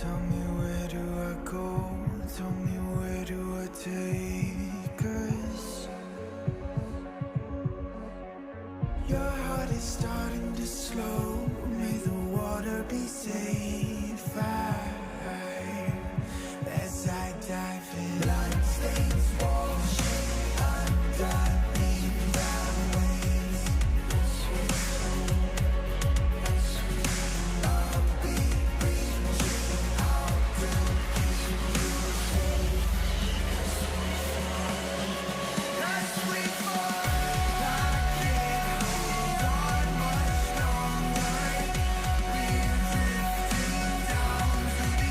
Tell me, where do I go? Tell me, where do I take us? Your heart is starting to slow. May the water be safe. As I dive in, bloodstains washing underneath the waves. A beat reaching out to keep you safe. As we fall, I can't hold on much longer. We're drifting down to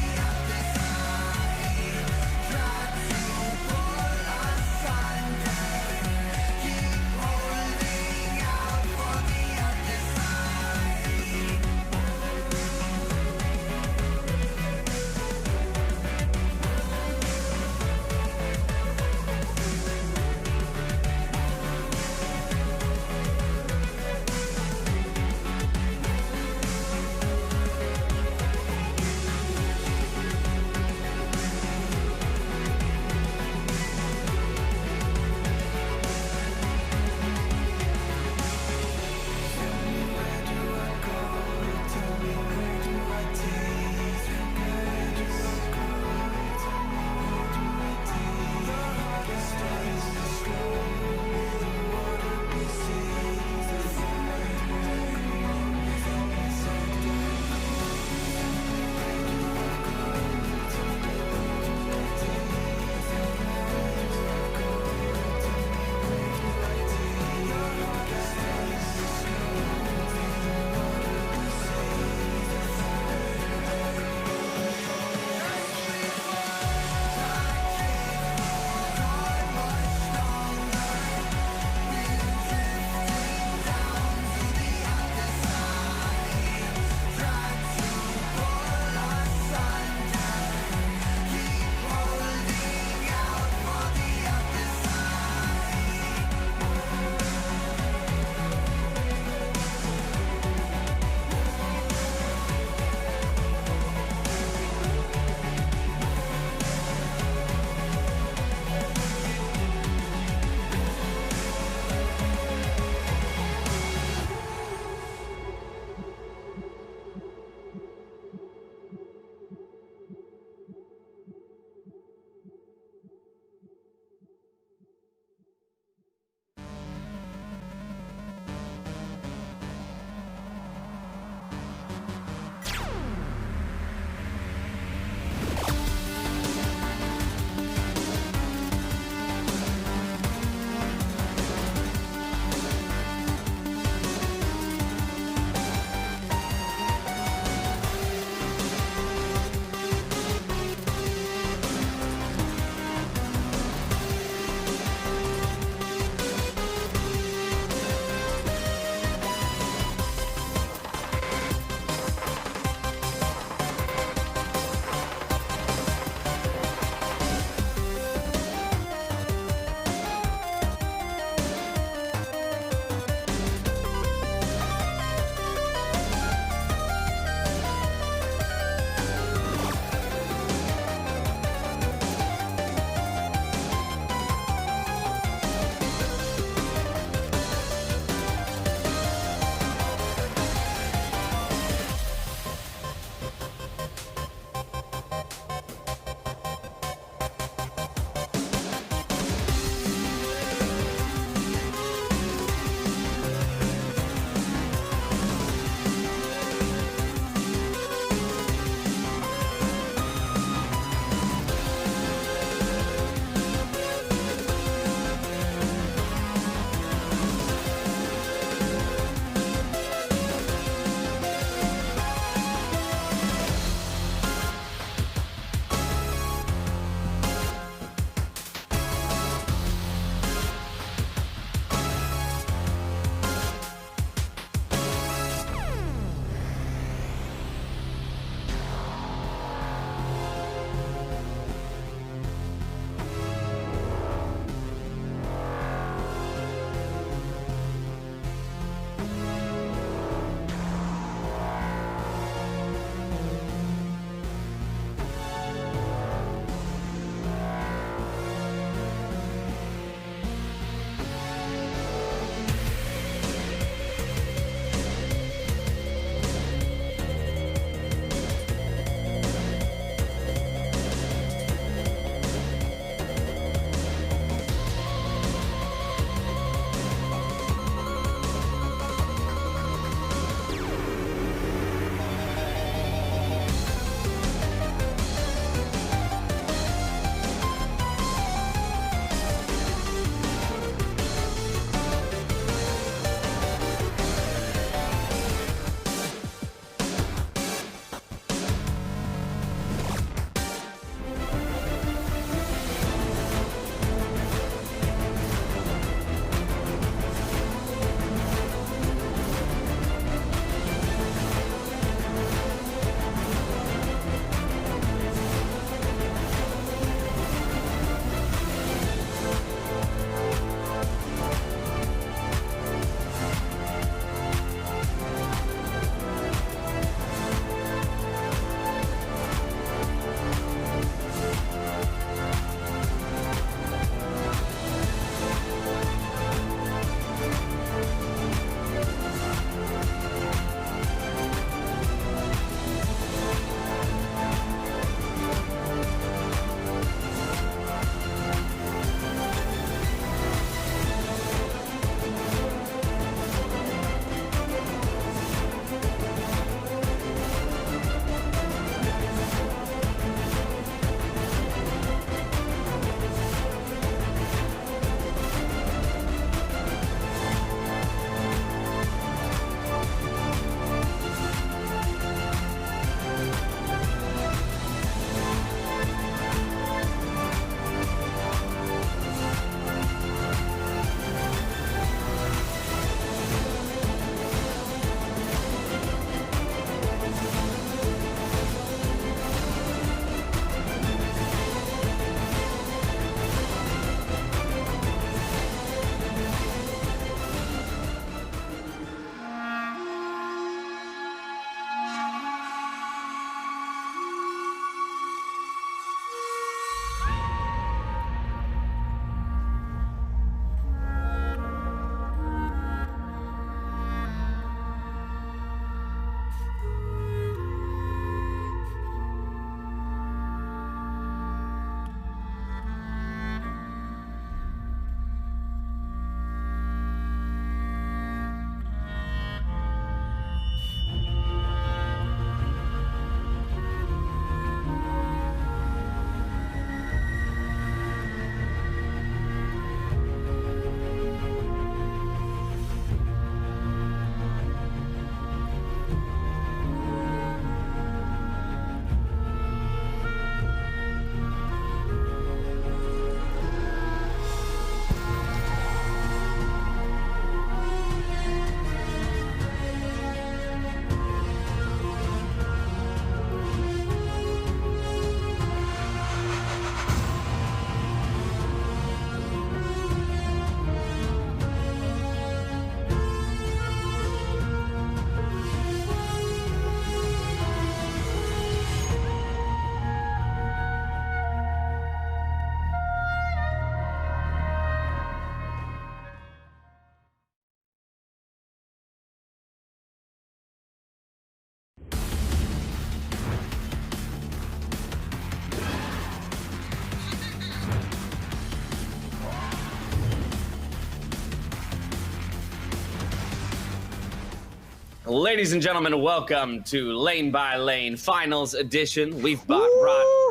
Ladies and gentlemen, welcome to Lane by Lane Finals Edition. We've brought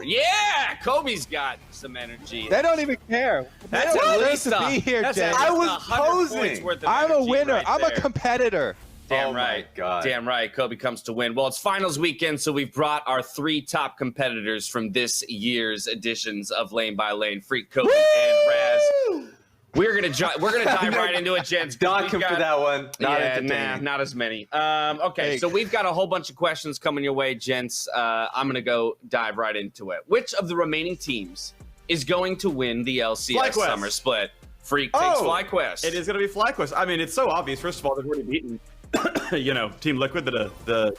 yeah, Kobe's got some energy. They don't even care. That's they at don't least need to be here, Jay. I was posing. I'm a winner. Right I'm a competitor. Damn Oh right. my God. Damn right. Kobe comes to win. Well, it's finals weekend, so we've brought our 3 top competitors from this year's editions of Lane by Lane, Freak, Kobe, and Raz. We're gonna dive right into it, gents. Docking for that one. Not Nah, not as many. Okay, so we've got a whole bunch of questions coming your way, gents. I'm gonna go dive right into it. Which of the remaining teams is going to win the LCS FlyQuest. Summer Split? Freak takes FlyQuest. It is going to be FlyQuest. I mean, it's so obvious. First of all, they've already beaten, Team Liquid, the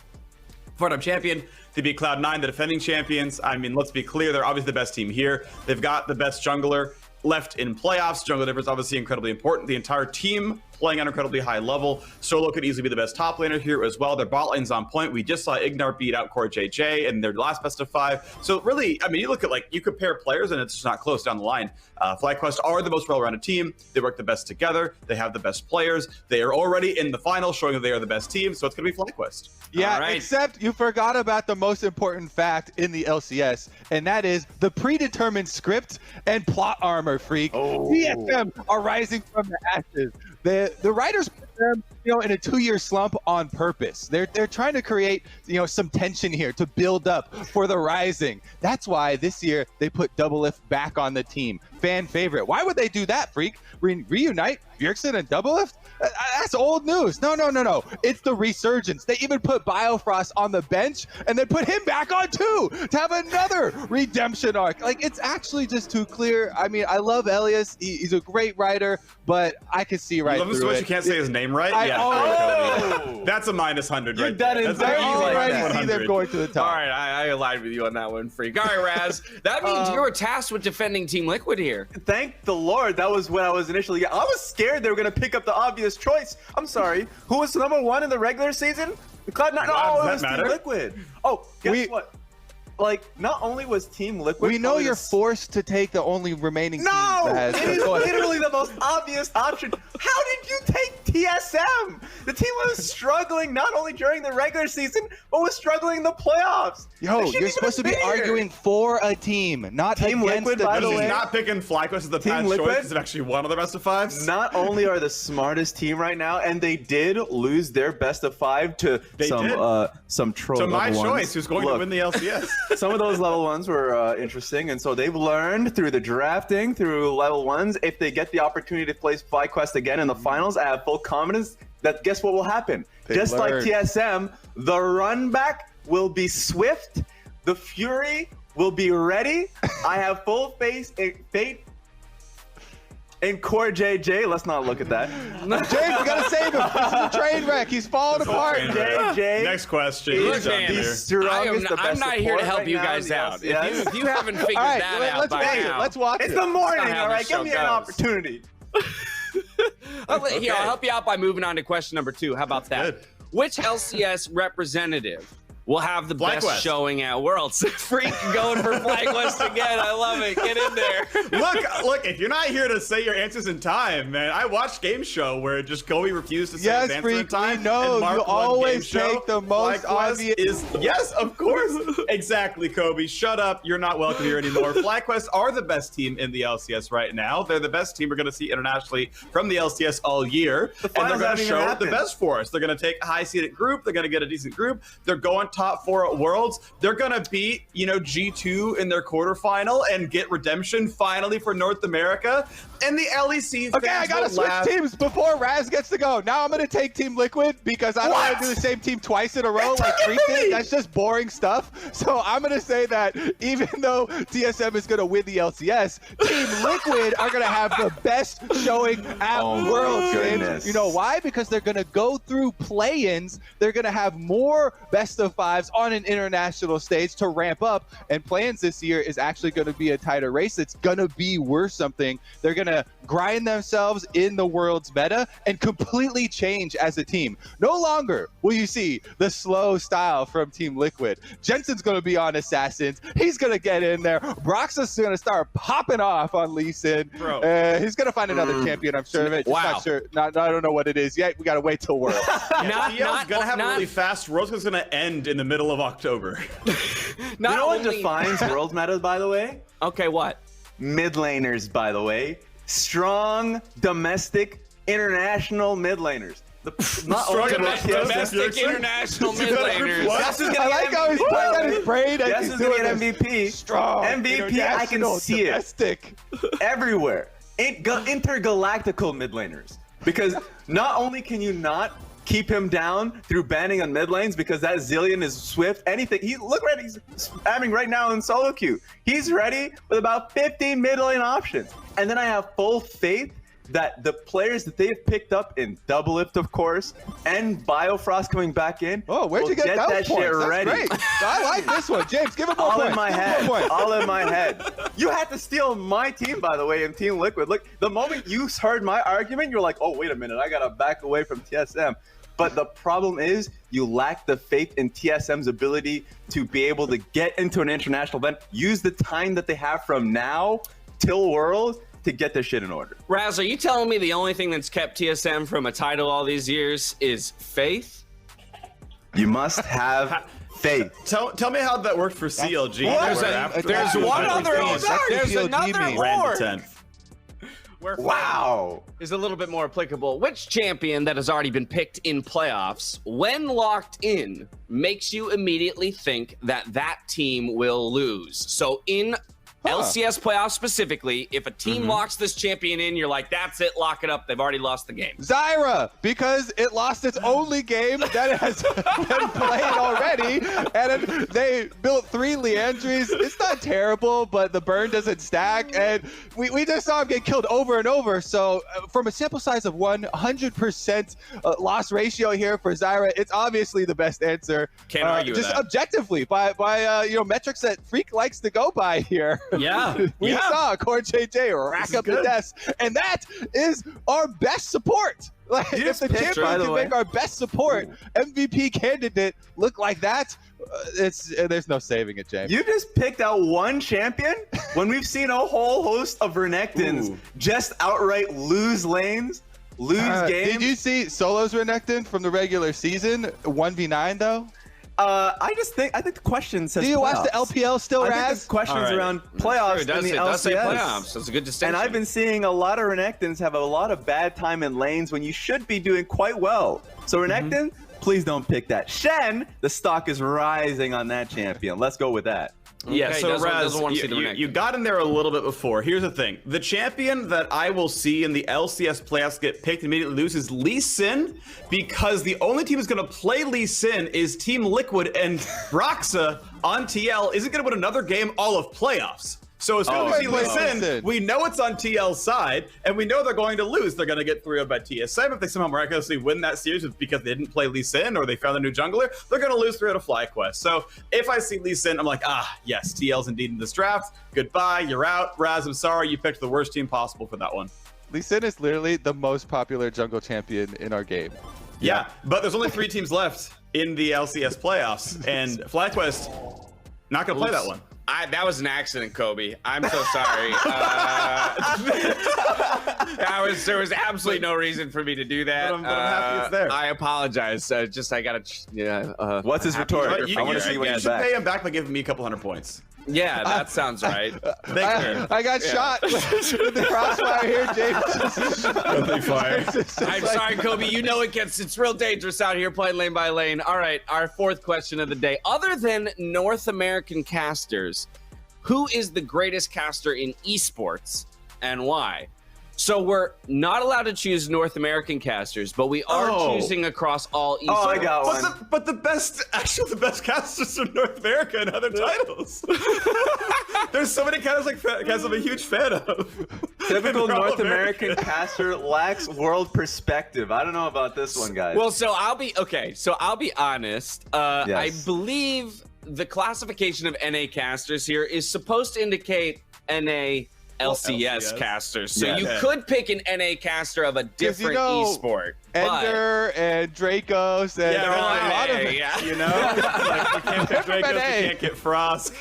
four-time champion. They beat Cloud9, the defending champions. I mean, let's be clear. They're obviously the best team here. They've got the best jungler left in playoffs. Jungle difference obviously incredibly important. The entire team playing at an incredibly high level. Solo could easily be the best top laner here as well. Their bot lane's on point. We just saw Ignar beat out Core JJ in their last best of 5. So really, I mean, you look at, like, you compare players and it's just not close down the line. FlyQuest are the most well-rounded team. They work the best together. They have the best players. They are already in the final, showing that they are the best team. So it's going to be FlyQuest. Yeah, All right. except you forgot about the most important fact in the LCS, and that is the predetermined script and plot armor, Freak. TSM are rising from the ashes. The writers put them, in a 2-year slump on purpose. They're trying to create, some tension here to build up for the rising. That's why this year they put Doublelift back on the team. Fan favorite. Why would they do that, Freak? Reunite Bjergsen and Doublelift? That's old news. No. It's the resurgence. They even put Biofrost on the bench and then put him back on too to have another redemption arc. Like, it's actually just too clear. I mean, I love Elias. He's a great writer, but I can see right Love this through switch. it. You can't say his name right. That's a -100 You're right done there. in That's I He's like already that. see them going to the top. All right, I aligned with you on that one, Freak. All right, Raz. That means you were tasked with defending Team Liquid here. Thank the Lord. That was what I was initially. I was scared they were going to pick up the obvious choice. I'm sorry. Who was number 1 in the regular season? Cloud9. Does No, that it was matter? Team Liquid. Oh, guess what? Like, not only was Team Liquid. We know probably you're the forced to take the only remaining No, team that it has. is Go ahead. literally the most obvious option. How did you take TSM? The team was struggling not only during the regular season, but was struggling in the playoffs. Yo, They shouldn't you're even supposed to be have been here. arguing for a team, not Team against Liquid, a by the team. way. He's not picking FlyQuest as the Team bad choice Liquid? because they've actually won all the best of 5s. Not only are the smartest team right now, and they did lose their best of 5 to They did. some troll So my level choice, ones. who's going to Look, win the LCS? some of those level 1s were interesting, and so they've learned through the drafting, through level 1s, if they get the opportunity to play FlyQuest again in the finals, I have full confidence that guess what will happen? They Just like learned. TSM, the run back will be swift, the Fury will be ready. I have full faith in Core JJ. Let's not look at that. James, we gotta save him. This is a train wreck. He's falling apart. Train wreck. JJ. Next question. Look, Who's done man, here? The strongest, the I'm best not here to support help right you now guys in the out. LCS. If you haven't figured All right, that out let's by watch it. now, Let's watch It's it. the morning, how all right? this Give show me an goes. opportunity. Here, I'll help you out by moving on to question number 2. How about that? Good. Which LCS representative will have the best FlyQuest. showing at Worlds? Freak going for FlyQuest again. I love it. Get in there. Look, if you're not here to say your answers in time, man, I watched Game Show where just Kobe refused to say Yes, his answer in Freak, time. we know. and Mark You won always Game Show. take the most FlyQuest obvious- Yes, of course. Exactly, Kobe. Shut up. You're not welcome here anymore. FlyQuest are the best team in the LCS right now. They're the best team we're going to see internationally from the LCS all year. And they're finals going to haven't even show the happened. best for us. They're going to take a high-seeded group. They're going to get a decent group. They're going top 4 at Worlds. They're going to beat, G2 in their quarterfinal and get redemption finally for North America. And the LEC Okay, I gotta will switch laugh. teams before Raz gets to go. Now I'm gonna take Team Liquid because I don't want to do the same team twice in a row like Freak did. That's just boring stuff. So I'm gonna say that even though TSM is gonna win the LCS, Team Liquid are gonna have the best showing at Oh my Worlds. goodness. And you know why? Because they're gonna go through play-ins. They're gonna have more best of 5s on an international stage to ramp up. And play-ins this year is actually gonna be a tighter race. It's gonna be worth something. They're gonna grind themselves in the world's meta and completely change as a team. No longer will you see the slow style from Team Liquid. Jensen's going to be on Assassins. He's going to get in there. Broxah's going to start popping off on Lee Sin. He's going to find another champion, I'm sure of it. Just Wow. not sure. I don't know what it is yet. We got to wait till World. TL's gonna have a really fast. World's is gonna end in the middle of October. You know what defines world meta, by the way? Okay, what? Mid laners, by the way. Strong, domestic, international mid laners. Not Strong only Domestic international mid laners. Guess who's gonna I like get how he's MVP? playing on his brain. Guess who's gonna get MVP? Strong. MVP, I can international, see it. domestic. Everywhere. Intergalactical mid laners. Because not only can you not keep him down through banning on mid lanes because that Zilean is swift, anything. Look right, he's spamming right now in solo queue. He's ready with about 15 mid lane options. And then I have full faith that the players that they've picked up in Doublelift, of course, and Biofrost coming back in. Oh, where'd you will get those that points? shit That's ready. great. I like this one. James, give him more All points. in my Give him head. more points. All in my head. You had to steal my team, by the way, in Team Liquid. Look, the moment you heard my argument, you're like, oh, wait a minute. I got to back away from TSM. But the problem is you lack the faith in TSM's ability to be able to get into an international event, use the time that they have from now till Worlds to get their shit in order. Raz, are you telling me the only thing that's kept TSM from a title all these years is faith? You must have faith. Tell me how that worked for CLG. There's one other. There's another Ran award to 10th. where Wow. is a little bit more applicable. Which champion that has already been picked in playoffs, when locked in, makes you immediately think that that team will lose? So in LCS playoffs specifically, if a team locks this champion in, you're like, that's it, lock it up. They've already lost the game. Zyra, because it lost its only game that has been played already, and they built 3 Leandries. It's not terrible, but the burn doesn't stack, and we just saw him get killed over and over. So from a sample size of 100% loss ratio here for Zyra, it's obviously the best answer. Can't argue with just that. objectively by metrics that Freak likes to go by here. Yeah. We saw Core JJ rack up the desk, and that is our best support. Like, if the picked, by champion the can way. make our best support MVP candidate look like that, there's no saving it, James. You just picked out one champion when we've seen a whole host of Renekton's just outright lose lanes, lose games. Did you see Solo's Renekton from the regular season 1v9 though? I think the question says Do you watch the playoffs. LPL still, I think Raz? the question's All right. around playoffs It does, in the it does say LCS. playoffs. That's a good distinction. And I've been seeing a lot of Renektons have a lot of bad time in lanes when you should be doing quite well. So Renekton, please don't pick that. Shen, the stock is rising on that champion. Let's go with that. Yeah, Okay, so doesn't Raz, wanna see the you Renekton. got in there a little bit before. Here's the thing. The champion that I will see in the LCS playoffs get picked and immediately lose is Lee Sin, because the only team who's going to play Lee Sin is Team Liquid, and Broxah on TL isn't going to win another game all of playoffs. So as soon as we see Lee Sin, we know it's on TL's side, and we know they're going to lose. They're going to get 3-0 by TSM. If they somehow miraculously win that series because they didn't play Lee Sin or they found a new jungler, they're going to lose 3-0 to FlyQuest. So if I see Lee Sin, I'm like, yes, TL's indeed in this draft. Goodbye, you're out. Raz, I'm sorry, you picked the worst team possible for that one. Lee Sin is literally the most popular jungle champion in our game. Yeah, but there's only 3 teams left in the LCS playoffs, and FlyQuest not going to play that one. That was an accident, Kobe. I'm so sorry. There was absolutely no reason for me to do that. But I'm happy it's there. I apologize. I gotta. What's his happy retort? to You, I want you to see should- what you he's should back. pay him back by giving me a couple hundred points. Yeah, that sounds right. I got shot with the crossfire here, James. I'm sorry, Kobe. You know it's real dangerous out here playing lane by lane. All right, our 4th question of the day. Other than North American casters, who is the greatest caster in esports and why? So we're not allowed to choose North American casters, but we are choosing across all esports. Oh, I got one. But the best casters are North America and other titles. There's so many casters guys I'm a huge fan of. Typical And they're all North American caster lacks world perspective. I don't know about this one, guys. Well, so I'll be honest. I Yes. believe the classification of NA casters here is supposed to indicate NA, LCS LCS. casters. So Yeah. you could pick an NA caster of a different esport. but- Ender and Dracos and Yeah, there are a lot of NA, yeah. You know, like we can't get Dracos, we NA. can't get Frost.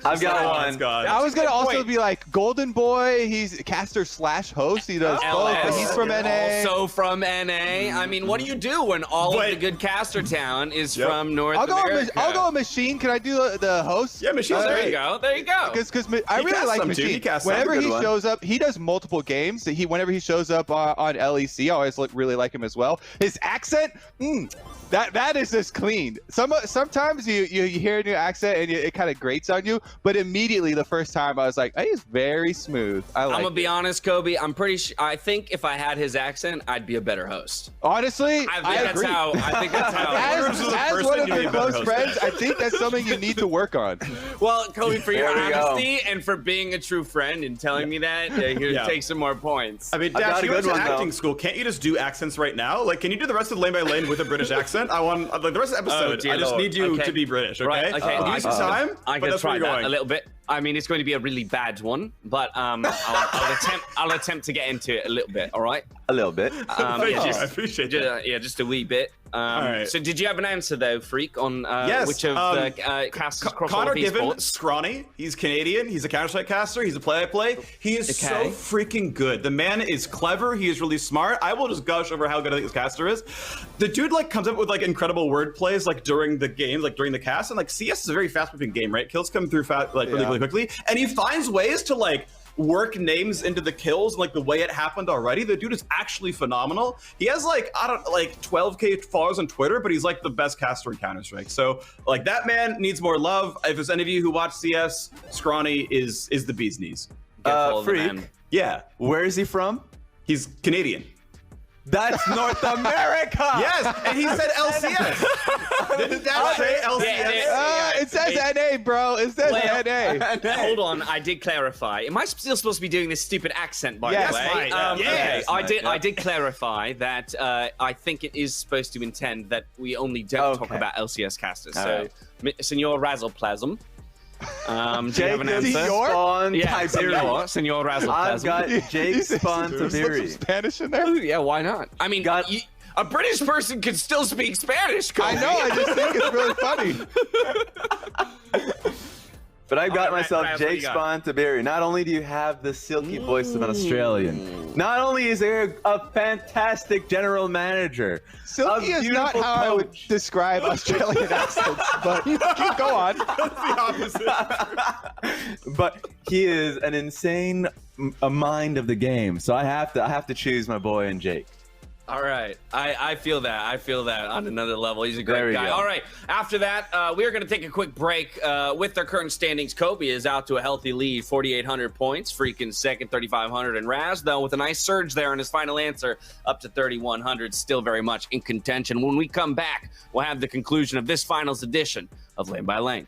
I've got Oh, one. it's gone. I was gonna good also point. be like Golden Boy. He's caster / host. He does both, but he's from NA. Also from NA. I mean, what do you do when all of But- the good caster talent is Yep. from North I'll go. America? I'll go with Machine. Can I do the host? Yeah, Machine's There great. you go. There you go. Because I really casts like some, too. He Machine. casts some. Whenever Good he one. shows up, he does multiple games. Whenever he shows up on LEC, I always really like him as well. His accent, that is just clean. Sometimes you hear a new accent and it kind of grates on you, but immediately the first time I was like, hey, he's very smooth. I'm gonna be honest, Kobe. I'm pretty sure. I think if I had his accent, I'd be a better host. Honestly, I think I that's agree. how. I think that's how. As- As, As a as person, one of you'd be your a better close host. friends, I think that's something you need to work on. Well, Kobe, for your There we go. honesty and for being a true friend and telling me that, here, Yeah. take some more points. I mean, I've Dash, got a you went good to one, though. acting school. Can't you just do accents right now? Like, can you do the rest of Lane by Lane with a British accent? I want like the rest of the episode. dear I just Lord. need you Okay. to be British, okay? Right, okay. Give me some time, I but can that's where try you're that going. a little bit. I mean, it's going to be a really bad one, but I'll attempt to get into it a little bit. All right. A little bit. Thank you. I appreciate that. Yeah, just a wee bit. right. So, did you have an answer though, Freak, on Yes, which of the casters cross Connor over Given, esports? scrawny. He's Canadian. He's a Counter-Strike caster. He's a play-by-play. He is so Okay. freaking good. The man is clever. He is really smart. I will just gush over how good I think this caster is. The dude like comes up with like incredible word plays like during the game, like during the cast. And like CS is a very fast-moving game, right? Kills come through really Yeah. quickly, and he finds ways to like work names into the kills and like the way it happened already. The dude is actually phenomenal. He has like 12K followers on Twitter, but he's like the best caster in Counter-Strike. So like that man needs more love. If there's any of you who watch CS, Scrawny is the bee's knees. Get full of the Freak. man. Yeah, Where is he from? he's Canadian. That's North America. Yes, and he said LCS. Didn't that say LCS? It says NA, bro. It says Well, NA. Hold on, I did clarify. Am I still supposed to be doing this stupid accent, by Yes, the way? right, yeah. Okay, Yes, I right, did. yeah. I did clarify that. I think it is supposed to intend that we only don't talk Okay. about LCS casters. All So, Senor Razzleplasm, do you have an Jacob answer? Senor? Spawn Yeah, Tiberius. Senor Razzleplasm. I've got Jake You say- Spawn you slip some Tiberi. Spanish in there. Yeah, why not? I mean, Got- a British person could still speak Spanish. I know. I just think it's really funny. But I've got All right, myself Raz, what Jake you got? Spawn Tiberi. Not only do you have the silky voice of an Australian, not only is there a fantastic general manager, Silky a is not beautiful how I would coach. describe Australian accents, but go on. The opposite. but he is an insane a mind of the game. So I have to choose my boy and Jake. All right. I feel that. I feel that on another level. He's a There great we guy. go. All right. After that, we're going to take a quick break. With their current standings, Kobe is out to a healthy lead, 4,800 points. Freaking second, 3,500. And Raz, though, with a nice surge there in his final answer, up to 3,100. Still very much in contention. When we come back, we'll have the conclusion of this finals edition of Lane by Lane.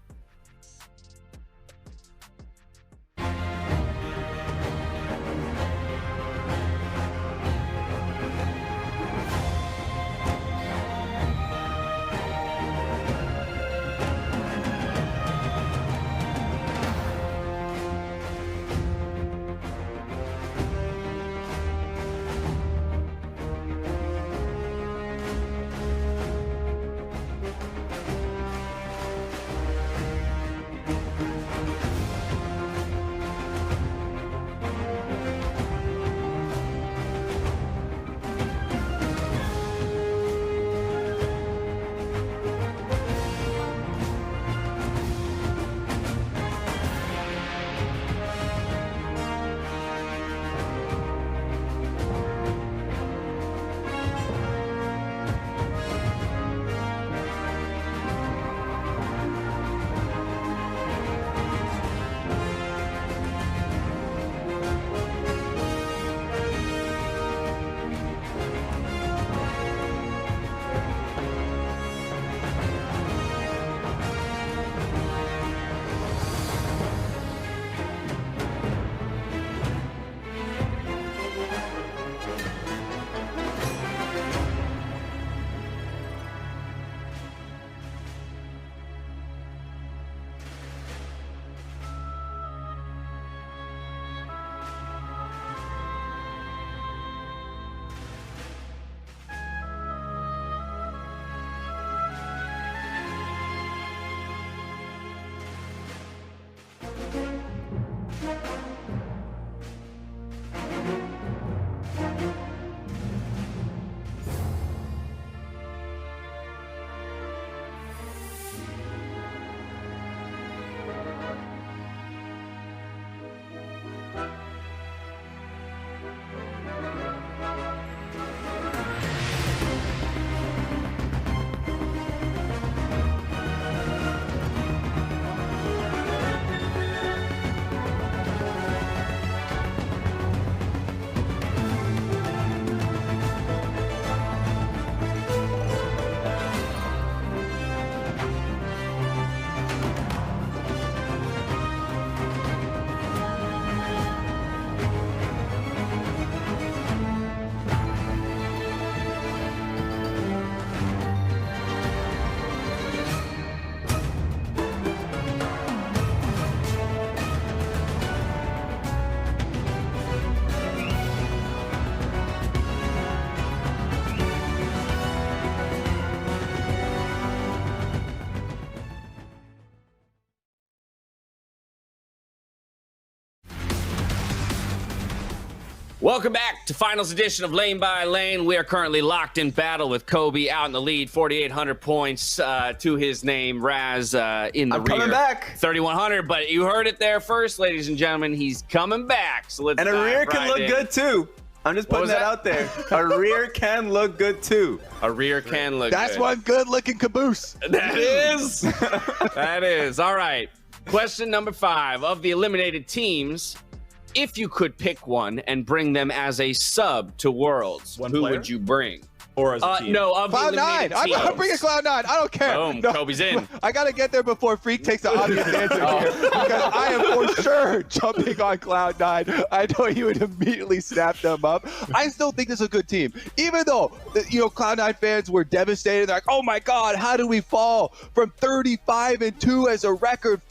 Welcome back to finals edition of Lane by Lane. We are currently locked in battle with Kobe out in the lead, 4,800 points to his name. Raz in the I'm rear, coming back. 3,100. But you heard it there first, ladies and gentlemen. He's coming back. So let's And a dive rear can right look in. good too. I'm just putting was that that? out there. A rear can look good too. A rear can look That's good. one good-looking caboose. That is. That is. All right. Question number 5. Of the eliminated teams, if you could pick one and bring them as a sub to Worlds, One who player? would you bring? Or as a team? No, of the Cloud9. eliminated I'm teams. bringing Cloud9. I don't care. Boom, Kobe's in. I got to get there before Freak takes the obvious answer here because I am for sure jumping on Cloud9. I know he would immediately snap them up. I still think this is a good team. Even though, Cloud9 fans were devastated. They're like, oh my God, how did we fall from 35-2 as a record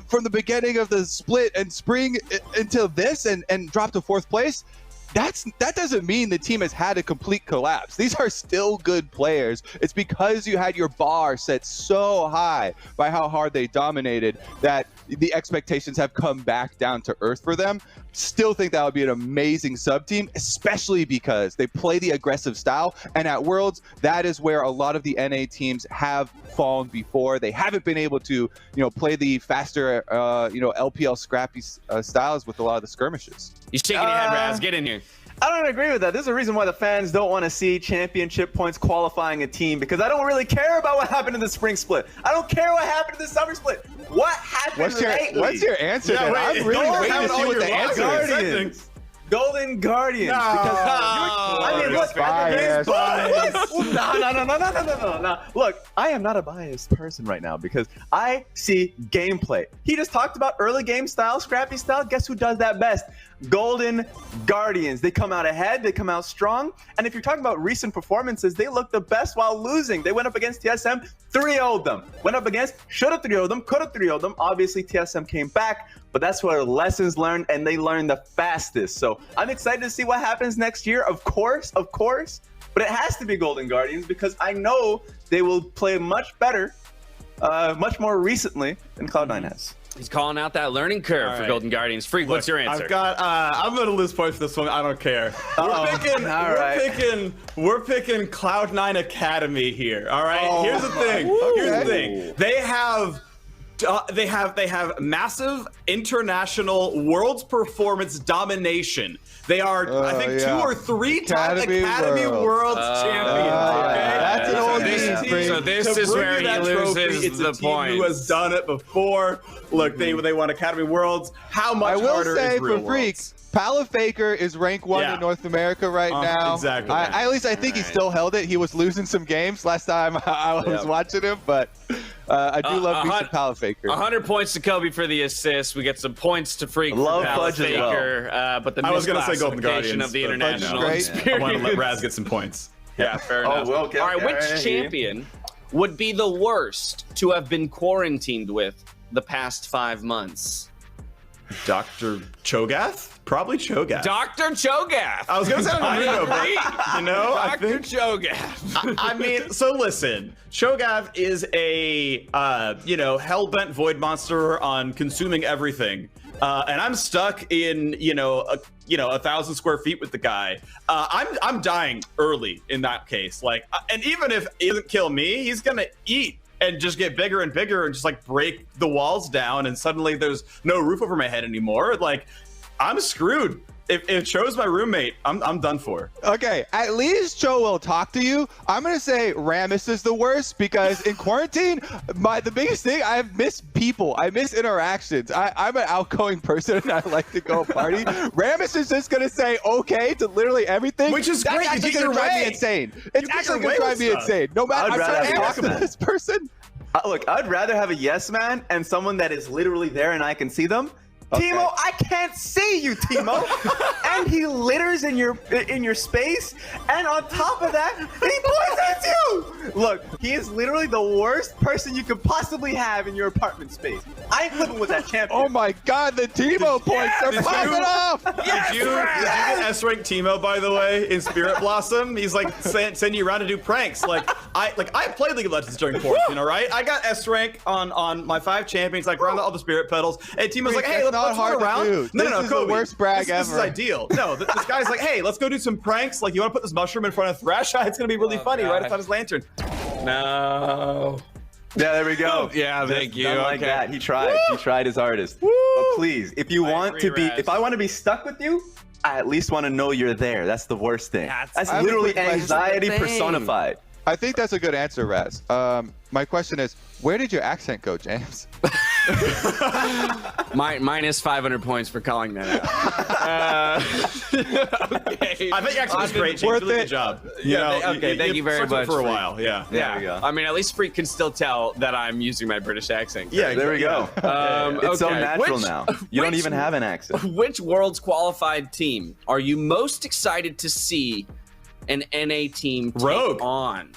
from the beginning of the split and spring until this and drop to 4th place? That doesn't mean the team has had a complete collapse. These are still good players. It's because you had your bar set so high by how hard they dominated that the expectations have come back down to earth for them. Still think that would be an amazing sub team, especially because they play the aggressive style. And at Worlds, that is where a lot of the NA teams have fallen before. They haven't been able to, play the faster, LPL scrappy styles with a lot of the skirmishes. You're shaking your head, Raz. Get in here. I don't agree with that. There's a reason why the fans don't want to see championship points qualifying a team, because I don't really care about what happened in the spring split. I don't care what happened in the summer split. What happened lately? What's your answer? Yeah, then? wait, I'm really don't waiting have to it see on what your the locker. answer is. Guardians. Golden Guardians. No. I mean, look, Bias. No. Look, I am not a biased person right now because I see gameplay. He just talked about early game style, scrappy style. Guess who does that best? Golden Guardians. They come out ahead. They come out strong. And if you're talking about recent performances, they look the best while losing. They went up against TSM, 3-0'd them. Went up against, should have 3-0'd them, could have 3-0'd them. Obviously, TSM came back, but that's where lessons learned, and they learn the fastest. So I'm excited to see what happens next year, of course. But it has to be Golden Guardians because I know they will play much better, much more recently than Cloud9 has. He's calling out that learning curve All for right. Golden Guardians. Freak, what's your answer? I've got. I'm gonna lose points for this one. I don't care. We're picking. All right. We're picking Cloud9 Academy here. All right. Oh Here's the thing. Here's the thing. They have massive international world's performance domination. They are, I think, 2 or 3 time Academy Worlds champions. Okay? That's an old this- team. so this To is bring where you he that trophy, loses it's the a team who has points. done it before. Look, they won Academy Worlds. How much I will harder say is for Real Freaks, Pala Faker is rank 1 Yeah. in North America right now. exactly. At least I think he still held it. He was losing some games last time I was watching him, but I do love me some Pala Faker. 100 points to Kobe for the assist. We get some points to Freak Love for Pala Fudge as well. Faker, but the I was gonna say Golden misclassification Guardians, of the but international Fudge is great. experience. I want to let Raz get some points. Yeah, fair Oh, enough. well, okay, All right, okay, which all right. champion would be the worst to have been quarantined with the past 5 months? Dr. Cho'Gath? Probably Cho'Gath. Dr. Cho'Gath. I was gonna say Naruto, but I Dr. think. Cho'Gath. I mean, so listen, Cho'Gath is a hell-bent void monster on consuming everything. And I'm stuck in, 1,000 square feet with the guy. I'm dying early in that case. And even if he doesn't kill me, he's gonna eat and just get bigger and bigger and just break the walls down. And suddenly there's no roof over my head anymore. I'm screwed. If Cho's my roommate, I'm done for. Okay, at least Cho will talk to you. I'm gonna say Rammus is the worst because in quarantine, the biggest thing, I miss people. I miss interactions. I'm an outgoing person and I like to go party. Rammus is just gonna say okay to literally everything, Which is That's great. You actually get gonna your drive me way. insane. You It's get actually your gonna way drive with me stuff. insane. No matter, I'd I'm rather trying to have talk to this person. Look, I'd rather have a yes man and someone that is literally there and I can see them. Okay. Timo, I can't see you, Timo. And he litters in your space, and on top of that, he points at you. Look, he is literally the worst person you could possibly have in your apartment space. I ain't living with that champion. Oh my God, the Timo points are popping off. Did you get S-rank Timo, by the way, in Spirit Blossom? He's sending you around to do pranks. I played League of Legends during quarantine, all right? I got S-rank on my 5 champions, around all the Spirit petals, and Timo's like, hey, let's not let's hard run around. to do. No, This is the Kobe, worst brag this is ever. ideal. No, this guy's like, hey, let's go do some pranks. Like, you want to put this mushroom in front of Thrash? It's gonna be really funny, right? It's on his lantern. No. Yeah, there we go. Yeah, thank you. Done like Okay. that. He tried. He tried his hardest. But please, if you want agree, to be, Raz. if I want to be stuck with you, I at least want to know you're there. That's the worst thing. That's- That's I have a literally quick question. anxiety That's the thing. personified. I think that's a good answer, Raz. My question is, where did your accent go, James? Minus 500 points for calling that out. Okay. I think actually was great. James. Worth Really it. good job. Okay, thank you very stuck to it much, for a Freak. while. Yeah. There we go. I mean, at least Freak can still tell that I'm using my British accent. Yeah. There we go. It's so okay. natural Which- now. You don't which- even have an accent. Which Worlds qualified team are you most excited to see an NA team take Rogue. on?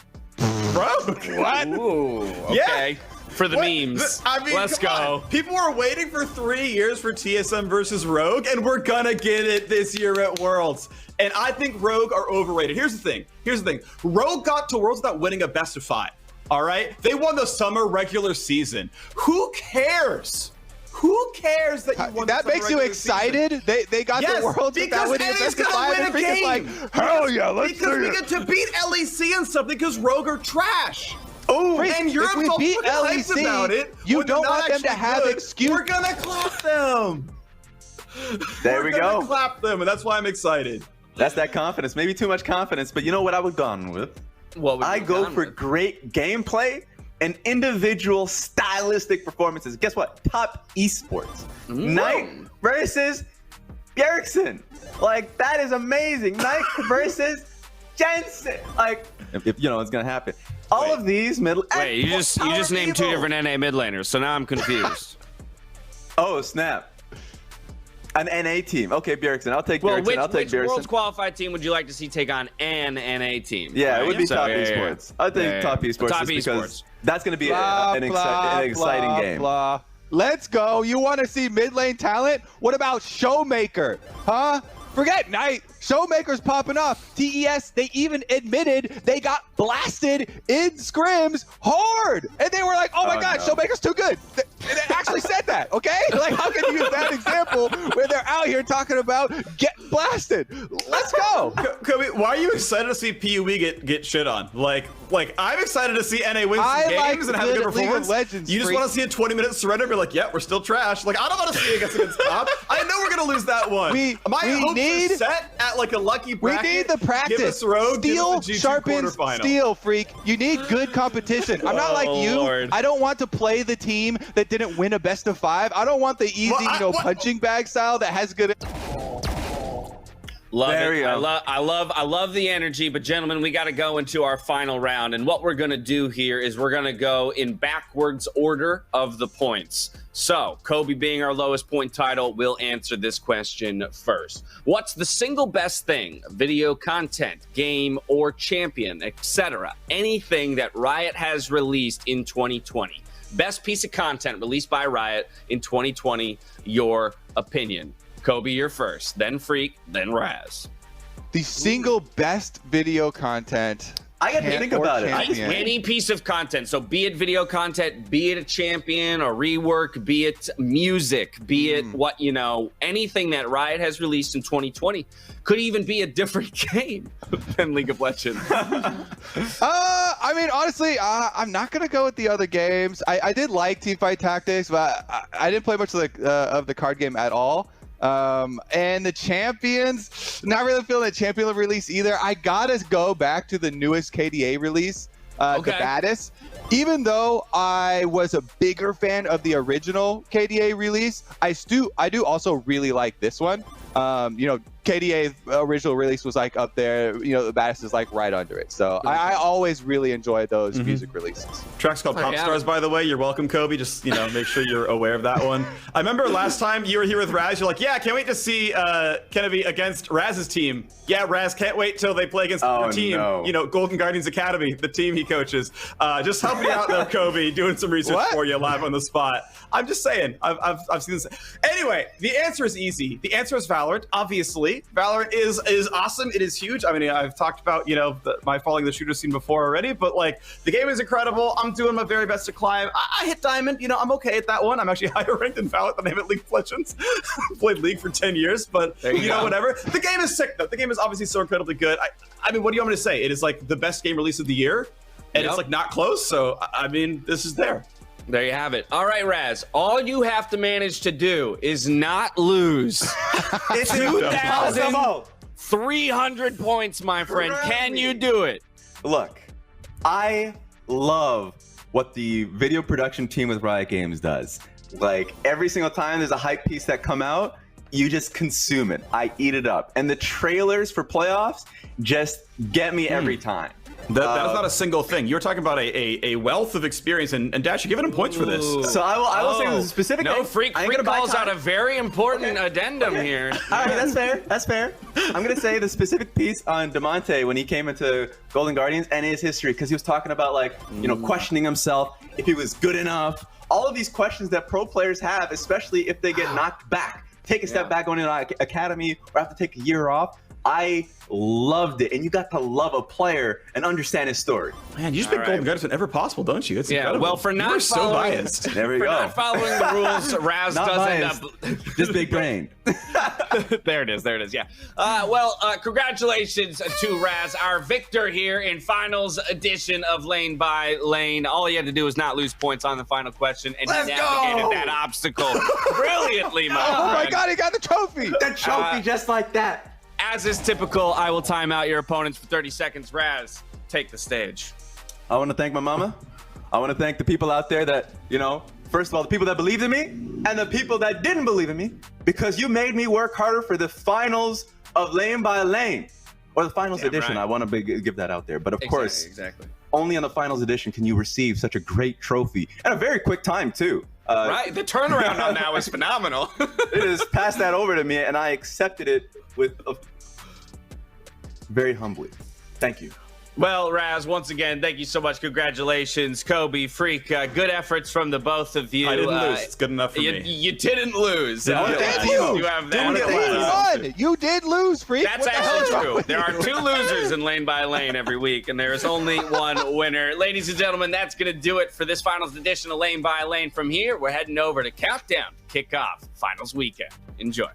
Rogue. What? Ooh, okay. For the What? memes. I mean, Let's come go. on. People were waiting for 3 years for TSM versus Rogue, and we're gonna get it this year at Worlds. And I think Rogue are overrated. Here's the thing. Rogue got to Worlds without winning a best of 5. All right? They won the summer regular season. Who cares? Who cares that you won the That summer makes you regular season? excited? They got Yes, the world because without winning a NA's best of gonna 5, win and a Freak is like, game. hell yeah, let's Because do we it. get to beat LEC and something because Rogue are trash. Oh, Freak, and if Europe's we all beat fucking hyped LEC, about it. you when they're don't not want them to actually have good. excuse- We're gonna clap them. There we We're gonna go. clap them, and that's why I'm excited. That's that confidence. Maybe too much confidence, but you know what I would gone with? What would I you go gone for with? great gameplay and individual stylistic performances. Guess what? Top esports. Knight versus Bjergsen. Like, that is amazing. Knight versus Jensen. Like, if you know it's gonna happen. All of these middle. Wait, you just named two different NA mid laners, so now I'm confused. Oh snap! An NA team. Okay, Bjergsen. I'll take Well, Bjergsen. I'll take which Bjergsen. Worlds qualified team would you like to see take on an NA team? Yeah, it would be So, top yeah, yeah, esports. yeah. I think Yeah, top yeah. esports Top just because esports. that's going to be Blah, an blah, exciting blah, game. blah. Let's go. You want to see mid lane talent? What about Showmaker? Huh? Forget Knight. Showmaker's popping off. TES, they even admitted they got blasted in scrims hard. And they were like, oh my God, no. Showmaker's too good. They actually said that, okay? Like, how can you use that example where they're out here talking about get blasted? Let's go. Kobe, why are you excited to see PUE get shit on? Like I'm excited to see NA win some I games like and have a good good League of performance. Legends, You just freak. want to see a 20-minute surrender and be like, yeah, we're still trash. Like, I don't want to see against top. I know we're gonna lose that one. My hopes are set at like a lucky We bracket. need the practice. Give us Rogue, Steel give us a G2 sharpens quarterfinal. steel, freak. You need good competition. I'm not like Oh, you. Lord. I don't want to play the team that didn't win a best of 5. I don't want the easy, Well, punching bag style that has good. Love There it. we go. I love the energy, but gentlemen, we got to go into our final round. And what we're going to do here is we're going to go in backwards order of the points. So, Kobe being our lowest point title, will answer this question first. What's the single best thing, video content, game, or champion, etc., anything that Riot has released in 2020? Best piece of content released by Riot in 2020, your opinion. Kobe, you're first, then Freak, then Raz. The single best video content. I got to think about it. champion. Any piece of content. So be it video content, be it a champion or rework, be it music, be it what, anything that Riot has released in 2020 could even be a different game than League of Legends. I mean, honestly, I'm not gonna go with the other games. I did like Teamfight Tactics, but I didn't play much of the card game at all. And the champions, not really feeling the champion release either. I gotta go back to the newest KDA release, the Baddest. Even though I was a bigger fan of the original KDA release, I do also really like this one. KDA's original release was like up there. The Baddest is like right under it. So I always really enjoy those music releases. Track's called Pop Stars, by the way. You're welcome, Kobe. Just, make sure you're aware of that one. I remember last time you were here with Raz, you're like, yeah, can't wait to see Kennedy against Raz's team. Yeah, Raz, can't wait till they play against your team. no. Golden Guardians Academy, the team he coaches. Just helping you out there, Kobe, doing some research What? for you live on the spot. I'm just saying, I've seen this. Anyway, the answer is easy. The answer is Valorant, obviously. me. Valorant is awesome. It is huge. I mean, I've talked about, my following the shooter scene before already, but like the game is incredible. I'm doing my very best to climb. I hit Diamond. I'm okay at that one. I'm actually higher ranked in Valorant than I am at League of Legends. Played League for 10 years, but whatever. The game is sick though. The game is obviously so incredibly good. I mean, what do you want me to say? It is like the best game release of the year, and it's like not close. So I mean, this is there. There you have it. All right, Raz. All you have to manage to do is not lose. It's 2,300 points, my friend. Can you do it? Look, I love what the video production team with Riot Games does. Like, every single time there's a hype piece that come out, you just consume it. I eat it up. And the trailers for playoffs just get me every time. That is not a single thing. You're talking about a wealth of experience, and Dash, you're giving him points for this. So I will say the specific No, thing. Freak calls out a very important addendum here. All right, that's fair. That's fair. I'm going to say the specific piece on DeMonte when he came into Golden Guardians and his history, because he was talking about, like, questioning himself, if he was good enough. All of these questions that pro players have, especially if they get knocked back, take a step back going into an academy or have to take a year off. I loved it, and you got to love a player and understand his story. Man, you just make Golden Guardians whenever possible, don't you? It's incredible. Well, for not so biased. There we go. Not following the rules, Raz Not does end biased. up. Just big brain. There it is. Yeah. Congratulations to Raz, our victor here in finals edition of Lane by Lane. All he had to do was not lose points on the final question, and he navigated that obstacle brilliantly, my friend. Oh my God, he got the trophy. The trophy just like that. As is typical, I will time out your opponents for 30 seconds. Raz, take the stage. I want to thank my mama. I want to thank the people out there that, first of all, the people that believed in me and the people that didn't believe in me, because you made me work harder for the finals of Lane by Lane, or the finals edition. Right. I want to give that out there. But of course, exactly. only on the finals edition can you receive such a great trophy in a very quick time, too. Right, the turnaround on that was phenomenal. It is passed that over to me, and I accepted it with very humbly. Thank you. Well, Raz, once again, thank you so much. Congratulations, Kobe, Freak. Good efforts from the both of you. I didn't lose. It's good enough for me. You didn't lose. Didn't get last. You have that. You did lose, Freak. That's What the hell is actually wrong true. with There you? are 2 losers in Lane by Lane every week, and there is only one winner. Ladies and gentlemen, that's going to do it for this finals edition of Lane by Lane. From here, we're heading over to Countdown to kick off finals weekend. Enjoy.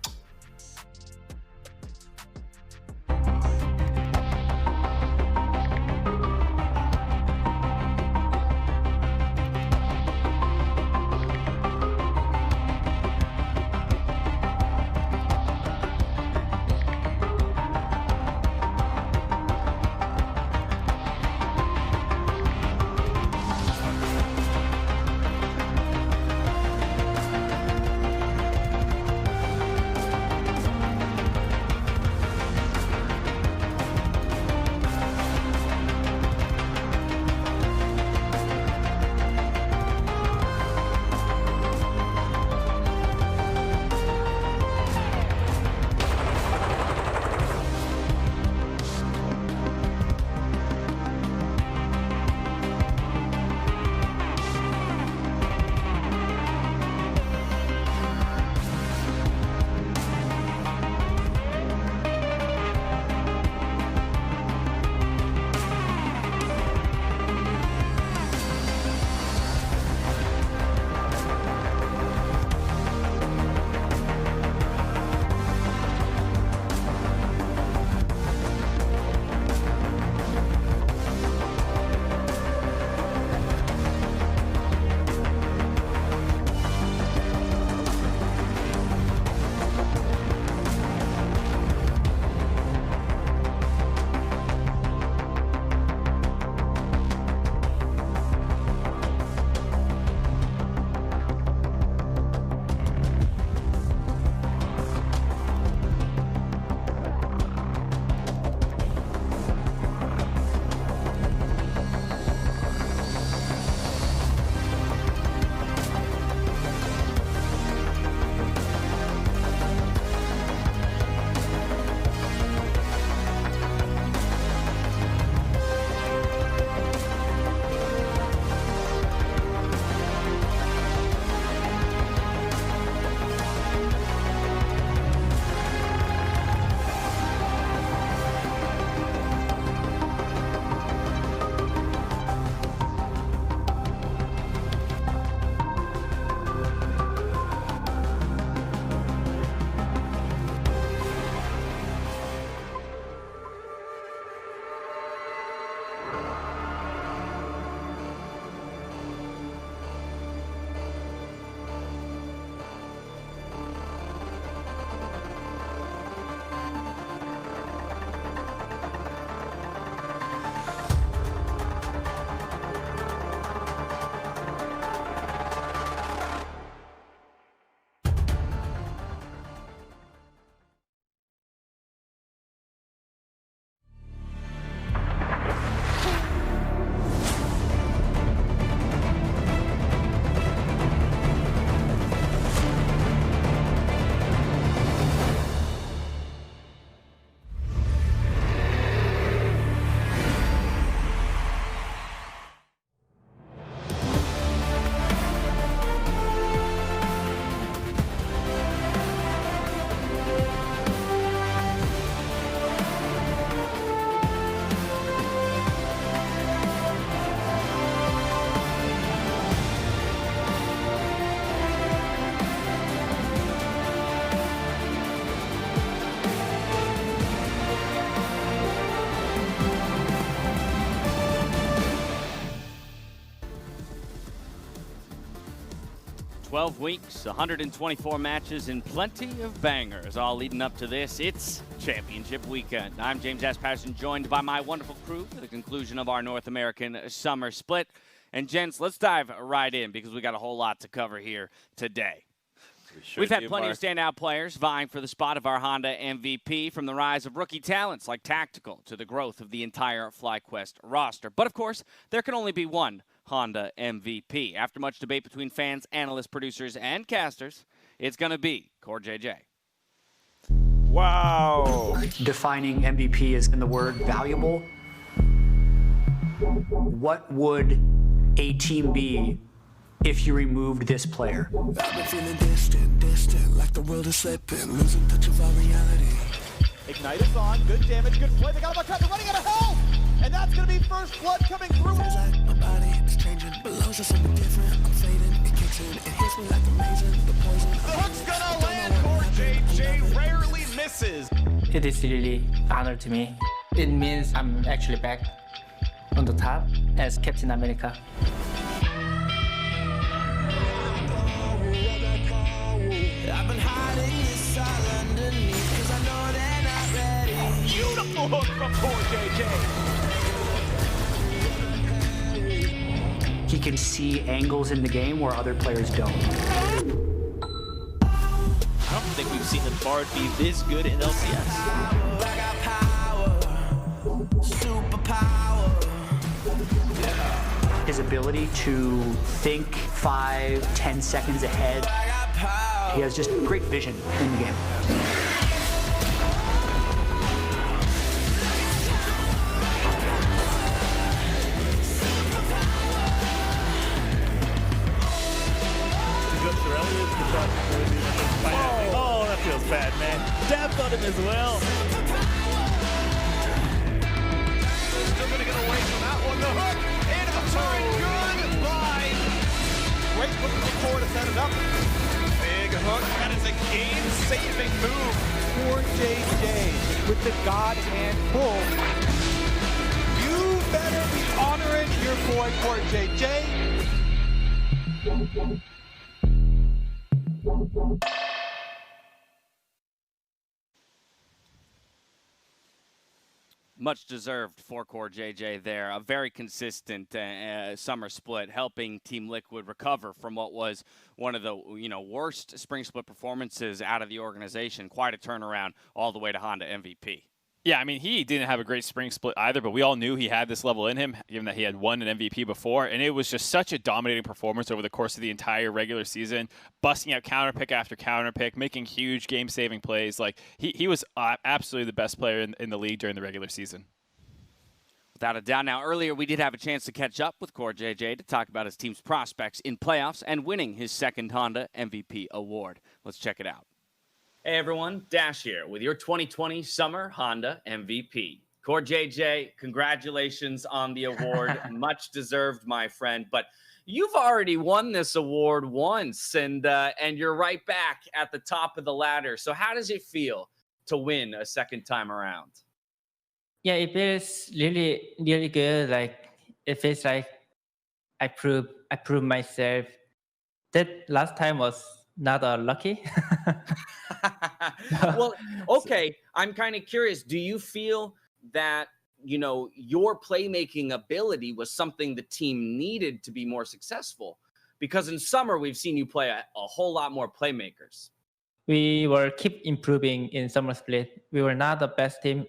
12 weeks, 124 matches, and plenty of bangers all leading up to this. It's championship weekend. I'm James S. Patterson, joined by my wonderful crew for the conclusion of our North American summer split. And gents, let's dive right in because we got a whole lot to cover here today. We've had plenty of standout players vying for the spot of our Honda MVP, from the rise of rookie talents like Tactical to the growth of the entire FlyQuest roster. But of course, there can only be one Honda MVP. After much debate between fans, analysts, producers, and casters, it's going to be CoreJJ. Wow. Defining MVP is in the word valuable. What would a team be if you removed this player? I've been feeling distant, like the world is slipping, losing touch of our reality. Ignite is on. Good damage, good play. They got him on track. They're running out of health. And that's going to be first blood coming through. Feels like my body is changing, but lows are something different. I'm fading, it kicks in, it hits me like amazing. The poison. The hook's going to land. CoreJJ rarely misses. It is really honor to me. It means I'm actually back on the top as Captain America. I've been hiding this all underneath, cause I know they're not ready. Beautiful hook from CoreJJ. He can see angles in the game where other players don't. I don't think we've seen the Bard be this good in LCS. I got power, superpower. His ability to think 5-10 seconds ahead. I got power. He has just great vision in the game. Oh, that feels bad, man. Dabbed on him as well. Still going to get away from that one. The hook into the turret. Goodbye. Great look at the core to set it up. Big hook. That is a game-saving move. CoreJJ with the God hand pull. You better be honoring your boy CoreJJ. Much deserved for CoreJJ there. A very consistent summer split, helping Team Liquid recover from what was one of the worst spring split performances out of the organization. Quite a turnaround all the way to Honda MVP. Yeah, I mean, he didn't have a great spring split either, but we all knew he had this level in him, given that he had won an MVP before, and it was just such a dominating performance over the course of the entire regular season, busting out counter pick after counter pick, making huge game-saving plays. Like, he was absolutely the best player in the league during the regular season. Without a doubt. Now, earlier we did have a chance to catch up with CoreJJ to talk about his team's prospects in playoffs and winning his second Honda MVP award. Let's check it out. Hey everyone, Dash here with your 2020 Summer Honda MVP. CoreJJ, congratulations on the award. Much deserved, my friend. But you've already won this award once, and you're right back at the top of the ladder. So how does it feel to win a second time around? Yeah, it feels really, really good. Like, it feels like I proved myself. That last time was not lucky. Well, okay. I'm kind of curious. Do you feel that, your playmaking ability was something the team needed to be more successful? Because in summer, we've seen you play a whole lot more playmakers. We were keep improving in summer split. We were not the best team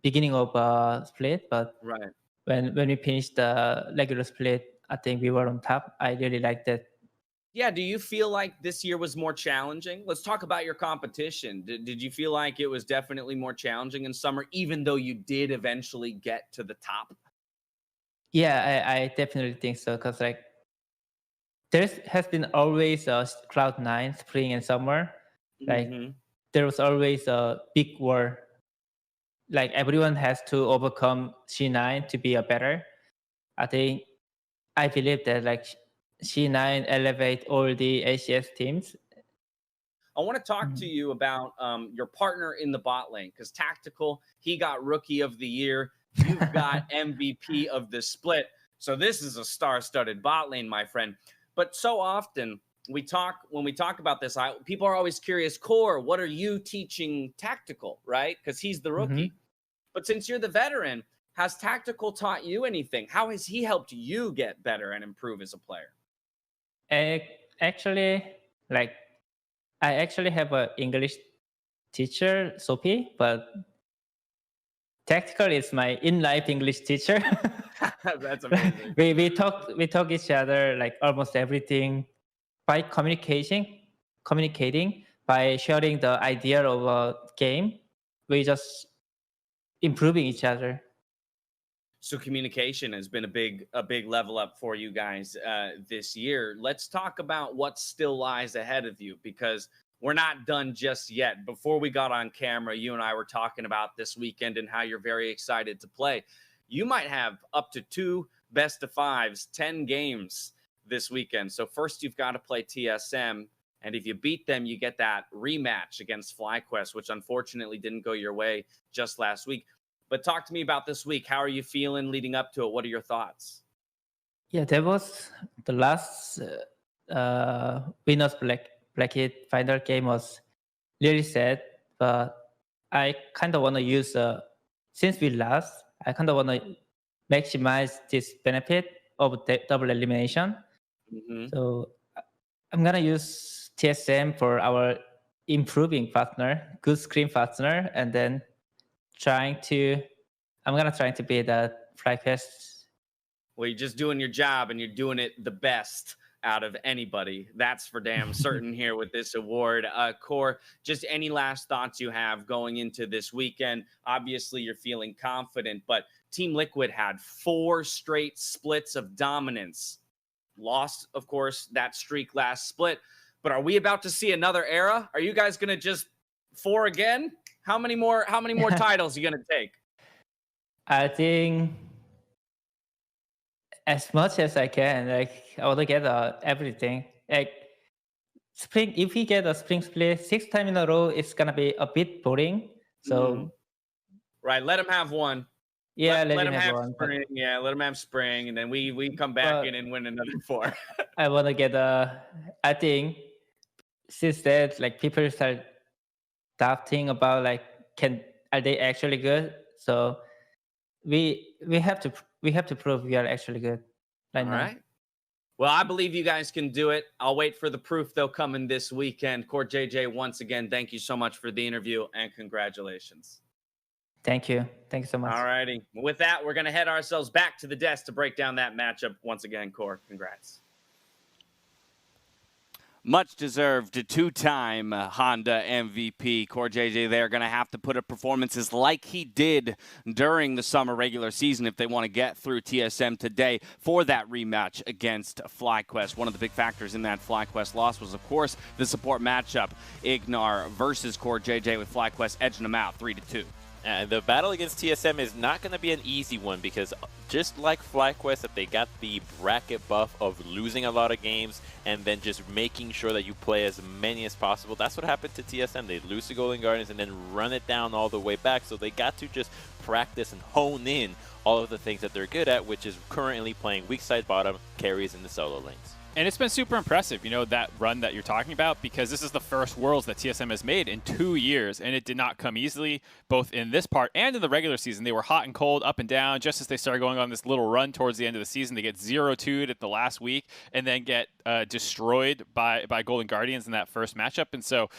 beginning of split, but right when we finished the regular split, I think we were on top. I really liked that. Yeah, do you feel like this year was more challenging? Let's talk about your competition. Did you feel like it was definitely more challenging in summer, even though you did eventually get to the top? Yeah, I definitely think so. Because there has been always a Cloud9 spring and summer. There was always a big war. Like, everyone has to overcome C9 to be a better. I believe that C9 elevate all the ACS teams. I want to talk to you about your partner in the bot lane, because Tactical, he got Rookie of the Year. You've got MVP of the split. So this is a star-studded bot lane, my friend. But so often, when we talk about this, people are always curious, Core, what are you teaching Tactical, right? Because he's the rookie. But since you're the veteran, has Tactical taught you anything? How has he helped you get better and improve as a player? Actually, like, I actually have an English teacher, Sophie, but Tactical is my in-life English teacher. That's amazing. we talk each other like almost everything by communicating, by sharing the idea of a game. We just improving each other. So communication has been a big level up for you guys this year. Let's talk about what still lies ahead of you, because we're not done just yet. Before we got on camera, you and I were talking about this weekend and how you're very excited to play. You might have up to 2 best-of-5s, 10 games this weekend. So first you've got to play TSM, and if you beat them, you get that rematch against FlyQuest, which unfortunately didn't go your way just last week. But talk to me about this week. How are you feeling leading up to it? What are your thoughts? Yeah, that was the last Winners Bracket final game was really sad, but I kind of want to use, since we lost, I kind of want to maximize this benefit of the double elimination. So I'm going to use TSM for our improving partner, good screen partner, and then I'm going to try to be the FlyQuest. Well, you're just doing your job, and you're doing it the best out of anybody. That's for damn certain here with this award. Core, just any last thoughts you have going into this weekend? Obviously, you're feeling confident, but Team Liquid had 4 straight splits of dominance. Lost, of course, that streak last split. But are we about to see another era? Are you guys going to just 4 again? How many more titles are you going to take? I think as much as I can. Like, I want to get everything. Like, spring, if we get a spring split 6 times in a row, it's gonna be a bit boring. So, right, let him have one. Yeah, let him have one. spring. Yeah, let him have spring, and then we come back in and win another 4. I want to get I think since that, like, people start doubting about like, are they actually good? So we have to prove we are actually good right now. All right. Well, I believe you guys can do it. I'll wait for the proof, though, coming this weekend. Core JJ, once again, thank you so much for the interview, and congratulations. Thank you. Thank you so much. All righty. With that, we're going to head ourselves back to the desk to break down that matchup. Once again, Core, congrats. Much deserved 2-time Honda MVP. Core JJ, they're going to have to put up performances like he did during the summer regular season if they want to get through TSM today for that rematch against FlyQuest. One of the big factors in that FlyQuest loss was, of course, the support matchup. Ignar versus Core JJ with FlyQuest edging them out 3-2. And the battle against TSM is not going to be an easy one because just like FlyQuest, that they got the bracket buff of losing a lot of games and then just making sure that you play as many as possible. That's what happened to TSM. They lose to Golden Guardians and then run it down all the way back. So they got to just practice and hone in all of the things that they're good at, which is currently playing weak side bottom, carries in the solo lanes. And it's been super impressive, you know, that run that you're talking about, because this is the first Worlds that TSM has made in 2 years, and it did not come easily, both in this part and in the regular season. They were hot and cold, up and down, just as they started going on this little run towards the end of the season. They get 0-2'd at the last week and then get destroyed by Golden Guardians in that first matchup. And so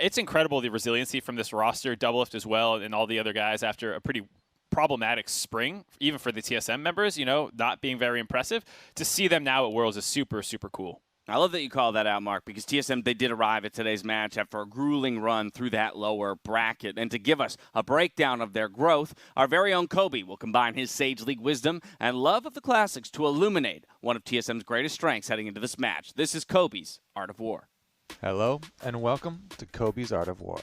it's incredible, the resiliency from this roster, Doublelift as well, and all the other guys after a pretty problematic spring, even for the TSM members, you know, not being very impressive. To see them now at Worlds is super, super cool. I love that you call that out, Mark, because TSM, they did arrive at today's match after a grueling run through that lower bracket. And to give us a breakdown of their growth, our very own Kobe will combine his Sage League wisdom and love of the classics to illuminate one of TSM's greatest strengths heading into this match. This is Kobe's Art of War. Hello, and welcome to Kobe's Art of War.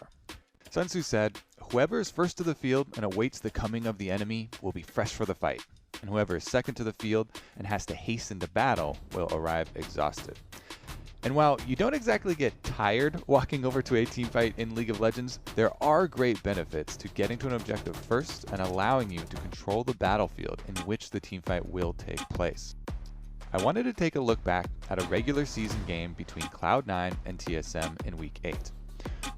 Sun Tzu said, whoever is first to the field and awaits the coming of the enemy will be fresh for the fight, and whoever is second to the field and has to hasten to battle will arrive exhausted. And while you don't exactly get tired walking over to a team fight in League of Legends, there are great benefits to getting to an objective first and allowing you to control the battlefield in which the team fight will take place. I wanted to take a look back at a regular season game between Cloud9 and TSM in Week 8.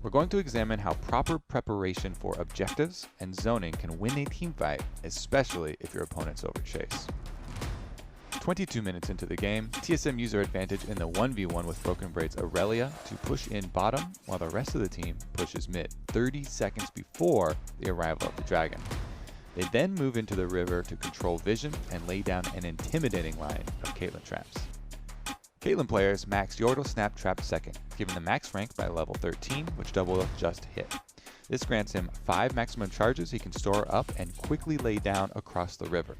We're going to examine how proper preparation for objectives and zoning can win a teamfight, especially if your opponents overchase. 22 minutes into the game, TSM use their advantage in the 1v1 with Broken Braid's Aurelia to push in bottom, while the rest of the team pushes mid 30 seconds before the arrival of the Dragon. They then move into the river to control vision and lay down an intimidating line of Caitlyn traps. Caitlyn players max Yordle Snap Trap second, given the max rank by level 13, which Doublelift just hit. This grants him 5 maximum charges he can store up and quickly lay down across the river.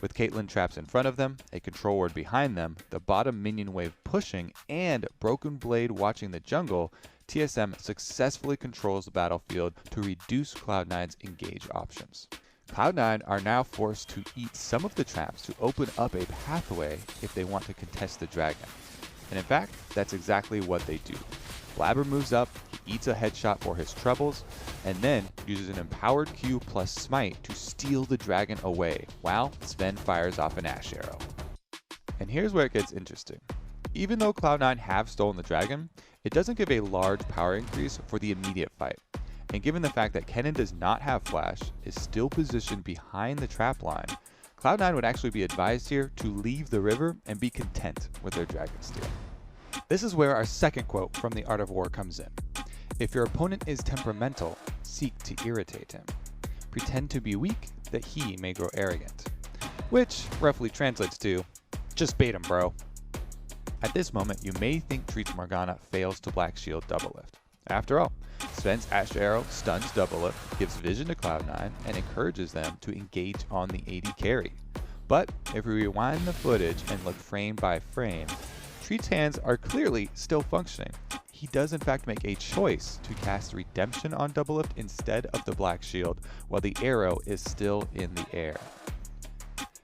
With Caitlyn traps in front of them, a control ward behind them, the bottom minion wave pushing, and Broken Blade watching the jungle, TSM successfully controls the battlefield to reduce Cloud9's engage options. Cloud9 are now forced to eat some of the traps to open up a pathway if they want to contest the Dragon. And in fact, that's exactly what they do. Blabber moves up, he eats a headshot for his troubles, and then uses an empowered Q plus smite to steal the Dragon away, while Sven fires off an Ash Arrow. And here's where it gets interesting. Even though Cloud9 have stolen the Dragon, it doesn't give a large power increase for the immediate fight. And given the fact that Kennen does not have Flash, is still positioned behind the trap line, Cloud9 would actually be advised here to leave the river and be content with their Dragon steal. This is where our second quote from The Art of War comes in. If your opponent is temperamental, seek to irritate him. Pretend to be weak, that he may grow arrogant. Which roughly translates to, just bait him, bro. At this moment, you may think Treats Morgana fails to Black Shield Doublelift. After all, Sven's Ash Arrow stuns Doublelift, gives vision to Cloud9, and encourages them to engage on the AD carry. But if we rewind the footage and look frame by frame, Treat's hands are clearly still functioning. He does in fact make a choice to cast Redemption on Doublelift instead of the Black Shield, while the arrow is still in the air.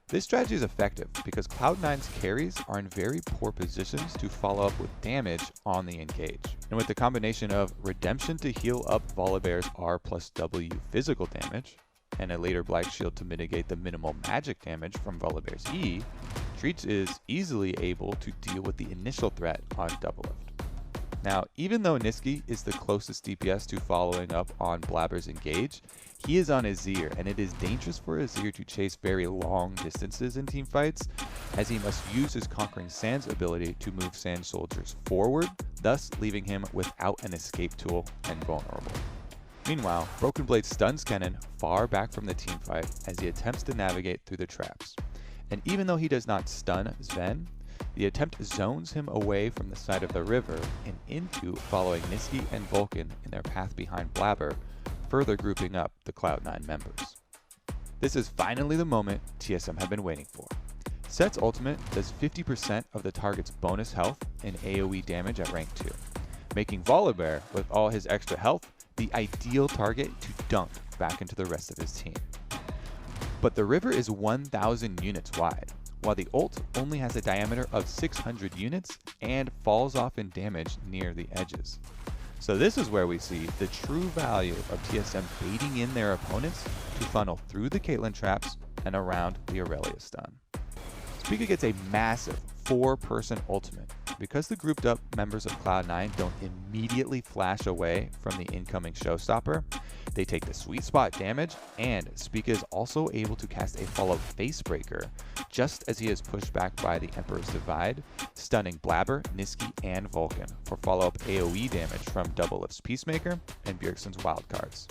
This strategy is effective because Cloud9's carries are in very poor positions to follow up with damage on the engage. And with the combination of Redemption to heal up Volibear's R plus W physical damage, and a later Black Shield to mitigate the minimal magic damage from Volibear's E, Treats is easily able to deal with the initial threat on Doublelift. Now, even though Niski is the closest DPS to following up on Blabber's engage, he is on Azir, and it is dangerous for Azir to chase very long distances in teamfights, as he must use his Conquering Sands ability to move Sand Soldiers forward, thus leaving him without an escape tool and vulnerable. Meanwhile, Broken Blade stuns Kennen far back from the teamfight as he attempts to navigate through the traps. And even though he does not stun Sven, the attempt zones him away from the side of the river and into following Niski and Vulcan in their path behind Blabber, further grouping up the Cloud9 members. This is finally the moment TSM have been waiting for. Set's ultimate does 50% of the target's bonus health and AoE damage at rank 2, making Volibear, with all his extra health, the ideal target to dunk back into the rest of his team. But the river is 1,000 units wide, while the ult only has a diameter of 600 units and falls off in damage near the edges. So this is where we see the true value of TSM baiting in their opponents to funnel through the Caitlyn traps and around the Aurelia stun. Spica gets a massive 4-person ultimate. Because the grouped up members of Cloud9 don't immediately flash away from the incoming showstopper, they take the sweet spot damage, and Spica is also able to cast a follow Facebreaker just as he is pushed back by the Emperor's Divide, stunning Blabber, Niski, and Vulcan for follow-up AoE damage from Doublelift's Peacemaker and Bjergsen's wildcards.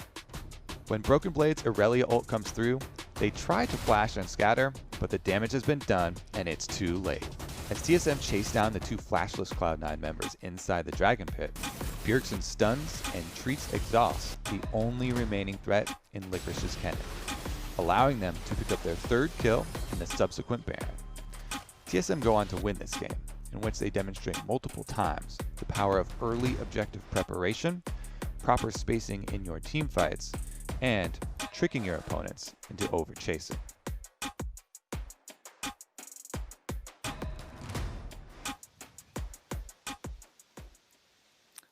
When Broken Blade's Aurelia ult comes through, they try to flash and scatter, but the damage has been done and it's too late. As TSM chase down the 2 flashless Cloud9 members inside the Dragon Pit, Bjergsen stuns and Treats exhaust the only remaining threat in Licorice's Kennen, allowing them to pick up their 3rd kill in the subsequent Baron. TSM go on to win this game, in which they demonstrate multiple times the power of early objective preparation, proper spacing in your teamfights, and tricking your opponents into overchasing.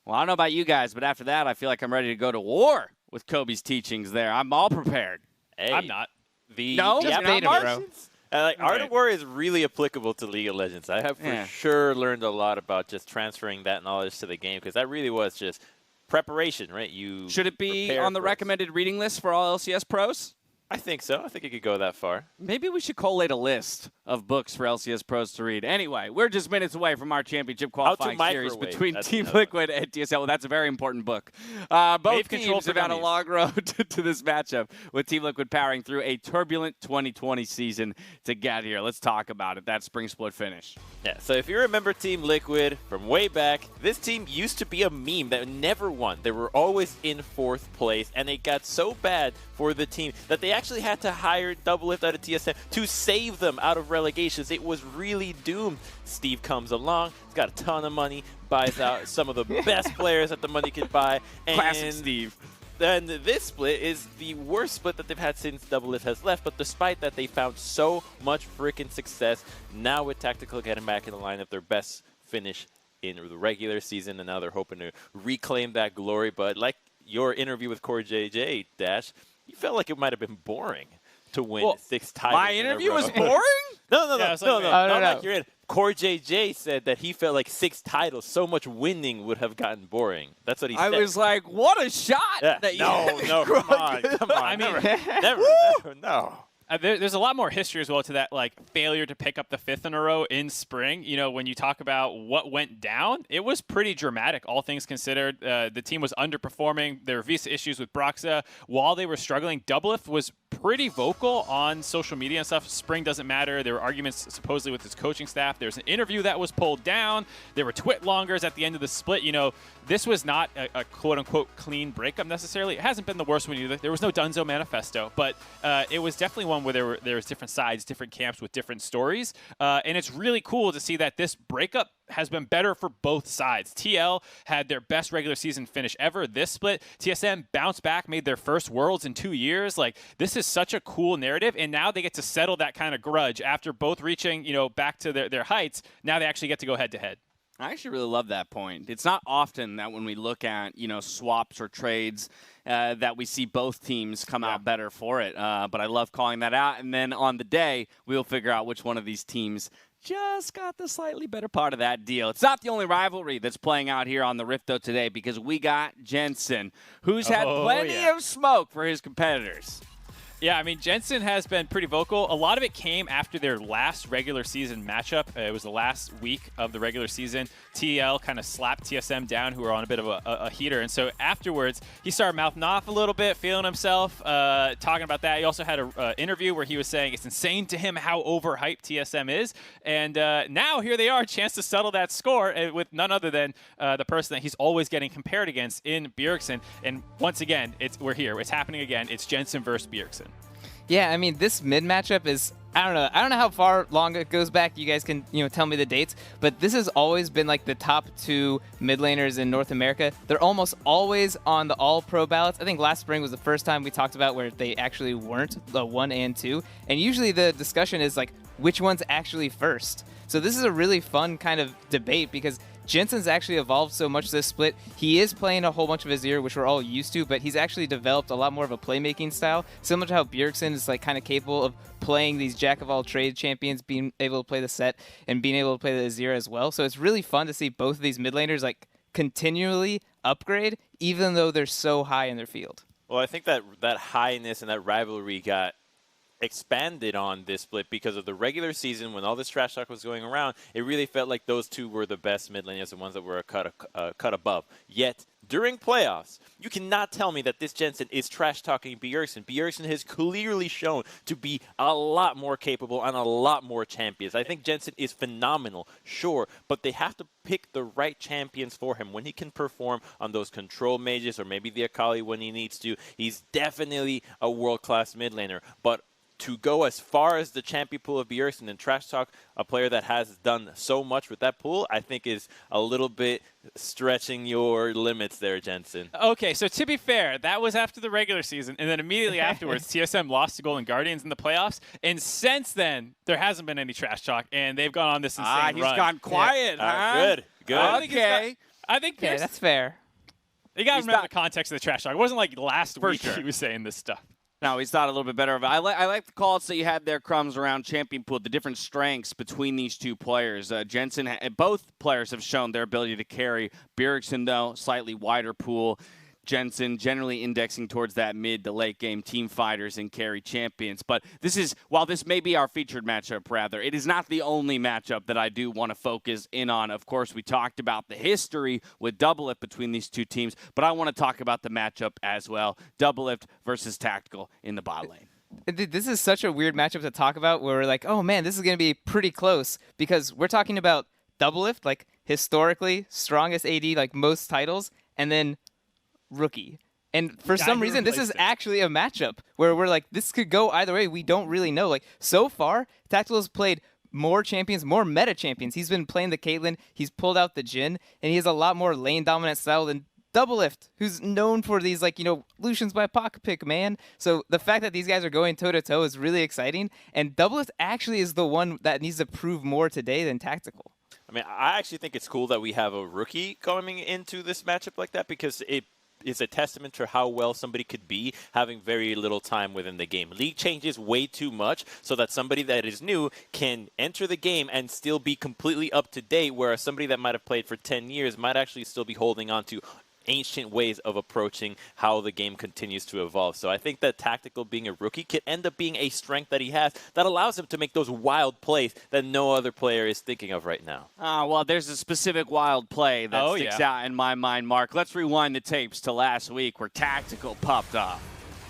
Well, I don't know about you guys, but after that, I feel like I'm ready to go to war with Kobe's teachings there. I'm all prepared. Hey, I'm not. No? Yeah, You're not, Martians? Art of War is really applicable to League of Legends. I have for sure learned a lot about just transferring that knowledge to the game because that really was just preparation, right? Should it be on the recommended reading list for all LCS pros? I think so. I think it could go that far. Maybe we should collate a list of books for LCS pros to read. Anyway, we're just minutes away from our championship qualifying series between Team Liquid and TSM. Well, that's a very important book. Both teams have had a long road to this matchup, with Team Liquid powering through a turbulent 2020 season to get here. Let's talk about it. That spring split finish. Yeah, so if you remember Team Liquid from way back, this team used to be a meme that never won. They were always in 4th place, and it got so bad for the team that they actually had to hire Doublelift out of TSM to save them out of relegations. It was really doomed. Steve comes along, he's got a ton of money, buys out some of the best players that the money could buy. And classic Steve. Then this split is the worst split that they've had since Doublelift has left, but despite that, they found so much freaking success. Now with Tactical getting back in the line of their best finish in the regular season, and now they're hoping to reclaim that glory. But like your interview with CoreJJ, Dash, you felt like it might have been boring to win 6 titles. My interview was boring? No. Like you're in. CoreJJ said that he felt like 6 titles, so much winning would have gotten boring. That's what he said. I was like, what a shot! Yeah. That No, come on. I mean, never, no. There's a lot more history as well to that, like, failure to pick up the 5th in a row in spring. You know, when you talk about what went down, it was pretty dramatic, all things considered. The team was underperforming. There were visa issues with Broxah. While they were struggling, Doublelift was pretty vocal on social media and stuff. Spring doesn't matter. There were arguments supposedly with his coaching staff. There's an interview that was pulled down. There were twit-longers at the end of the split. You know, this was not a quote-unquote clean breakup necessarily. It hasn't been the worst one either. There was no Dunzo manifesto, but it was definitely one where there was different sides, different camps with different stories. And it's really cool to see that this breakup has been better for both sides. TL had their best regular season finish ever. This split, TSM bounced back, made their first Worlds in 2 years. Like, this is such a cool narrative, and now they get to settle that kind of grudge after both reaching, you know, back to their heights. Now they actually get to go head-to-head. I actually really love that point. It's not often that when we look at, you know, swaps or trades that we see both teams come out better for it. But I love calling that out. And then on the day, we'll figure out which one of these teams just got the slightly better part of that deal. It's not the only rivalry that's playing out here on the Rifto today, because we got Jensen, who's had plenty of smoke for his competitors. Yeah, I mean, Jensen has been pretty vocal. A lot of it came after their last regular season matchup. It was the last week of the regular season. TL kind of slapped TSM down, who were on a bit of a heater. And so afterwards, he started mouthing off a little bit, feeling himself, talking about that. He also had an interview where he was saying it's insane to him how overhyped TSM is. And now here they are, a chance to settle that score with none other than the person that he's always getting compared against in Bjergsen. And once again, we're here. It's happening again. It's Jensen versus Bjergsen. Yeah, I mean, this mid matchup is, I don't know how far long it goes back. You guys can, tell me the dates, but this has always been like the top 2 mid laners in North America. They're almost always on the all pro ballots. I think last spring was the first time we talked about where they actually weren't the 1 and 2. And usually the discussion is like, which one's actually first? So this is a really fun kind of debate, because Jensen's actually evolved so much this split. He is playing a whole bunch of Azir, which we're all used to, but he's actually developed a lot more of a playmaking style, similar to how Bjergsen is like kind of capable of playing these jack-of-all-trade champions, being able to play the set and being able to play the Azir as well. So it's really fun to see both of these mid laners like continually upgrade, even though they're so high in their field. Well, I think that highness and that rivalry got expanded on this split because of the regular season. When all this trash talk was going around, it really felt like those two were the best mid laners, the ones that were a cut above. Yet during playoffs, you cannot tell me that this Jensen is trash talking Bjergsen. Bjergsen has clearly shown to be a lot more capable and a lot more champions. I think Jensen is phenomenal, sure, but they have to pick the right champions for him. When he can perform on those control mages, or maybe the Akali when he needs to, he's definitely a world-class mid laner. But to go as far as the champion pool of Bjergsen and trash talk a player that has done so much with that pool, I think is a little bit stretching your limits there, Jensen. Okay, so to be fair, that was after the regular season, and then immediately afterwards, TSM lost to Golden Guardians in the playoffs, and since then, there hasn't been any trash talk, and they've gone on this insane run. He's gone quiet, huh? Good. I think okay, that's fair. You got to remember the context of the trash talk. It wasn't like last week he was saying this stuff. No, he's thought a little bit better of it. I like the calls that you had there, Crumbs, around Champion Pool, the different strengths between these two players. Jensen, both players have shown their ability to carry. Bjergsen, though, slightly wider pool. Jensen generally indexing towards that mid to late game team fighters and carry champions. But while this may be our featured matchup, rather, it is not the only matchup that I do want to focus in on. Of course, we talked about the history with Doublelift between these two teams, but I want to talk about the matchup as well. Doublelift versus Tactical in the bot lane. This is such a weird matchup to talk about where we're like, oh man, this is going to be pretty close because we're talking about Doublelift, like historically strongest AD, like most titles, and then Rookie. And for some reason, this is actually a matchup where we're like, this could go either way. We don't really know. Like, so far, Tactical's played more champions, more meta champions. He's been playing the Caitlyn, he's pulled out the Jhin, and he has a lot more lane dominant style than Doublelift, who's known for these, like, Lucians by pocket pick, man. So the fact that these guys are going toe-to-toe is really exciting, and Doublelift actually is the one that needs to prove more today than Tactical. I mean, I actually think it's cool that we have a rookie coming into this matchup like that because it is a testament to how well somebody could be having very little time within the game. League changes way too much so that somebody that is new can enter the game and still be completely up to date, whereas somebody that might have played for 10 years might actually still be holding on to ancient ways of approaching how the game continues to evolve. So I think that Tactical being a rookie could end up being a strength that he has that allows him to make those wild plays that no other player is thinking of right now. Well, there's a specific wild play that sticks out in my mind, Mark. Let's rewind the tapes to last week where Tactical popped off.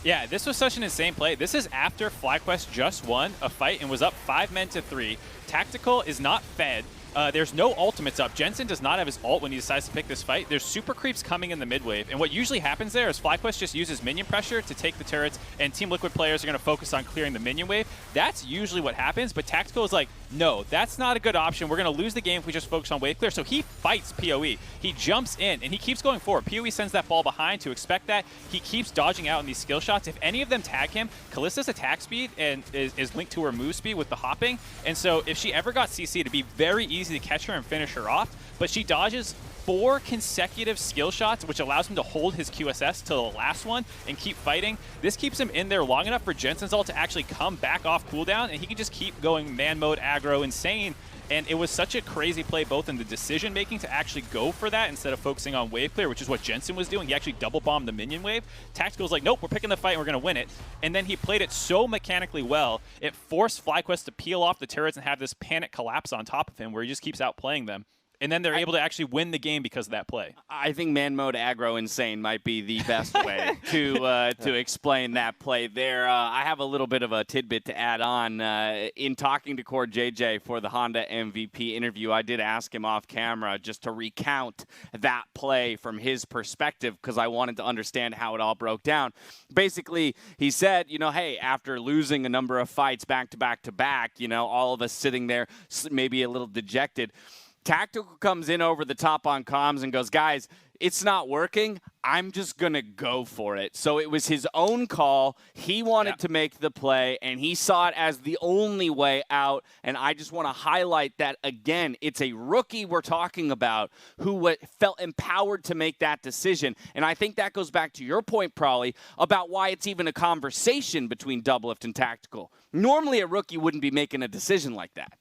Yeah, this was such an insane play. This is after FlyQuest just won a fight and was up 5 men to 3. Tactical is not fed. There's no ultimates up. Jensen does not have his ult when he decides to pick this fight. There's super creeps coming in the mid wave. And what usually happens there is FlyQuest just uses minion pressure to take the turrets, and Team Liquid players are going to focus on clearing the minion wave. That's usually what happens, but Tactical is like, no, that's not a good option. We're going to lose the game if we just focus on wave clear. So he fights PoE. He jumps in, and he keeps going forward. PoE sends that ball behind to expect that. He keeps dodging out in these skill shots. If any of them tag him, Kalista's attack speed and is linked to her move speed with the hopping. And so if she ever got CC, it'd be very easy to catch her and finish her off. But she dodges 4 consecutive skill shots, which allows him to hold his QSS till the last one and keep fighting. This keeps him in there long enough for Jensen's ult to actually come back off cooldown, and he can just keep going man mode, aggro, insane. And it was such a crazy play both in the decision-making to actually go for that instead of focusing on wave clear, which is what Jensen was doing. He actually double-bombed the minion wave. Tactical's like, nope, we're picking the fight and we're going to win it. And then he played it so mechanically well, it forced FlyQuest to peel off the turrets and have this panic collapse on top of him where he just keeps outplaying them. And then they're able to actually win the game because of that play. I think man mode aggro insane might be the best way to explain that play there. I have a little bit of a tidbit to add on. In talking to Core JJ for the Honda MVP interview, I did ask him off camera just to recount that play from his perspective because I wanted to understand how it all broke down. Basically, he said, hey, after losing a number of fights back to back to back, all of us sitting there maybe a little dejected, Tactical comes in over the top on comms and goes, guys, it's not working. I'm just going to go for it. So it was his own call. He wanted to make the play, and he saw it as the only way out. And I just want to highlight that, again, it's a rookie we're talking about who felt empowered to make that decision. And I think that goes back to your point, probably, about why it's even a conversation between Doublelift and Tactical. Normally, a rookie wouldn't be making a decision like that.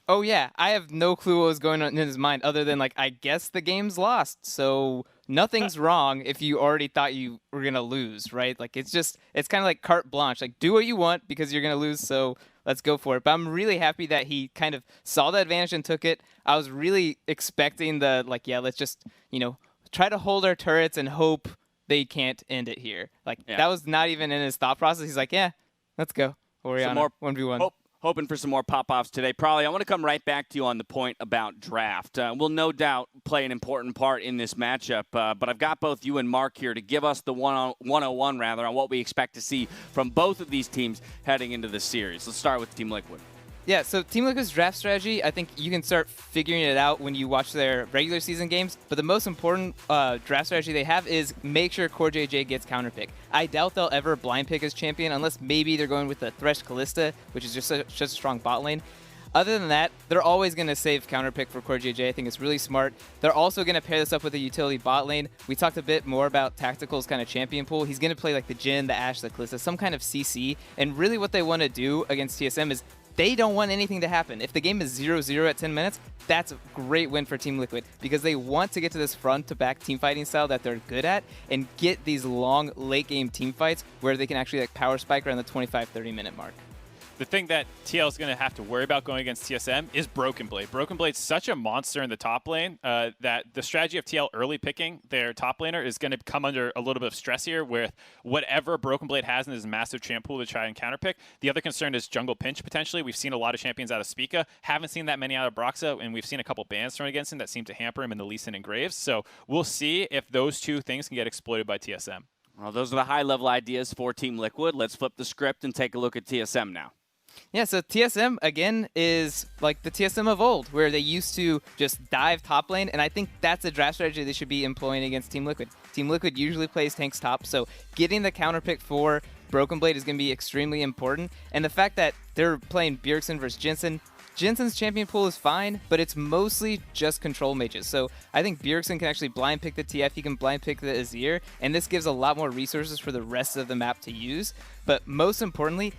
Oh, yeah. I have no clue what was going on in his mind other than, I guess the game's lost. So nothing's wrong if you already thought you were going to lose, right? It's kind of like carte blanche. Do what you want because you're going to lose, so let's go for it. But I'm really happy that he kind of saw the advantage and took it. I was really expecting let's just, try to hold our turrets and hope they can't end it here. That was not even in his thought process. He's like, yeah, let's go. Orianna, 1v1. Hoping for some more pop-offs today. Probably, I want to come right back to you on the point about draft. We'll no doubt play an important part in this matchup, but I've got both you and Mark here to give us the 101 on what we expect to see from both of these teams heading into the series. Let's start with Team Liquid. Yeah, so Team Liquid's draft strategy, I think you can start figuring it out when you watch their regular season games, but the most important draft strategy they have is make sure Core JJ gets counterpick. I doubt they'll ever blind pick as champion unless maybe they're going with the Thresh Kalista, which is just such a strong bot lane. Other than that, they're always going to save counter pick for CoreJJ. I think it's really smart. They're also going to pair this up with a utility bot lane. We talked a bit more about Tactical's kind of champion pool. He's going to play like the Jhin, the Ashe, the Kalista, some kind of CC. And really what they want to do against TSM is they don't want anything to happen. If the game is 0-0 at 10 minutes, that's a great win for Team Liquid because they want to get to this front-to-back team fighting style that they're good at and get these long late-game team fights where they can actually like power spike around the 25-30 minute mark. The thing that TL is going to have to worry about going against TSM is Broken Blade. Broken Blade's such a monster in the top lane that the strategy of TL early picking their top laner is going to come under a little bit of stress here with whatever Broken Blade has in his massive champ pool to try and counterpick. The other concern is jungle pinch potentially. We've seen a lot of champions out of Spica. Haven't seen that many out of Broxah, and we've seen a couple bans thrown against him that seem to hamper him in the Lee Sin and Graves. So we'll see if those two things can get exploited by TSM. Well, those are the high-level ideas for Team Liquid. Let's flip the script and take a look at TSM now. Yeah, so TSM, again, is like the TSM of old, where they used to just dive top lane, and I think that's a draft strategy they should be employing against Team Liquid. Team Liquid usually plays tanks top, so getting the counter pick for Broken Blade is going to be extremely important, and the fact that they're playing Bjergsen versus Jensen, Jensen's champion pool is fine, but it's mostly just control mages. So I think Bjergsen can actually blind pick the TF, he can blind pick the Azir, and this gives a lot more resources for the rest of the map to use, but most importantly,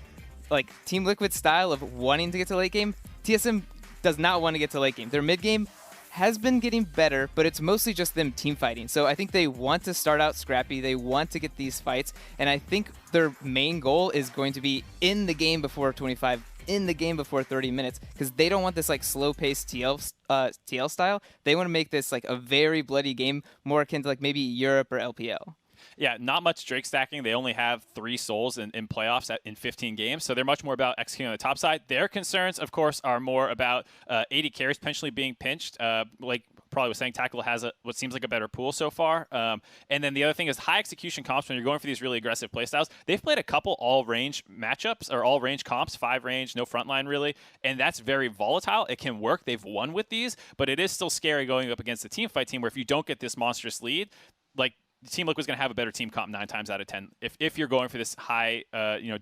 like Team Liquid's style of wanting to get to late game, TSM does not want to get to late game. Their mid game has been getting better, but it's mostly just them team fighting. So I think they want to start out scrappy. They want to get these fights, and I think their main goal is going to be in the game before 25, in the game before 30 minutes, because they don't want this like slow-paced TL style. They want to make this like a very bloody game, more akin to like maybe Europe or LPL. Yeah, not much Drake stacking. They only have 3 souls in playoffs in 15 games, so they're much more about executing on the top side. Their concerns, of course, are more about AD carries potentially being pinched. Like probably was saying, Tackle has what seems like a better pool so far. And then the other thing is high execution comps. When you're going for these really aggressive playstyles, they've played a couple all-range matchups or all-range comps, 5 range, no frontline really, and that's very volatile. It can work. They've won with these, but it is still scary going up against a team fight team where if you don't get this monstrous lead, like Team Liquid's going to have a better team comp 9 times out of 10 if you're going for this high,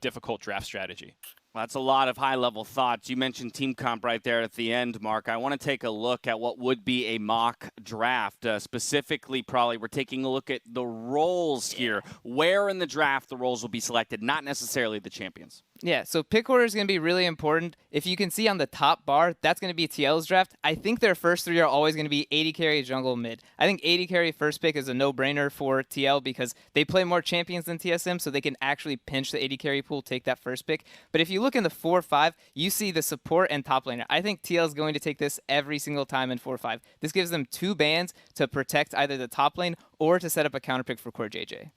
difficult draft strategy. Well, that's a lot of high-level thoughts. You mentioned team comp right there at the end, Mark. I want to take a look at what would be a mock draft. Specifically, probably we're taking a look at the roles here. Where in the draft the roles will be selected, not necessarily the champions. Yeah, so pick order is going to be really important. If you can see on the top bar, that's going to be TL's draft. I think their first 3 are always going to be AD carry, jungle, mid. I think AD carry first pick is a no-brainer for TL because they play more champions than TSM, so they can actually pinch the AD carry pool, take that first pick. But if you look in the 4-5, you see the support and top laner. I think TL is going to take this every single time in 4-5. This gives them 2 bans to protect either the top lane or to set up a counter pick for CoreJJ.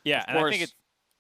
Yeah, and I think it's...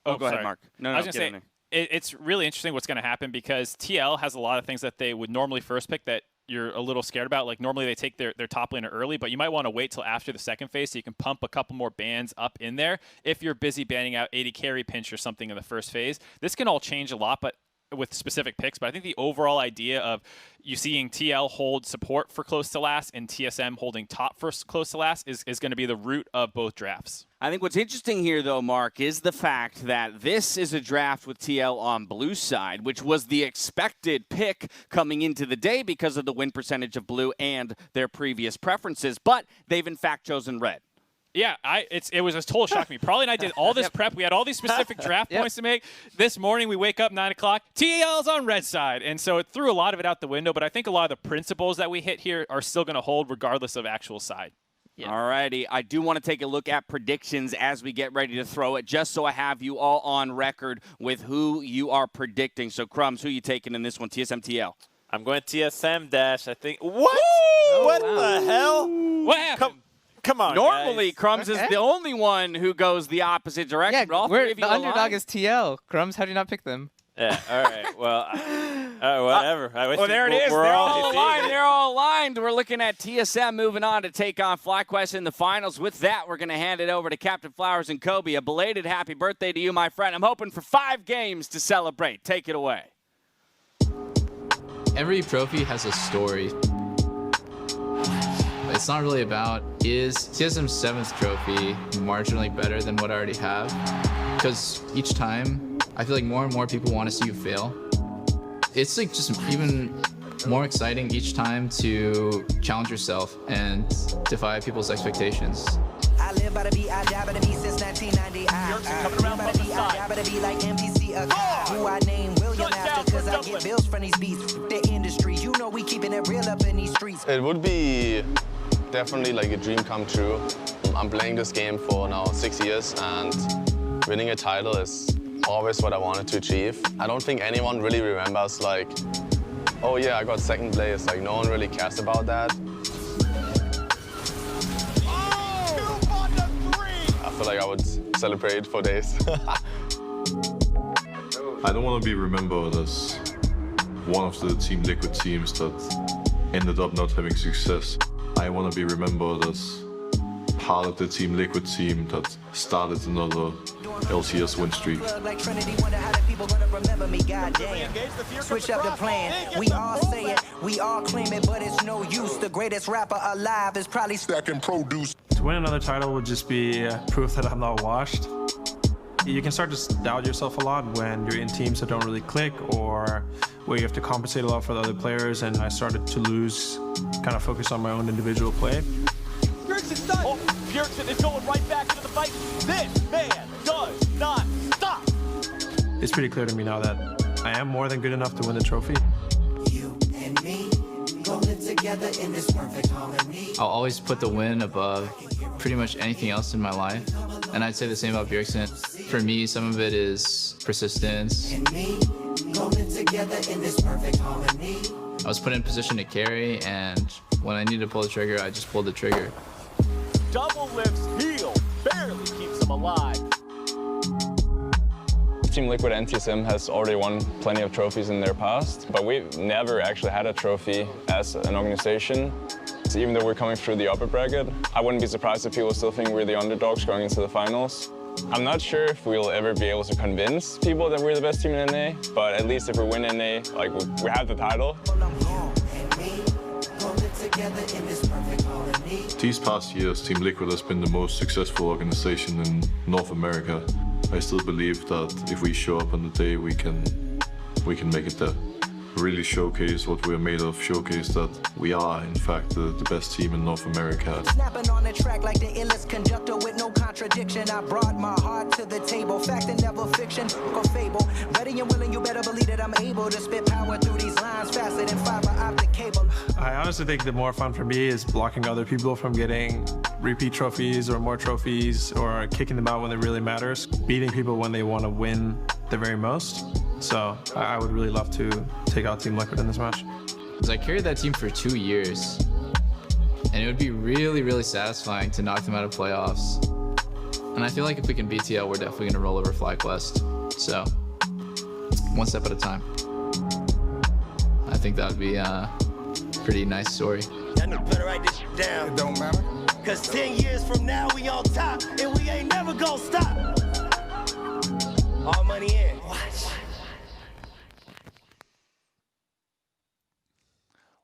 Oh, go ahead, Mark. No, I was going to say... It's really interesting what's going to happen because TL has a lot of things that they would normally first pick that you're a little scared about. Like normally they take their top laner early, but you might want to wait till after the second phase so you can pump a couple more bans up in there if you're busy banning out AD carry pinch or something in the first phase. This can all change a lot, but with specific picks, but I think the overall idea of you seeing TL hold support for close to last and TSM holding top for close to last is going to be the root of both drafts. I think what's interesting here, though, Mark, is the fact that this is a draft with TL on blue side, which was the expected pick coming into the day because of the win percentage of blue and their previous preferences, but they've in fact chosen red. Yeah, it was a total shock to me. Probably and I did all this prep. We had all these specific draft points to make. This morning we wake up 9 o'clock. TL's on red side, and so it threw a lot of it out the window. But I think a lot of the principles that we hit here are still going to hold regardless of actual side. Yeah. All righty. I do want to take a look at predictions as we get ready to throw it, just so I have you all on record with who you are predicting. So, Crumbs, who are you taking in this one? TSM, TL? I'm going TSM Dash. I think. What? Woo! What the hell? What happened? Come on, normally, guys. Crumbs is the only one who goes the opposite direction. Yeah, but all three of you the underdog aligned. is TL. Crumbs, how do you not pick them? Yeah, all right. Well, whatever. Well, there it is. They're all aligned. They're all aligned. We're looking at TSM moving on to take on FlyQuest in the finals. With that, we're going to hand it over to Captain Flowers and Kobe. A belated happy birthday to you, my friend. I'm hoping for 5 games to celebrate. Take it away. Every trophy has a story. It's not really about, is TSM's 7th trophy marginally better than what I already have? Because each time, I feel like more and more people want to see you fail. It's like just even more exciting each time to challenge yourself and defy people's expectations. I live by the beat, I die by the beat since 1990. coming around from the side. I die by the beat like MPC. Who I name William after, cause I get bills from these beats. The industry, you know we keeping it real up in these streets. It would be definitely like a dream come true. I'm playing this game for now 6 years, and winning a title is always what I wanted to achieve. I don't think anyone really remembers like, oh yeah, I got second place. Like no one really cares about that. I feel like I would celebrate for days. I don't want to be remembered as one of the Team Liquid teams that ended up not having success. I want to be remembered as part of the Team Liquid team that started another LCS win streak. Switch up the plan. We all say it, we all claim it, but it's no use. The greatest rapper alive is probably stacking produce. To win another title would just be proof that I'm not washed. You can start to doubt yourself a lot when you're in teams that don't really click or where you have to compensate a lot for the other players, and I started to lose kind of focus on my own individual play. Bjergsen's done. Oh, Bjergsen is going right back into the fight. This man does not stop. It's pretty clear to me now that I am more than good enough to win the trophy. You and me, rolling together in this perfect harmony. I'll always put the win above pretty much anything else in my life. And I'd say the same about Bjergsen. For me, some of it is persistence. And me, rolling together in this perfect harmony. I was put in position to carry, and when I needed to pull the trigger, I just pulled the trigger. Double lifts heel, barely keeps him alive. Team Liquid and TSM has already won plenty of trophies in their past, but we've never actually had a trophy as an organization. So even though we're coming through the upper bracket, I wouldn't be surprised if people still think we're the underdogs going into the finals. I'm not sure if we'll ever be able to convince people that we're the best team in NA, but at least if we win NA, like we have the title. These past years, Team Liquid has been the most successful organization in North America. I still believe that if we show up on the day, we can make it there. Really showcase what we're made of, showcase that we are, in fact, the best team in North America. Snapping on the track like the illest conductor with no contradiction. I brought my heart to the table. Fact and never fiction or fable. Ready and willing, you better believe that I'm able to spit power through these lines faster than fiber optic cable. I honestly think the more fun for me is blocking other people from getting repeat trophies or more trophies, or kicking them out when it really matters, beating people when they want to win the very most. So I would really love to take out Team Liquid in this match. I carried that team for 2 years, and it would be really, really satisfying to knock them out of playoffs. And I feel like if we can beat TL, we're definitely going to roll over FlyQuest. So, one step at a time. I think that would be a pretty nice story. Y'all better write this down. It don't matter. Cause 10 years from now, we on top, and we ain't never gonna stop. All money in. Watch.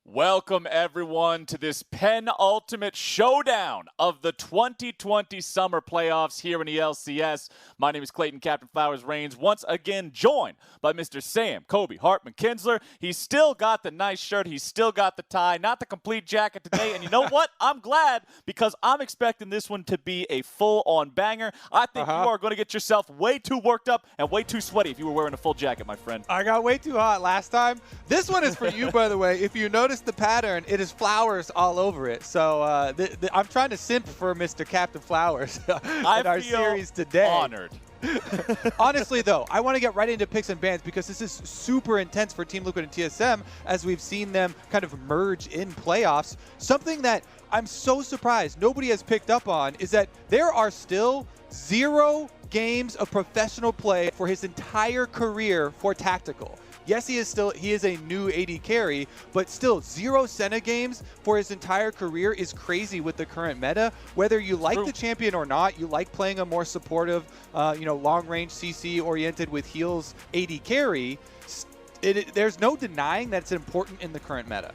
Welcome, everyone, to this penultimate showdown of the 2020 Summer Playoffs here in the LCS. My name is Clayton Captain Flowers Reigns, once again joined by Mr. Sam Kobe Hartman Kinsler. He's still got the nice shirt. He's still got the tie, not the complete jacket today. And you know what? I'm glad, because I'm expecting this one to be a full-on banger. I think you are going to get yourself way too worked up and way too sweaty if you were wearing a full jacket, my friend. I got way too hot last time. This one is for you, by the way. If you notice the pattern, it is flowers all over it. So I'm trying to simp for Mr. Captain Flowers in our series today. Honored. Honestly, though, I want to get right into picks and bans, because this is super intense for Team Liquid and TSM as we've seen them kind of merge in playoffs. Something that I'm so surprised nobody has picked up on is that there are still 0 games of professional play for his entire career for Tactical. Yes, he is a new AD carry, but still 0 Senna games for his entire career is crazy with the current meta. Whether you like the champion or not, you like playing a more supportive, long-range CC oriented with heals AD carry. There's no denying that it's important in the current meta.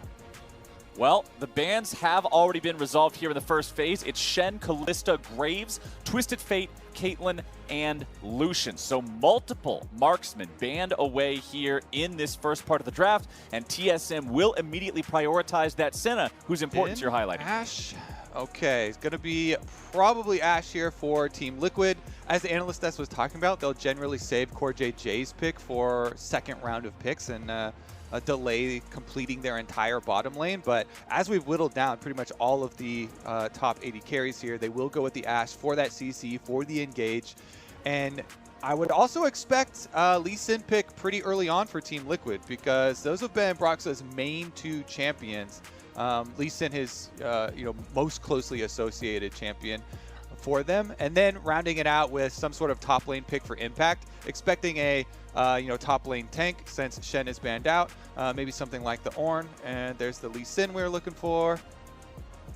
Well, the bans have already been resolved here in the first phase. It's Shen, Kalista, Graves, Twisted Fate, Caitlyn, and Lucian. So multiple marksmen banned away here in this first part of the draft, and TSM will immediately prioritize that Senna, whose importance you're highlighting. Ashe. Okay, it's going to be probably Ashe here for Team Liquid. As the analyst desk was talking about, they'll generally save CoreJJ's pick for second round of picks and delay completing their entire bottom lane. But as we've whittled down pretty much all of the top 80 carries here, they will go with the Ashe for that CC, for the engage. And I would also expect Lee Sin pick pretty early on for Team Liquid, because those have been Broxah's main 2 champions. Lee Sin, his most closely associated champion for them, and then rounding it out with some sort of top lane pick for Impact, expecting a top lane tank since Shen is banned out, maybe something like the Ornn, and there's the Lee Sin we were looking for.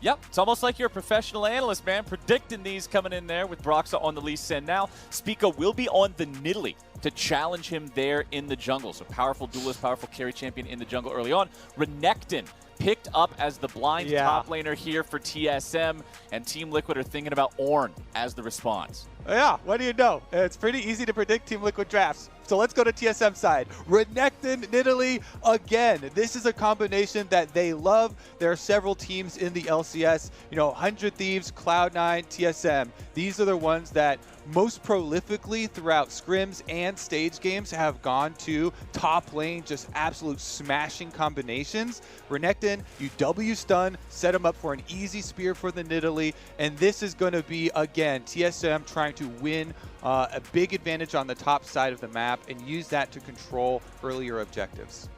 Yep, it's almost like you're a professional analyst, man, predicting these coming in there with Broxah on the Lee Sin. Now, Spica will be on the Nidalee to challenge him there in the jungle. So powerful duelist, powerful carry champion in the jungle early on. Renekton picked up as the blind top laner here for TSM, and Team Liquid are thinking about Ornn as the response. Yeah, what do you know? It's pretty easy to predict Team Liquid drafts. So let's go to TSM side. Renekton, Nidalee, again. This is a combination that they love. There are several teams in the LCS, 100 Thieves, Cloud9, TSM. These are the ones that most prolifically throughout scrims and stage games have gone to top lane, just absolute smashing combinations. Renekton, you W stun, set him up for an easy spear for the Nidalee, and this is going to be, again, TSM trying to win a big advantage on the top side of the map and use that to control earlier objectives.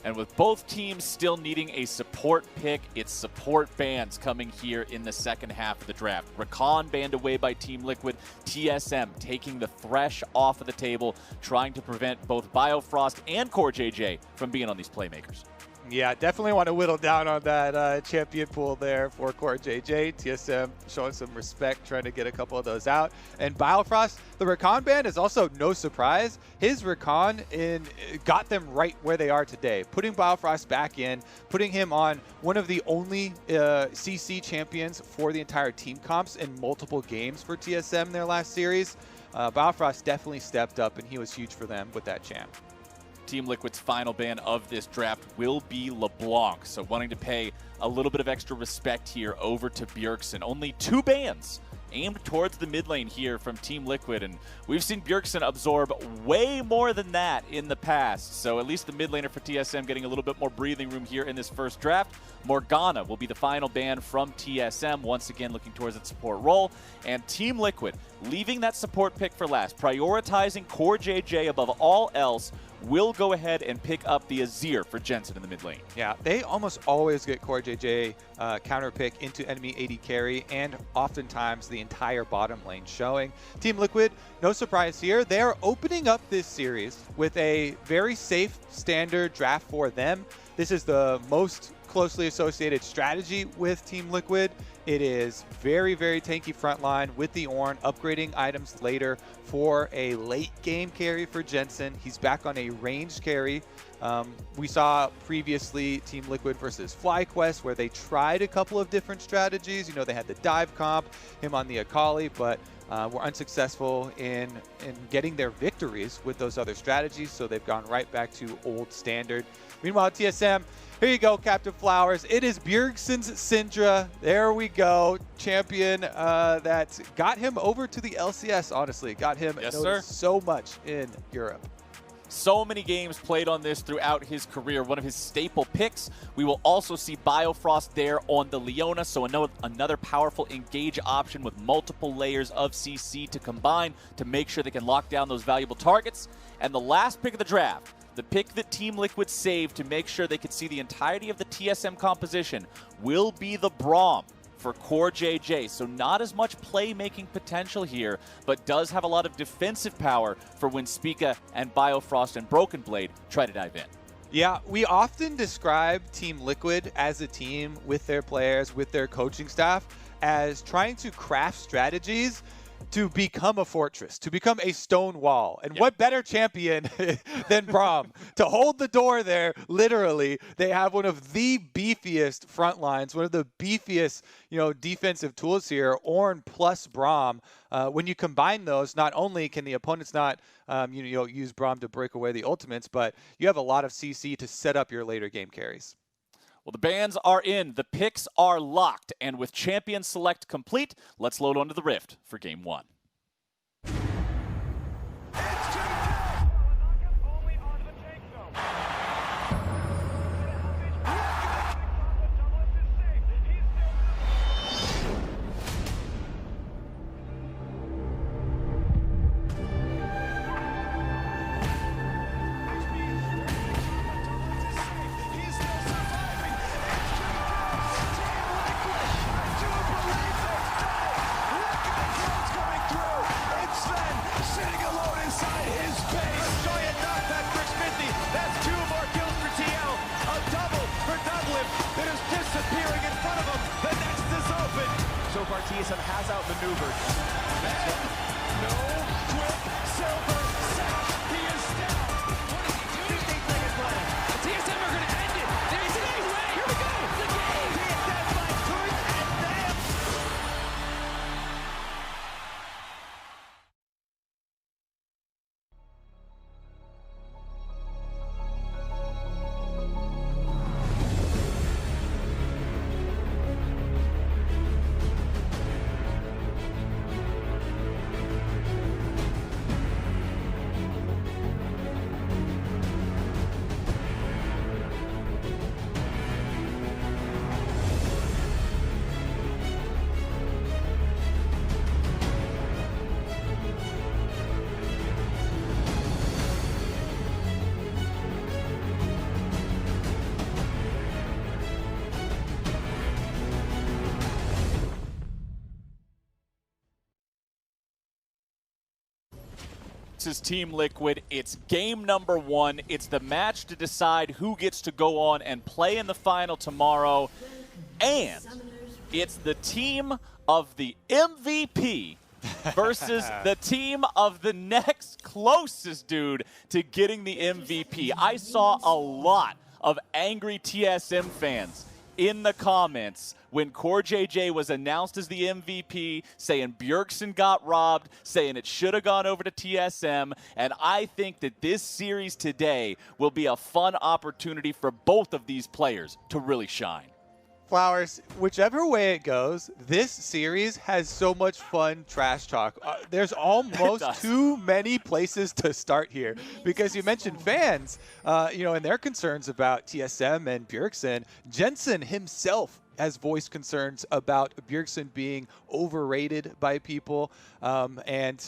And with both teams still needing a support pick, it's support bans coming here in the second half of the draft. Rakan banned away by Team Liquid. TSM taking the Thresh off of the table, trying to prevent both Biofrost and CoreJJ from being on these playmakers. Yeah, definitely want to whittle down on that champion pool there for CoreJJ. TSM showing some respect, trying to get a couple of those out. And Biofrost, the Rakan ban is also no surprise. His Rakan got them right where they are today. Putting Biofrost back in, putting him on one of the only CC champions for the entire team comps in multiple games for TSM in their last series. Biofrost definitely stepped up, and he was huge for them with that champ. Team Liquid's final ban of this draft will be LeBlanc, so wanting to pay a little bit of extra respect here over to Bjergsen. Only 2 bans aimed towards the mid lane here from Team Liquid, and we've seen Bjergsen absorb way more than that in the past, so at least the mid laner for TSM getting a little bit more breathing room here in this first draft. Morgana will be the final ban from TSM, once again looking towards its support role, and Team Liquid leaving that support pick for last, prioritizing CoreJJ above all else, will go ahead and pick up the Azir for Jensen in the mid lane. Yeah, they almost always get CoreJJ counter pick into enemy AD carry, and oftentimes the entire bottom lane showing. Team Liquid, no surprise here, they are opening up this series with a very safe standard draft for them. This is the most closely associated strategy with Team Liquid. It is very, very tanky frontline with the Ornn, upgrading items later for a late game carry for Jensen. He's back on a ranged carry. We saw previously Team Liquid versus FlyQuest, where they tried a couple of different strategies. They had the dive comp, him on the Akali, but were unsuccessful in getting their victories with those other strategies, so they've gone right back to old standard. Meanwhile, TSM, here you go, Captain Flowers. It is Bjergsen's Syndra. There we go. Champion that got him over to the LCS, honestly. Got him noticed so much in Europe. So many games played on this throughout his career. One of his staple picks. We will also see Biofrost there on the Leona, so another powerful engage option with multiple layers of CC to combine to make sure they can lock down those valuable targets. And the last pick of the draft, the pick that Team Liquid saved to make sure they could see the entirety of the TSM composition, will be the Braum for CoreJJ. So not as much playmaking potential here, but does have a lot of defensive power for when Spica and Biofrost and Broken Blade try to dive in. Yeah, we often describe Team Liquid as a team with their players, with their coaching staff, as trying to craft strategies to become a fortress, to become a stone wall. And what better champion than Braum to hold the door there, literally. They have one of the beefiest front lines, one of the beefiest, defensive tools here, Ornn plus Braum. When you combine those, not only can the opponents not, use Braum to break away the ultimates, but you have a lot of CC to set up your later game carries. Well, the bans are in, the picks are locked, and with Champion Select complete, let's load onto the Rift for Game 1. So far, TSM has outmaneuvered. No quick silver sash. He is down. What is he doing? 15 seconds left. TSM are going to end it. There's no way. Here we go. The game. TSM by Tooth and Nam. This is Team Liquid. It's game number 1. It's the match to decide who gets to go on and play in the final tomorrow. And it's the team of the MVP versus the team of the next closest dude to getting the MVP. I saw a lot of angry TSM fans in the comments when CoreJJ was announced as the MVP, saying Bjergsen got robbed, saying it should have gone over to TSM, and I think that this series today will be a fun opportunity for both of these players to really shine. Flowers, whichever way it goes, this series has so much fun trash talk. There's almost too many places to start here because you mentioned fans, and their concerns about TSM and Bjergsen. Jensen himself has voiced concerns about Bjergsen being overrated by people, and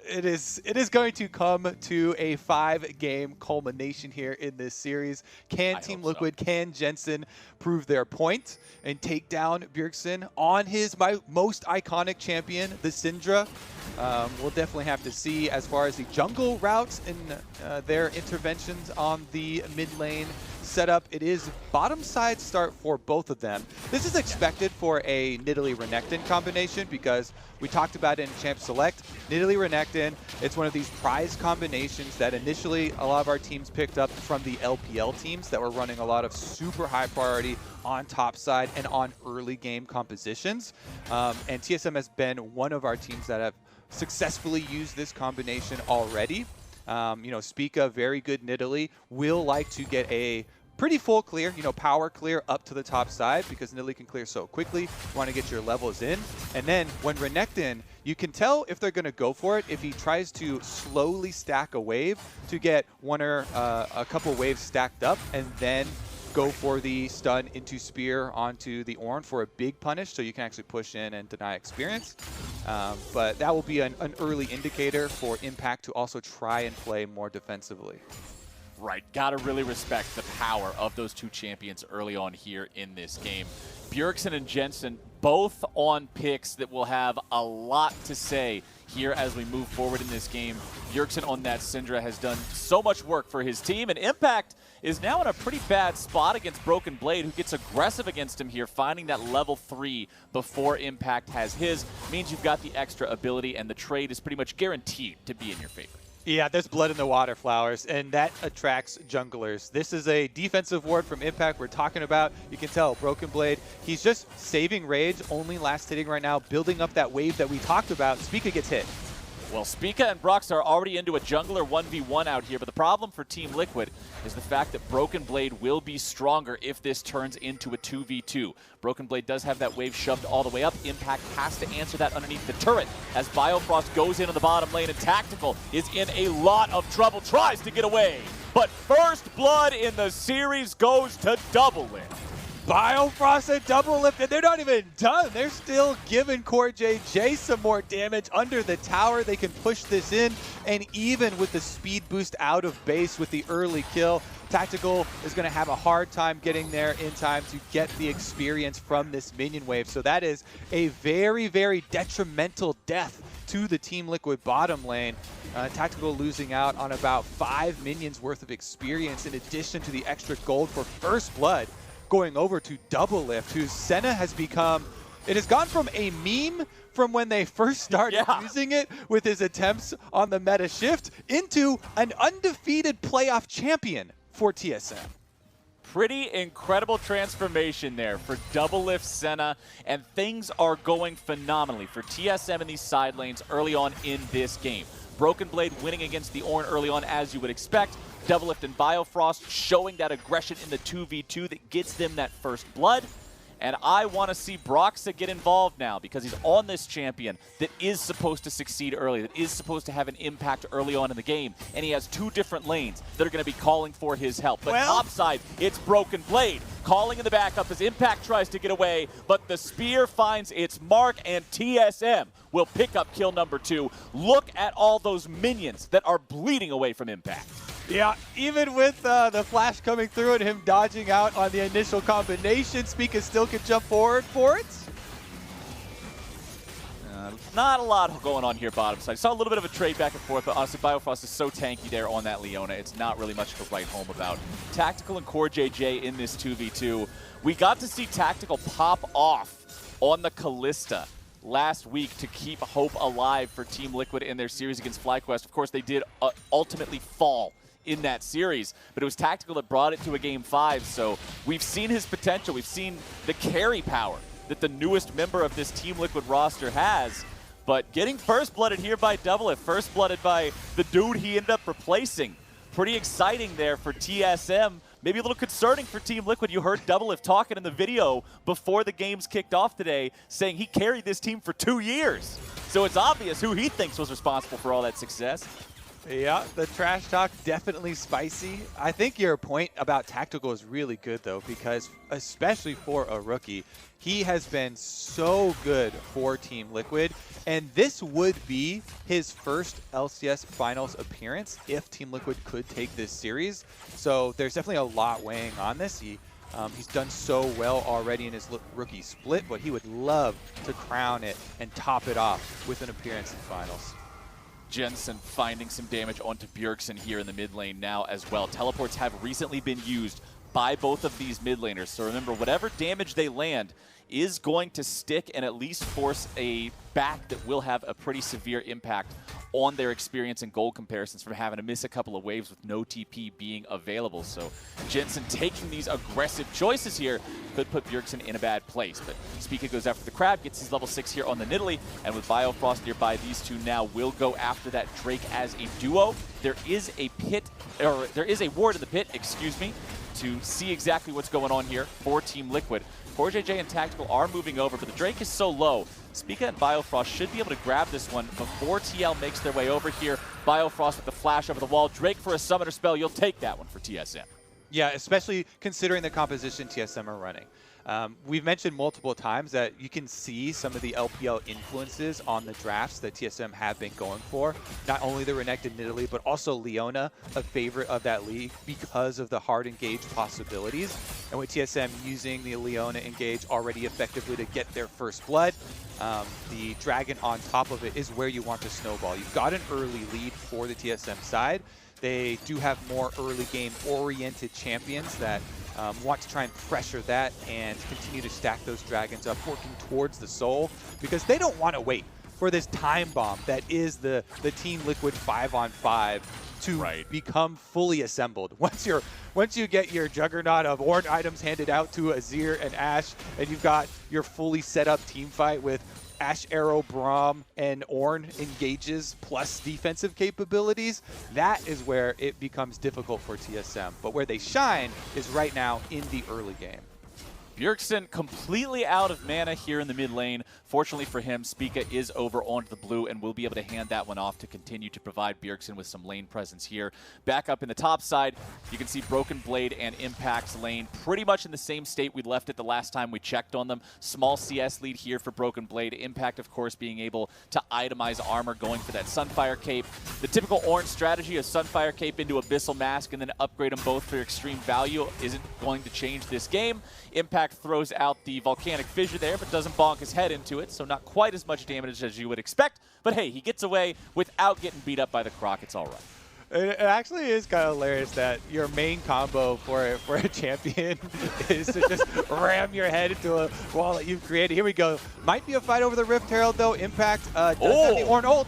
it is going to come to a 5-game culmination here in this series. Can Team Liquid, can Jensen prove their point and take down Bjergsen on his most iconic champion, the Syndra? We'll definitely have to see. As far as the jungle routes and their interventions on the mid lane setup, it is bottom side start for both of them. This is expected for a Nidalee Renekton combination because we talked about it in Champ Select. Nidalee Renekton, it's one of these prize combinations that initially a lot of our teams picked up from the LPL teams that were running a lot of super high priority on top side and on early game compositions. And TSM has been one of our teams that have successfully used this combination already. Spica, very good Nidalee, will like to get a pretty full clear, power clear up to the top side because Nidalee can clear so quickly. You want to get your levels in. And then when Renekton, you can tell if they're going to go for it if he tries to slowly stack a wave to get one or a couple waves stacked up and then go for the stun into spear onto the Ornn for a big punish so you can actually push in and deny experience. But that will be an early indicator for Impact to also try and play more defensively. Right, gotta really respect the power of those two champions early on here in this game. Bjergsen and Jensen both on picks that will have a lot to say here as we move forward in this game. Bjergsen on that Syndra has done so much work for his team, and Impact is now in a pretty bad spot against Broken Blade, who gets aggressive against him here, finding that level 3 before Impact has his. Means you've got the extra ability, and the trade is pretty much guaranteed to be in your favor. Yeah, there's blood in the water, Flowers, and that attracts junglers. This is a defensive ward from Impact we're talking about. You can tell, Broken Blade, he's just saving rage, only last hitting right now, building up that wave that we talked about. Spica gets hit. Well, Spica and Brox are already into a jungler 1v1 out here, but the problem for Team Liquid is the fact that Broken Blade will be stronger if this turns into a 2v2. Broken Blade does have that wave shoved all the way up. Impact has to answer that underneath the turret as Biofrost goes into the bottom lane, and Tactical is in a lot of trouble, tries to get away. But first blood in the series goes to Doublelift. Biofrost and Doublelift, and they're not even done. They're still giving CoreJJ some more damage under the tower. They can push this in, and even with the speed boost out of base with the early kill, Tactical is going to have a hard time getting there in time to get the experience from this minion wave. So that is a very, very detrimental death to the Team Liquid bottom lane. Tactical losing out on about 5 minions worth of experience in addition to the extra gold for First Blood, going over to Doublelift, whose Senna has become, it has gone from a meme from when they first started using it with his attempts on the meta shift into an undefeated playoff champion for TSM. Pretty incredible transformation there for Doublelift Senna, and things are going phenomenally for TSM in these side lanes early on in this game. Broken Blade winning against the Ornn early on, as you would expect. Doublelift and Biofrost showing that aggression in the 2v2 that gets them that first blood. And I want to see Broxa get involved now because he's on this champion that is supposed to succeed early, that is supposed to have an impact early on in the game. And he has 2 different lanes that are going to be calling for his help. But topside, it's Broken Blade calling in the backup as Impact tries to get away, but the spear finds its mark, and TSM will pick up kill number 2. Look at all those minions that are bleeding away from Impact. Yeah, even with the flash coming through and him dodging out on the initial combination, Spica still can jump forward for it. Not a lot going on here bottom side. Saw a little bit of a trade back and forth, but honestly, Biofrost is so tanky there on that Leona. It's not really much to write home about. Tactical and CoreJJ in this 2v2. We got to see Tactical pop off on the Callista last week to keep hope alive for Team Liquid in their series against FlyQuest. Of course, they did ultimately fall in that series, but it was Tactical that brought it to a Game 5, so we've seen his potential. We've seen the carry power that the newest member of this Team Liquid roster has, but getting first blooded here by Doublelift, first blooded by the dude he ended up replacing. Pretty exciting there for TSM. Maybe a little concerning for Team Liquid. You heard Doublelift talking in the video before the games kicked off today, saying he carried this team for 2 years. So it's obvious who he thinks was responsible for all that success. Yeah, the trash talk definitely spicy. I think your point about Tactical is really good, though, because especially for a rookie, he has been so good for Team Liquid, and this would be his first LCS Finals appearance if Team Liquid could take this series. So there's definitely a lot weighing on this. He's done so well already in his rookie split, but he would love to crown it and top it off with an appearance in Finals. Jensen finding some damage onto Bjergsen here in the mid lane now as well. Teleports have recently been used by both of these mid laners, so remember, whatever damage they land is going to stick and at least force a back that will have a pretty severe impact on their experience and gold comparisons from having to miss a couple of waves with no TP being available. So Jensen taking these aggressive choices here could put Bjergsen in a bad place. But Spica goes after the crab, gets his level 6 here on the Nidalee, and with Biofrost nearby, these two now will go after that Drake as a duo. There is a ward in the pit, excuse me, to see exactly what's going on here for Team Liquid. CoreJJ and Tactical are moving over, but the Drake is so low. Spica and Biofrost should be able to grab this one before TL makes their way over here. Biofrost with the flash over the wall. Drake for a summoner spell. You'll take that one for TSM. Yeah, especially considering the composition TSM are running. We've mentioned multiple times that you can see some of the LPL influences on the drafts that TSM have been going for. Not only the Renekton Nidalee, but also Leona, a favorite of that league because of the hard engage possibilities. And with TSM using the Leona engage already effectively to get their first blood, the Dragon on top of it is where you want to snowball. You've got an early lead for the TSM side. They do have more early game oriented champions that want to try and pressure that and continue to stack those dragons up, working towards the soul, because they don't want to wait for this time bomb that is the Team Liquid 5-on-5 to become fully assembled. Once you get your juggernaut of Ornn items handed out to Azir and Ashe, and you've got your fully set up team fight with Ashe, Arrow, Braum, and Ornn engages plus defensive capabilities, that is where it becomes difficult for TSM. But where they shine is right now in the early game. Bjergsen completely out of mana here in the mid lane. Fortunately for him, Spica is over onto the blue and will be able to hand that one off to continue to provide Bjergsen with some lane presence here. Back up in the top side, you can see Broken Blade and Impact's lane pretty much in the same state we left it the last time we checked on them. Small CS lead here for Broken Blade. Impact, of course, being able to itemize armor, going for that Sunfire Cape. The typical Ornn strategy of Sunfire Cape into Abyssal Mask and then upgrade them both for extreme value isn't going to change this game. Impact throws out the Volcanic Fissure there, but doesn't bonk his head into it, so not quite as much damage as you would expect. But hey, he gets away without getting beat up by the Croc. It's all right. It actually is kind of hilarious that your main combo for a champion is to just ram your head into a wall that you've created. Here we go. Might be a fight over the Rift Herald, though. Impact does have the Ornn ult.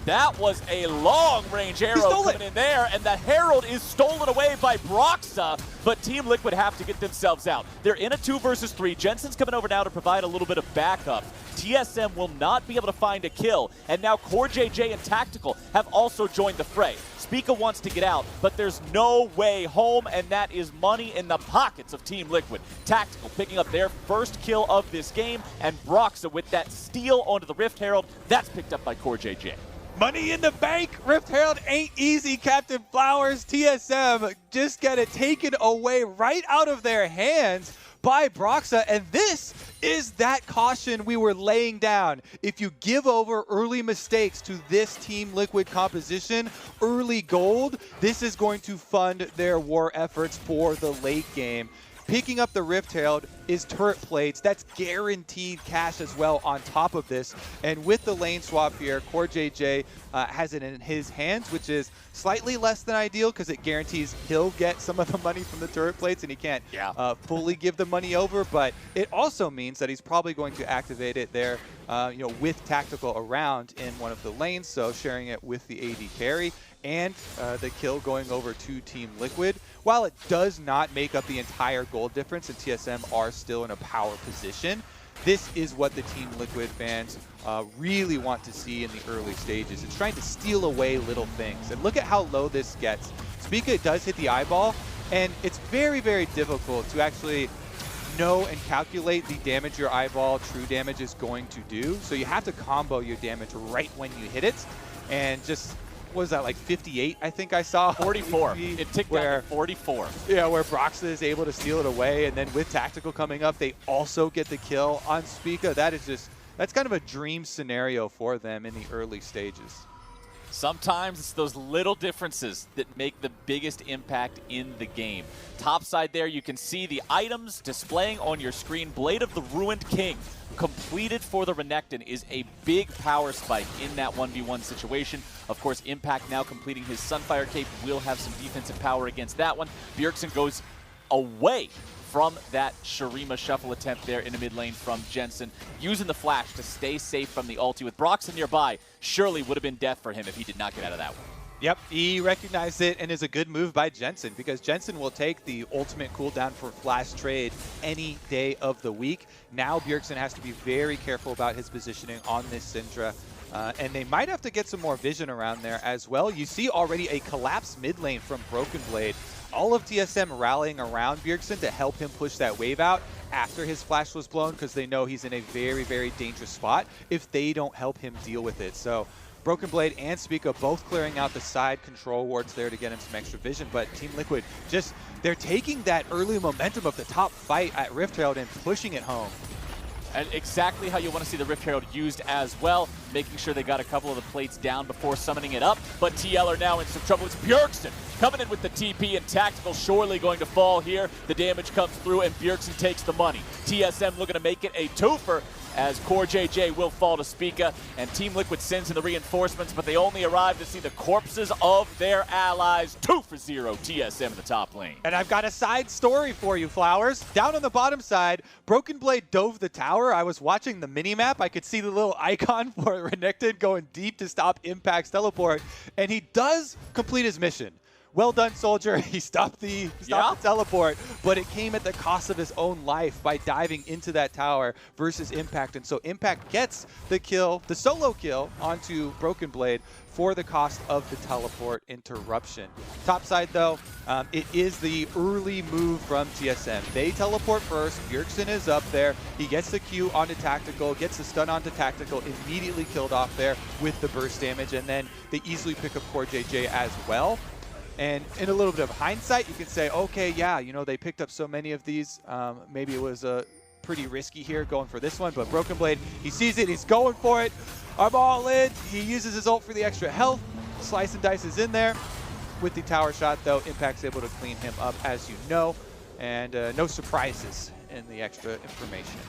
That was a long-range arrow coming in there, and the Herald is stolen away by Broxah, but Team Liquid have to get themselves out. They're in a 2 versus 3. Jensen's coming over now to provide a little bit of backup. TSM will not be able to find a kill, and now CoreJJ and Tactical have also joined the fray. Spica wants to get out, but there's no way home, and that is money in the pockets of Team Liquid. Tactical picking up their first kill of this game, and Broxah with that steal onto the Rift Herald, that's picked up by CoreJJ. Money in the bank. Rift Herald ain't easy, Captain Flowers. TSM just get it taken away right out of their hands by Broxah, and this is that caution we were laying down. If you give over early mistakes to this Team Liquid composition, early gold, this is going to fund their war efforts for the late game. Picking up the Rift Herald is turret plates. That's guaranteed cash as well on top of this. And with the lane swap here, CoreJJ has it in his hands, which is slightly less than ideal because it guarantees he'll get some of the money from the turret plates and he can't fully give the money over. But it also means that he's probably going to activate it there, with Tactical around in one of the lanes, so sharing it with the AD carry. And the kill going over to Team Liquid. While it does not make up the entire gold difference and TSM are still in a power position, this is what the Team Liquid fans really want to see in the early stages. It's trying to steal away little things. And look at how low this gets. Spica does hit the eyeball, and it's very, very difficult to actually know and calculate the damage your eyeball true damage is going to do. So you have to combo your damage right when you hit it. And just, what was that, like 58, I think I saw? 44. It ticked down to 44. Yeah, where Broxah is able to steal it away. And then with Tactical coming up, they also get the kill on Spica. That's kind of a dream scenario for them in the early stages. Sometimes it's those little differences that make the biggest impact in the game. Top side there, you can see the items displaying on your screen. Blade of the Ruined King, completed for the Renekton, is a big power spike in that 1v1 situation. Of course, Impact now completing his Sunfire Cape will have some defensive power against that one. Bjergsen goes away from that Shurima shuffle attempt there in the mid lane from Jensen, using the flash to stay safe from the ulti. With Broxah nearby, surely would have been death for him if he did not get out of that one. Yep, he recognized it and is a good move by Jensen, because Jensen will take the ultimate cooldown for flash trade any day of the week. Now Bjergsen has to be very careful about his positioning on this Syndra. And they might have to get some more vision around there as well. You see already a collapsed mid lane from Broken Blade. All of TSM rallying around Bjergsen to help him push that wave out after his flash was blown, because they know he's in a very, very dangerous spot if they don't help him deal with it. So Broken Blade and Spica both clearing out the side control wards there to get him some extra vision, but Team Liquid just, they're taking that early momentum of the top fight at Rift Herald and pushing it home. And exactly how you want to see the Rift Herald used as well, making sure they got a couple of the plates down before summoning it up. But TL are now in some trouble. It's Bjergsen coming in with the TP, and Tactical surely going to fall here. The damage comes through, and Bjergsen takes the money. TSM looking to make it a twofer, as CoreJJ will fall to Spica, and Team Liquid sends in the reinforcements, but they only arrive to see the corpses of their allies. 2-for-0 TSM in the top lane. And I've got a side story for you, Flowers. Down on the bottom side, Broken Blade dove the tower. I was watching the mini-map. I could see the little icon for Renekton going deep to stop Impact's teleport, and he does complete his mission. Well done, soldier. He stopped the teleport, but it came at the cost of his own life by diving into that tower versus Impact. And so Impact gets the kill, the solo kill onto Broken Blade for the cost of the teleport interruption. Top side, though, it is the early move from TSM. They teleport first. Bjergsen is up there. He gets the Q onto Tactical, gets the stun onto Tactical, immediately killed off there with the burst damage, and then they easily pick up CoreJJ as well. And in a little bit of hindsight, you can say, okay, yeah, you know, they picked up so many of these. Maybe it was pretty risky here going for this one, but Broken Blade, he sees it, he's going for it. I'm all in. He uses his ult for the extra health. Slice and Dice is in there. With the tower shot, though, Impact's able to clean him up, as you know. And no surprises in the extra information.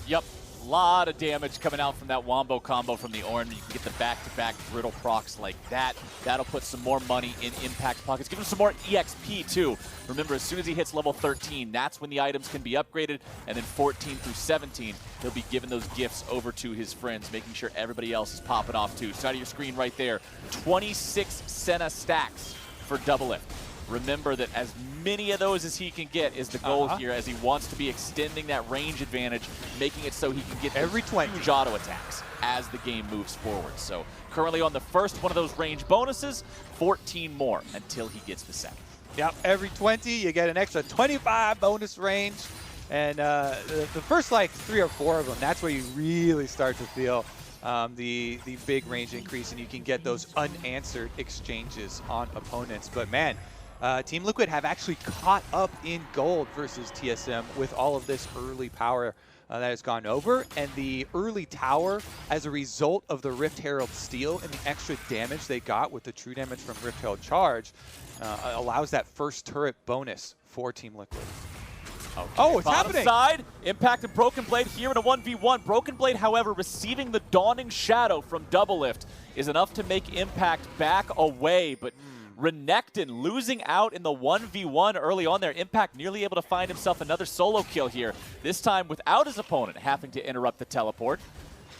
Yep. A lot of damage coming out from that Wombo combo from the Ornn. You can get the back-to-back brittle procs like that. That'll put some more money in Impact's pockets. Give him some more EXP, too. Remember, as soon as he hits level 13, that's when the items can be upgraded. And then 14 through 17, he'll be giving those gifts over to his friends, making sure everybody else is popping off, too. Side of your screen right there. 26 Senna stacks for Doublelift. Remember that as many of those as he can get is the goal here, as he wants to be extending that range advantage, making it so he can get every huge auto attacks as the game moves forward. So currently on the first one of those range bonuses, 14 more until he gets the second. Yep, every 20, you get an extra 25 bonus range. And the first like 3 or 4 of them, that's where you really start to feel the big range increase, and you can get those unanswered exchanges on opponents. But man, Team Liquid have actually caught up in gold versus TSM with all of this early power that has gone over, and the early tower as a result of the Rift Herald steal and the extra damage they got with the true damage from Rift Herald charge allows that first turret bonus for Team Liquid. Okay. Oh, it's Bottom happening! Side, Impact and Broken Blade here in a 1v1. Broken Blade, however, receiving the Dawning Shadow from Doublelift is enough to make Impact back away, but Renekton losing out in the 1v1 early on there. Impact nearly able to find himself another solo kill here, this time without his opponent having to interrupt the teleport.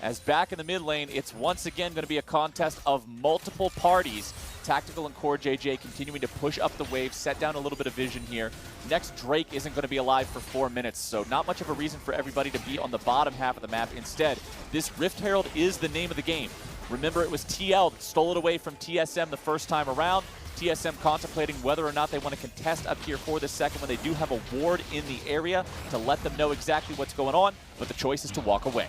As back in the mid lane, it's once again going to be a contest of multiple parties. Tactical and CoreJJ continuing to push up the wave, set down a little bit of vision here. Next, Drake isn't going to be alive for 4 minutes, so not much of a reason for everybody to be on the bottom half of the map. Instead, this Rift Herald is the name of the game. Remember, it was TL that stole it away from TSM the first time around. TSM contemplating whether or not they want to contest up here for the second when they do have a ward in the area to let them know exactly what's going on, but the choice is to walk away.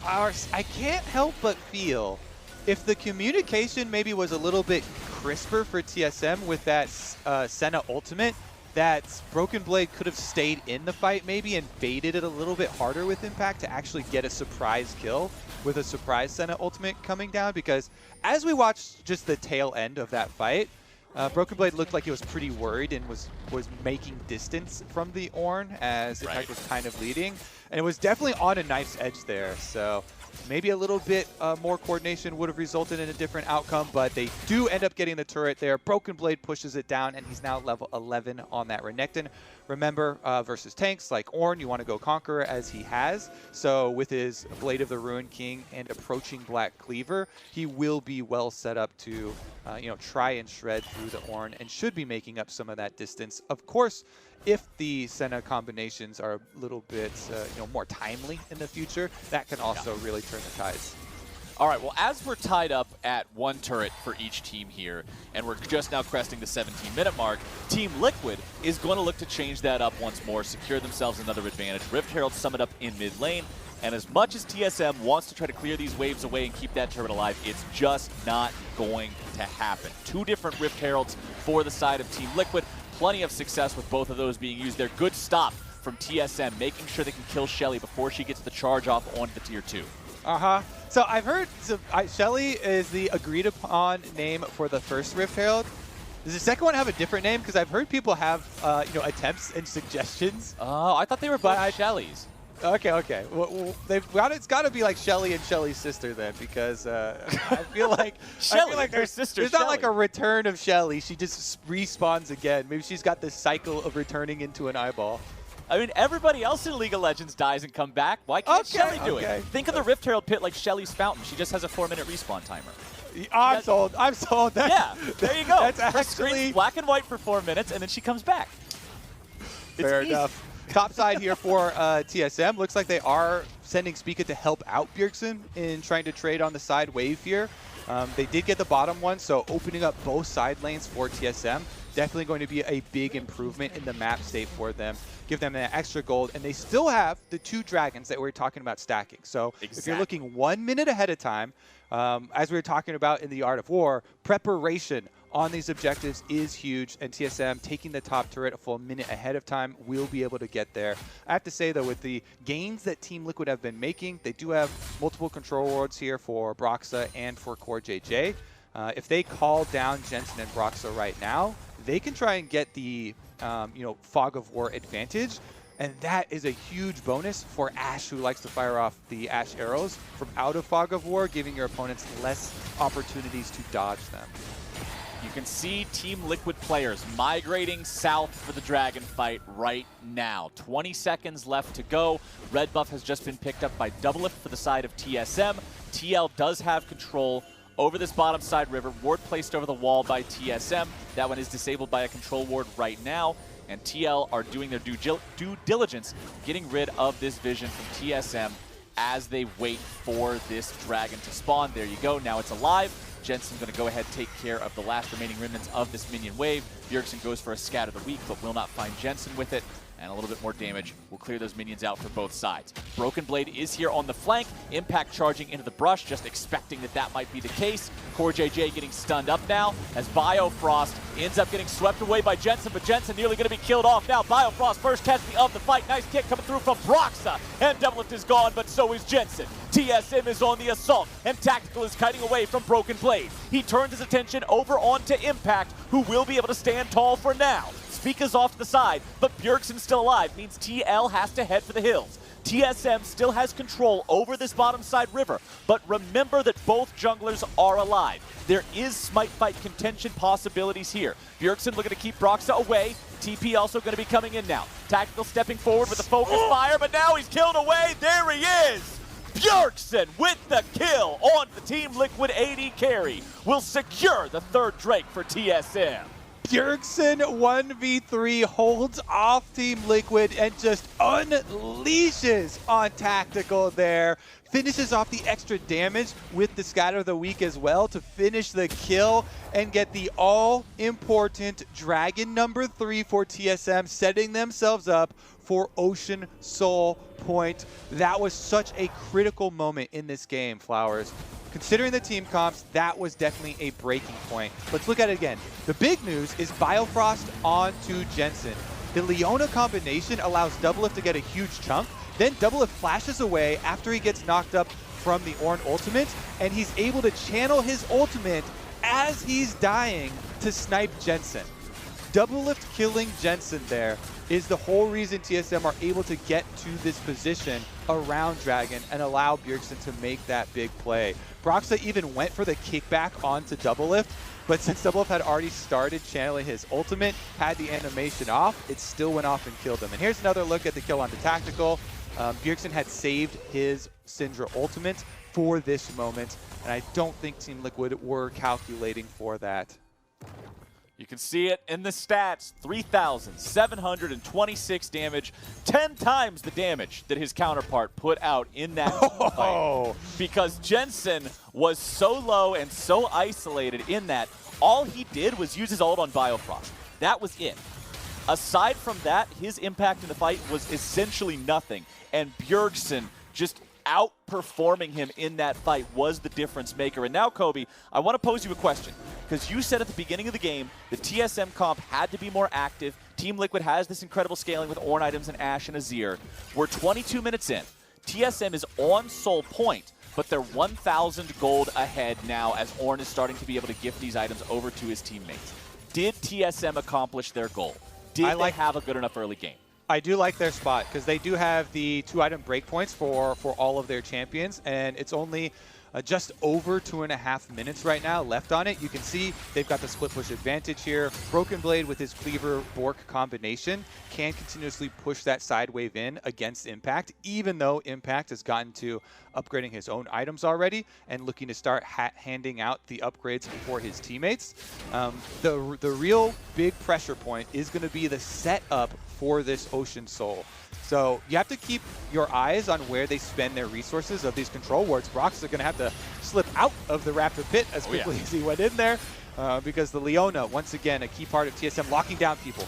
I can't help but feel if the communication maybe was a little bit crisper for TSM with that Senna ultimate, that Broken Blade could have stayed in the fight maybe and baited it a little bit harder with Impact to actually get a surprise kill with a surprise Senna ultimate coming down, because as we watched just the tail end of that fight, Broken Blade looked like he was pretty worried and was making distance from the Ornn as Impact was kind of leading. And it was definitely on a knife's edge there. So maybe a little bit more coordination would have resulted in a different outcome, but they do end up getting the turret there. Broken Blade pushes it down, and he's now level 11 on that Renekton. Remember, versus tanks like Ornn, you want to go Conqueror as he has. So with his Blade of the Ruined King and approaching Black Cleaver, he will be well set up to try and shred through the Ornn and should be making up some of that distance. Of course, if the Senna combinations are a little bit more timely in the future, that can also really turn the tides. All right, well, as we're tied up at 1 turret for each team here, and we're just now cresting the 17-minute mark, Team Liquid is going to look to change that up once more, secure themselves another advantage. Rift Herald sum it up in mid lane, And as much as TSM wants to try to clear these waves away and keep that turret alive, it's just not going to happen. 2 different Rift Heralds for the side of Team Liquid. Plenty of success with both of those being used there. Good stop from TSM, making sure they can kill Shelly before she gets the charge off onto the tier 2. So I've heard Shelly is the agreed upon name for the first Rift Herald. Does the second one have a different name? Because I've heard people have attempts and suggestions. Oh, I thought they were both Shellys. Okay. Well, it's got to be like Shelly and Shelly's sister then, because I feel like her sister. There's not like a return of Shelly. She just respawns again. Maybe she's got this cycle of returning into an eyeball. I mean, everybody else in League of Legends dies and come back. Why can't Shelly do it? Think of the Rift Herald pit like Shelly's Fountain. She just has a 4-minute respawn timer. I'm sold. Yeah, there you go. That's Her actually screen's black and white for 4 minutes, and then she comes back. Fair enough. Top side here for TSM. Looks like they are sending Spica to help out Bjergsen in trying to trade on the side wave here. They did get the bottom one, so opening up both side lanes for TSM. Definitely going to be a big improvement in the map state for them. Give them that extra gold, and they still have the 2 dragons that we were talking about stacking. So if you're looking 1 minute ahead of time, as we were talking about in the Art of War, preparation on these objectives is huge, and TSM taking the top turret a full minute ahead of time will be able to get there. I have to say, though, with the gains that Team Liquid have been making, they do have multiple control wards here for Broxah and for CoreJJ. If they call down Jensen and Broxah right now, they can try and get the Fog of War advantage, and that is a huge bonus for Ashe, who likes to fire off the Ashe arrows from out of Fog of War, giving your opponents less opportunities to dodge them. You can see Team Liquid players migrating south for the Dragon fight right now. 20 seconds left to go. Red buff has just been picked up by Doublelift for the side of TSM. TL does have control over this bottom side river. Ward placed over the wall by TSM. That one is disabled by a control ward right now. And TL are doing their due diligence, getting rid of this vision from TSM as they wait for this dragon to spawn. There you go. Now it's alive. Jensen's going to go ahead and take care of the last remaining remnants of this minion wave. Bjergsen goes for a scat of the week, but will not find Jensen with it. And a little bit more damage will clear those minions out for both sides. Broken Blade is here on the flank. Impact charging into the brush, just expecting that that might be the case. CoreJJ getting stunned up now as Biofrost ends up getting swept away by Jensen, but Jensen nearly going to be killed off now. Biofrost first casualty of the fight. Nice kick coming through from Broxah. And Doublelift is gone, but so is Jensen. TSM is on the assault, and Tactical is kiting away from Broken Blade. He turns his attention over onto Impact, who will be able to stand tall for now. Spica's off to the side, but Bjergsen's still alive, means TL has to head for the hills. TSM still has control over this bottom side river, but remember that both junglers are alive. There is smite fight contention possibilities here. Bjergsen looking to keep Broxah away. TP also going to be coming in now. Tactical stepping forward with a focus fire, but now he's killed away. There he is! Bjergsen with the kill on the Team Liquid AD carry will secure the third Drake for TSM. Bjergsen 1v3 holds off Team Liquid and just unleashes on Tactical there. Finishes off the extra damage with the Scatter of the Week as well to finish the kill and get the all-important Dragon number 3 for TSM, setting themselves up for Ocean Soul Point. That was such a critical moment in this game, Flowers. Considering the team comps, that was definitely a breaking point. Let's look at it again. The big news is Biofrost onto Jensen. The Leona combination allows Doublelift to get a huge chunk. Then Doublelift flashes away after he gets knocked up from the Ornn ultimate, and he's able to channel his ultimate as he's dying to snipe Jensen. Doublelift killing Jensen there is the whole reason TSM are able to get to this position around Dragon and allow Bjergsen to make that big play. Broxah even went for the kickback onto Doublelift, but since Doublelift had already started channeling his ultimate, had the animation off, it still went off and killed him. And here's another look at the kill onto Tactical. Bjergsen had saved his Syndra ultimate for this moment, and I don't think Team Liquid were calculating for that. You can see it in the stats, 3,726 damage, 10 times the damage that his counterpart put out in that fight. Because Jensen was so low and so isolated in that, all he did was use his ult on Biofrost. That was it. Aside from that, his impact in the fight was essentially nothing, and Bjergsen just outperforming him in that fight was the difference maker. And now, Kobe, I want to pose you a question, because you said at the beginning of the game the TSM comp had to be more active. Team Liquid has this incredible scaling with Ornn items and Ashe and Azir. We're 22 minutes in. TSM is on Soul Point, but they're 1,000 gold ahead now as Ornn is starting to be able to gift these items over to his teammates. Did TSM accomplish their goal? Did they have a good enough early game? I do like their spot because they do have the 2-item breakpoints for all of their champions, and it's only just over 2.5 minutes right now left on it. You can see they've got the split push advantage here. Broken Blade with his Cleaver Bork combination can continuously push that side wave in against Impact, even though Impact has gotten to upgrading his own items already and looking to start handing out the upgrades for his teammates. The real big pressure point is going to be the setup for this Ocean Soul. So you have to keep your eyes on where they spend their resources of these control wards. Brox are going to have to slip out of the Raptor Pit as quickly as he went in there because the Leona, once again, a key part of TSM, locking down people.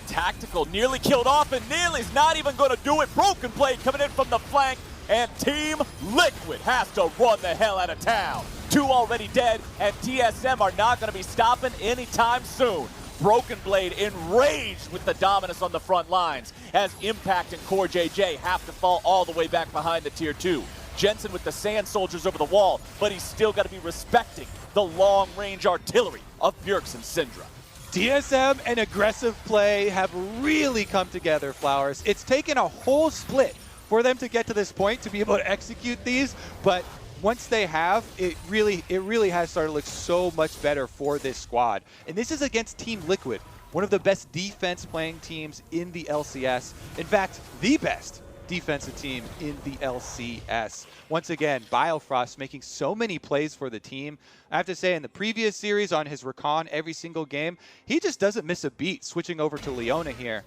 Tactical nearly killed off, and Nearly's not even going to do it. Broken Blade coming in from the flank, and Team Liquid has to run the hell out of town. 2 already dead, and TSM are not going to be stopping anytime soon. Broken Blade enraged with the dominance on the front lines as Impact and Core JJ have to fall all the way back behind the tier 2. Jensen with the Sand Soldiers over the wall, but he's still got to be respecting the long-range artillery of Bjergsen Syndra. TSM and aggressive play have really come together, Flowers. It's taken a whole split for them to get to this point to be able to execute these, but once they have, it really has started to look so much better for this squad. And this is against Team Liquid, one of the best defense playing teams in the LCS. In fact, the best defensive team in the LCS. Once again, Biofrost making so many plays for the team. I have to say, in the previous series on his Rakan every single game, he just doesn't miss a beat switching over to Leona here.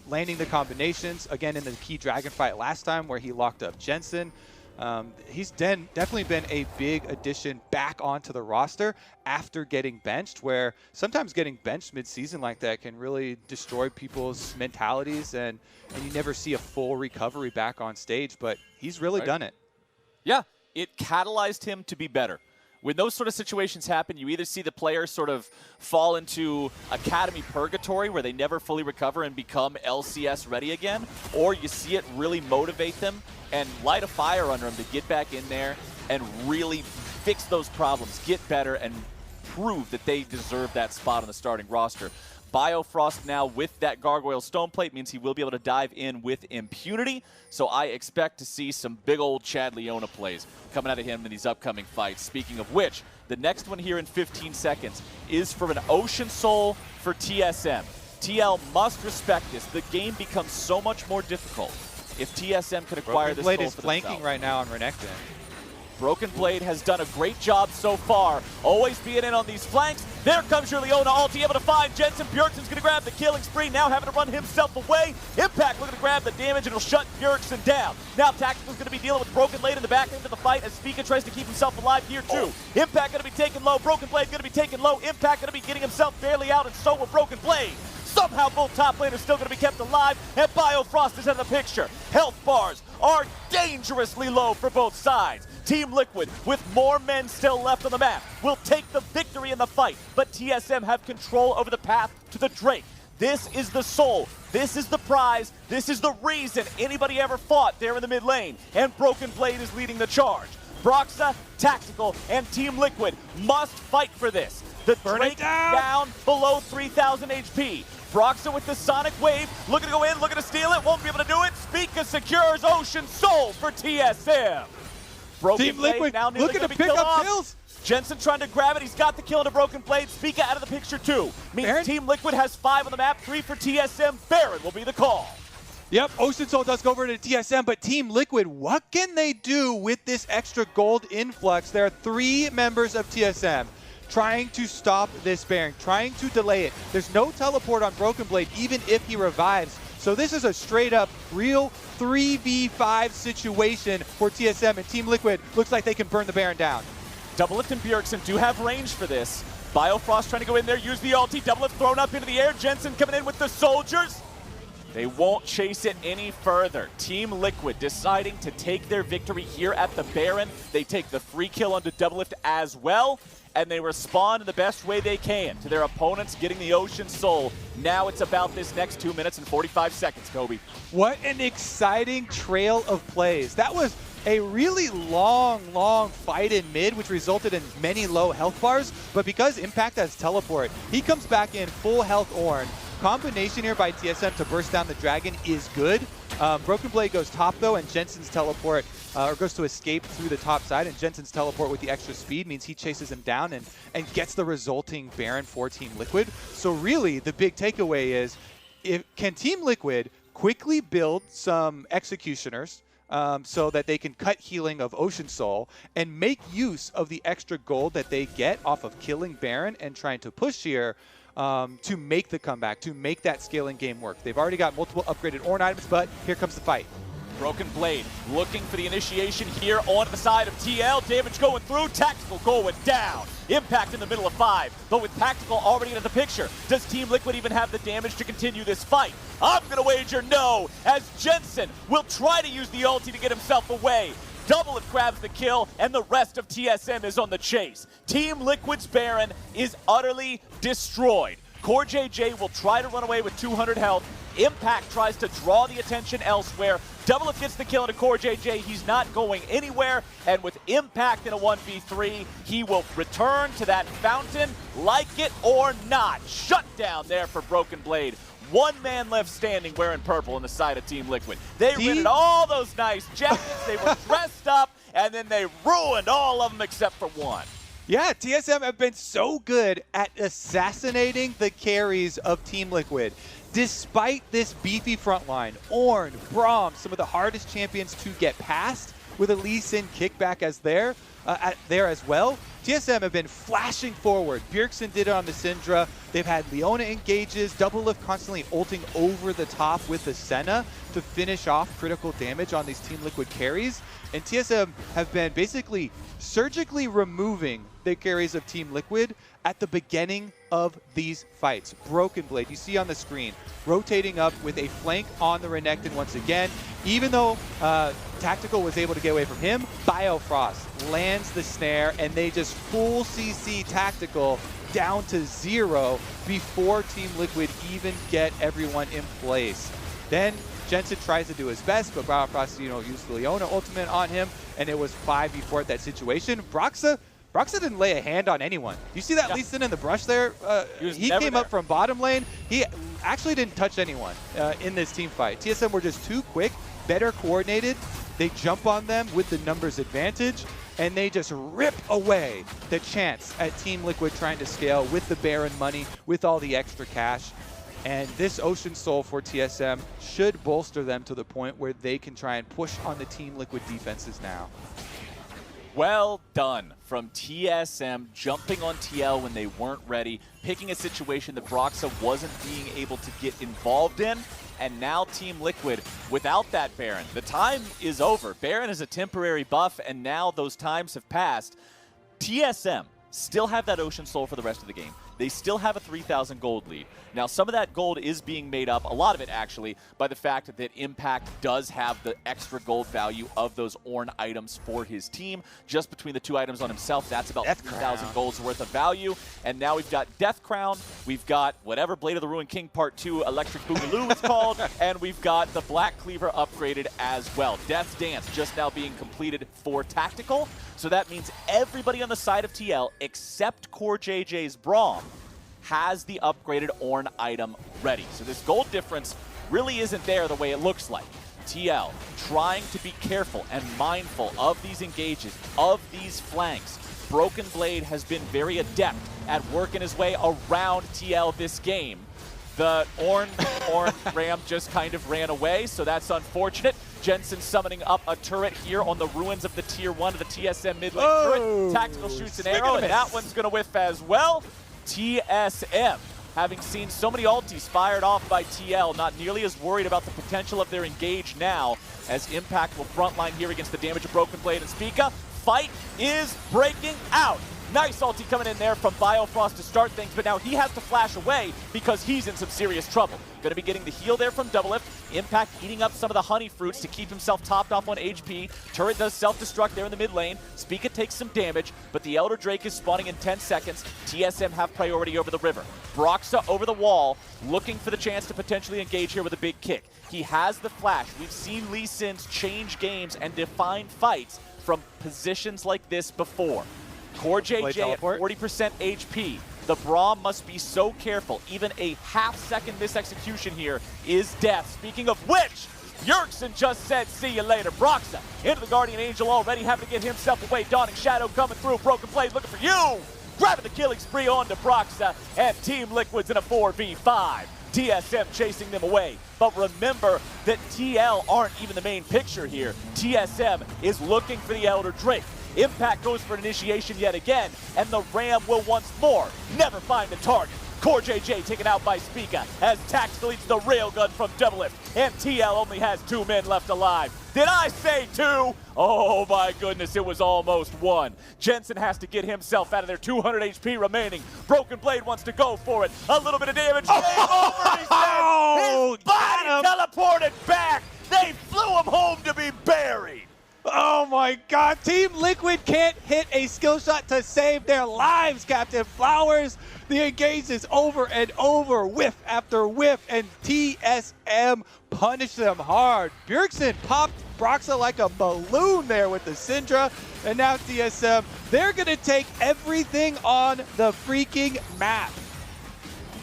Landing the combinations, again in the key Dragon fight last time where he locked up Jensen. He's definitely been a big addition back onto the roster after getting benched, where sometimes getting benched mid-season like that can really destroy people's mentalities and you never see a full recovery back on stage, but he's really done it. Yeah, it catalyzed him to be better. When those sort of situations happen, you either see the player sort of fall into academy purgatory where they never fully recover and become LCS ready again, or you see it really motivate them and light a fire under them to get back in there and really fix those problems, get better, and prove that they deserve that spot on the starting roster. Biofrost now with that Gargoyle Stone Plate means he will be able to dive in with impunity, so I expect to see some big old Chad Leona plays coming out of him in these upcoming fights. Speaking of which, the next one here in 15 seconds is from an Ocean Soul for TSM. TL must respect this. The game becomes so much more difficult if TSM can acquire this Blade soul is for flanking themselves. right now on Renekton. Broken Blade has done a great job so far, always being in on these flanks. There comes your Leona ulti, able to find Jensen. Bjergsen's going to grab the killing spree, now having to run himself away. Impact looking to grab the damage, and it'll shut Bjergsen down. Now Tactical's going to be dealing with Broken Blade in the back end of the fight as Spica tries to keep himself alive here too. Impact going to be taken low, Broken Blade going to be taken low. Impact going to be getting himself barely out, and so will Broken Blade. Somehow both top laners still going to be kept alive, and Biofrost is out of the picture. Health bars are dangerously low for both sides. Team Liquid, with more men still left on the map, will take the victory in the fight, but TSM have control over the path to the Drake. This is the soul, this is the prize, this is the reason anybody ever fought there in the mid lane, and Broken Blade is leading the charge. Broxah, Tactical, and Team Liquid must fight for this. The Drake down below 3,000 HP. Broxah with the Sonic Wave, looking to go in, looking to steal it, won't be able to do it. Spica secures Ocean Soul for TSM. Broken Team Blade Liquid now nearly looking gonna to be pick killed up off. kills. Jensen trying to grab it, he's got the kill into Broken Blade. Spica out of the picture too. Means Team Liquid has 5 on the map, 3 for TSM. Baron will be the call. Yep, Ocean Soul does go over to TSM, but Team Liquid, what can they do with this extra gold influx? There are 3 members of TSM trying to stop this Baron, trying to delay it. There's no teleport on Broken Blade, even if he revives. So this is a straight up real 3v5 situation for TSM, and Team Liquid looks like they can burn the Baron down. Doublelift and Bjergsen do have range for this. Biofrost trying to go in there, use the ulti. Doublelift thrown up into the air. Jensen coming in with the soldiers. They won't chase it any further. Team Liquid deciding to take their victory here at the Baron. They take the free kill onto Doublelift as well, and they respond in the best way they can to their opponents getting the Ocean Soul. Now it's about this next 2 minutes and 45 seconds, Kobe. What an exciting trail of plays. That was a really long fight in mid, which resulted in many low health bars. But because Impact has teleport, he comes back in full health Ornn. Combination here by TSM to burst down the dragon is good. Broken Blade goes top though, and Jensen's teleport, or goes to escape through the top side, and Jensen's teleport with the extra speed means he chases him down and gets the resulting Baron for Team Liquid. So really, the big takeaway is, can Team Liquid quickly build some Executioners so that they can cut healing of Ocean Soul and make use of the extra gold that they get off of killing Baron and trying to push here to make the comeback, to make that scaling game work. They've already got multiple upgraded Ornn items, but here comes the fight. Broken Blade looking for the initiation here on the side of TL. Damage going through, Tactical going down. Impact in the middle of 5, but with Tactical already into the picture, does Team Liquid even have the damage to continue this fight? I'm going to wager no, as Jensen will try to use the ulti to get himself away. Doublelift grabs the kill, and the rest of TSM is on the chase. Team Liquid's Baron is utterly destroyed. CoreJJ will try to run away with 200 health. Impact tries to draw the attention elsewhere. Doublelift gets the kill into CoreJJ. He's not going anywhere. And with Impact in a 1v3, he will return to that fountain, like it or not. Shut down there for Broken Blade. One man left standing wearing purple on the side of Team Liquid. They rented all those nice jackets. They were dressed up, and then they ruined all of them except for one. Yeah, TSM have been so good at assassinating the carries of Team Liquid. Despite this beefy front line, Ornn, Braum, some of the hardest champions to get past, with a Lee Sin kickback as there as well. TSM have been flashing forward. Bjergsen did it on the Syndra. They've had Leona engages, Doublelift constantly ulting over the top with the Senna to finish off critical damage on these Team Liquid carries. And TSM have been basically surgically removing the carries of Team Liquid at the beginning of these fights. Broken Blade, you see on the screen, rotating up with a flank on the Renekton once again. Even though Tactical was able to get away from him, Biofrost lands the snare, and they just full CC Tactical down to 0 before Team Liquid even get everyone in place. Then Jensen tries to do his best, but Biofrost, used the Leona ultimate on him, and it was 5v4 at that situation. Broxah didn't lay a hand on anyone. You see that Lee Sin in the brush there? He came up from bottom lane. He actually didn't touch anyone in this team fight. TSM were just too quick, better coordinated. They jump on them with the numbers advantage, and they just rip away the chance at Team Liquid trying to scale with the Baron money, with all the extra cash. And this Ocean Soul for TSM should bolster them to the point where they can try and push on the Team Liquid defenses now. Well done from TSM, jumping on TL when they weren't ready, picking a situation that Broxah wasn't being able to get involved in, and now Team Liquid without that Baron. The time is over. Baron is a temporary buff, and now those times have passed. TSM still have that Ocean Soul for the rest of the game. They still have a 3,000 gold lead. Now, some of that gold is being made up, a lot of it actually, by the fact that Impact does have the extra gold value of those Ornn items for his team. Just between the 2 items on himself, that's about 3,000 gold's worth of value. And now we've got Death Crown, we've got whatever Blade of the Ruined King Part 2 Electric Boogaloo is called, and we've got the Black Cleaver upgraded as well. Death's Dance just now being completed for Tactical. So that means everybody on the side of TL, except CoreJJ's Braum, has the upgraded Ornn item ready. So this gold difference really isn't there the way it looks like. TL trying to be careful and mindful of these engages, of these flanks. Broken Blade has been very adept at working his way around TL this game. The Ornn Ram just kind of ran away, so that's unfortunate. Jensen summoning up a turret here on the ruins of the tier 1 of the TSM mid lane turret. Tactical shoots an arrow, and that one's going to whiff as well. TSM, having seen so many ultis fired off by TL, not nearly as worried about the potential of their engage now, as Impact will frontline here against the damage of Broken Blade and Spica. Fight is breaking out. Nice ulti coming in there from Biofrost to start things, but now he has to flash away because he's in some serious trouble. Going to be getting the heal there from Doublelift. Impact eating up some of the honey fruits to keep himself topped off on HP. Turret does self-destruct there in the mid lane. Spica takes some damage, but the Elder Drake is spawning in 10 seconds. TSM have priority over the river. Broxah over the wall, looking for the chance to potentially engage here with a big kick. He has the flash. We've seen Lee Sin's change games and define fights from positions like this before. Core JJ at 40% HP. The Braum must be so careful. Even a half-second misexecution here is death. Speaking of which, Bjergsen just said, see you later. Broxah into the Guardian Angel already, having to get himself away. Dawning Shadow coming through. Broken Blade looking for you. Grabbing the killing spree on to Broxah, and Team Liquid's in a 4v5. TSM chasing them away. But remember that TL aren't even the main picture here. TSM is looking for the Elder Drake. Impact goes for initiation yet again, and the Ram will once more never find the target. Core JJ taken out by Spica as Tax deletes the railgun from Doublelift, and TL only has 2 men left alive. Did I say 2? Oh my goodness, it was almost 1. Jensen has to get himself out of there, 200 HP remaining. Broken Blade wants to go for it. A little bit of damage. Game over, he said. His body teleported back. They flew him home to be buried. Oh my God, Team Liquid can't hit a skill shot to save their lives, Captain Flowers. The engage is over and over, whiff after whiff, and TSM punished them hard. Bjergsen popped Broxah like a balloon there with the Syndra, and now TSM, they're gonna take everything on the freaking map.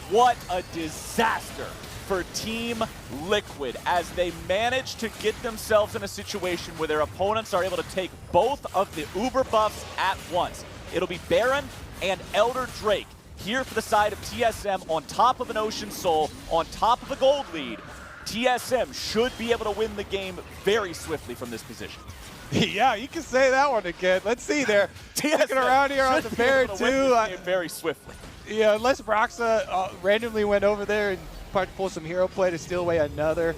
What a disaster for Team Liquid as they manage to get themselves in a situation where their opponents are able to take both of the Uber buffs at once. It'll be Baron and Elder Drake here for the side of TSM on top of an Ocean Soul, on top of a gold lead. TSM should be able to win the game very swiftly from this position. Yeah, you can say that one again. Let's see there. Sticking around here on the Baron too. Very swiftly. Yeah, unless Broxah randomly went over there and pull some hero play to steal away another,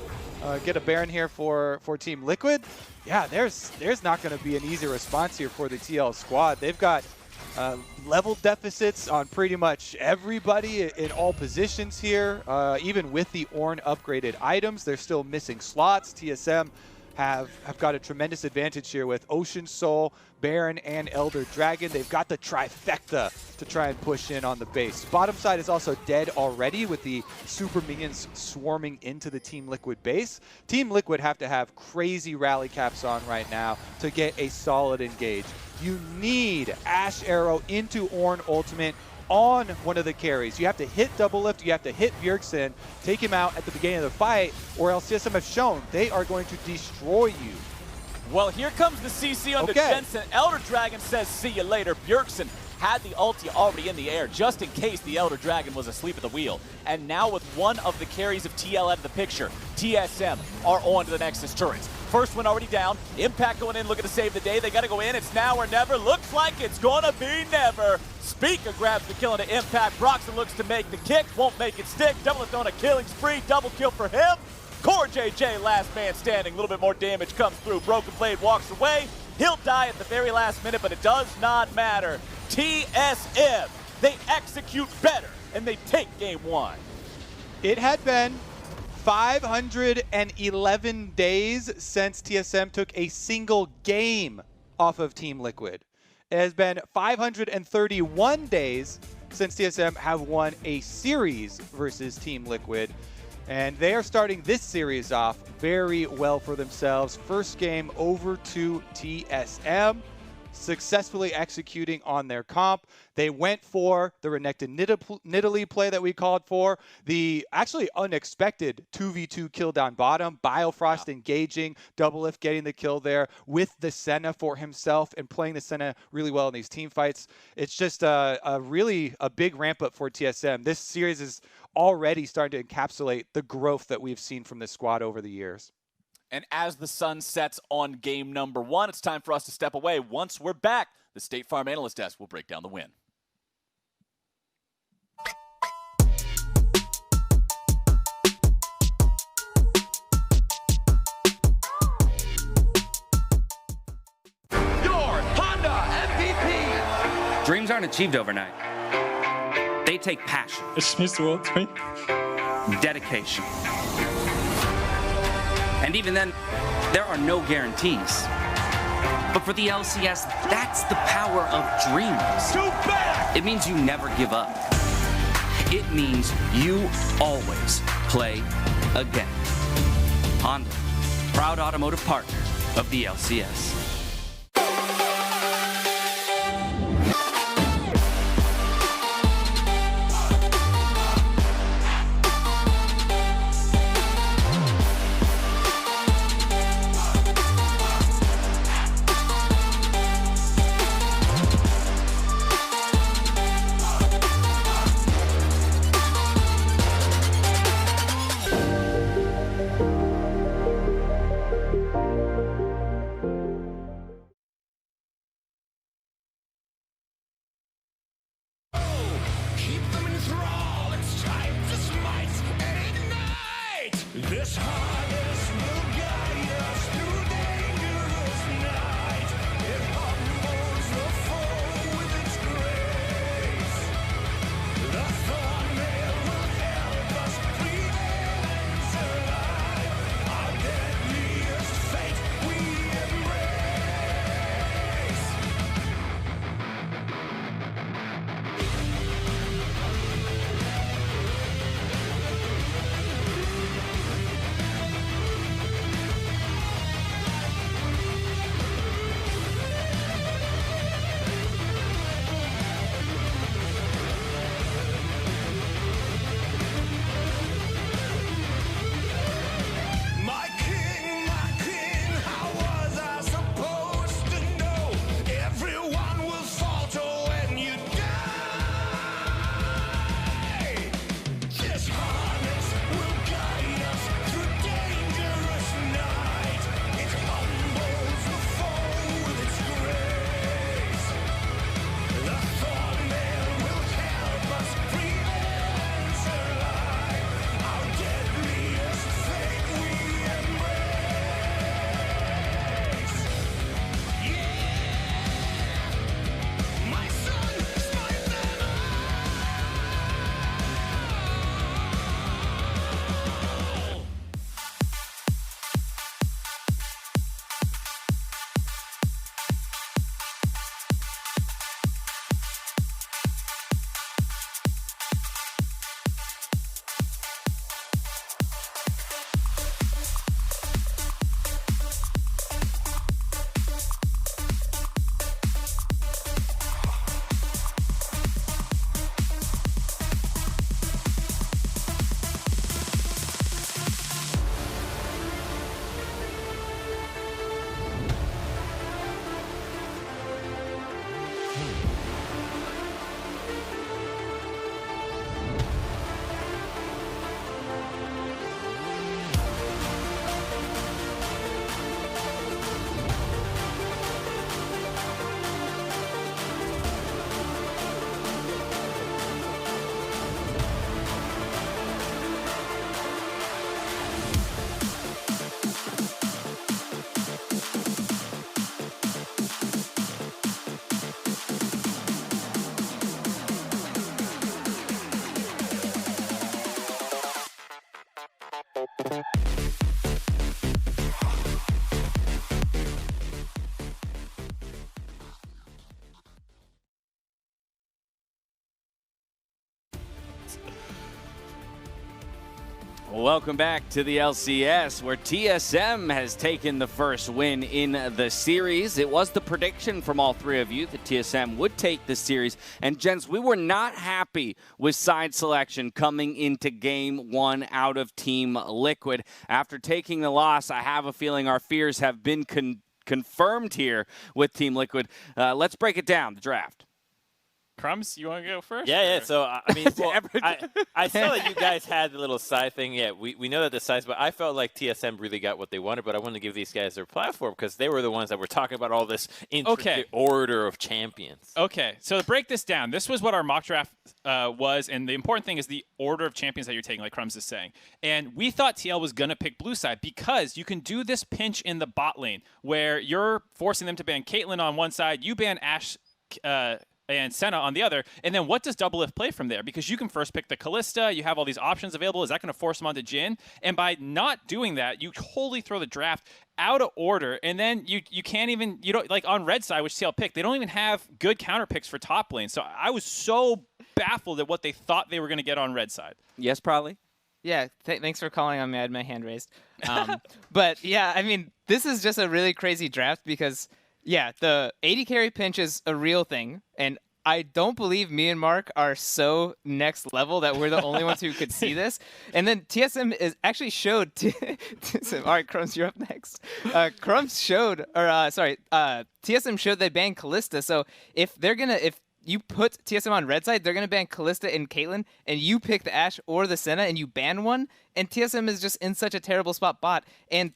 get a Baron here for Team Liquid. Yeah, there's not going to be an easy response here for the TL squad. They've got level deficits on pretty much everybody in all positions here. Even with the Ornn upgraded items, they're still missing slots. TSM have got a tremendous advantage here with Ocean Soul, Baron, and Elder Dragon. They've got the trifecta to try and push in on the base. Bottom side is also dead already with the super minions swarming into the Team Liquid base. Team Liquid have to have crazy rally caps on right now to get a solid engage. You need Ash Arrow into Ornn Ultimate on one of the carries. You have to hit Doublelift, you have to hit Bjergsen, take him out at the beginning of the fight, or else TSM have shown they are going to destroy you. Well, here comes the CC on the Jensen. Elder Dragon says, see you later. Bjergsen had the ulti already in the air, just in case the Elder Dragon was asleep at the wheel. And now with one of the carries of TL out of the picture, TSM are on to the Nexus turrets. First one already down. Impact going in, looking to save the day. They got to go in. It's now or never. Looks like it's going to be never. Spica grabs the kill into Impact. Broxah looks to make the kick. Won't make it stick. Doublelift on a killing spree. Double kill for him. Core JJ, last man standing. A little bit more damage comes through. Broken Blade walks away. He'll die at the very last minute, but it does not matter. TSM, they execute better, and they take game 1. It had been 511 days since TSM took a single game off of Team Liquid. It has been 531 days since TSM have won a series versus Team Liquid. And they are starting this series off very well for themselves. First game over to TSM, successfully executing on their comp. They went for the Renekton Nidalee play that we called for. The actually unexpected 2v2 kill down bottom. Biofrost engaging, Doublelift getting the kill there with the Senna for himself and playing the Senna really well in these team fights. It's just a really big ramp up for TSM. This series is already starting to encapsulate the growth that we've seen from this squad over the years. And as the sun sets on game number 1, it's time for us to step away. Once we're back, the State Farm Analyst Desk will break down the win. Your Honda MVP, Dreams aren't achieved overnight. They take passion, dedication. And even then, there are no guarantees. But for the LCS, that's the power of dreams. It means you never give up. It means you always play again. Honda, proud automotive partner of the LCS. This harness will guide us through dangerous night. It humbles the foe with its grace. The thorn mail will help us prevail and survive. Our deadliest fate we Welcome back to the LCS, where TSM has taken the first win in the series. It was the prediction from all three of you that TSM would take the series. And gents, we were not happy with side selection coming into game one out of Team Liquid. After taking the loss, I have a feeling our fears have been confirmed here with Team Liquid. Let's break it down, the draft. Crumbs, you want to go first? Yeah. So, I mean, well, I saw that you guys had the little side thing. Yeah, we know that the size, but I felt like TSM really got what they wanted, but I wanted to give these guys their platform because they were the ones that were talking about all this intricate order of champions. Okay, so to break this down, this was what our mock draft was, and the important thing is the order of champions that you're taking, like Crumbs is saying. And we thought TL was going to pick blue side because you can do this pinch in the bot lane where you're forcing them to ban Caitlyn on one side, you ban Ashe, and Senna on the other. And then what does Doublelift play from there? Because you can first pick the Kalista. You have all these options available. Is that going to force him onto Jhin? And by not doing that, you totally throw the draft out of order. And then you can't even, you don't, like on red side, which TL picked, they don't even have good counter picks for top lane. So I was so baffled at what they thought they were going to get on red side. Yes, probably. Yeah, thanks for calling on me. I had my hand raised. But yeah, I mean, this is just a really crazy draft because, yeah, the 80 carry pinch is a real thing. And I don't believe me and Mark are so next level that we're the only ones who could see this. And then TSM is actually showed. All right, Crumbs, you're up next. Crumbs showed, or TSM showed they banned Kalista. So if you put TSM on red side, they're going to ban Kalista and Caitlyn, and you pick the Ashe or the Senna, and you ban one, and TSM is just in such a terrible spot bot. And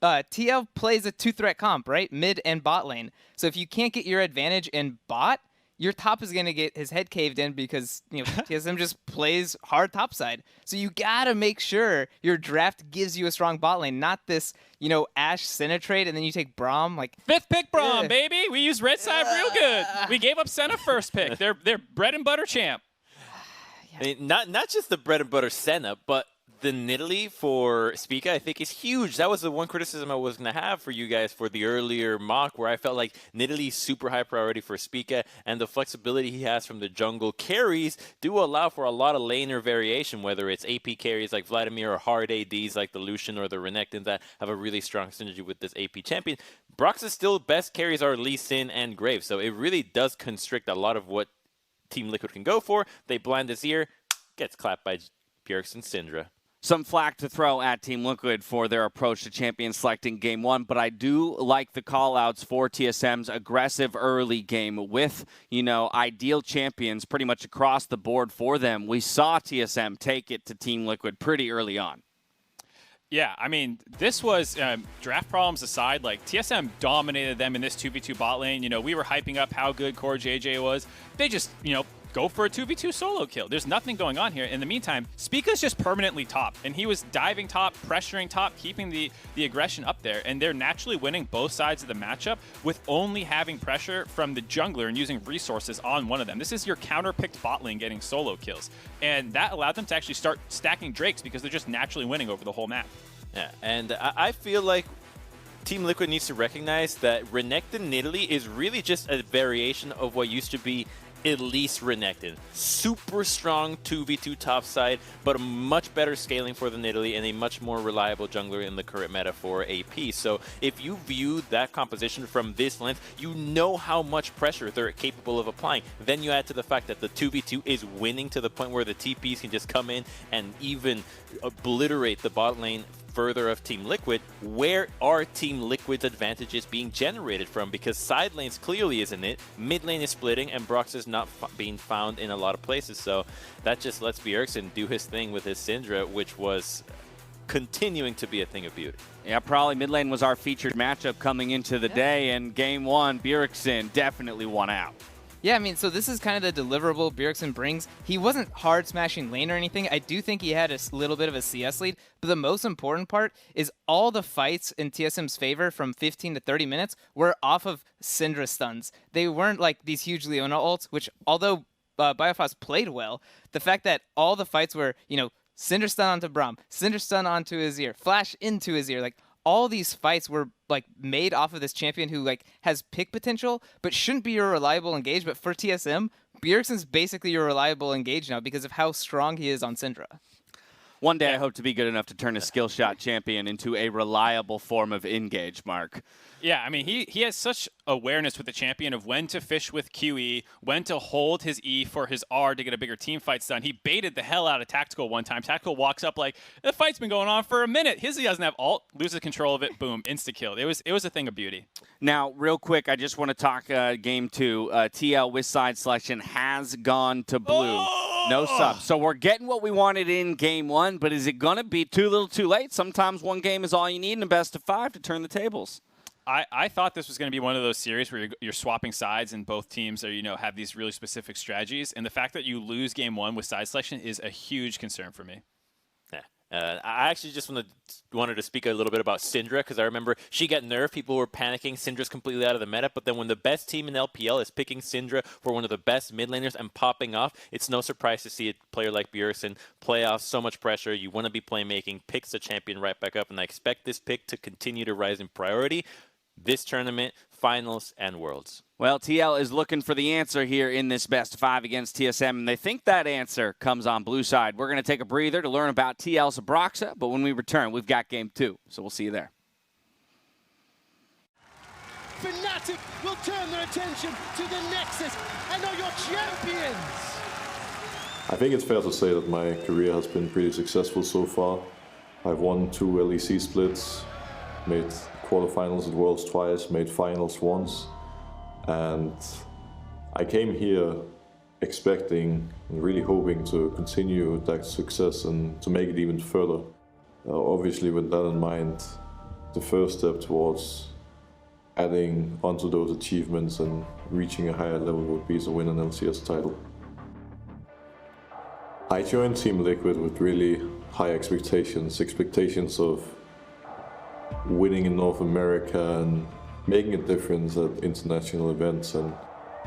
TL plays a 2-threat comp, right? Mid and bot lane. So if you can't get your advantage in bot, your top is going to get his head caved in because, TSM just plays hard top side. So you got to make sure your draft gives you a strong bot lane, not this, Ashe Senna trade, and then you take Braum. Like 5th pick Braum, baby. We use red side real good. We gave up Senna first pick. They're bread and butter champ. I mean, not just the bread and butter Senna, but the Nidalee for Spica, I think, is huge. That was the one criticism I was going to have for you guys for the earlier mock, where I felt like Nidalee's super high priority for Spica, and the flexibility he has from the jungle carries do allow for a lot of laner variation, whether it's AP carries like Vladimir or hard ADs like the Lucian or the Renekton that have a really strong synergy with this AP champion. Brox's still best carries are Lee Sin and Graves, so it really does constrict a lot of what Team Liquid can go for. They blind his ear, gets clapped by Bjergsen Syndra. Some flack to throw at Team Liquid for their approach to champion selecting game one, but I do like the call-outs for TSM's aggressive early game with, ideal champions pretty much across the board for them. We saw TSM take it to Team Liquid pretty early on. Yeah, I mean, this was, draft problems aside, like, TSM dominated them in this 2v2 bot lane. We were hyping up how good Core JJ was. They just, go for a 2v2 solo kill. There's nothing going on here. In the meantime, Spica's just permanently top, and he was diving top, pressuring top, keeping the aggression up there, and they're naturally winning both sides of the matchup with only having pressure from the jungler and using resources on one of them. This is your counter-picked bot lane getting solo kills, and that allowed them to actually start stacking Drakes because they're just naturally winning over the whole map. Yeah, and I feel like Team Liquid needs to recognize that Renekton Nidalee is really just a variation of what used to be Elise Renekton. Super strong 2v2 top side, but a much better scaling for the Nidalee and a much more reliable jungler in the current meta for AP. So if you view that composition from this length, you know how much pressure they're capable of applying. Then you add to the fact that the 2v2 is winning to the point where the TPs can just come in and even obliterate the bot lane further of Team Liquid. Where are Team Liquid's advantages being generated from? Because side lanes clearly isn't it. Mid lane is splitting, and Brox is not being found in a lot of places. So that just lets Bjergsen do his thing with his Syndra, which was continuing to be a thing of beauty. Yeah, probably mid lane was our featured matchup coming into the day, and game one, Bjergsen definitely won out. Yeah, I mean, so this is kind of the deliverable Bjergsen brings. He wasn't hard smashing lane or anything. I do think he had a little bit of a CS lead, but the most important part is all the fights in TSM's favor from 15 to 30 minutes were off of Syndra stuns. They weren't like these huge Leona ults, which although Biofrost played well, the fact that all the fights were, Syndra stun onto Braum, Syndra stun onto his ear, flash into his ear, like all these fights were like made off of this champion who like has pick potential but shouldn't be your reliable engage. But for TSM, Bjergsen's basically your reliable engage now because of how strong he is on Syndra. One day I hope to be good enough to turn a skill shot champion into a reliable form of engage, Mark. Yeah, I mean, he has such awareness with the champion of when to fish with QE, when to hold his E for his R to get a bigger team fight done. He baited the hell out of Tactical one time. Tactical walks up like, the fight's been going on for a minute. He doesn't have ult, loses control of it, boom, insta-kill. It was a thing of beauty. Now, real quick, I just want to talk game two. TL with side selection has gone to blue. Oh! No sub. So we're getting what we wanted in game one, but is it going to be too little too late? Sometimes one game is all you need in a best of 5 to turn the tables. I thought this was going to be one of those series where you're swapping sides and both teams are, have these really specific strategies. And the fact that you lose game one with side selection is a huge concern for me. Yeah. I actually just wanted to speak a little bit about Syndra, because I remember she got nerfed. People were panicking. Syndra's completely out of the meta. But then when the best team in LPL is picking Syndra for one of the best mid laners and popping off, it's no surprise to see a player like Bjergsen playoffs, so much pressure. You want to be playmaking, picks the champion right back up. And I expect this pick to continue to rise in priority this tournament, finals, and worlds. Well, TL is looking for the answer here in this best of 5 against TSM, and they think that answer comes on blue side. We're going to take a breather to learn about TL's Abraxa, but when we return, we've got game 2, so we'll see you there. Fnatic will turn their attention to the Nexus and are your champions. I think it's fair to say that my career has been pretty successful so far. I've won 2 LEC splits, made quarterfinals at Worlds twice, made finals once, and I came here expecting and really hoping to continue that success and to make it even further. Obviously, with that in mind, the first step towards adding onto those achievements and reaching a higher level would be to win an LCS title. I joined Team Liquid with really high expectations of winning in North America and making a difference at international events, and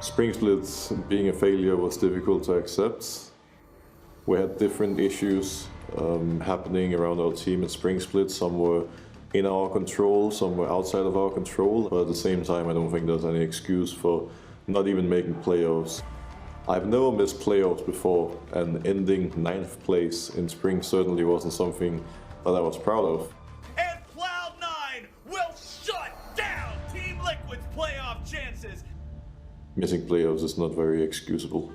Spring Split being a failure was difficult to accept. We had different issues happening around our team in Spring Split. Some were in our control, some were outside of our control, but at the same time I don't think there's any excuse for not even making playoffs. I've never missed playoffs before, and ending 9th place in Spring certainly wasn't something that I was proud of. Playoff chances. Missing playoffs is not very excusable.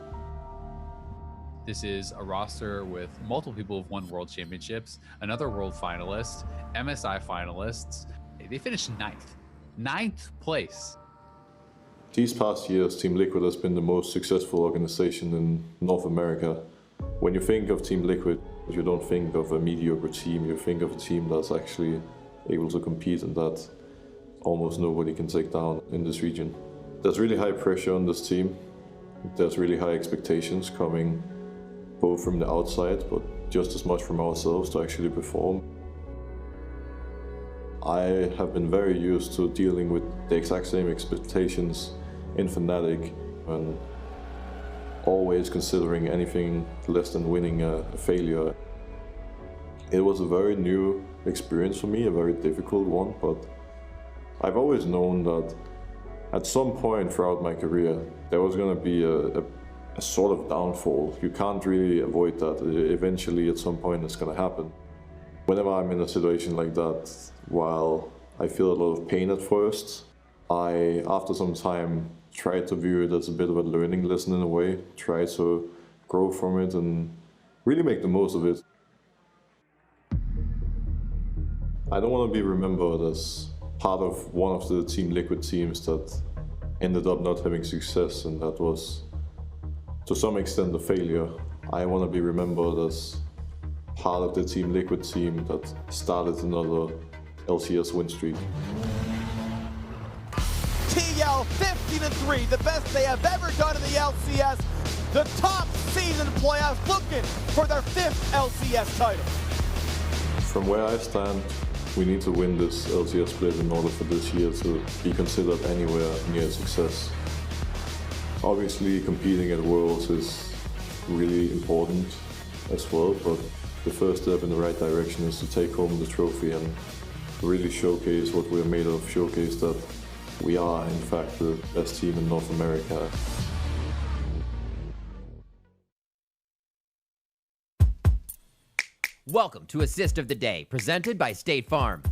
This is a roster with multiple people who've won world championships, another world finalist, MSI finalists. They finished 9th place. These past years, Team Liquid has been the most successful organization in North America. When you think of Team Liquid, you don't think of a mediocre team, you think of a team that's actually able to compete and that almost nobody can take down in this region. There's really high pressure on this team. There's really high expectations coming both from the outside, but just as much from ourselves to actually perform. I have been very used to dealing with the exact same expectations in Fnatic and always considering anything less than winning a failure. It was a very new experience for me, a very difficult one, but I've always known that at some point throughout my career, there was going to be a sort of downfall. You can't really avoid that. Eventually, at some point, it's going to happen. Whenever I'm in a situation like that, while I feel a lot of pain at first, I, after some time, try to view it as a bit of a learning lesson in a way, try to grow from it and really make the most of it. I don't want to be remembered as part of one of the Team Liquid teams that ended up not having success, and that was to some extent a failure. I want to be remembered as part of the Team Liquid team that started another LCS win streak. TL 15-3, the best they have ever done in the LCS. The top season playoffs looking for their 5th LCS title. From where I stand, we need to win this LCS split in order for this year to be considered anywhere near success. Obviously, competing at Worlds is really important as well, but the first step in the right direction is to take home the trophy and really showcase what we're made of, showcase that we are, in fact, the best team in North America. Welcome to Assist of the Day, presented by State Farm.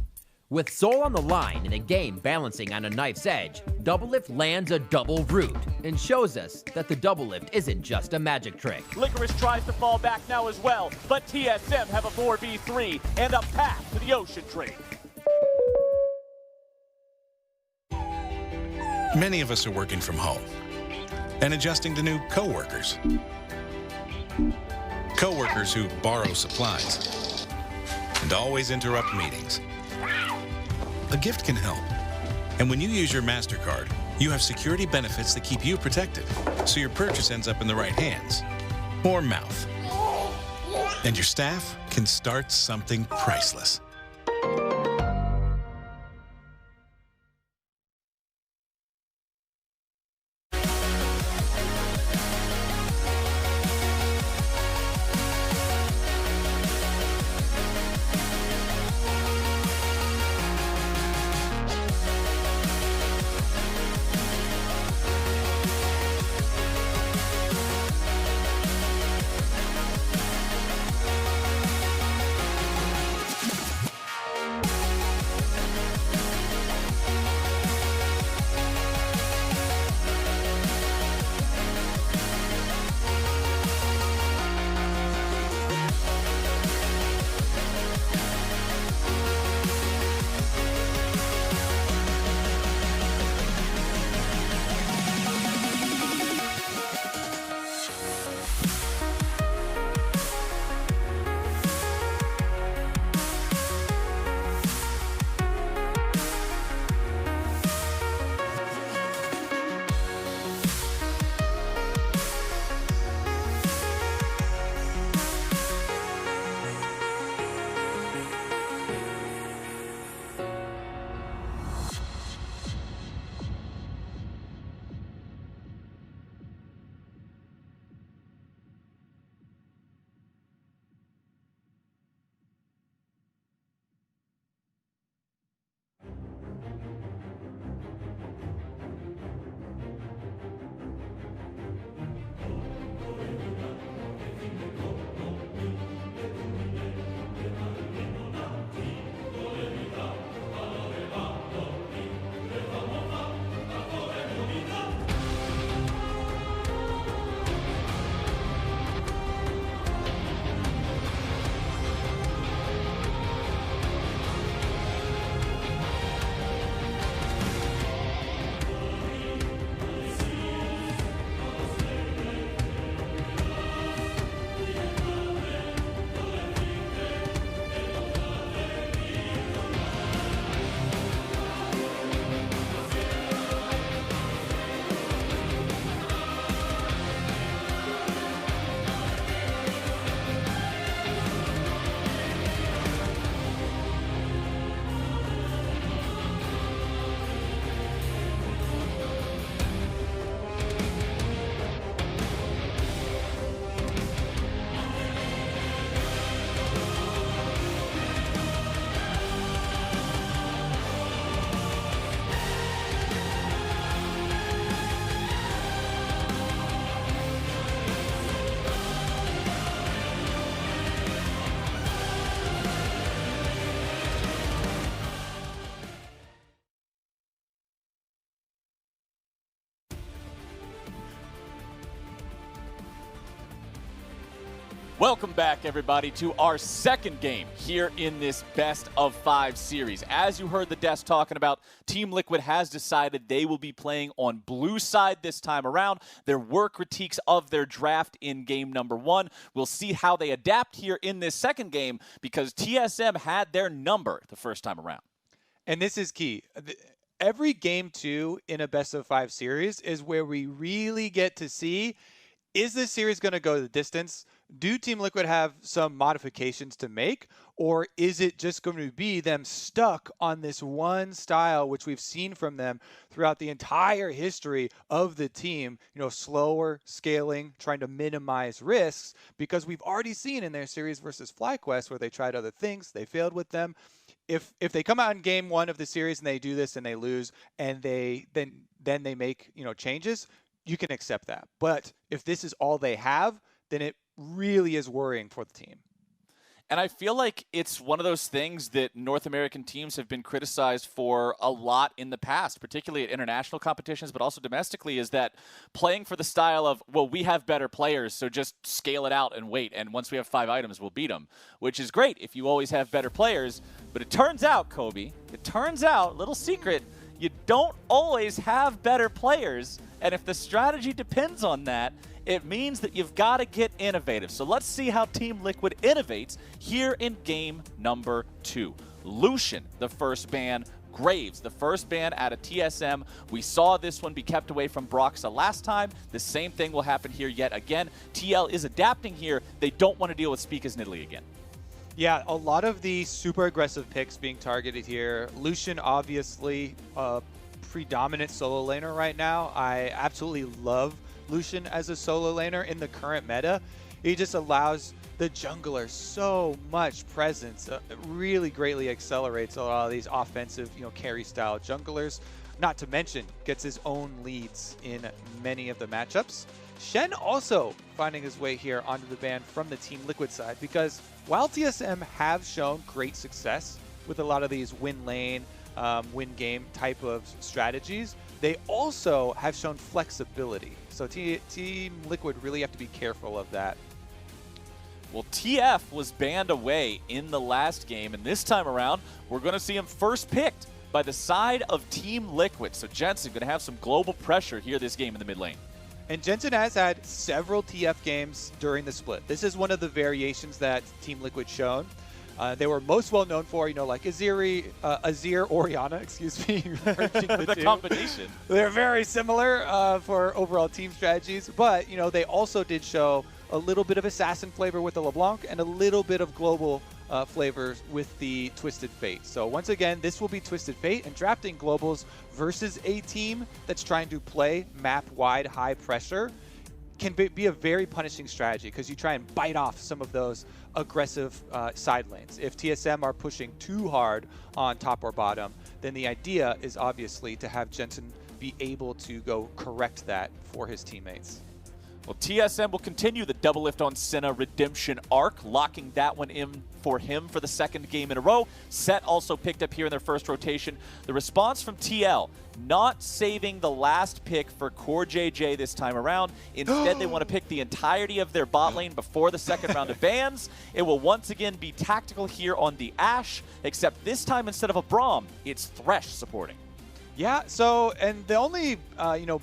With Soul on the line in a game balancing on a knife's edge, Doublelift lands a double root and shows us that the Doublelift isn't just a magic trick. Licorice tries to fall back now as well, but TSM have a 4v3 and a path to the Ocean Tree. Many of us are working from home and adjusting to new coworkers. Coworkers who borrow supplies and always interrupt meetings. A gift can help. And when you use your MasterCard, you have security benefits that keep you protected, so your purchase ends up in the right hands or mouth. and your staff can start something priceless. Welcome back, everybody, to our second game here in this Best of 5 series. As you heard the desk talking about, Team Liquid has decided they will be playing on blue side this time around. There were critiques of their draft in game number 1. We'll see how they adapt here in this second game because TSM had their number the first time around. And this is key. Every game 2 in a Best of 5 series is where we really get to see, is this series going to go the distance? Do Team Liquid have some modifications to make, or is it just going to be them stuck on this one style, which we've seen from them throughout the entire history of the team, slower scaling, trying to minimize risks, because we've already seen in their series versus FlyQuest where they tried other things, they failed with them. If they come out in game 1 of the series and they do this and they lose and then they make, changes, you can accept that. But if this is all they have, then it really is worrying for the team. And I feel like it's one of those things that North American teams have been criticized for a lot in the past, particularly at international competitions, but also domestically, is that playing for the style of, well, we have better players, so just scale it out and wait, and once we have 5 items, we'll beat them, which is great if you always have better players. But it turns out, Kobe, little secret, you don't always have better players, and if the strategy depends on that, it means that you've got to get innovative. So let's see how Team Liquid innovates here in game number 2. Lucian, the first ban Graves, the first ban out of TSM. We saw this one be kept away from Broxah last time. The same thing will happen here yet again. TL is adapting here. They don't want to deal with Spica's Nidalee again. Yeah, a lot of the super aggressive picks being targeted here. Lucian, obviously, predominant solo laner right now. I absolutely love Lucian as a solo laner in the current meta. He just allows the jungler so much presence. Really greatly accelerates a lot of these offensive, carry style junglers. Not to mention, gets his own leads in many of the matchups. Shen also finding his way here onto the ban from the Team Liquid side, because while TSM have shown great success with a lot of these win lane, win game type of strategies, they also have shown flexibility. So Team Liquid really have to be careful of that. Well, TF was banned away in the last game, and this time around, we're going to see him first picked by the side of Team Liquid. So Jensen going to have some global pressure here this game in the mid lane. And Jensen has had several TF games during the split. This is one of the variations that Team Liquid shown. They were most well known for, like Azir, Orianna, excuse me. the combination. They're very similar for overall team strategies, but they also did show a little bit of assassin flavor with the LeBlanc and a little bit of global flavors with the Twisted Fate. So once again, this will be Twisted Fate, and drafting globals versus a team that's trying to play map-wide high pressure can be a very punishing strategy, because you try and bite off some of those aggressive side lanes. If TSM are pushing too hard on top or bottom, then the idea is obviously to have Jensen be able to go correct that for his teammates. Well, TSM will continue the double lift on Senna redemption arc, locking that one in for him for the second game in a row. Set also picked up here in their first rotation. The response from TL, not saving the last pick for Core JJ this time around. Instead, they want to pick the entirety of their bot lane before the second round of bans. It will once again be tactical here on the Ashe, except this time instead of a Braum, it's Thresh supporting. Yeah, so, and the only,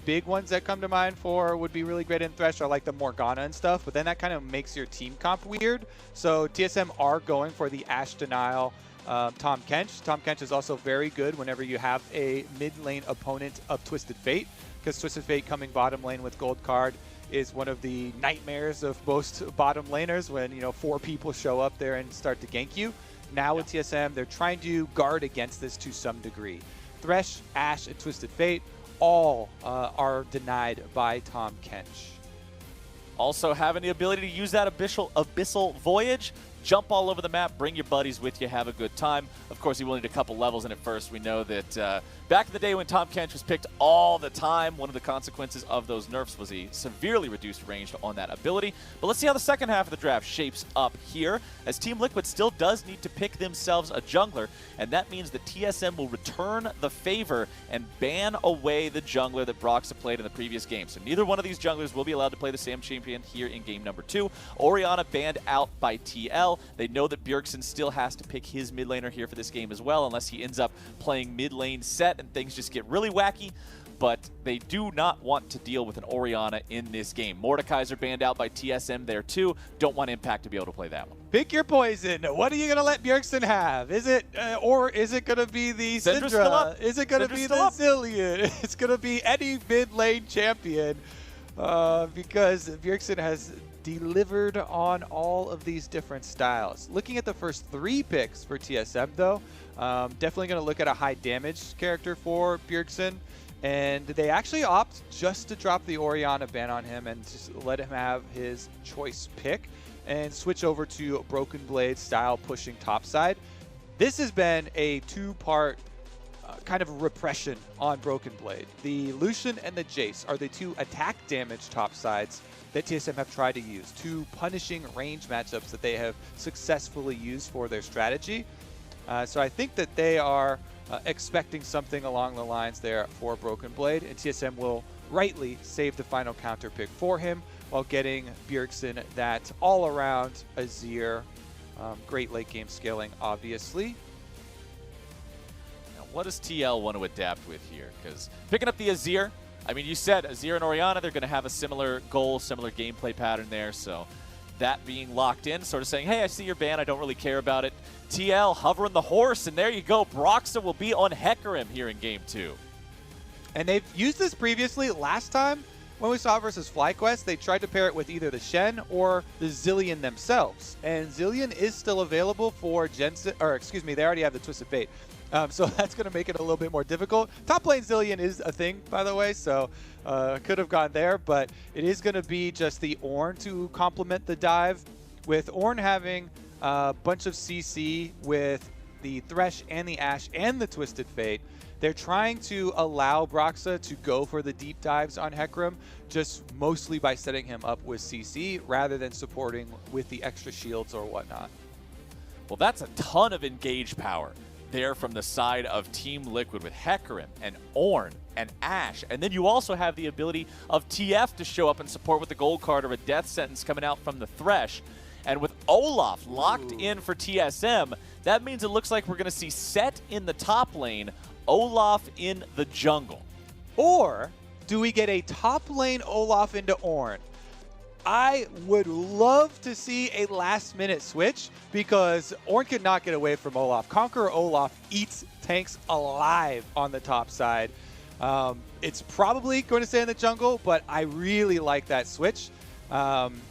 big ones that come to mind for would be really great in Thresh are like the Morgana and stuff, but then that kind of makes your team comp weird. So TSM are going for the Ashe denial Tahm Kench. Tahm Kench is also very good whenever you have a mid lane opponent of Twisted Fate, because Twisted Fate coming bottom lane with gold card is one of the nightmares of most bottom laners when, 4 people show up there and start to gank you. Now with TSM, they're trying to guard against this to some degree. Thresh, Ashe, and Twisted Fate all are denied by Tahm Kench. Also having the ability to use that Abyssal Voyage, jump all over the map, bring your buddies with you, have a good time. Of course, he will need a couple levels in it first. We know that back in the day when Tahm Kench was picked all the time, one of the consequences of those nerfs was he severely reduced range on that ability. But let's see how the second half of the draft shapes up here, as Team Liquid still does need to pick themselves a jungler, and that means that TSM will return the favor and ban away the jungler that Broxah played in the previous game. So neither one of these junglers will be allowed to play the same champion here in game number 2. Orianna banned out by TL. They know that Bjergsen still has to pick his mid laner here for this game as well, unless he ends up playing mid lane Set and things just get really wacky. But they do not want to deal with an Orianna in this game. Mordekaiser banned out by TSM there too. Don't want Impact to be able to play that one. Pick your poison. What are you going to let Bjergsen have? Is it, or is it going to be the Syndra? Is it going to be the Zilean? It's going to be any mid lane champion, because Bjergsen has delivered on all of these different styles. Looking at the first 3 picks for TSM though, definitely going to look at a high damage character for Bjergsen, and they actually opt just to drop the Orianna ban on him and just let him have his choice pick and switch over to Broken Blade style pushing topside. This has been a 2-part kind of repression on Broken Blade. The Lucian and the Jace are the 2 attack damage topsides that TSM have tried to use, 2 punishing range matchups that they have successfully used for their strategy. So I think that they are expecting something along the lines there for Broken Blade, and TSM will rightly save the final counter pick for him while getting Bjergsen that all-around Azir. Great late game scaling, obviously. Now, what does TL want to adapt with here? Because picking up the Azir, I mean, you said Azir and Orianna, they're going to have a similar goal, similar gameplay pattern there, so that being locked in, sort of saying, hey, I see your ban, I don't really care about it. TL hovering the horse, and there you go. Broxah will be on Hecarim here in Game 2. And they've used this previously. Last time when we saw versus FlyQuest, they tried to pair it with either the Shen or the Zilean themselves. And Zilean is still available for Jensen, or excuse me, they already have the Twisted Fate. So that's going to make it a little bit more difficult. Top lane Zilean is a thing, by the way, so could have gone there, but it is going to be just the Ornn to complement the dive. With Ornn having a bunch of CC with the Thresh and the Ashe and the Twisted Fate, they're trying to allow Broxah to go for the deep dives on Hecarim, just mostly by setting him up with CC rather than supporting with the extra shields or whatnot. Well, that's a ton of engage power there from the side of Team Liquid with Hecarim and Ornn and Ashe. And then you also have the ability of TF to show up and support with the gold card or a death sentence coming out from the Thresh. And with Olaf locked in for TSM, that means it looks like we're going to see Set in the top lane, Olaf in the jungle. Or do we get a top lane Olaf into Ornn? I would love to see a last-minute switch because Ornn could not get away from Olaf. Conqueror Olaf eats tanks alive on the top side. It's probably going to stay in the jungle, but I really like that switch.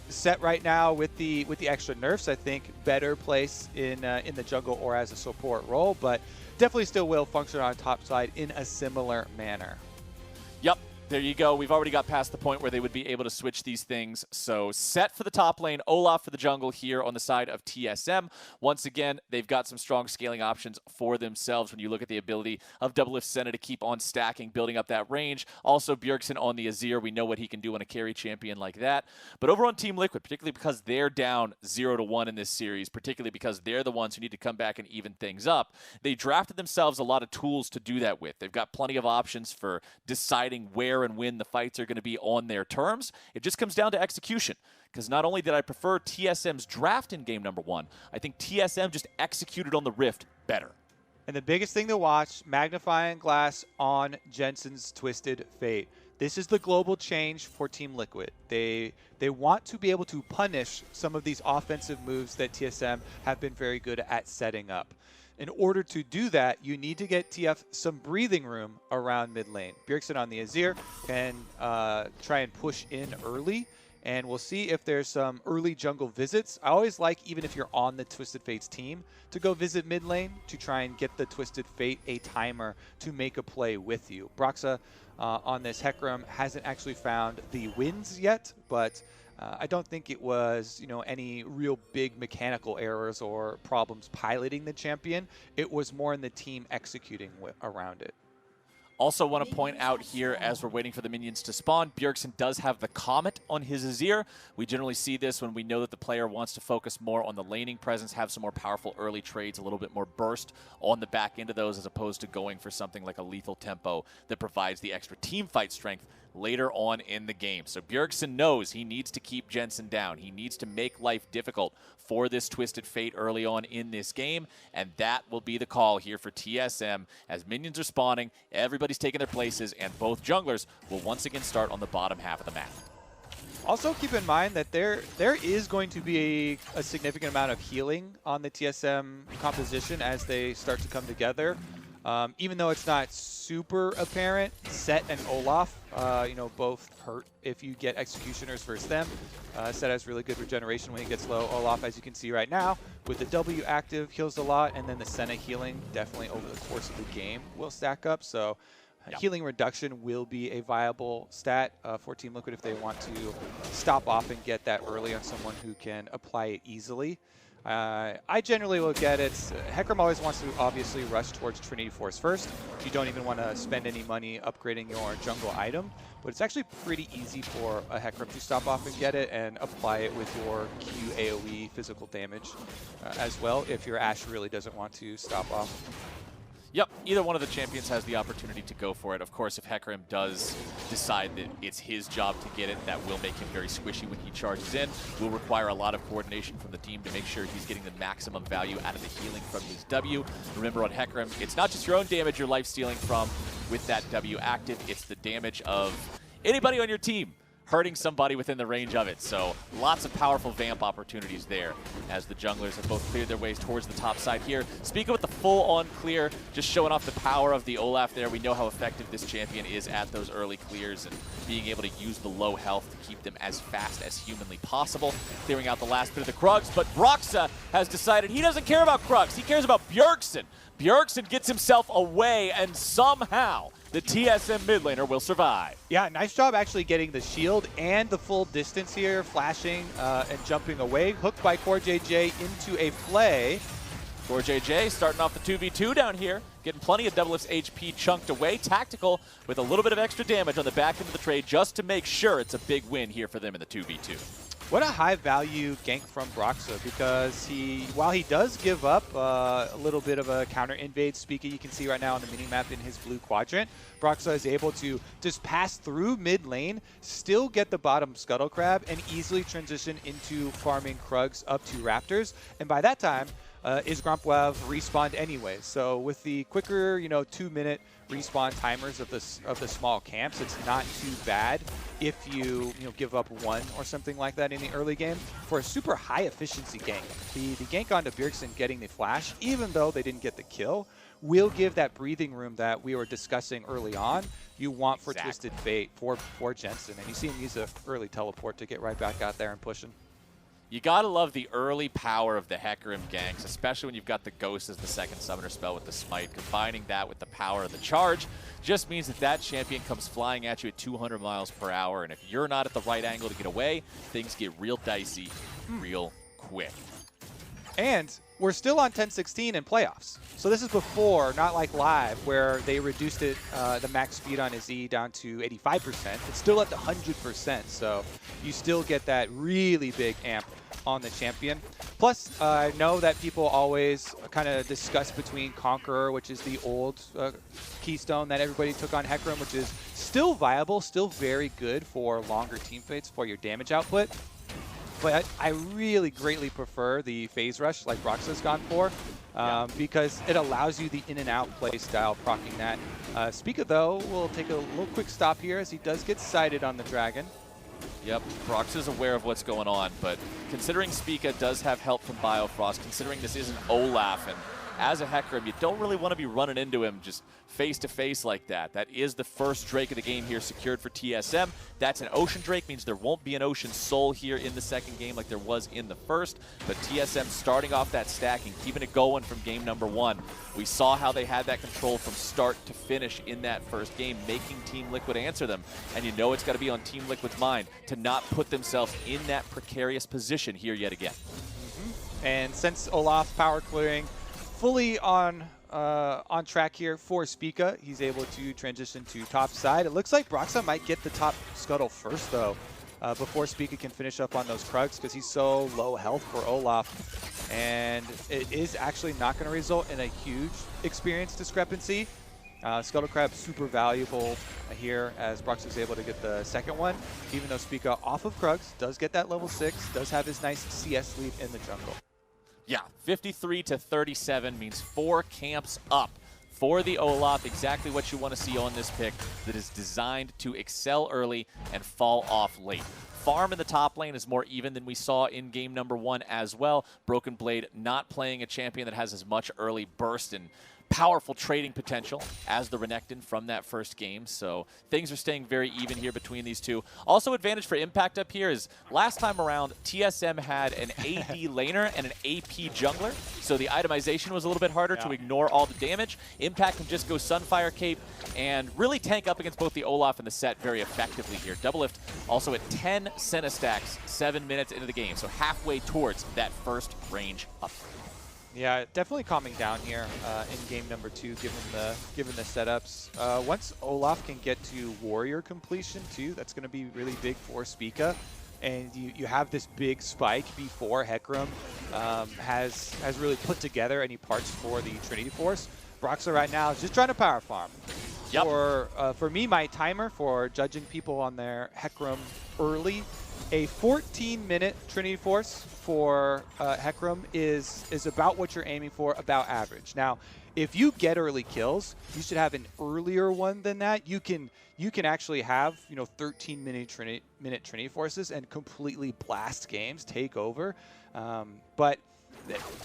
Set right now with the extra nerfs, I think better place in the jungle or as a support role, but definitely still will function on top side in a similar manner. Yep. There you go. We've already got past the point where they would be able to switch these things. So Set for the top lane, Olaf for the jungle here on the side of TSM. Once again, they've got some strong scaling options for themselves when you look at the ability of Doublelift Senna to keep on stacking, building up that range. Also, Bjergsen on the Azir. We know what he can do on a carry champion like that. But over on Team Liquid, particularly because they're down 0-1 in this series, particularly because they're the ones who need to come back and even things up, they drafted themselves a lot of tools to do that with. They've got plenty of options for deciding where and when the fights are going to be on their terms. It just comes down to execution, because not only did I prefer TSM's draft in game number 1, I think TSM just executed on the Rift better. And the biggest thing to watch, magnifying glass on Jensen's Twisted Fate. This is the global change for Team Liquid. They want to be able to punish some of these offensive moves that TSM have been very good at setting up. In order to do that, you need to get TF some breathing room around mid lane. Bjergsen on the Azir can try and push in early, and we'll see if there's some early jungle visits. I always like, even if you're on the Twisted Fate's team, to go visit mid lane to try and get the Twisted Fate a timer to make a play with you. Broxah on this Hecarim hasn't actually found the wins yet, but I don't think it was, any real big mechanical errors or problems piloting the champion. It was more in the team executing around it. Also want to point out here, as we're waiting for the minions to spawn, Bjergsen does have the Comet on his Azir. We generally see this when we know that the player wants to focus more on the laning presence, have some more powerful early trades, a little bit more burst on the back end of those, as opposed to going for something like a lethal tempo that provides the extra team fight strength later on in the game. So Bjergsen knows he needs to keep Jensen down. He needs to make life difficult for this Twisted Fate early on in this game, and that will be the call here for TSM. As minions are spawning, everybody's taking their places, and both junglers will once again start on the bottom half of the map. Also keep in mind that there is going to be a significant amount of healing on the TSM composition as they start to come together. Even though it's not super apparent, Set and Olaf, both hurt if you get Executioners versus them. Set has really good regeneration when he gets low. Olaf, as you can see right now, with the W active, heals a lot, and then the Senna healing definitely over the course of the game will stack up. So healing reduction will be a viable stat for Team Liquid if they want to stop off and get that early on someone who can apply it easily. I generally look at it, Hecarim always wants to obviously rush towards Trinity Force first. You don't even want to spend any money upgrading your jungle item, but it's actually pretty easy for a Hecarim to stop off and get it and apply it with your Q AoE physical damage as well if your Ashe really doesn't want to stop off. Yep, either one of the champions has the opportunity to go for it. Of course, if Hecarim does decide that it's his job to get it, that will make him very squishy when he charges in. Will require a lot of coordination from the team to make sure he's getting the maximum value out of the healing from his W. Remember, on Hecarim, it's not just your own damage you're life stealing from with that W active, it's the damage of anybody on your team. hurting somebody within the range of it. So lots of powerful vamp opportunities there as the junglers have both cleared their ways towards the top side here. Spica with the full-on clear, just showing off the power of the Olaf there. We know how effective this champion is at those early clears and being able to use the low health to keep them as fast as humanly possible, clearing out the last bit of the Krugs. But Broxah has decided he doesn't care about Krugs, he cares about Bjergsen. Bjergsen gets himself away, and somehow the TSM mid laner will survive. Yeah, nice job actually getting the shield and the full distance here, flashing and jumping away. Hooked by CoreJJ into a play. CoreJJ starting off the 2v2 down here, getting plenty of Doublelift's HP chunked away. Tactical with a little bit of extra damage on the back end of the trade just to make sure it's a big win here for them in the 2v2. What a high value gank from Broxah, because while he does give up a little bit of a counter invade, Spica you can see right now on the minimap in his blue quadrant, Broxah is able to just pass through mid lane, still get the bottom Scuttle Crab, and easily transition into farming Krugs up to Raptors. And by that time, Isgrampwev respawned anyway. So with the quicker, 2-minute respawn timers of the small camps, it's not too bad if you give up one or something like that in the early game for a super high efficiency gank. The gank onto Bjergsen getting the flash, even though they didn't get the kill, will give that breathing room that we were discussing early on. You want for Twisted Fate for Jensen, and you see him use an early teleport to get right back out there and pushing. You gotta love the early power of the Hecarim ganks, especially when you've got the Ghost as the second summoner spell with the Smite. Combining that with the power of the charge just means that champion comes flying at you at 200 miles per hour, and if you're not at the right angle to get away, things get real dicey real quick. And we're still on 10-16 in playoffs. So this is before, not like live, where they reduced it, the max speed on his E down to 85%. It's still at the 100%, so you still get that really big amp on the champion. Plus, I know that people always kind of discuss between Conqueror, which is the old keystone that everybody took on Hecarim, which is still viable, still very good for longer team fights for your damage output. But I really greatly prefer the phase rush like Broxah's gone for, because it allows you the in and out play style, proccing that. Spica though will take a little quick stop here as he does get sighted on the dragon. Yep, Broxah's aware of what's going on, but considering Spica does have help from Biofrost, considering this isn't Olaf, and as a Hecarim, you don't really want to be running into him just face-to-face like that. That is the first Drake of the game here secured for TSM. That's an Ocean Drake, means there won't be an Ocean Soul here in the second game like there was in the first, but TSM starting off that stack and keeping it going from game number one. We saw how they had that control from start to finish in that first game, making Team Liquid answer them, and you know it's got to be on Team Liquid's mind to not put themselves in that precarious position here yet again. And since Olaf power clearing fully on track here for Spica, he's able to transition to top side. It looks like Broxah might get the top scuttle first though, before Spica can finish up on those Krugs, because he's so low health for Olaf. And it is actually not going to result in a huge experience discrepancy. Scuttle Crab super valuable here as Broxah is able to get the second one, even though Spica off of Krugs does get that level 6, does have his nice CS lead in the jungle. Yeah, 53 to 37 means 4 camps up for the Olaf. Exactly what you want to see on this pick that is designed to excel early and fall off late. Farm in the top lane is more even than we saw in game number 1 as well. Broken Blade not playing a champion that has as much early burst and powerful trading potential as the Renekton from that first game. So things are staying very even here between these two. Also advantage for Impact up here is last time around TSM had an AD laner and an AP jungler. So the itemization was a little bit harder to ignore all the damage. Impact can just go Sunfire Cape and really tank up against both the Olaf and the Set very effectively here. Doublelift also at 10 Senna stacks 7 minutes into the game. So halfway towards that first range up. Yeah, definitely calming down here in game number 2, given the setups. Once Olaf can get to warrior completion too, that's going to be really big for Spica. And you have this big spike before Hecarim has really put together any parts for the Trinity Force. Broxah right now is just trying to power farm. Yep. For me, my timer for judging people on their Hecarim early a 14-minute Trinity Force for Hecarim is about what you're aiming for, about average. Now, if you get early kills, you should have an earlier one than that. You can actually have 13-minute Trinity Forces and completely blast games, take over. But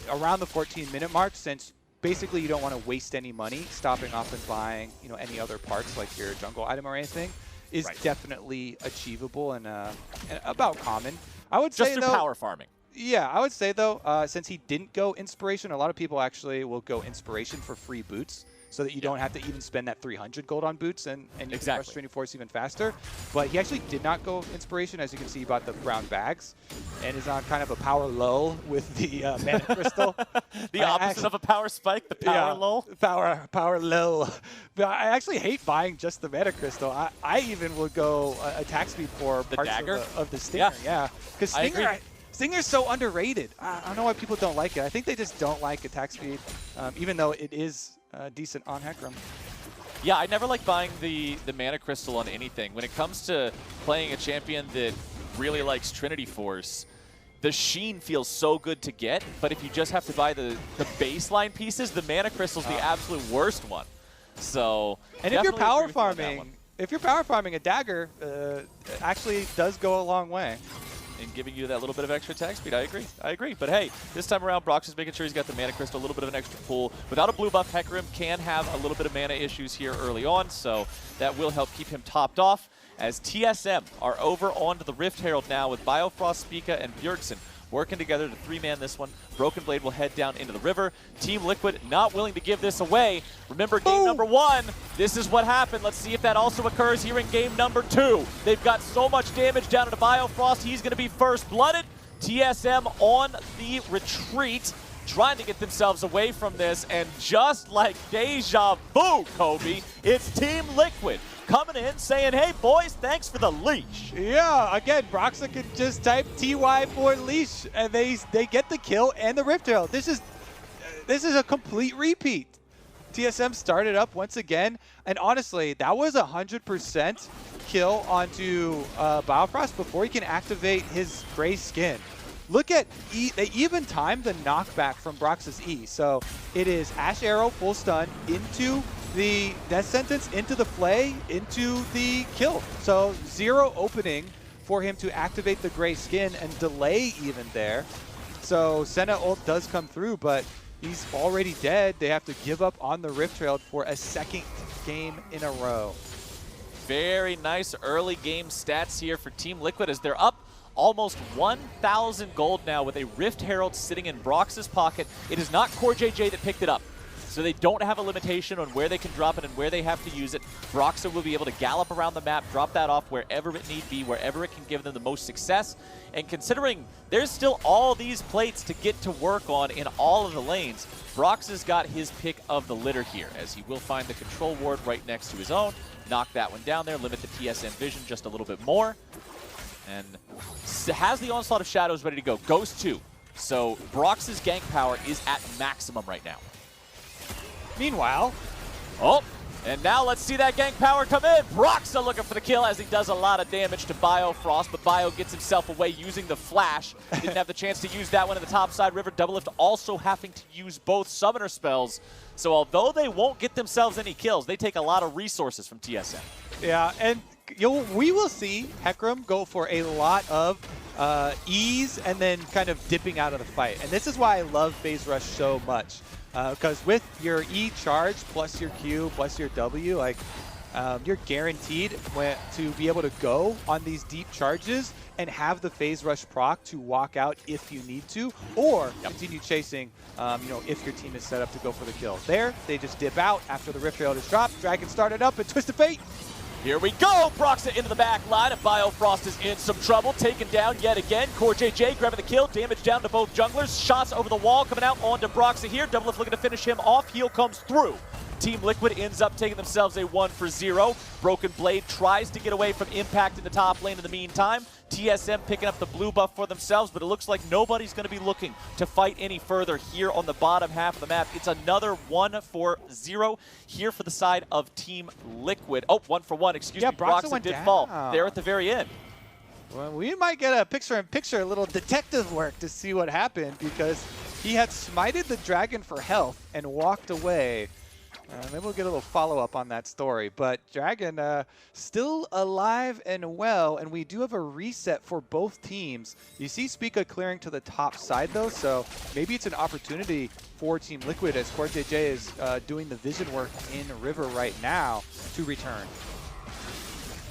around the 14-minute mark, since basically you don't want to waste any money stopping off and buying any other parts like your jungle item or anything, is definitely achievable and about common. I would say just through power farming. Yeah, I would say though, since he didn't go inspiration, a lot of people actually will go inspiration for free boots, so that you don't have to even spend that 300 gold on boots, and you can rush Trinity Force even faster. But he actually did not go inspiration. As you can see, he bought the brown bags and is on kind of a power lull with the mana crystal. The opposite of a power spike, the power lull. Power lull. But I actually hate buying just the mana crystal. I even would go attack speed for the parts dagger of the Stinger. Yeah, because Stinger's so underrated. I don't know why people don't like it. I think they just don't like attack speed, even though it is decent on Hecarim. Yeah, I never like buying the mana crystal on anything. When it comes to playing a champion that really likes Trinity Force, the sheen feels so good to get, but if you just have to buy the baseline pieces, the mana crystal's the absolute worst one. So, and if you're power farming, a dagger actually does go a long way. And giving you that little bit of extra attack speed. I agree. But hey, this time around, Brox is making sure he's got the mana crystal, a little bit of an extra pull. Without a blue buff, Hecarim can have a little bit of mana issues here early on, so that will help keep him topped off. As TSM are over onto the Rift Herald now with Biofrost, Spica, and Bjergsen working together to 3-man this one. Broken Blade will head down into the river. Team Liquid not willing to give this away. Remember game number 1, this is what happened. Let's see if that also occurs here in game number 2. They've got so much damage down into Biofrost. He's going to be first blooded. TSM on the retreat, trying to get themselves away from this. And just like deja vu, Kobe, it's Team Liquid coming in saying, hey boys, thanks for the leash. Yeah, again, Broxah can just type TY for leash and they get the kill and the Rift Herald. This is a complete repeat. TSM started up once again, and honestly, that was 100% kill onto Biofrost before he can activate his gray skin. Look at they even timed the knockback from Broxah's E. So it is Ash Arrow full stun into the Death Sentence, into the Flay, into the kill. So 0 opening for him to activate the gray skin and delay even there. So Senna ult does come through, but he's already dead. They have to give up on the Rift Herald for a second game in a row. Very nice early game stats here for Team Liquid as they're up almost 1,000 gold now with a Rift Herald sitting in Brox's pocket. It is not CoreJJ that picked it up, so they don't have a limitation on where they can drop it and where they have to use it. Broxah will be able to gallop around the map, drop that off wherever it need be, wherever it can give them the most success. And considering there's still all these plates to get to work on in all of the lanes, Broxah's got his pick of the litter here, as he will find the control ward right next to his own, knock that one down there, limit the TSM vision just a little bit more, and has the Onslaught of Shadows ready to go. Goes 2. So Brox's gank power is at maximum right now. Meanwhile, and now let's see that gank power come in. Broxah looking for the kill as he does a lot of damage to Biofrost, but Bio gets himself away using the flash. Didn't have the chance to use that one in the top side river. Doublelift also having to use both summoner spells. So although they won't get themselves any kills, they take a lot of resources from TSM. Yeah, and we will see Hecarim go for a lot of ease and then kind of dipping out of the fight. And this is why I love Phase Rush so much. Because with your E charge plus your Q plus your W, like you're guaranteed to be able to go on these deep charges and have the Phase Rush proc to walk out if you need to, or continue chasing, if your team is set up to go for the kill. There, they just dip out after the Rift Herald is dropped. Dragon started up and Twisted Fate. Here we go! Broxah into the back line, and Biofrost is in some trouble. Taken down yet again. CoreJJ grabbing the kill. Damage down to both junglers. Shots over the wall coming out onto Broxah here. Doublelift looking to finish him off. Heal comes through. Team Liquid ends up taking themselves a 1-for-0. Broken Blade tries to get away from Impact in the top lane in the meantime. TSM picking up the blue buff for themselves, but it looks like nobody's going to be looking to fight any further here on the bottom half of the map. It's another 1-for-0 here for the side of Team Liquid. Oh, 1-for-1, excuse me. Broxah did fall there at the very end. Well, we might get a picture-in-picture, a little detective work to see what happened, because he had smited the dragon for health and walked away. Maybe we'll get a little follow-up on that story. But Dragon still alive and well, and we do have a reset for both teams. You see Spica clearing to the top side, though, so maybe it's an opportunity for Team Liquid as CoreJJ is doing the vision work in River right now to return.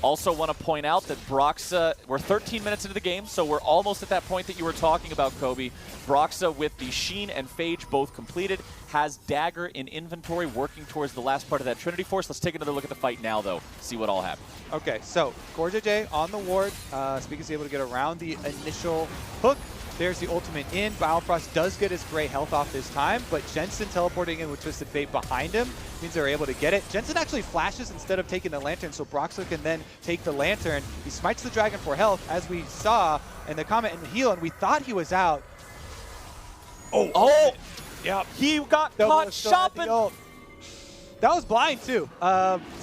Also want to point out that Broxah, we're 13 minutes into the game, so we're almost at that point that you were talking about, Kobe. Broxah with the Sheen and Phage both completed, has Dagger in inventory, working towards the last part of that Trinity Force. Let's take another look at the fight now, though, see what all happened. Okay, so CoreJJ on the ward. Spica's able to get around the initial hook. There's the ultimate in. Bioffrost does get his gray health off this time, but Jensen teleporting in with Twisted Fate behind him means they're able to get it. Jensen actually flashes instead of taking the Lantern, so Broxah can then take the Lantern. He smites the Dragon for health, as we saw in the comment and heal, and we thought he was out. Oh! Yep. He got caught shopping! That was blind, too.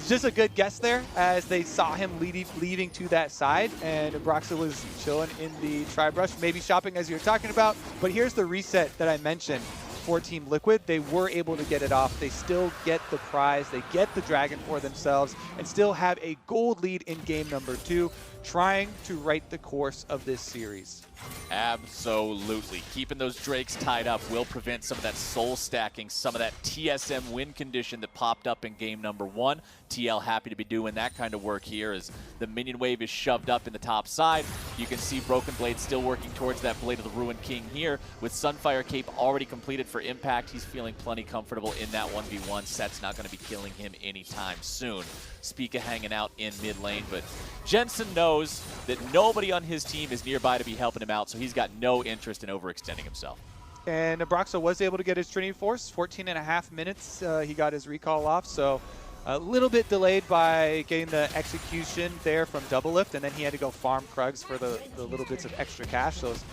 Just a good guess there, as they saw him leaving to that side, and Broxah was chilling in the Tri-Brush, maybe shopping as you were talking about. But here's the reset that I mentioned for Team Liquid. They were able to get it off. They still get the prize. They get the Dragon for themselves, and still have a gold lead in game number 2, trying to write the course of this series. Absolutely. Keeping those Drakes tied up will prevent some of that soul stacking, some of that TSM win condition that popped up in game number 1. TL happy to be doing that kind of work here as the minion wave is shoved up in the top side. You can see Broken Blade still working towards that Blade of the Ruined King here. With Sunfire Cape already completed for Impact, he's feeling plenty comfortable in that 1v1. Set's not going to be killing him anytime soon. Spica hanging out in mid lane, but Jensen knows that nobody on his team is nearby to be helping him out, so he's got no interest in overextending himself. And Broxah was able to get his Trinity Force, 14.5 minutes. He got his recall off, so a little bit delayed by getting the execution there from Doublelift, and then he had to go farm Krugs for the little bits of extra cash, so it's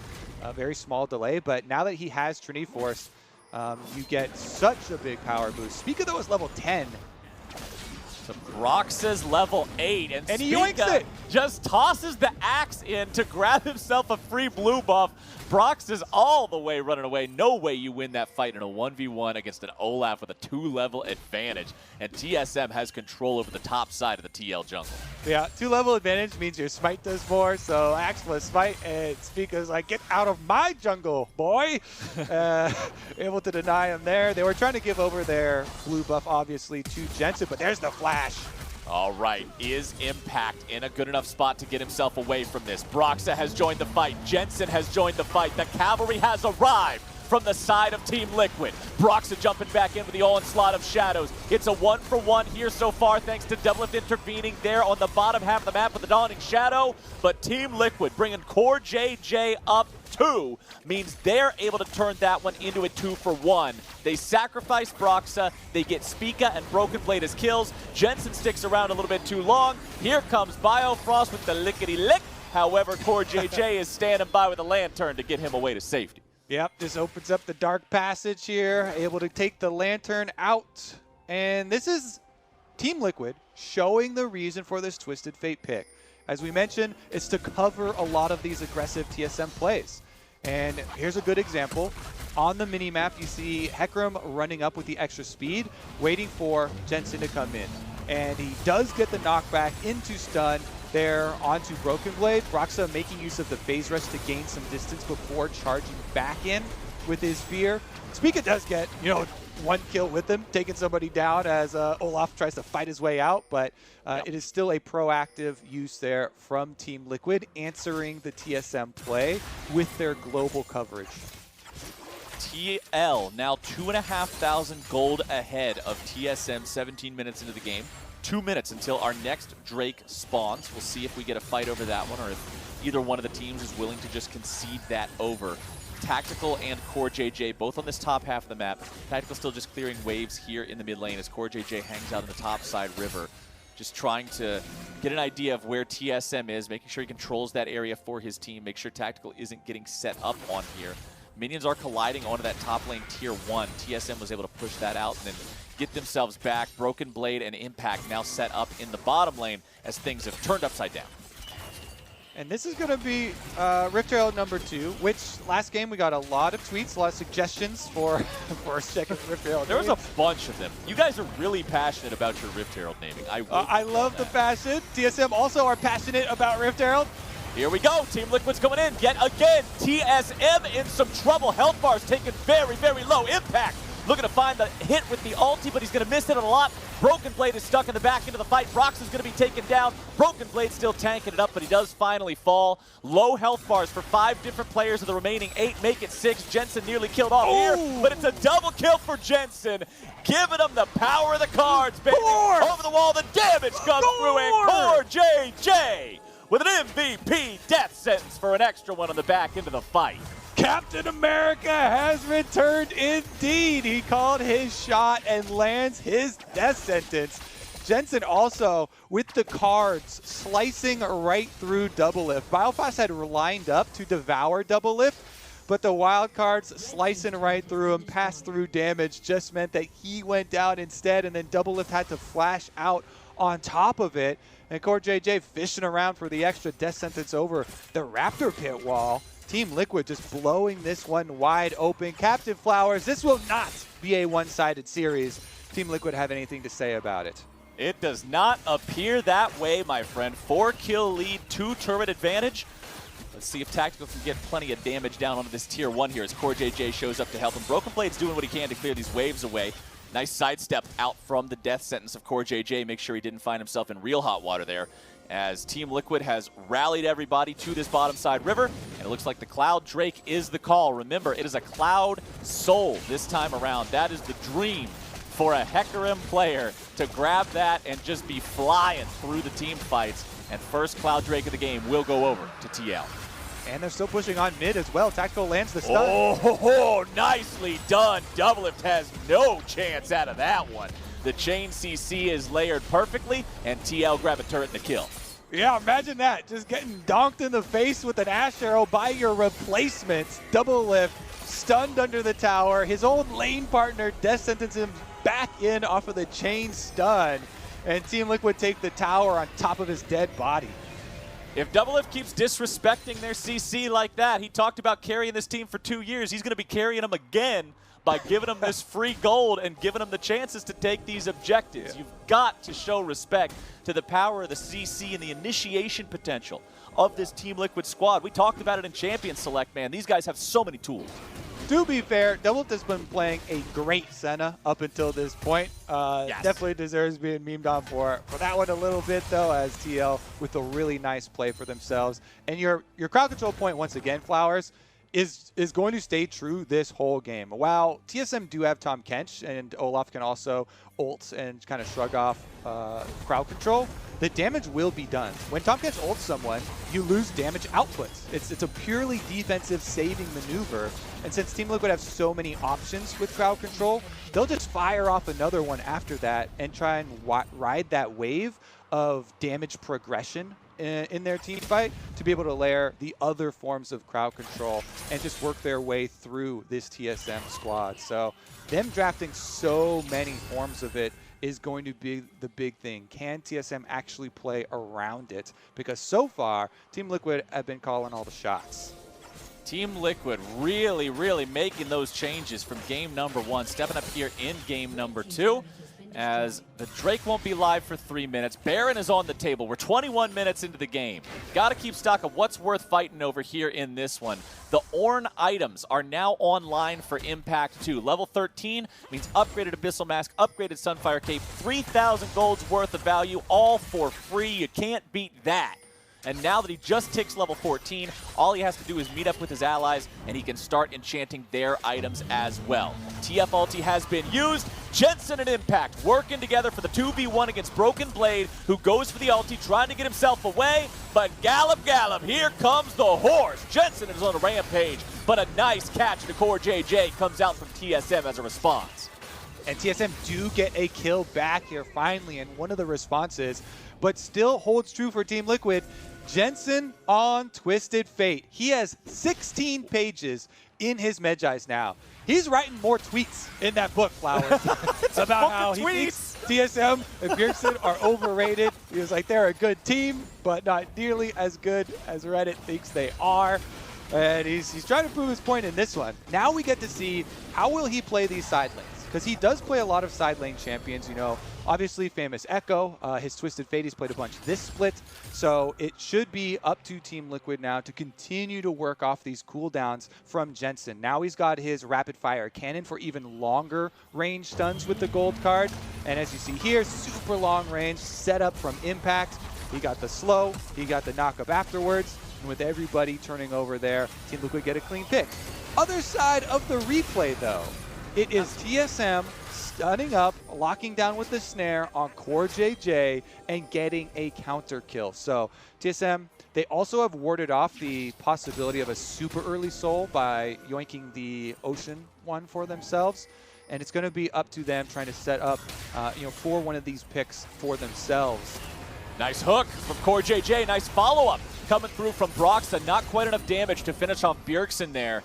a very small delay. But now that he has Trinity Force, you get such a big power boost. Spica, though, is level 10. So Broxah's level 8, and he yoinks it! Just tosses the axe in to grab himself a free blue buff. Broxah's all the way running away. No way you win that fight in a 1v1 against an Olaf with a 2-level advantage. And TSM has control over the top side of the TL jungle. Yeah, 2-level advantage means your smite does more, so axe plus smite, and Spica's like, get out of my jungle, boy! Able to deny him there. They were trying to give over their blue buff, obviously, to Jensen, but there's the flash. All right, is Impact in a good enough spot to get himself away from this? Broxah has joined the fight. Jensen has joined the fight. The cavalry has arrived from the side of Team Liquid. Broxah jumping back in with the onslaught of shadows. It's a 1-for-1 here so far, thanks to Doublelift intervening there on the bottom half of the map with the Dawning Shadow. But Team Liquid bringing CoreJJ up 2 means they're able to turn that one into a 2-for-1. They sacrifice Broxah, they get Spica and Broken Blade as kills. Jensen sticks around a little bit too long. Here comes Biofrost with the lickety-lick. However, CoreJJ is standing by with a lantern to get him away to safety. Yep, this opens up the dark passage here, able to take the Lantern out. And this is Team Liquid showing the reason for this Twisted Fate pick. As we mentioned, it's to cover a lot of these aggressive TSM plays. And here's a good example. On the minimap, you see Hecarim running up with the extra speed, waiting for Jensen to come in. And he does get the knockback into stun there onto Broken Blade. Broxah making use of the phase rush to gain some distance before charging back in with his spear. Spica does get, one kill with him, taking somebody down as Olaf tries to fight his way out, but it is still a proactive use there from Team Liquid, answering the TSM play with their global coverage. TL now 2,500 gold ahead of TSM 17 minutes into the game. 2 minutes until our next Drake spawns. We'll see if we get a fight over that one or if either one of the teams is willing to just concede that over. Tactical and CoreJJ both on this top half of the map. Tactical still just clearing waves here in the mid lane as CoreJJ hangs out in the top side river. Just trying to get an idea of where TSM is, making sure he controls that area for his team, make sure Tactical isn't getting set up on here. Minions are colliding onto that top lane tier 1. TSM was able to push that out and then get themselves back. Broken Blade and Impact now set up in the bottom lane as things have turned upside down. And this is going to be Rift Herald #2, which last game we got a lot of tweets, a lot of suggestions for a second Rift Herald. There was a bunch of them. You guys are really passionate about your Rift Herald naming. I love the passion. TSM also are passionate about Rift Herald. Here we go. Team Liquid's coming in yet again. TSM in some trouble. Health bars taken very, very low. Impact looking to find the hit with the ulti, but he's going to miss it a lot. Broken Blade is stuck in the back end of the fight. Brox is going to be taken down. Broken Blade still tanking it up, but he does finally fall. Low health bars for 5 different players of the remaining 8. Make it 6. Jensen nearly killed off here, but it's a double kill for Jensen. Giving him the power of the cards, baby. Over the wall, the damage comes through, and CoreJJ with an MVP death sentence for an extra one on the back end of the fight. Captain America has returned indeed. He called his shot and lands his death sentence. Jensen also with the cards slicing right through Doublelift. Biofast had lined up to devour Doublelift, but the wild cards slicing right through him, pass through damage just meant that he went down instead, and then Doublelift had to flash out on top of it. And CoreJJ fishing around for the extra death sentence over the Raptor pit wall. Team Liquid just blowing this one wide open. Captain Flowers, this will not be a one-sided series. Team Liquid have anything to say about it? It does not appear that way, my friend. 4-kill lead, 2 turret advantage. Let's see if Tactical can get plenty of damage down onto this tier 1 here as CoreJJ shows up to help him. Broken Blade's doing what he can to clear these waves away. Nice sidestep out from the death sentence of CoreJJ. Make sure he didn't find himself in real hot water there, as Team Liquid has rallied everybody to this bottom side river, and it looks like the Cloud Drake is the call. Remember, it is a Cloud Soul this time around. That is the dream for a Hecarim player, to grab that and just be flying through the team fights. And first Cloud Drake of the game will go over to TL. And they're still pushing on mid as well. Tactical lands the stun. Oh, nicely done. Doublelift has no chance out of that one. The chain CC is layered perfectly, and TL grab a turret and a kill. Yeah, imagine that. Just getting donked in the face with an Ash Arrow by your replacements. Doublelift stunned under the tower. His old lane partner death sentenced him back in off of the chain stun. And Team Liquid take the tower on top of his dead body. If Doublelift keeps disrespecting their CC like that, he talked about carrying this team for 2 years. He's going to be carrying them again by giving them this free gold and giving them the chances to take these objectives. Yeah. You've got to show respect to the power of the CC and the initiation potential of this Team Liquid squad. We talked about it in Champion Select, man. These guys have so many tools. To be fair, Doublelift has been playing a great Senna up until this point. Yes. Definitely deserves being memed on for that one a little bit, though, as TL with a really nice play for themselves. And your crowd control point, once again, Flowers, is going to stay true this whole game. While TSM do have Tahm Kench, and Olaf can also ult and kind of shrug off crowd control, the damage will be done. When Tahm Kench ults someone, you lose damage outputs. It's a purely defensive saving maneuver. And since Team Liquid have so many options with crowd control, they'll just fire off another one after that and try and ride that wave of damage progression in their team fight to be able to layer the other forms of crowd control and just work their way through this TSM squad. So them drafting so many forms of it is going to be the big thing. Can TSM actually play around it? Because so far, Team Liquid have been calling all the shots. Team Liquid really, really making those changes from game number 1, stepping up here in game number 2. As the Drake won't be live for 3 minutes. Baron is on the table. We're 21 minutes into the game. Got to keep stock of what's worth fighting over here in this one. The Ornn items are now online for Impact 2. Level 13 means upgraded Abyssal Mask, upgraded Sunfire Cape, 3,000 gold's worth of value, all for free. You can't beat that. And now that he just ticks level 14, all he has to do is meet up with his allies, and he can start enchanting their items as well. TF ulti has been used. Jensen and Impact working together for the 2v1 against Broken Blade, who goes for the ulti, trying to get himself away. But Gallop, here comes the horse. Jensen is on a rampage, but a nice catch to CoreJJ comes out from TSM as a response. And TSM do get a kill back here finally in one of the responses, but still holds true for Team Liquid. Jensen on Twisted Fate. He has 16 pages in his Medjais now. He's writing more tweets in that book, Flowers. about how he thinks TSM and Bjergsen are overrated. He was like, they're a good team, but not nearly as good as Reddit thinks they are. And he's trying to prove his point in this one. Now we get to see how will he play these side lanes. Because he does play a lot of side lane champions, you know. Obviously, famous Echo, his Twisted Fate, he's played a bunch this split. So it should be up to Team Liquid now to continue to work off these cooldowns from Jensen. Now he's got his Rapid Fire Cannon for even longer range stuns with the gold card. And as you see here, super long range set up from Impact. He got the slow, he got the knock-up afterwards. And with everybody turning over there, Team Liquid get a clean pick. Other side of the replay, though, it is TSM stunning up, locking down with the snare on CoreJJ, and getting a counter kill. So TSM, they also have warded off the possibility of a super early soul by yoinking the Ocean one for themselves. And it's going to be up to them trying to set up, for one of these picks for themselves. Nice hook from CoreJJ. Nice follow-up coming through from Broxah. Not quite enough damage to finish off Bjergsen there.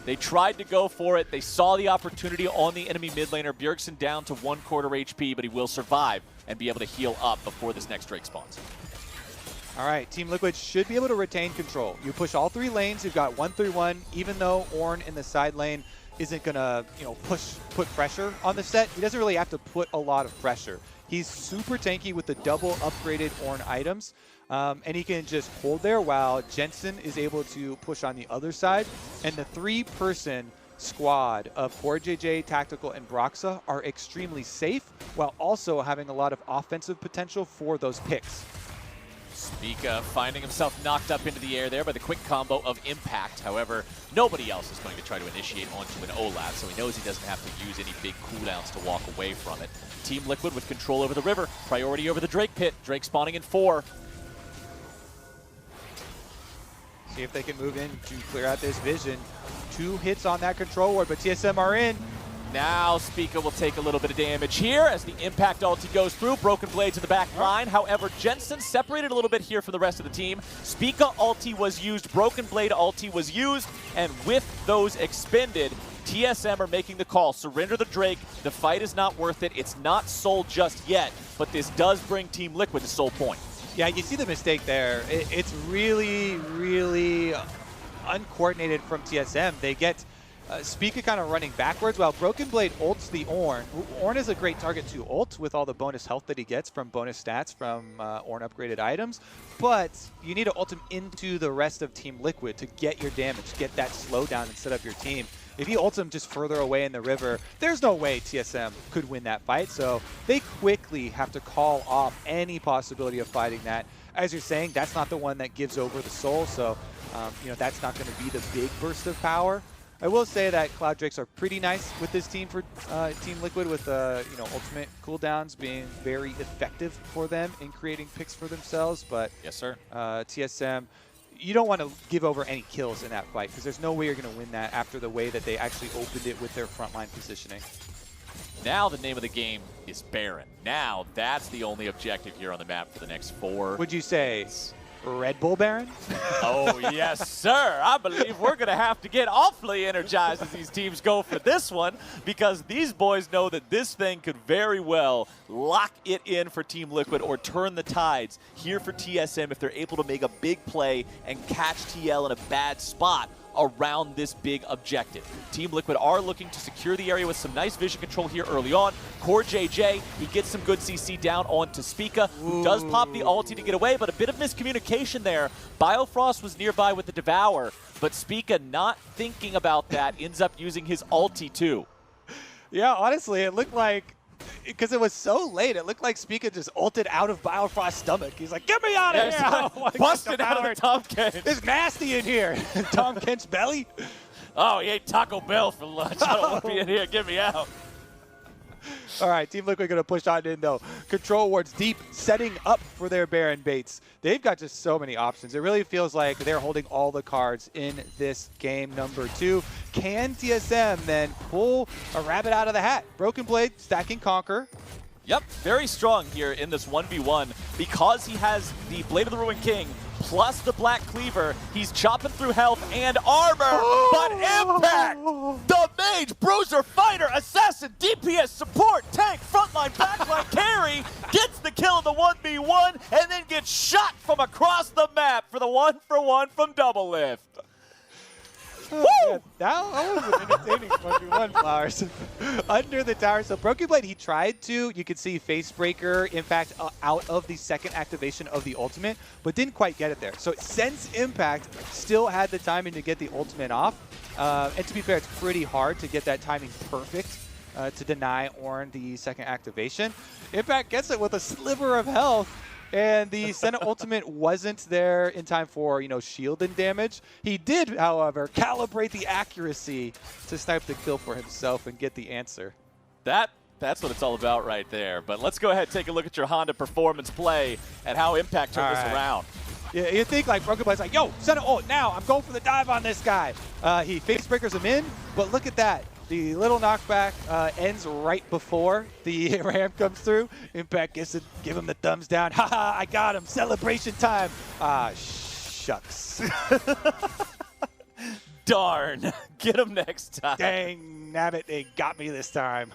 They tried to go for it. They saw the opportunity on the enemy mid laner. Bjergsen down to 1/4 HP, but he will survive and be able to heal up before this next Drake spawns. All right, Team Liquid should be able to retain control. You push all 3 lanes. You've got 1-3-1. Even though Ornn in the side lane isn't gonna, put pressure on the set, he doesn't really have to put a lot of pressure. He's super tanky with the double upgraded Ornn items. And he can just hold there while Jensen is able to push on the other side. And the 3-person squad of CoreJJ, Tactical, and Broxah are extremely safe while also having a lot of offensive potential for those picks. Spica finding himself knocked up into the air there by the quick combo of Impact. However, nobody else is going to try to initiate onto an Olaf, so he knows he doesn't have to use any big cooldowns to walk away from it. Team Liquid with control over the river, priority over the Drake pit. Drake spawning in 4. See if they can move in to clear out this vision. 2 hits on that control ward, but TSM are in. Now Spica will take a little bit of damage here as the Impact ulti goes through. Broken Blades in the back line. However, Jensen separated a little bit here from the rest of the team. Spica ulti was used. Broken Blade ulti was used. And with those expended, TSM are making the call. Surrender the Drake. The fight is not worth it. It's not soul just yet. But this does bring Team Liquid to soul point. Yeah, you see the mistake there. It's really, really uncoordinated from TSM. They get Spica kind of running backwards while Broken Blade ults the Ornn. Ornn is a great target to ult with all the bonus health that he gets from bonus stats from Ornn upgraded items. But you need to ult him into the rest of Team Liquid to get your damage, get that slowdown and set up your team. If you ult him just further away in the river, there's no way TSM could win that fight. So they quickly have to call off any possibility of fighting that. As you're saying, that's not the one that gives over the soul. So, that's not going to be the big burst of power. I will say that Cloud Drakes are pretty nice with this team for Team Liquid, with ultimate cooldowns being very effective for them in creating picks for themselves. But yes, sir. TSM, you don't want to give over any kills in that fight because there's no way you're going to win that after the way that they actually opened it with their frontline positioning. Now the name of the game is Baron. Now that's the only objective here on the map for the next 4. Would you say Red Bull Baron? Oh, yes, sir. I believe we're going to have to get awfully energized as these teams go for this one, because these boys know that this thing could very well lock it in for Team Liquid or turn the tides here for TSM if they're able to make a big play and catch TL in a bad spot around this big objective. Team Liquid are looking to secure the area with some nice vision control here early on. CoreJJ, he gets some good CC down onto Spica, who does pop the ulti to get away, but a bit of miscommunication there. Biofrost was nearby with the Devour, but Spica, not thinking about that, ends up using his ulti too. Yeah, honestly, it looked like, because it was so late, it looked like Spica just ulted out of Biofrost's stomach. He's like, get me out of here! I don't wanna get Busted out of devoured. the Tom Kench. It's nasty in here. Tom Kench's belly? Oh, he ate Taco Bell for lunch. I don't want to be in here. Get me out. All right, Team Liquid going to push on in, though. Control wards deep, setting up for their Baron baits. They've got just so many options. It really feels like they're holding all the cards in this game number 2. Can TSM then pull a rabbit out of the hat? Broken Blade stacking Conquer. Yep, very strong here in this 1v1 because he has the Blade of the Ruined King plus the Black Cleaver. He's chopping through health and armor, but Impact, the mage, bruiser, fighter, assassin, DPS, support, tank, frontline, backline, carry, gets the kill in the 1v1, and then gets shot from across the map for the 1-for-1 from Doublelift. Woo! That was an entertaining 1v1, Flowers. Under the tower. So Broken Blade, he tried to, you could see Facebreaker Impact out of the second activation of the ultimate, but didn't quite get it there. So since Impact still had the timing to get the ultimate off, and to be fair, it's pretty hard to get that timing perfect to deny Ornn the second activation. Impact gets it with a sliver of health. And the Senna ultimate wasn't there in time for, shield and damage. He did, however, calibrate the accuracy to snipe the kill for himself and get the answer. That's what it's all about right there. But let's go ahead and take a look at your Honda performance play and how Impact turned this around. Yeah, you think like Broken Blade's like, yo, Senna ult now, I'm going for the dive on this guy. He Facebreakers him in, but look at that. The little knockback ends right before the ram comes through. Impact gets to give him the thumbs down. Haha, I got him. Celebration time. Ah, shucks. Darn. Get him next time. Dang, nabbit, they got me this time.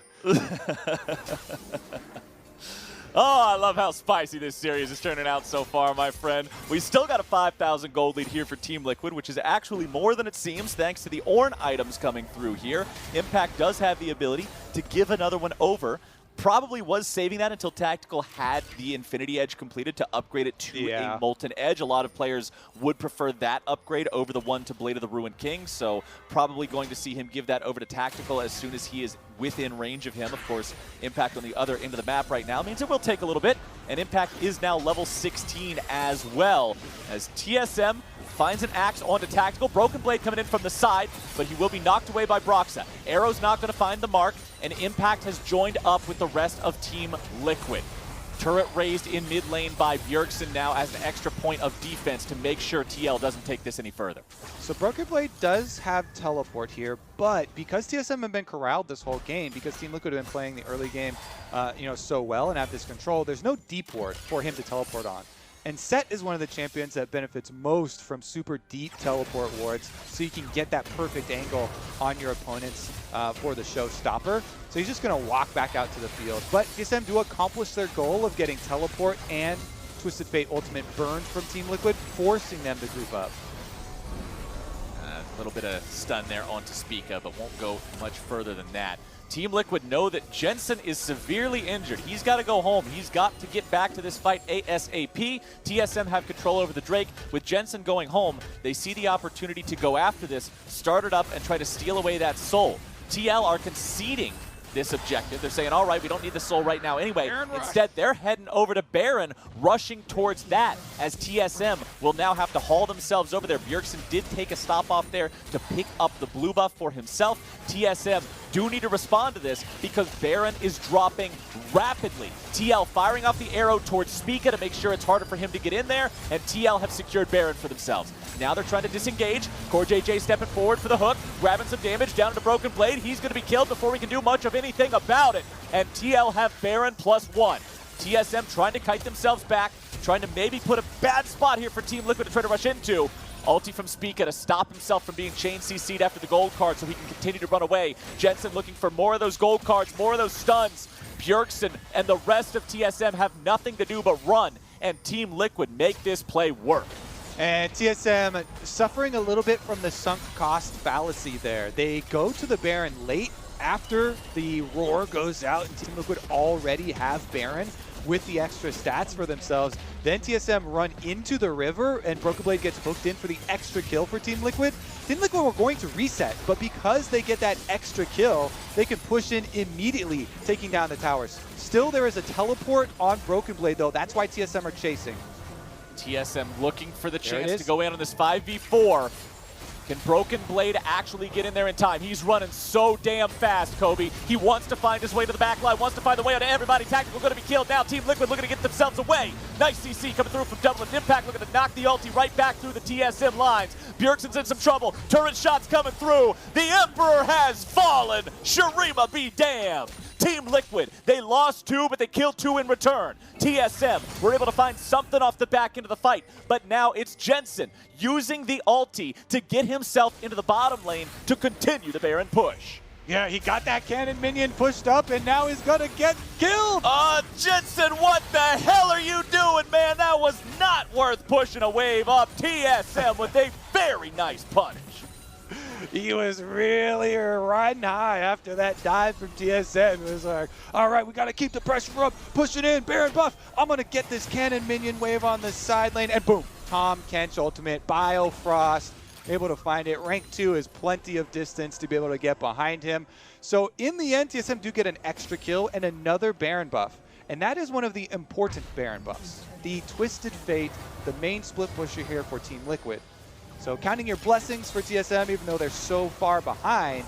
Oh, I love how spicy this series is turning out so far, my friend. We still got a 5,000 gold lead here for Team Liquid, which is actually more than it seems thanks to the Ornn items coming through here. Impact does have the ability to give another one over. Probably was saving that until Tactical had the Infinity Edge completed to upgrade it to a Molten Edge. A lot of players would prefer that upgrade over the one to Blade of the Ruined King, so probably going to see him give that over to Tactical as soon as he is within range of him. Of course, Impact on the other end of the map right now means it will take a little bit, and Impact is now level 16 as well, as TSM finds an axe onto Tactical. Broken Blade coming in from the side, but he will be knocked away by Broxah. Arrow's not going to find the mark, and Impact has joined up with the rest of Team Liquid. Turret raised in mid lane by Bjergsen now as an extra point of defense to make sure TL doesn't take this any further. So Broken Blade does have teleport here, but because TSM have been corralled this whole game, because Team Liquid have been playing the early game so well and have this control, there's no deep ward for him to teleport on. And Sett is one of the champions that benefits most from super deep teleport wards, so you can get that perfect angle on your opponents for the showstopper. So he's just going to walk back out to the field. But TSM do accomplish their goal of getting teleport and Twisted Fate ultimate burned from Team Liquid, forcing them to group up. A little bit of stun there onto Spica, but won't go much further than that. Team Liquid know that Jensen is severely injured. He's got to go home. He's got to get back to this fight ASAP. TSM have control over the Drake. With Jensen going home, they see the opportunity to go after this, start it up, and try to steal away that soul. TL are conceding this objective. They're saying, all right, we don't need the soul right now anyway. Instead, they're heading over to Baron, rushing towards that, as TSM will now have to haul themselves over there. Bjergsen did take a stop off there to pick up the blue buff for himself. TSM do need to respond to this because Baron is dropping rapidly. TL firing off the arrow towards Spica to make sure it's harder for him to get in there, and TL have secured Baron for themselves. Now they're trying to disengage. CoreJJ stepping forward for the hook, grabbing some damage down to Broken Blade. He's going to be killed before we can do much of anything about it, and TL have Baron +1. TSM trying to kite themselves back, trying to maybe put a bad spot here for Team Liquid to try to rush into. Ulti from Spica to stop himself from being chain CC'd after the gold card so he can continue to run away. Jensen looking for more of those gold cards, more of those stuns. Bjergsen and the rest of TSM have nothing to do but run, and Team Liquid make this play work. And TSM suffering a little bit from the sunk cost fallacy there. They go to the Baron late after the roar goes out, and Team Liquid already have Baron with the extra stats for themselves. Then TSM run into the river, and Broken Blade gets hooked in for the extra kill for Team Liquid. Team Liquid were going to reset, but because they get that extra kill, they can push in immediately, taking down the towers. Still, there is a teleport on Broken Blade, though. That's why TSM are chasing. TSM looking for the chance to go in on this 5v4. Can Broken Blade actually get in there in time? He's running so damn fast, Kobe. He wants to find his way to the back line, wants to find the way out of everybody. Tactical going to be killed now. Team Liquid looking to get themselves away. Nice CC coming through from Doublelift Impact, looking to knock the ulti right back through the TSM lines. Bjergsen's in some trouble. Turret shots coming through. The Emperor has fallen. Shurima be damned. Team Liquid, they lost 2, but they killed 2 in return. TSM were able to find something off the back end of the fight, but now it's Jensen using the ulti to get himself into the bottom lane to continue the Baron push. Yeah, he got that cannon minion pushed up, and now he's gonna get killed. Jensen, what the hell are you doing, man? That was not worth pushing a wave up. TSM with a very nice punish. He was really riding high after that dive from TSM. It was like, all right, we got to keep the pressure up, push it in, Baron buff. I'm going to get this cannon minion wave on the side lane, and boom, Tahm Kench ultimate, Biofrost, able to find it. Rank 2 is plenty of distance to be able to get behind him. So in the end, TSM do get an extra kill and another Baron buff. And that is one of the important Baron buffs. The Twisted Fate, the main split pusher here for Team Liquid. So counting your blessings for TSM, even though they're so far behind,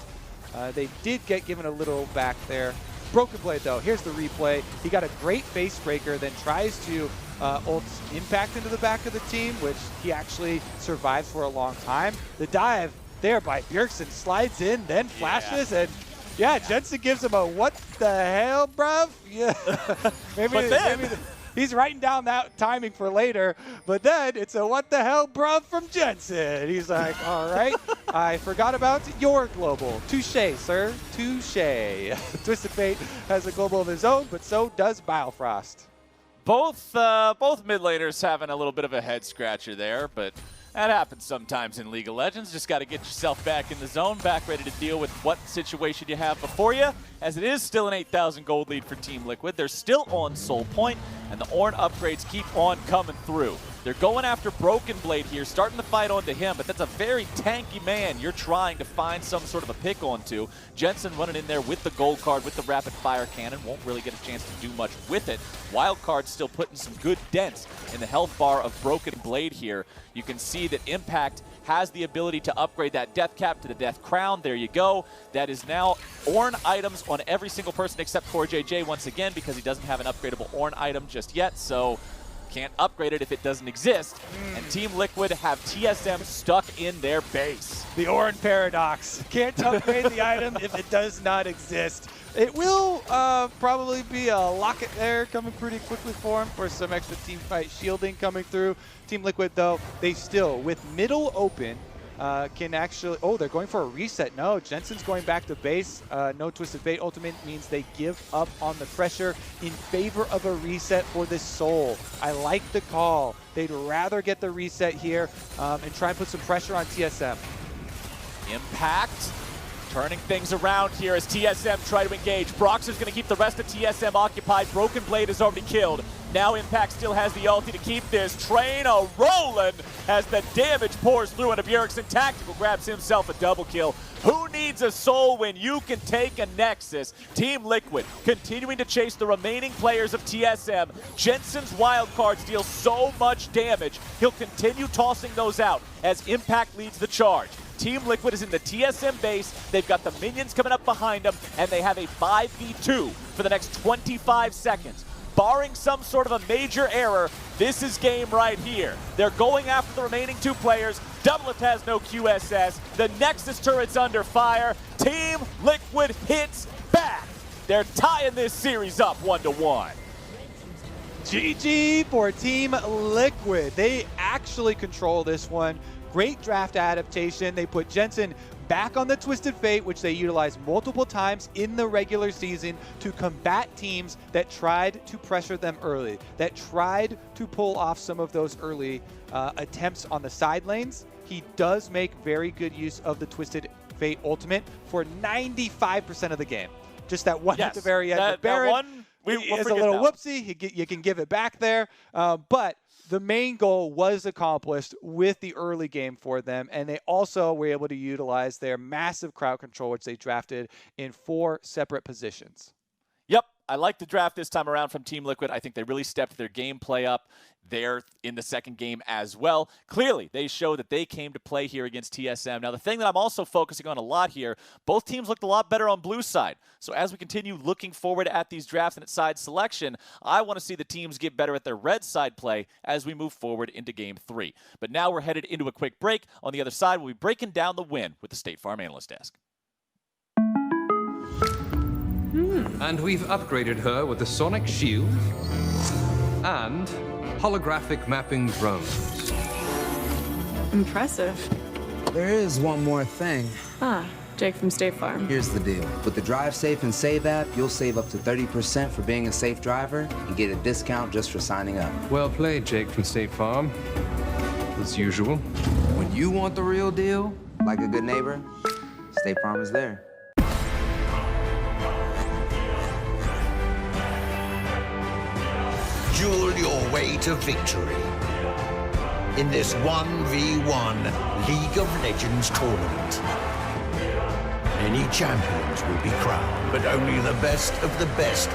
they did get given a little back there. Broken Blade though, here's the replay. He got a great face breaker, then tries to ult Impact into the back of the team, which he actually survives for a long time. The dive there by Bjergsen slides in, then flashes, and yeah, Jensen gives him a what the hell, bruv? Yeah, maybe he's writing down that timing for later, but then it's a what the hell, bruv, from Jensen. He's like, all right, I forgot about your global. Touche, sir, touche. Twisted Fate has a global of his own, but so does Biofrost. Both mid laners having a little bit of a head scratcher there, but that happens sometimes in League of Legends. Just got to get yourself back in the zone, back ready to deal with what situation you have before you, as it is still an 8,000 gold lead for Team Liquid. They're still on Soul Point, and the Ornn upgrades keep on coming through. They're going after Broken Blade here, starting the fight onto him, but that's a very tanky man you're trying to find some sort of a pick onto. Jensen running in there with the gold card, with the rapid fire cannon, won't really get a chance to do much with it. Wildcard still putting some good dents in the health bar of Broken Blade here. You can see that Impact has the ability to upgrade that Death Cap to the Death Crown. There you go. That is now Ornn items on every single person except for JJ once again, because he doesn't have an upgradable Ornn item just yet, so can't upgrade it if it doesn't exist. And Team Liquid have TSM stuck in their base. The Ornn paradox. Can't upgrade the item if it does not exist. It will probably be a locket there coming pretty quickly for him for some extra team fight shielding coming through. Team Liquid, though, they still, with middle open, can actually, oh, they're going for a reset. No, Jensen's going back to base. No Twisted Fate ultimate means they give up on the pressure in favor of a reset for this Soul. I like the call. They'd rather get the reset here and try and put some pressure on TSM. Impact turning things around here as TSM try to engage. Broxer's going to keep the rest of TSM occupied. Broken Blade is already killed. Now Impact still has the ulti to keep this train a-rolling as the damage pours through into Bjergsen. Tactical grabs himself a double kill. Who needs a soul when you can take a Nexus? Team Liquid continuing to chase the remaining players of TSM. Jensen's wildcards deal so much damage, he'll continue tossing those out as Impact leads the charge. Team Liquid is in the TSM base. They've got the minions coming up behind them, and they have a 5v2 for the next 25 seconds. Barring some sort of a major error, this is game right here. They're going after the remaining 2 players. Doublelift has no QSS. The Nexus turret's under fire. Team Liquid hits back. They're tying this series up 1-1. GG for Team Liquid. They actually control this one. Great draft adaptation. They put Jensen back on the Twisted Fate, which they utilized multiple times in the regular season to combat teams that tried to pressure them early, that tried to pull off some of those early attempts on the side lanes. He does make very good use of the Twisted Fate ultimate for 95% of the game. Just that one at the very end. That one, is a little whoopsie. You can give it back there, but the main goal was accomplished with the early game for them, and they also were able to utilize their massive crowd control, which they drafted in 4 separate positions. Yep, I like the draft this time around from Team Liquid. I think they really stepped their gameplay up there in the second game as well. Clearly, they show that they came to play here against TSM. Now, the thing that I'm also focusing on a lot here, both teams looked a lot better on blue side. So as we continue looking forward at these drafts and at side selection, I want to see the teams get better at their red side play as we move forward into Game 3. But now we're headed into a quick break. On the other side, we'll be breaking down the win with the State Farm Analyst Desk. And we've upgraded her with the Sonic Shield and holographic mapping drones. Impressive. There is one more thing. Ah, Jake from State Farm. Here's the deal. With the Drive Safe and Save app, you'll save up to 30% for being a safe driver and get a discount just for signing up. Well played, Jake from State Farm. As usual. When you want the real deal, like a good neighbor, State Farm is there. Duel your way to victory in this 1v1 League of Legends tournament. Many champions will be crowned, but only the best of the best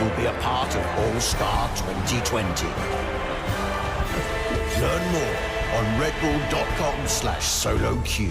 will be a part of All-Star 2020. Learn more on redbull.com/soloq.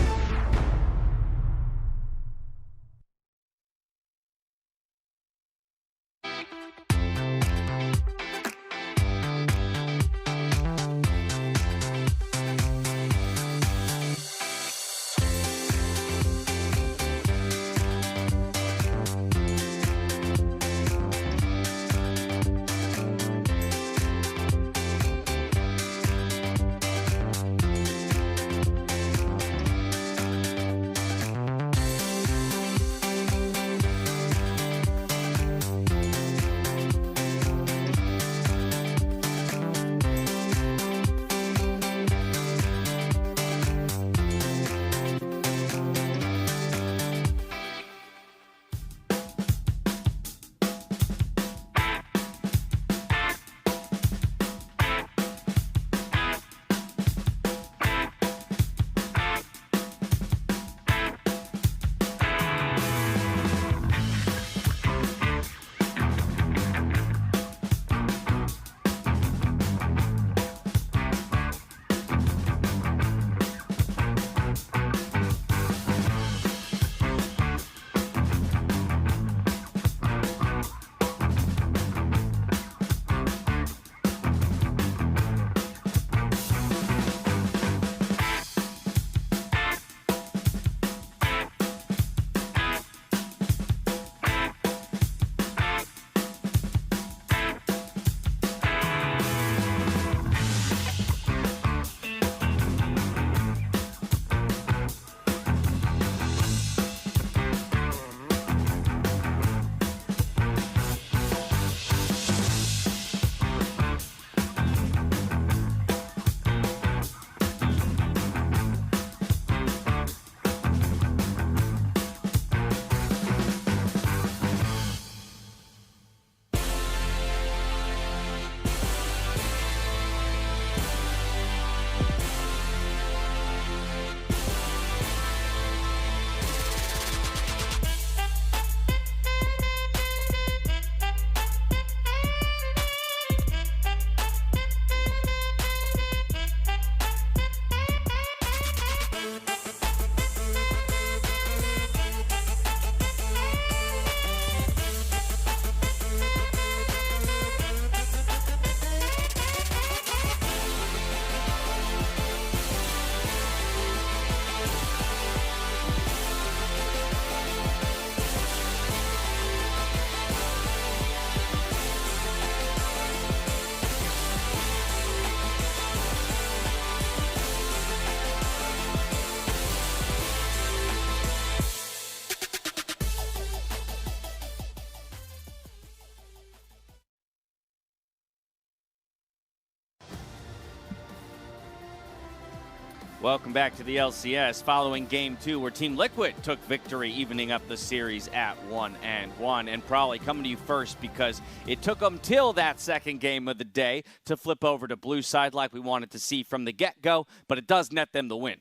Welcome back to the LCS following Game 2 where Team Liquid took victory, evening up the series at 1-1. And probably coming to you first because it took them till that second game of the day to flip over to Blue Side like we wanted to see from the get-go, but it does net them the win.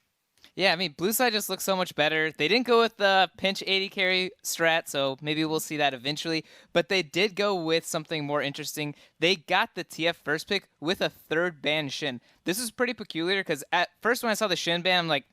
Yeah, I mean, Blue Side just looks so much better. They didn't go with the pinch 80 carry strat, so maybe we'll see that eventually. But they did go with something more interesting. They got the TF first pick with a third ban Shin. This is pretty peculiar because at first when I saw the Shin ban, I'm like,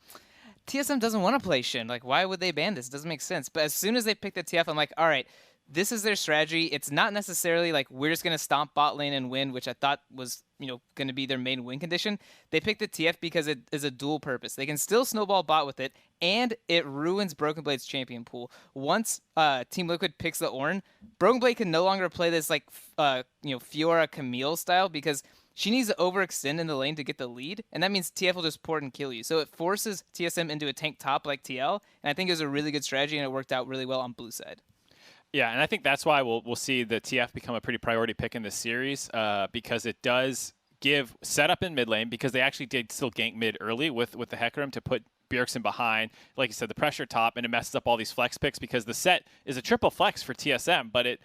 TSM doesn't want to play Shin. Like, why would they ban this? It doesn't make sense. But as soon as they picked the TF, I'm like, all right, this is their strategy. It's not necessarily like we're just going to stomp bot lane and win, which I thought was going to be their main win condition. They picked the TF because it is a dual purpose. They can still snowball bot with it, and it ruins Broken Blade's champion pool. Once Team Liquid picks the Ornn, Broken Blade can no longer play this like Fiora Camille style because she needs to overextend in the lane to get the lead, and that means TF will just port and kill you. So it forces TSM into a tank top like TL, and I think it was a really good strategy, and it worked out really well on blue side. Yeah, and I think that's why we'll see the TF become a pretty priority pick in this series because it does give setup in mid lane because they actually did still gank mid early with the Hecarim to put Bjergsen behind, like you said, the pressure top, and it messes up all these flex picks because the set is a triple flex for TSM, but it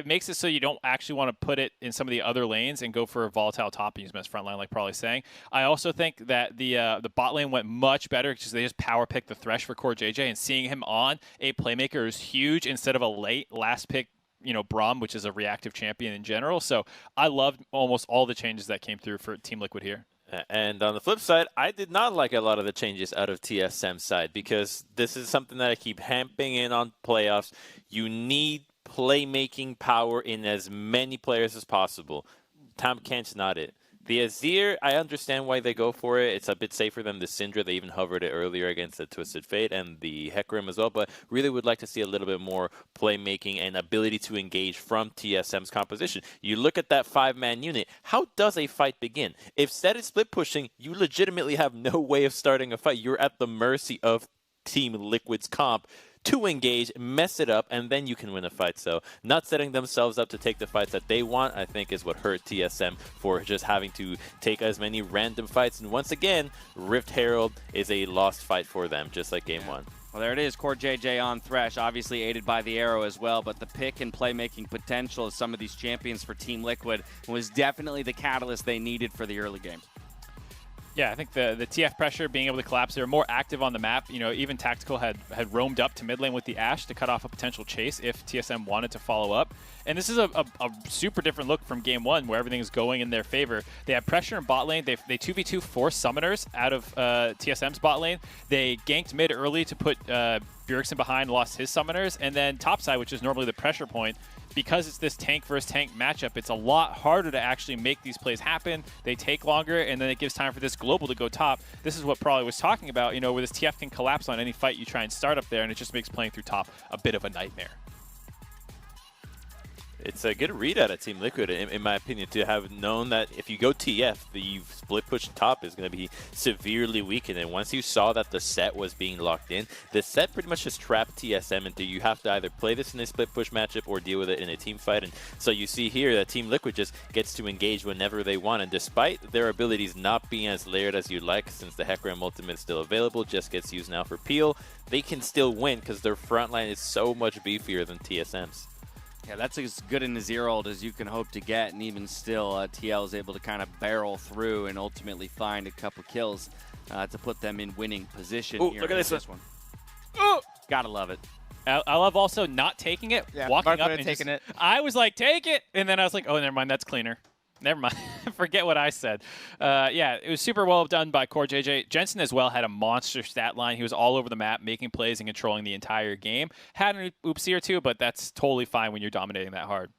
makes it so you don't actually want to put it in some of the other lanes and go for a volatile top and use Mist front line, like Probably's saying. I also think that the bot lane went much better because they just power picked the Thresh for CoreJJ, and seeing him on a playmaker is huge instead of a last pick, Braum, which is a reactive champion in general. So I loved almost all the changes that came through for Team Liquid here. And on the flip side, I did not like a lot of the changes out of TSM's side because this is something that I keep hamping in on playoffs. You need playmaking power in as many players as possible. Tahm Kench's not it. The Azir, I understand why they go for it. It's a bit safer than the Syndra. They even hovered it earlier against the Twisted Fate and the Hecarim as well, but really would like to see a little bit more playmaking and ability to engage from TSM's composition. You look at that 5-man unit, how does a fight begin? If Zed is split pushing, you legitimately have no way of starting a fight. You're at the mercy of Team Liquid's comp to engage, mess it up, and then you can win a fight. So not setting themselves up to take the fights that they want, I think, is what hurt TSM for just having to take as many random fights. And once again, Rift Herald is a lost fight for them, just like Game 1. Well, there it is, CoreJJ on Thresh, obviously aided by the arrow as well, but the pick and playmaking potential of some of these champions for Team Liquid was definitely the catalyst they needed for the early game. Yeah, I think the TF pressure, being able to collapse, they were more active on the map. Even Tactical had roamed up to mid lane with the Ashe to cut off a potential chase if TSM wanted to follow up. And this is a super different look from Game 1 where everything is going in their favor. They have pressure in bot lane. They 2v2 forced summoners out of TSM's bot lane. They ganked mid early to put Bjergsen behind, lost his summoners. And then topside, which is normally the pressure point, because it's this tank versus tank matchup, it's a lot harder to actually make these plays happen. They take longer, and then it gives time for this global to go top. This is what Probably was talking about, where this TF can collapse on any fight you try and start up there, and it just makes playing through top a bit of a nightmare. It's a good read out of Team Liquid, in my opinion, to have known that if you go TF, the split push top is going to be severely weakened. And once you saw that the set was being locked in, the set pretty much just trapped TSM into you have to either play this in a split push matchup or deal with it in a team fight. And so you see here that Team Liquid just gets to engage whenever they want. And despite their abilities not being as layered as you'd like, since the Hecarim ultimate is still available, just gets used now for Peel, they can still win because their front line is so much beefier than TSM's. Yeah, that's as good in a 0 as you can hope to get, and even still, TL is able to kind of barrel through and ultimately find a couple kills to put them in winning position. Ooh, here look at this one. Ooh. Gotta love it. I love also not taking it, walking up and taking it. I was like, take it, and then I was like, oh, never mind, that's cleaner. Never mind. Forget what I said. Yeah, it was super well done by CoreJJ. Jensen as well had a monster stat line. He was all over the map, making plays and controlling the entire game. Had an oopsie or two, but that's totally fine when you're dominating that hard.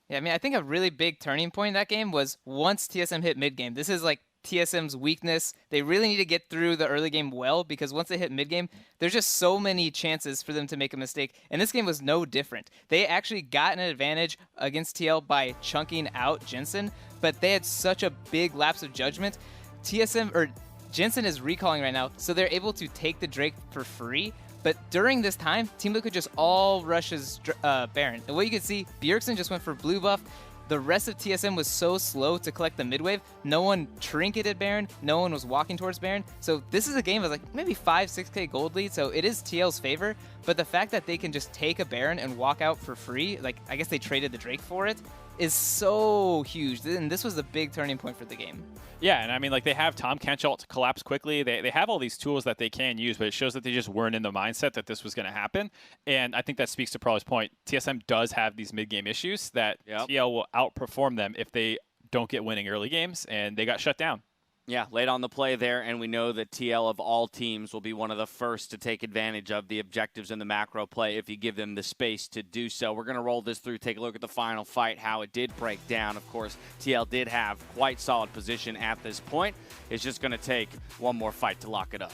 Yeah, I mean, I think a really big turning point in that game was once TSM hit mid-game. This is like TSM's weakness. They really need to get through the early game well, because once they hit mid-game, there's just so many chances for them to make a mistake. And this game was no different. They actually got an advantage against TL by chunking out Jensen, but they had such a big lapse of judgment. Jensen is recalling right now, so they're able to take the Drake for free. But during this time, Team Liquid just all rushes Baron. And what you can see, Bjergsen just went for blue buff. The rest of TSM was so slow to collect the mid wave. No one trinketed Baron. No one was walking towards Baron. So this is a game of like maybe 5-6k gold lead. So it is TL's favor. But the fact that they can just take a Baron and walk out for free, like I guess they traded the Drake for it, is so huge. And this was a big turning point for the game. Yeah, and I mean, like, they have Tahm Kench ult to collapse quickly. They have all these tools that they can use, but it shows that they just weren't in the mindset that this was going to happen. And I think that speaks to Probably's point. TSM does have these mid-game issues that TL will outperform them if they don't get winning early games, and they got shut down. Yeah, late on the play there, and we know that TL of all teams will be one of the first to take advantage of the objectives in the macro play if you give them the space to do so. We're going to roll this through, take a look at the final fight, how it did break down. Of course, TL did have quite solid position at this point. It's just going to take one more fight to lock it up.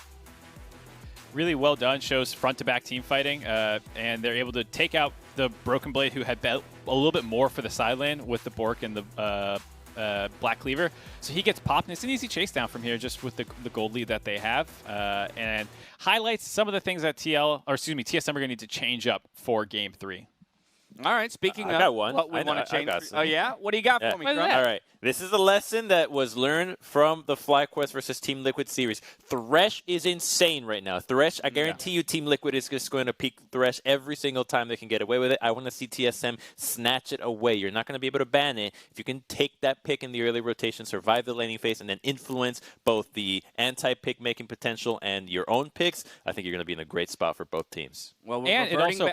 Really well done, shows front-to-back team fighting, and they're able to take out the Broken Blade, who had bet a little bit more for the side lane with the Bork and the Black Cleaver. So he gets popped, and it's an easy chase down from here just with the gold lead that they have, and highlights some of the things that TSM are going to need to change up for Game 3. All right, speaking I of got one. what we want to change. Oh, yeah? What do you got for me, Grump? All right. This is a lesson that was learned from the FlyQuest versus Team Liquid series. Thresh is insane right now. Thresh, I guarantee you Team Liquid is just going to peek Thresh every single time they can get away with it. I want to see TSM snatch it away. You're not going to be able to ban it. If you can take that pick in the early rotation, survive the laning phase, and then influence both the anti-pick making potential and your own picks, I think you're going to be in a great spot for both teams. Well, and it also...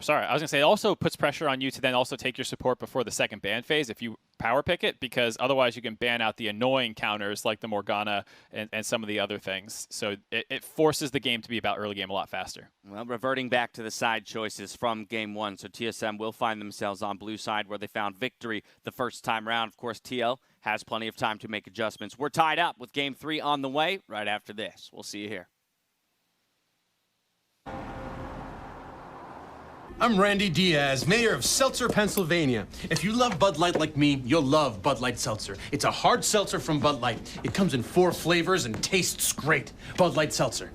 Sorry, I was going to say it also puts pressure on you to then also take your support before the second ban phase if you power pick it, because otherwise you can ban out the annoying counters like the Morgana and some of the other things. So it forces the game to be about early game a lot faster. Well, reverting back to the side choices from Game 1, so TSM will find themselves on blue side where they found victory the first time round. Of course, TL has plenty of time to make adjustments. We're tied up with Game 3 on the way right after this. We'll see you here. I'm Randy Diaz, mayor of Seltzer, Pennsylvania. If you love Bud Light like me, you'll love Bud Light Seltzer. It's a hard seltzer from Bud Light. It comes in 4 flavors and tastes great. Bud Light Seltzer.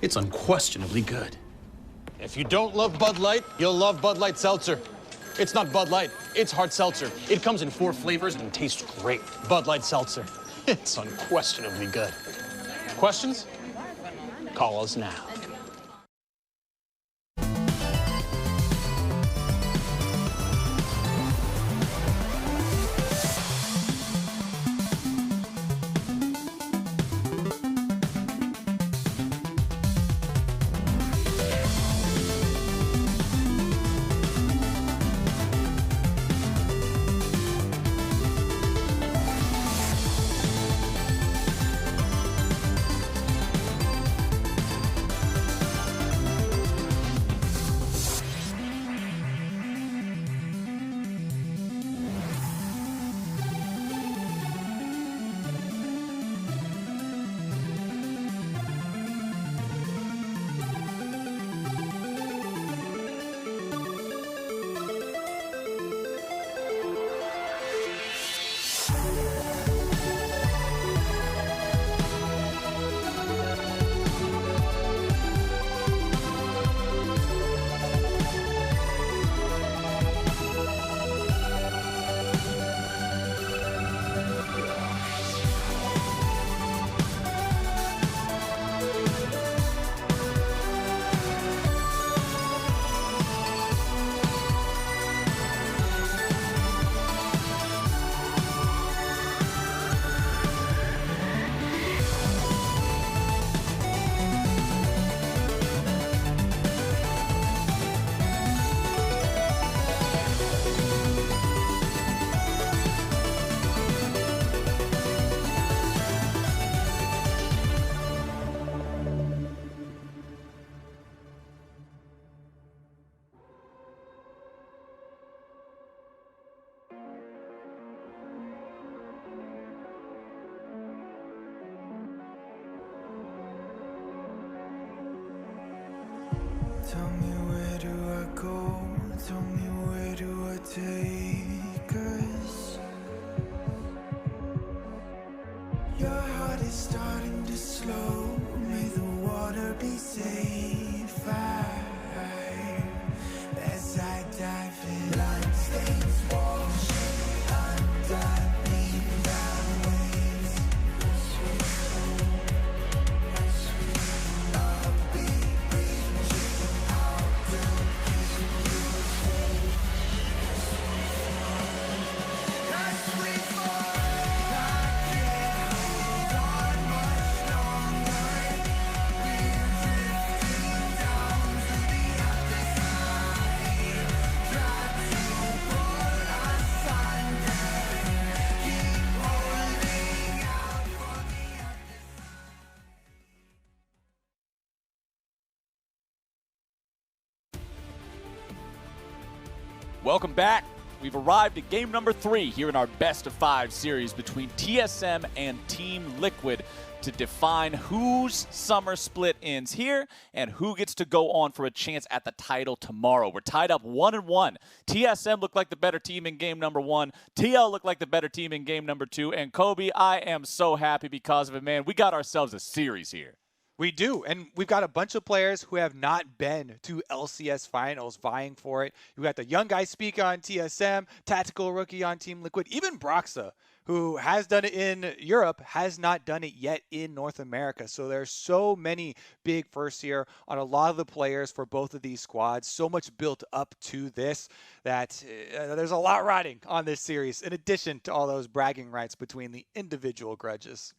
It's unquestionably good. If you don't love Bud Light, you'll love Bud Light Seltzer. It's not Bud Light, it's hard seltzer. It comes in 4 flavors and tastes great. Bud Light Seltzer. It's unquestionably good. Questions? Call us now. Tell me where do I go? Tell me where do I take us? Your heart is starting to slow. May the water be safe. As I dive in, blind stains wash underneath the waves. Welcome back. We've arrived at game number 3 here in our best of 5 series between TSM and Team Liquid to define whose summer split ends here and who gets to go on for a chance at the title tomorrow. We're tied up 1-1. TSM looked like the better team in game number 1. TL looked like the better team in game number 2. And Kobe, I am so happy because of it, man. We got ourselves a series here. We do, and we've got a bunch of players who have not been to LCS finals vying for it. You got the young guy Spica on TSM, Tactical Rookie on Team Liquid, even Broxa, who has done it in Europe, has not done it yet in North America. So there's so many big firsts here on a lot of the players for both of these squads. So much built up to this that there's a lot riding on this series, in addition to all those bragging rights between the individual grudges.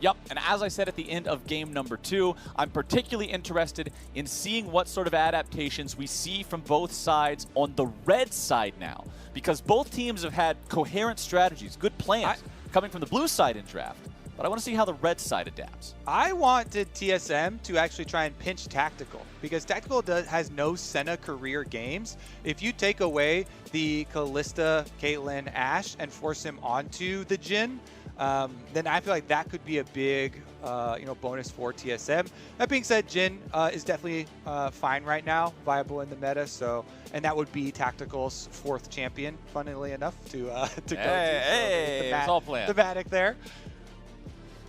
Yep, and as I said at the end of game number 2, I'm particularly interested in seeing what sort of adaptations we see from both sides on the red side now, because both teams have had coherent strategies, good plans coming from the blue side in draft. But I want to see how the red side adapts. I wanted TSM to actually try and pinch Tactical, because Tactical has no Senna career games. If you take away the Kalista, Caitlyn, Ashe, and force him onto the Jhin, then I feel like that could be a big bonus for TSM. That being said, Jhin is definitely fine right now, viable in the meta. So, and that would be Tactical's 4th champion, funnily enough, to go to. Hey, it's all planned. Thematic there.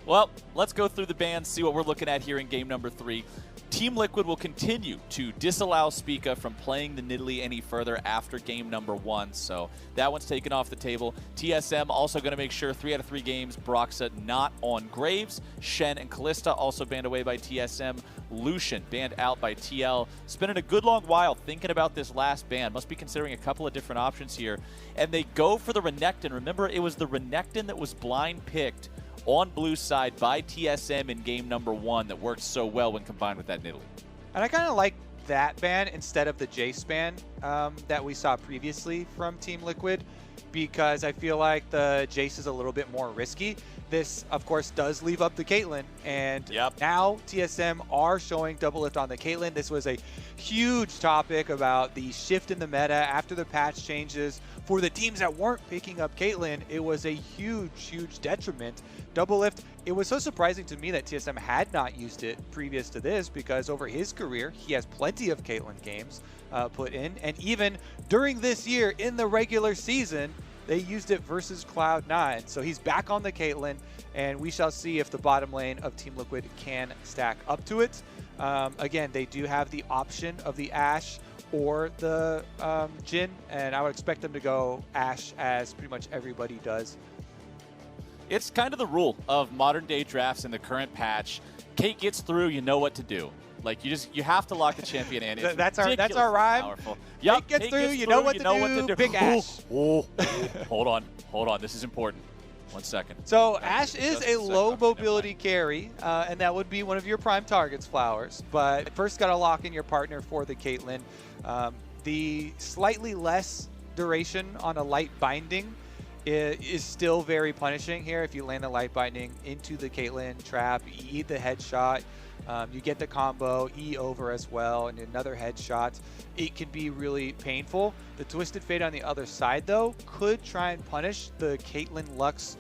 Well, let's go through the bans, see what we're looking at here in game number 3. Team Liquid will continue to disallow Spica from playing the Nidalee any further after game number 1, so that one's taken off the table. TSM also going to make sure 3 out of 3 games, Broxa not on Graves. Shen and Kalista also banned away by TSM. Lucian banned out by TL. Spending a good long while thinking about this last ban. Must be considering a couple of different options here. And they go for the Renekton. Remember, it was the Renekton that was blind picked on blue side by TSM in game number 1 that worked so well when combined with that Nidalee. And I kind of like that ban instead of the Jace ban that we saw previously from Team Liquid, because I feel like the Jace is a little bit more risky. This, of course, does leave up the Caitlyn, and now TSM are showing double lift on the Caitlyn. This was a huge topic about the shift in the meta after the patch changes. For the teams that weren't picking up Caitlyn, it was a huge, huge detriment. Double lift, it was so surprising to me that TSM had not used it previous to this, because over his career, he has plenty of Caitlyn games put in. And even during this year in the regular season, they used it versus Cloud9. So he's back on the Caitlyn, and we shall see if the bottom lane of Team Liquid can stack up to it. Again, they do have the option of the Ashe or the Jhin, and I would expect them to go Ashe, as pretty much everybody does. It's kind of the rule of modern day drafts in the current patch. Kate gets through, you know what to do. Like, you have to lock the champion in. It's that's our rhyme. Yep, Kate gets through, you know what to do. Big Ashe. Hold on. This is important. 1 second. So Ashe is a low mobility carry, and that would be one of your prime targets, Flowers. But first, got to lock in your partner for the Caitlyn. The slightly less duration on a light binding is still very punishing here. If you land the light binding into the Caitlyn trap, you eat the headshot. You get the combo, E over as well, and another headshot. It can be really painful. The Twisted Fate on the other side, though, could try and punish the Caitlyn Lux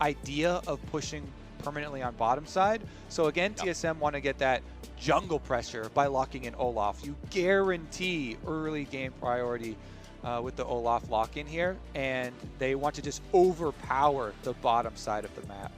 idea of pushing permanently on bottom side. So again, TSM want to get that jungle pressure by locking in Olaf. You guarantee early game priority with the Olaf lock-in here, and they want to just overpower the bottom side of the map.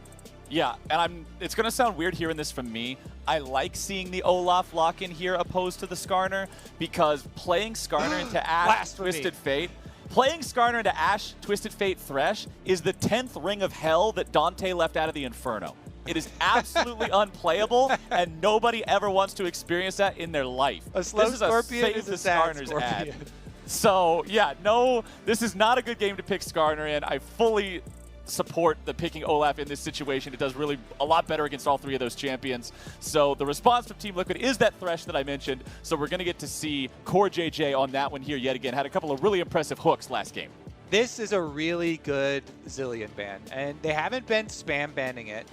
Yeah, and it's going to sound weird hearing this from me. I like seeing the Olaf lock-in here opposed to the Skarner, because playing Skarner into Ashe Twisted Fate, playing Skarner into Ashe Twisted Fate Thresh is the 10th ring of hell that Dante left out of the Inferno. It is absolutely unplayable, and nobody ever wants to experience that in their life. A slow this is Scorpion a is a sad sad Skarner's Scorpion. ad. So, yeah, no, this is not a good game to pick Skarner in. I fully support the picking Olaf in this situation. It does really a lot better against all 3 of those champions. So the response from Team Liquid is that Thresh that I mentioned. So we're going to get to see Core JJ on that one here yet again. Had a couple of really impressive hooks last game. This is a really good Zilean ban, and they haven't been spam banning it.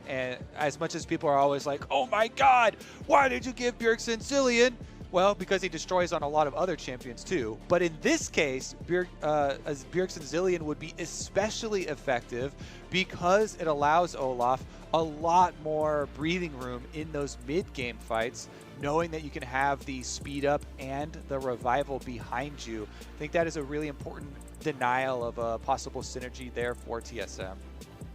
And as much as people are always like, oh my god, why did you give Bjergsen Zilean? Well, because he destroys on a lot of other champions too. But in this case, as Bjergsen Zilean would be especially effective because it allows Olaf a lot more breathing room in those mid-game fights, knowing that you can have the speed up and the revival behind you. I think that is a really important denial of a possible synergy there for TSM.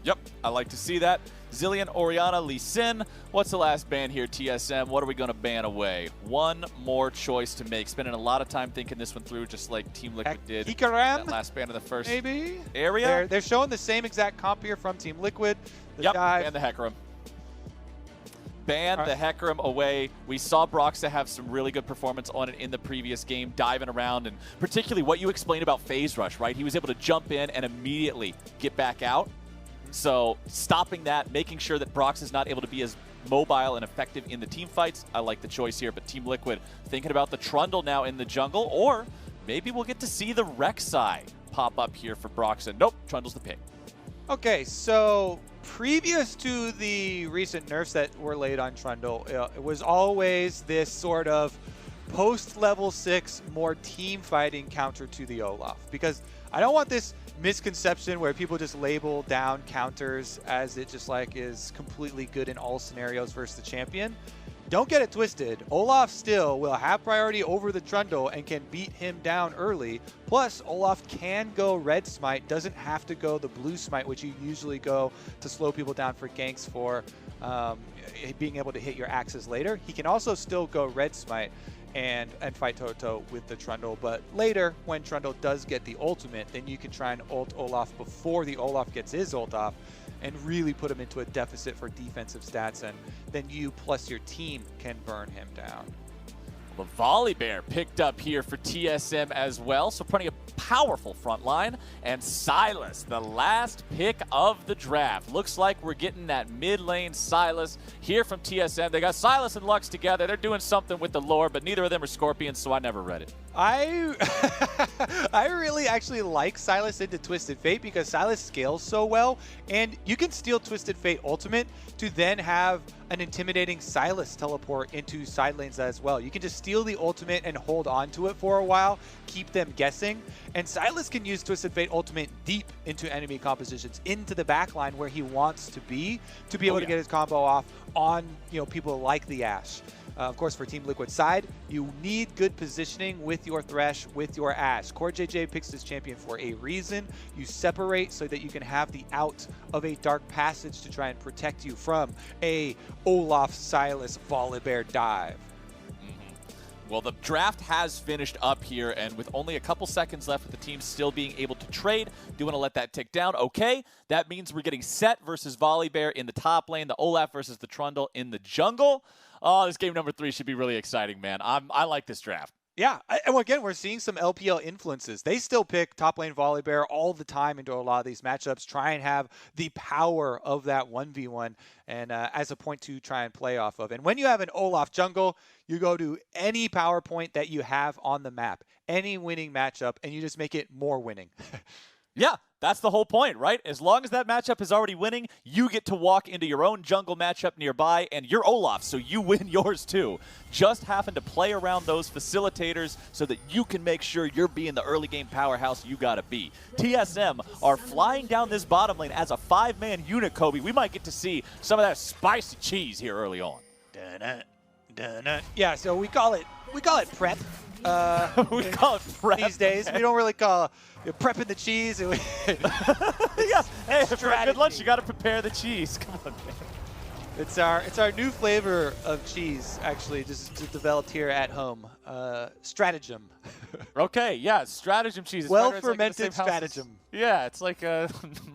Yep, I like to see that. Zilean, Orianna, Lee Sin. What's the last ban here, TSM? What are we going to ban away? One more choice to make. Spending a lot of time thinking this one through, just like Team Liquid did. Hecarim? That last ban of the first maybe? area. They're showing the same exact comp here from Team Liquid. Yep, ban the Hecarim. Ban the Hecarim away. We saw Broxah have some really good performance on it in the previous game, diving around, and particularly what you explained about Phase Rush, right? He was able to jump in and immediately get back out. So stopping that, making sure that Brox is not able to be as mobile and effective in the team fights. I like the choice here, but Team Liquid thinking about the Trundle now in the jungle, or maybe we'll get to see the Rek'Sai pop up here for Brox. And nope, Trundle's the pick. Okay, so previous to the recent nerfs that were laid on Trundle, it was always this sort of post-level 6 more team fighting counter to the Olaf, because I don't want this misconception where people just label down counters as it just like is completely good in all scenarios versus the champion. Don't get it twisted. Olaf still will have priority over the Trundle and can beat him down early. Plus, Olaf can go red smite, doesn't have to go the blue smite, which you usually go to slow people down for ganks for being able to hit your axes later. He can also still go red smite and fight toe-to-toe with the Trundle, but later when Trundle does get the ultimate, then you can try and ult Olaf before the Olaf gets his ult off and really put him into a deficit for defensive stats, and then you plus your team can burn him down. The Volibear picked up here for TSM as well, so putting a powerful front line. And Sylas, the last pick of the draft. Looks like we're getting that mid lane Sylas here from TSM. They got Sylas and Lux together. They're doing something with the lore, but neither of them are Scorpions, so I never read it. I really actually like Sylas into Twisted Fate because Sylas scales so well, and you can steal Twisted Fate Ultimate to then have an intimidating Sylas teleport into side lanes as well. You can just steal the ultimate and hold on to it for a while, keep them guessing, and Sylas can use Twisted Fate Ultimate deep into enemy compositions, into the backline where he wants to be able to get his combo off on people like the Ashe. Of course, for Team Liquid side, you need good positioning with your Thresh, with your Ashe. CoreJJ picks this champion for a reason. You separate so that you can have the out of a Dark Passage to try and protect you from a Olaf Sylas Volibear dive. Well, the draft has finished up here, and with only a couple seconds left with the team still being able to trade, do want to let that tick down. Okay, that means we're getting Set versus Volibear in the top lane, the Olaf versus the Trundle in the jungle. Oh, this game number 3 should be really exciting, man. I like this draft. Yeah, and again, we're seeing some LPL influences. They still pick top lane Volibear all the time into a lot of these matchups, try and have the power of that 1v1 and as a point to try and play off of. And when you have an Olaf jungle, you go to any power point that you have on the map, any winning matchup, and you just make it more winning. Yeah, that's the whole point, right? As long as that matchup is already winning, you get to walk into your own jungle matchup nearby, and you're Olaf, so you win yours too. Just having to play around those facilitators so that you can make sure you're being the early game powerhouse you gotta be. TSM are flying down this bottom lane as a 5-man unit, Kobe. We might get to see some of that spicy cheese here early on. Yeah, so we call it prep. We call it prep these days. We don't really call prepping the cheese. Yeah, hey, for a good lunch, you got to prepare the cheese. Come on, man. It's our new flavor of cheese, actually, just developed here at home. Stratagem. Okay, yeah, stratagem cheese. Well-fermented stratagem. Yeah, it's like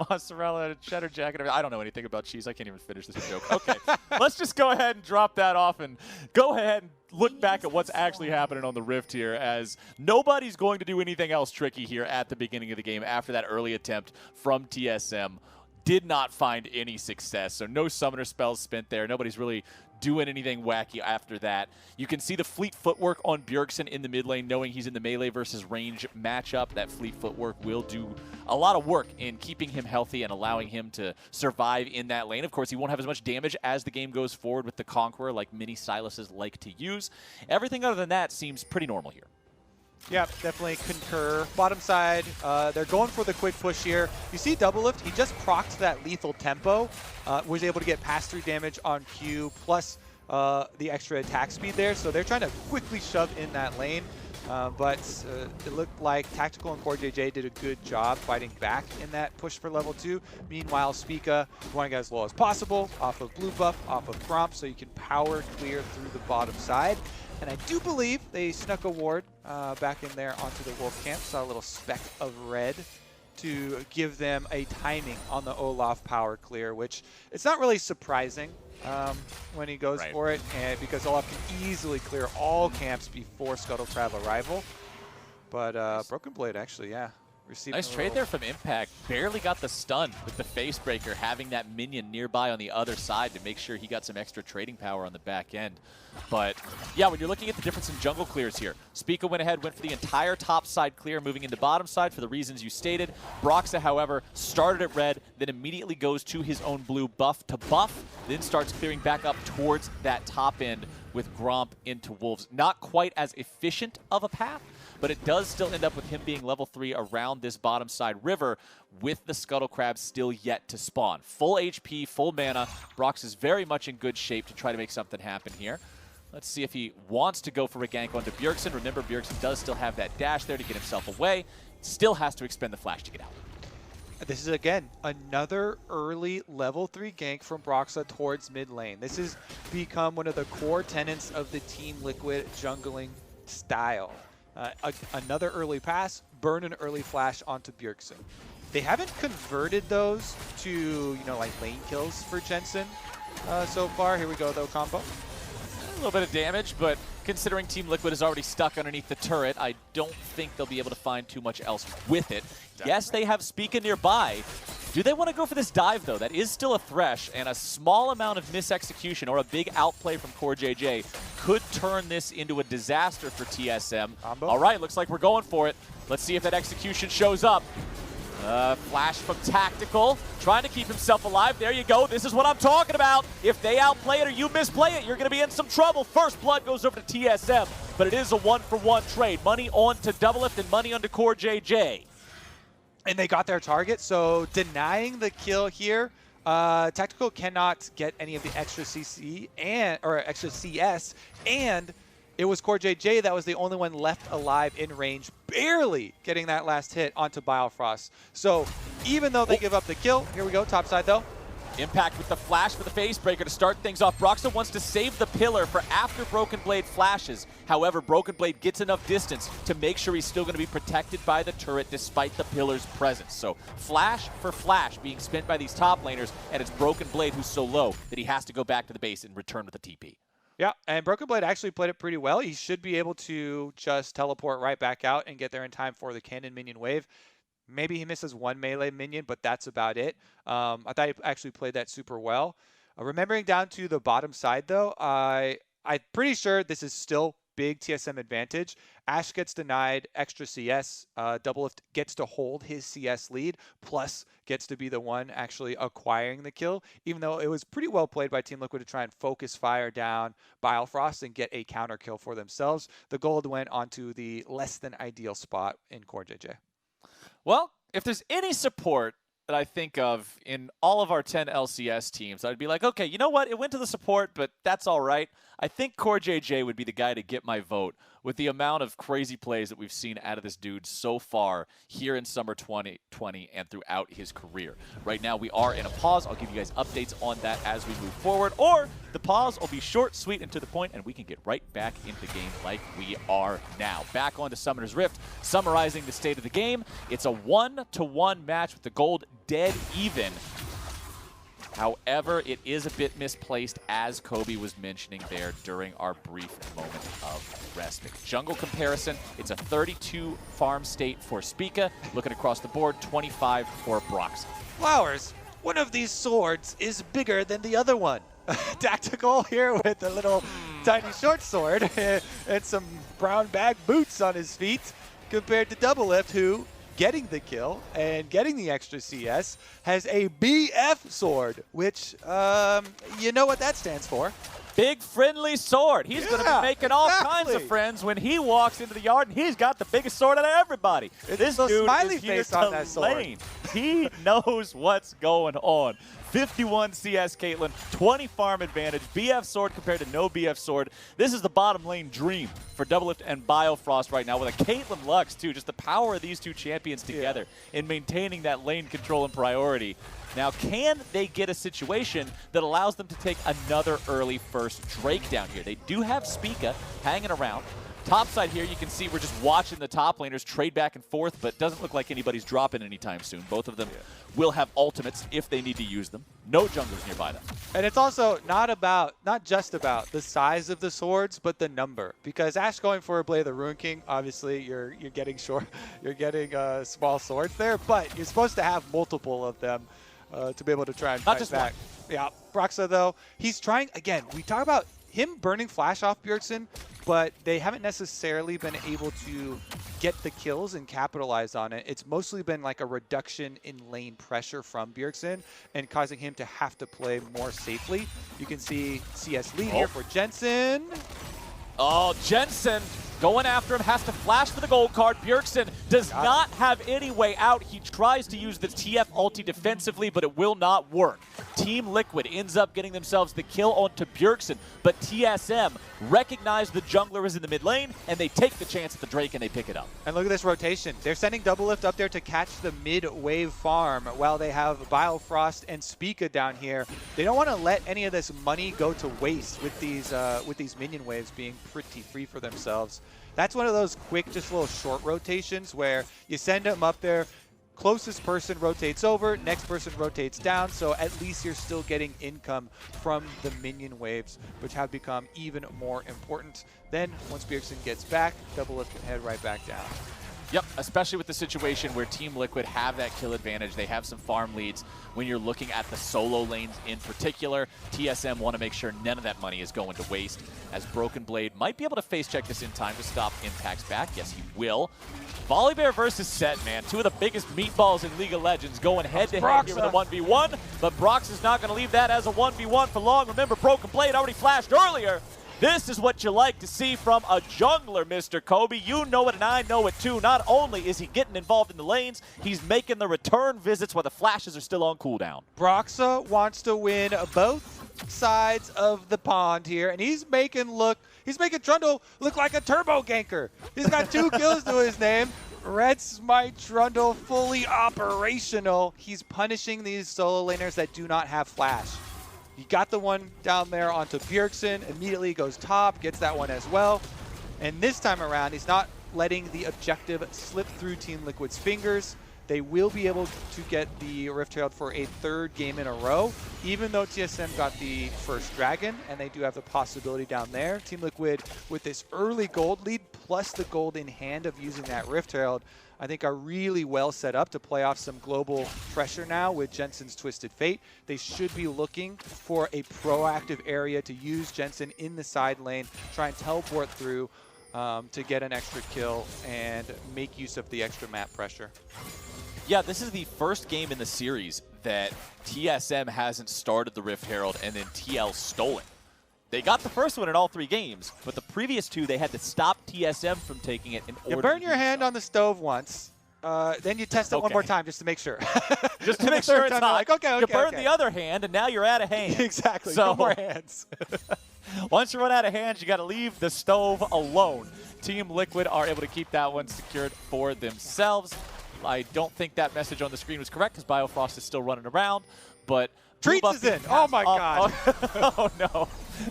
mozzarella, cheddar jacket. I don't know anything about cheese. I can't even finish this joke. Okay, let's just go ahead and drop that off and go ahead and look back at what's actually happening on the Rift here, as nobody's going to do anything else tricky here at the beginning of the game after that early attempt from TSM. Did not find any success, so no summoner spells spent there. Nobody's really doing anything wacky after that. You can see the fleet footwork on Bjergsen in the mid lane, knowing he's in the melee versus range matchup. That fleet footwork will do a lot of work in keeping him healthy and allowing him to survive in that lane. Of course, he won't have as much damage as the game goes forward with the Conqueror, like many Silases like to use. Everything other than that seems pretty normal here. Yeah, definitely concur. Bottom side, they're going for the quick push here. You see Doublelift, he just procced that lethal tempo, was able to get pass-through damage on Q, plus the extra attack speed there. So they're trying to quickly shove in that lane, but it looked like Tactical and CoreJJ did a good job fighting back in that push for level 2. Meanwhile, Spica going as low as possible, off of blue buff, off of Gromp, so you can power clear through the bottom side. And I do believe they snuck a ward back in there onto the Wolf camp. Saw a little speck of red to give them a timing on the Olaf power clear, which it's not really surprising when he goes for it, and because Olaf can easily clear all camps before Scuttlecrab arrival. But Broken Blade actually, yeah. Nice trade there from Impact. Barely got the stun with the Facebreaker, having that minion nearby on the other side to make sure he got some extra trading power on the back end. But yeah, when you're looking at the difference in jungle clears here, Spica went ahead, went for the entire top side clear, moving into bottom side for the reasons you stated. Broxah, however, started at red, then immediately goes to his own blue buff to buff, then starts clearing back up towards that top end with Gromp into Wolves. Not quite as efficient of a path, but it does still end up with him being level 3 around this bottom side river with the Scuttlecrab still yet to spawn. Full HP, full mana. Brox is very much in good shape to try to make something happen here. Let's see if he wants to go for a gank onto Bjergsen. Remember, Bjergsen does still have that dash there to get himself away. Still has to expend the flash to get out. This is, again, another early level 3 gank from Broxah towards mid lane. This has become one of the core tenets of the Team Liquid jungling style. Another early pass, burn an early flash onto Bjergsen. They haven't converted those to, you know, like lane kills for Jensen so far. Here we go, though, combo. A little bit of damage, but considering Team Liquid is already stuck underneath the turret, I don't think they'll be able to find too much else with it. Yes, they have Spica nearby. Do they want to go for this dive, though? That is still a Thresh, and a small amount of misexecution or a big outplay from CoreJJ could turn this into a disaster for TSM. Combo. All right, looks like we're going for it. Let's see if that execution shows up. Flash from Tactical, trying to keep himself alive. There you go. This is what I'm talking about. If they outplay it or you misplay it, you're going to be in some trouble. First blood goes over to TSM, but it is a 1-for-1 trade. Money on to Doublelift and money onto CoreJJ. And they got their target, so denying the kill here, Tactical cannot get any of the extra CC or extra CS, and it was CoreJJ that was the only one left alive in range, barely getting that last hit onto Biofrost. So even though they give up the kill, here we go, top side though. Impact with the flash for the Facebreaker to start things off. Broxah wants to save the pillar for after Broken Blade flashes. However, Broken Blade gets enough distance to make sure he's still going to be protected by the turret despite the pillar's presence. So flash for flash being spent by these top laners, and it's Broken Blade who's so low that he has to go back to the base and return with a TP. Yeah, and Broken Blade actually played it pretty well. He should be able to just teleport right back out and get there in time for the cannon minion wave. Maybe he misses one melee minion, but that's about it. I thought he actually played that super well. Remembering down to the bottom side, though, I'm pretty sure this is still big TSM advantage. Ashe gets denied extra CS. Doublelift gets to hold his CS lead, plus gets to be the one actually acquiring the kill, even though it was pretty well played by Team Liquid to try and focus fire down Biofrost and get a counter kill for themselves. The gold went onto the less than ideal spot in CoreJJ. Well, if there's any support that I think of in all of our 10 LCS teams, I'd be like, okay, you know what? It went to the support, but that's all right. I think CoreJJ would be the guy to get my vote with the amount of crazy plays that we've seen out of this dude so far here in Summer 2020 and throughout his career. Right now, we are in a pause. I'll give you guys updates on that as we move forward, or the pause will be short, sweet, and to the point, and we can get right back into the game like we are now. Back onto Summoner's Rift, summarizing the state of the game. It's a 1-to-1 match with the gold dead even. However, it is a bit misplaced, as Kobe was mentioning there during our brief moment of respite. Jungle comparison, it's a 32 farm state for Spica. Looking across the board, 25 for Broxah. Flowers, one of these swords is bigger than the other one. tactical here with a little tiny short sword and some brown bag boots on his feet compared to Doublelift, who, getting the kill and getting the extra CS, has a BF sword, which, you know what that stands for. Big friendly sword. He's going to be making all kinds of friends when he walks into the yard, and he's got the biggest sword out of everybody. This dude smiley is here face on to that sword. lane. He knows what's going on. 51 CS Caitlyn, 20 farm advantage, BF sword compared to no BF sword. This is the bottom lane dream for Doublelift and Biofrost right now, with a Caitlyn Lux too. Just the power of these two champions together in maintaining that lane control and priority. Now, can they get a situation that allows them to take another early first Drake down here? They do have Spica hanging around. Top side here, you can see we're just watching the top laners trade back and forth, but it doesn't look like anybody's dropping anytime soon. Both of them will have ultimates if they need to use them. No junglers nearby them. And it's also not just about the size of the swords, but the number. Because Ashe going for a Blade of the Ruin King, obviously you're getting small swords there, but you're supposed to have multiple of them to be able to try and fight back. Yeah, Broxah though, he's trying again. We talk about him burning flash off Bjergsen, but they haven't necessarily been able to get the kills and capitalize on it. It's mostly been like a reduction in lane pressure from Bjergsen and causing him to have to play more safely. You can see CS lead here for Jensen. Oh, Jensen going after him, has to flash for the gold card. Bjergsen does not have any way out. He tries to use the TF ulti defensively, but it will not work. Team Liquid ends up getting themselves the kill onto Bjergsen, but TSM recognize the jungler is in the mid lane, and they take the chance at the Drake, and they pick it up. And look at this rotation. They're sending Doublelift up there to catch the mid-wave farm while they have Biofrost and Spica down here. They don't want to let any of this money go to waste with these minion waves being pretty free for themselves. That's one of those quick, just little short rotations where you send them up there, closest person rotates over, next person rotates down, so at least you're still getting income from the minion waves, which have become even more important. Then, once Bjergsen gets back, Doublelift can head right back down. Yep, especially with the situation where Team Liquid have that kill advantage. They have some farm leads. When you're looking at the solo lanes in particular, TSM want to make sure none of that money is going to waste, as Broken Blade might be able to face check this in time to stop Impact's back. Yes, he will. Volibear versus Set, man. Two of the biggest meatballs in League of Legends going head-to-head here with a 1v1, but Brox is not going to leave that as a 1v1 for long. Remember, Broken Blade already flashed earlier. This is what you like to see from a jungler, Mr. Kobe. You know it and I know it too. Not only is he getting involved in the lanes, he's making the return visits while the flashes are still on cooldown. Broxah wants to win both sides of the pond here, and he's making Trundle look like a turbo ganker. He's got 2 kills to his name. Red Smite Trundle fully operational. He's punishing these solo laners that do not have flash. He got the one down there onto Bjergsen, immediately goes top, gets that one as well. And this time around, he's not letting the objective slip through Team Liquid's fingers. They will be able to get the Rift Herald for a 3rd game in a row, even though TSM got the first Dragon, and they do have the possibility down there. Team Liquid, with this early gold lead, plus the gold in hand of using that Rift Herald, I think are really well set up to play off some global pressure now with Jensen's Twisted Fate. They should be looking for a proactive area to use Jensen in the side lane, try and teleport through to get an extra kill and make use of the extra map pressure. Yeah, this is the first game in the series that TSM hasn't started the Rift Herald and then TL stole it. They got the first one in all 3 games, but the previous 2, they had to stop TSM from taking it in order You burn your hand on the stove once, then you test it one more time just to make sure. Just to make sure it's hot. Like, okay, you burn the other hand, and now you're out of hands. Exactly, so, no more hands. Once you run out of hands, you got to leave the stove alone. Team Liquid are able to keep that one secured for themselves. I don't think that message on the screen was correct because Biofrost is still running around, but Treats is in. Oh my god. Oh no.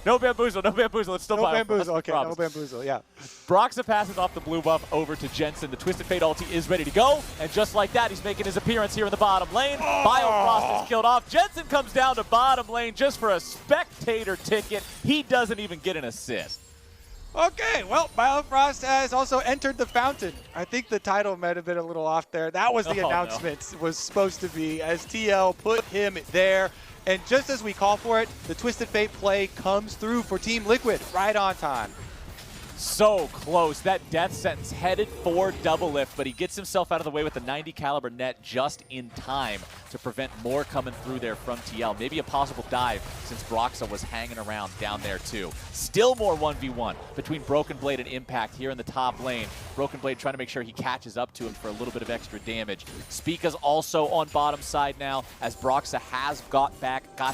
No bamboozle, no bamboozle. It's still no Biofrost. bamboozle. Okay, promise. no bamboozle. Yeah. Broxah passes off the blue buff over to Jensen. The Twisted Fate ulti is ready to go, and just like that, he's making his appearance here in the bottom lane. Biofrost is killed off. Jensen comes down to bottom lane just for a spectator ticket. He doesn't even get an assist. Okay, well, Biofrost has also entered the fountain. I think the title might have been a little off there. That was the announcement was supposed to be, as TL put him there. And just as we call for it, the Twisted Fate play comes through for Team Liquid right on time. So close. That death sentence headed for Doublelift, but he gets himself out of the way with the 90 caliber net just in time to prevent more coming through there from TL. Maybe a possible dive since Broxah was hanging around down there too. Still more 1v1 between Broken Blade and Impact here in the top lane. Broken Blade trying to make sure he catches up to him for a little bit of extra damage. Spica's also on bottom side now as Broxah has got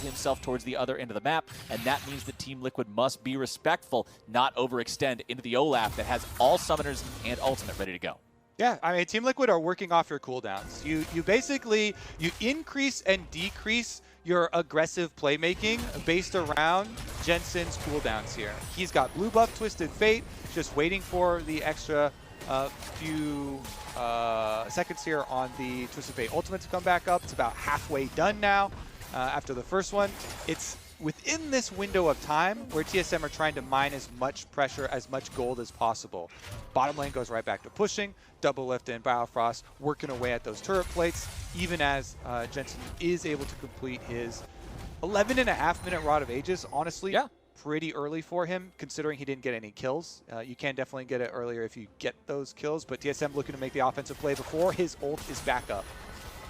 himself towards the other end of the map, and that means that Team Liquid must be respectful, not overextend into the Olaf that has all summoners and ultimate ready to go. Yeah, I mean, Team Liquid are working off your cooldowns. You basically, you increase and decrease your aggressive playmaking based around Jensen's cooldowns here. He's got blue buff Twisted Fate, just waiting for the extra few seconds here on the Twisted Fate ultimate to come back up. It's about halfway done now after the first one. It's within this window of time where TSM are trying to mine as much pressure, as much gold as possible. Bottom lane goes right back to pushing. Doublelift and Biofrost working away at those turret plates, even as Jensen is able to complete his 11.5-minute Rod of Ages. Honestly, pretty early for him, considering he didn't get any kills. You can definitely get it earlier if you get those kills, but TSM looking to make the offensive play before his ult is back up.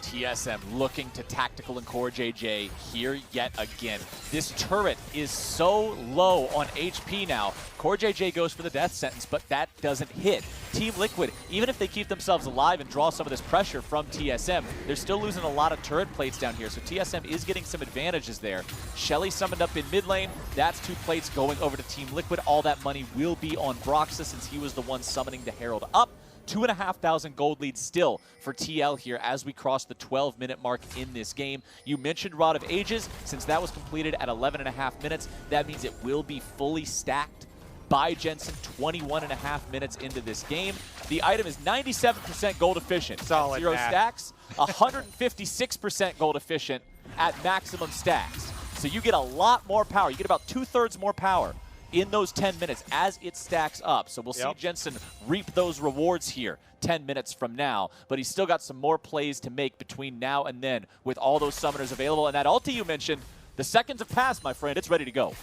TSM looking to tactical and Core JJ here yet again. This turret is so low on HP now. Core JJ goes for the death sentence, but that doesn't hit. Team Liquid, even if they keep themselves alive and draw some of this pressure from TSM, they're still losing a lot of turret plates down here, so TSM is getting some advantages there. Shelly summoned up in mid lane. That's 2 plates going over to Team Liquid. All that money will be on Broxah since he was the one summoning the Herald up. 2,500 gold lead still for TL here as we cross the 12-minute mark in this game. You mentioned Rod of Ages. Since that was completed at 11.5 minutes, that means it will be fully stacked by Jensen 21.5 minutes into this game. The item is 97% gold efficient. Solid 0 math. stacks, 156% gold efficient at maximum stacks. So you get a lot more power. You get about 2/3 more power in those 10 minutes as it stacks up. So we'll see Jensen reap those rewards here 10 minutes from now. But he's still got some more plays to make between now and then with all those summoners available. And that ulti you mentioned, the seconds have passed, my friend. It's ready to go.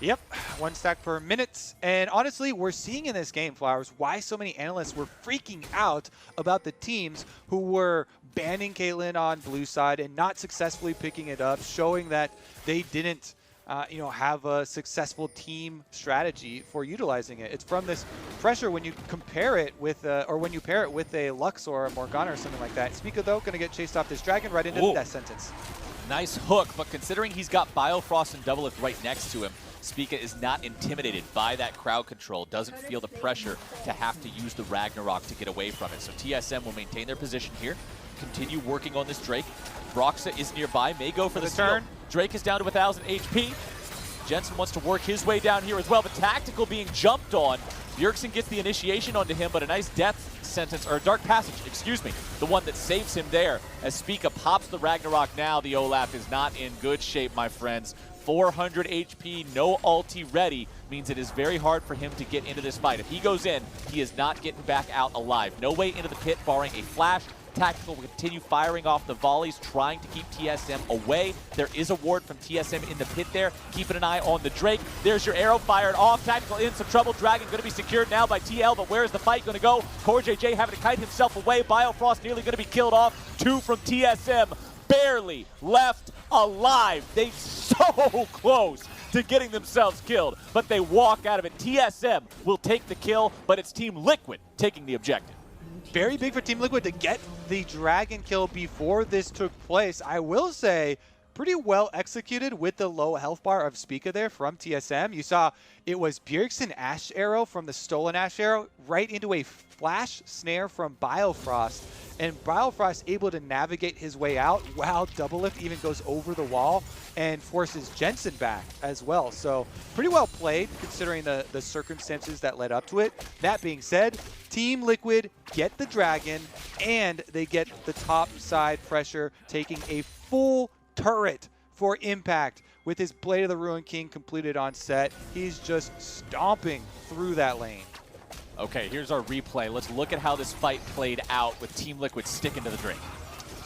Yep, 1 stack per minute. And honestly, we're seeing in this game, Flowers, why so many analysts were freaking out about the teams who were banning Caitlyn on blue side and not successfully picking it up, showing that they didn't have a successful team strategy for utilizing it. It's from this pressure when you compare it with, or when you pair it with a Lux or a Morgana or something like that. Spica, though, going to get chased off this dragon right into the death sentence. Nice hook, but considering he's got Biofrost and Doublelift right next to him, Spica is not intimidated by that crowd control, doesn't feel the pressure to have to use the Ragnarok to get away from it. So TSM will maintain their position here, continue working on this Drake. Broxah is nearby, may go for the turn. Drake is down to 1,000 HP. Jensen wants to work his way down here as well, but Tactical being jumped on. Bjergsen gets the initiation onto him, but a nice death sentence, or Dark Passage, excuse me, the one that saves him there. As Spica pops the Ragnarok now, the Olaf is not in good shape, my friends. 400 HP, no ulti ready, means it is very hard for him to get into this fight. If he goes in, he is not getting back out alive. No way into the pit, barring a flash. Tactical will continue firing off the volleys, trying to keep TSM away. There is a ward from TSM in the pit there. Keeping an eye on the Drake. There's your arrow fired off. Tactical in some trouble. Dragon going to be secured now by TL, but where is the fight going to go? Core JJ having to kite himself away. Biofrost nearly going to be killed off. 2 from TSM. Barely left alive. They so close to getting themselves killed, but they walk out of it. TSM will take the kill, but it's Team Liquid taking the objective. Very big for Team Liquid to get the dragon kill before this took place. I will say, pretty well executed with the low health bar of Spica there from TSM. You saw it was Bjergsen Ash Arrow from the stolen Ash Arrow right into a flash snare from Biofrost. And Biofrost able to navigate his way out while Doublelift even goes over the wall and forces Jensen back as well. So pretty well played considering the circumstances that led up to it. That being said, Team Liquid get the dragon and they get the top side pressure, taking a full turret for Impact with his Blade of the Ruined King completed on set. He's just stomping through that lane. Okay, here's our replay. Let's look at how this fight played out with Team Liquid sticking to the Drake.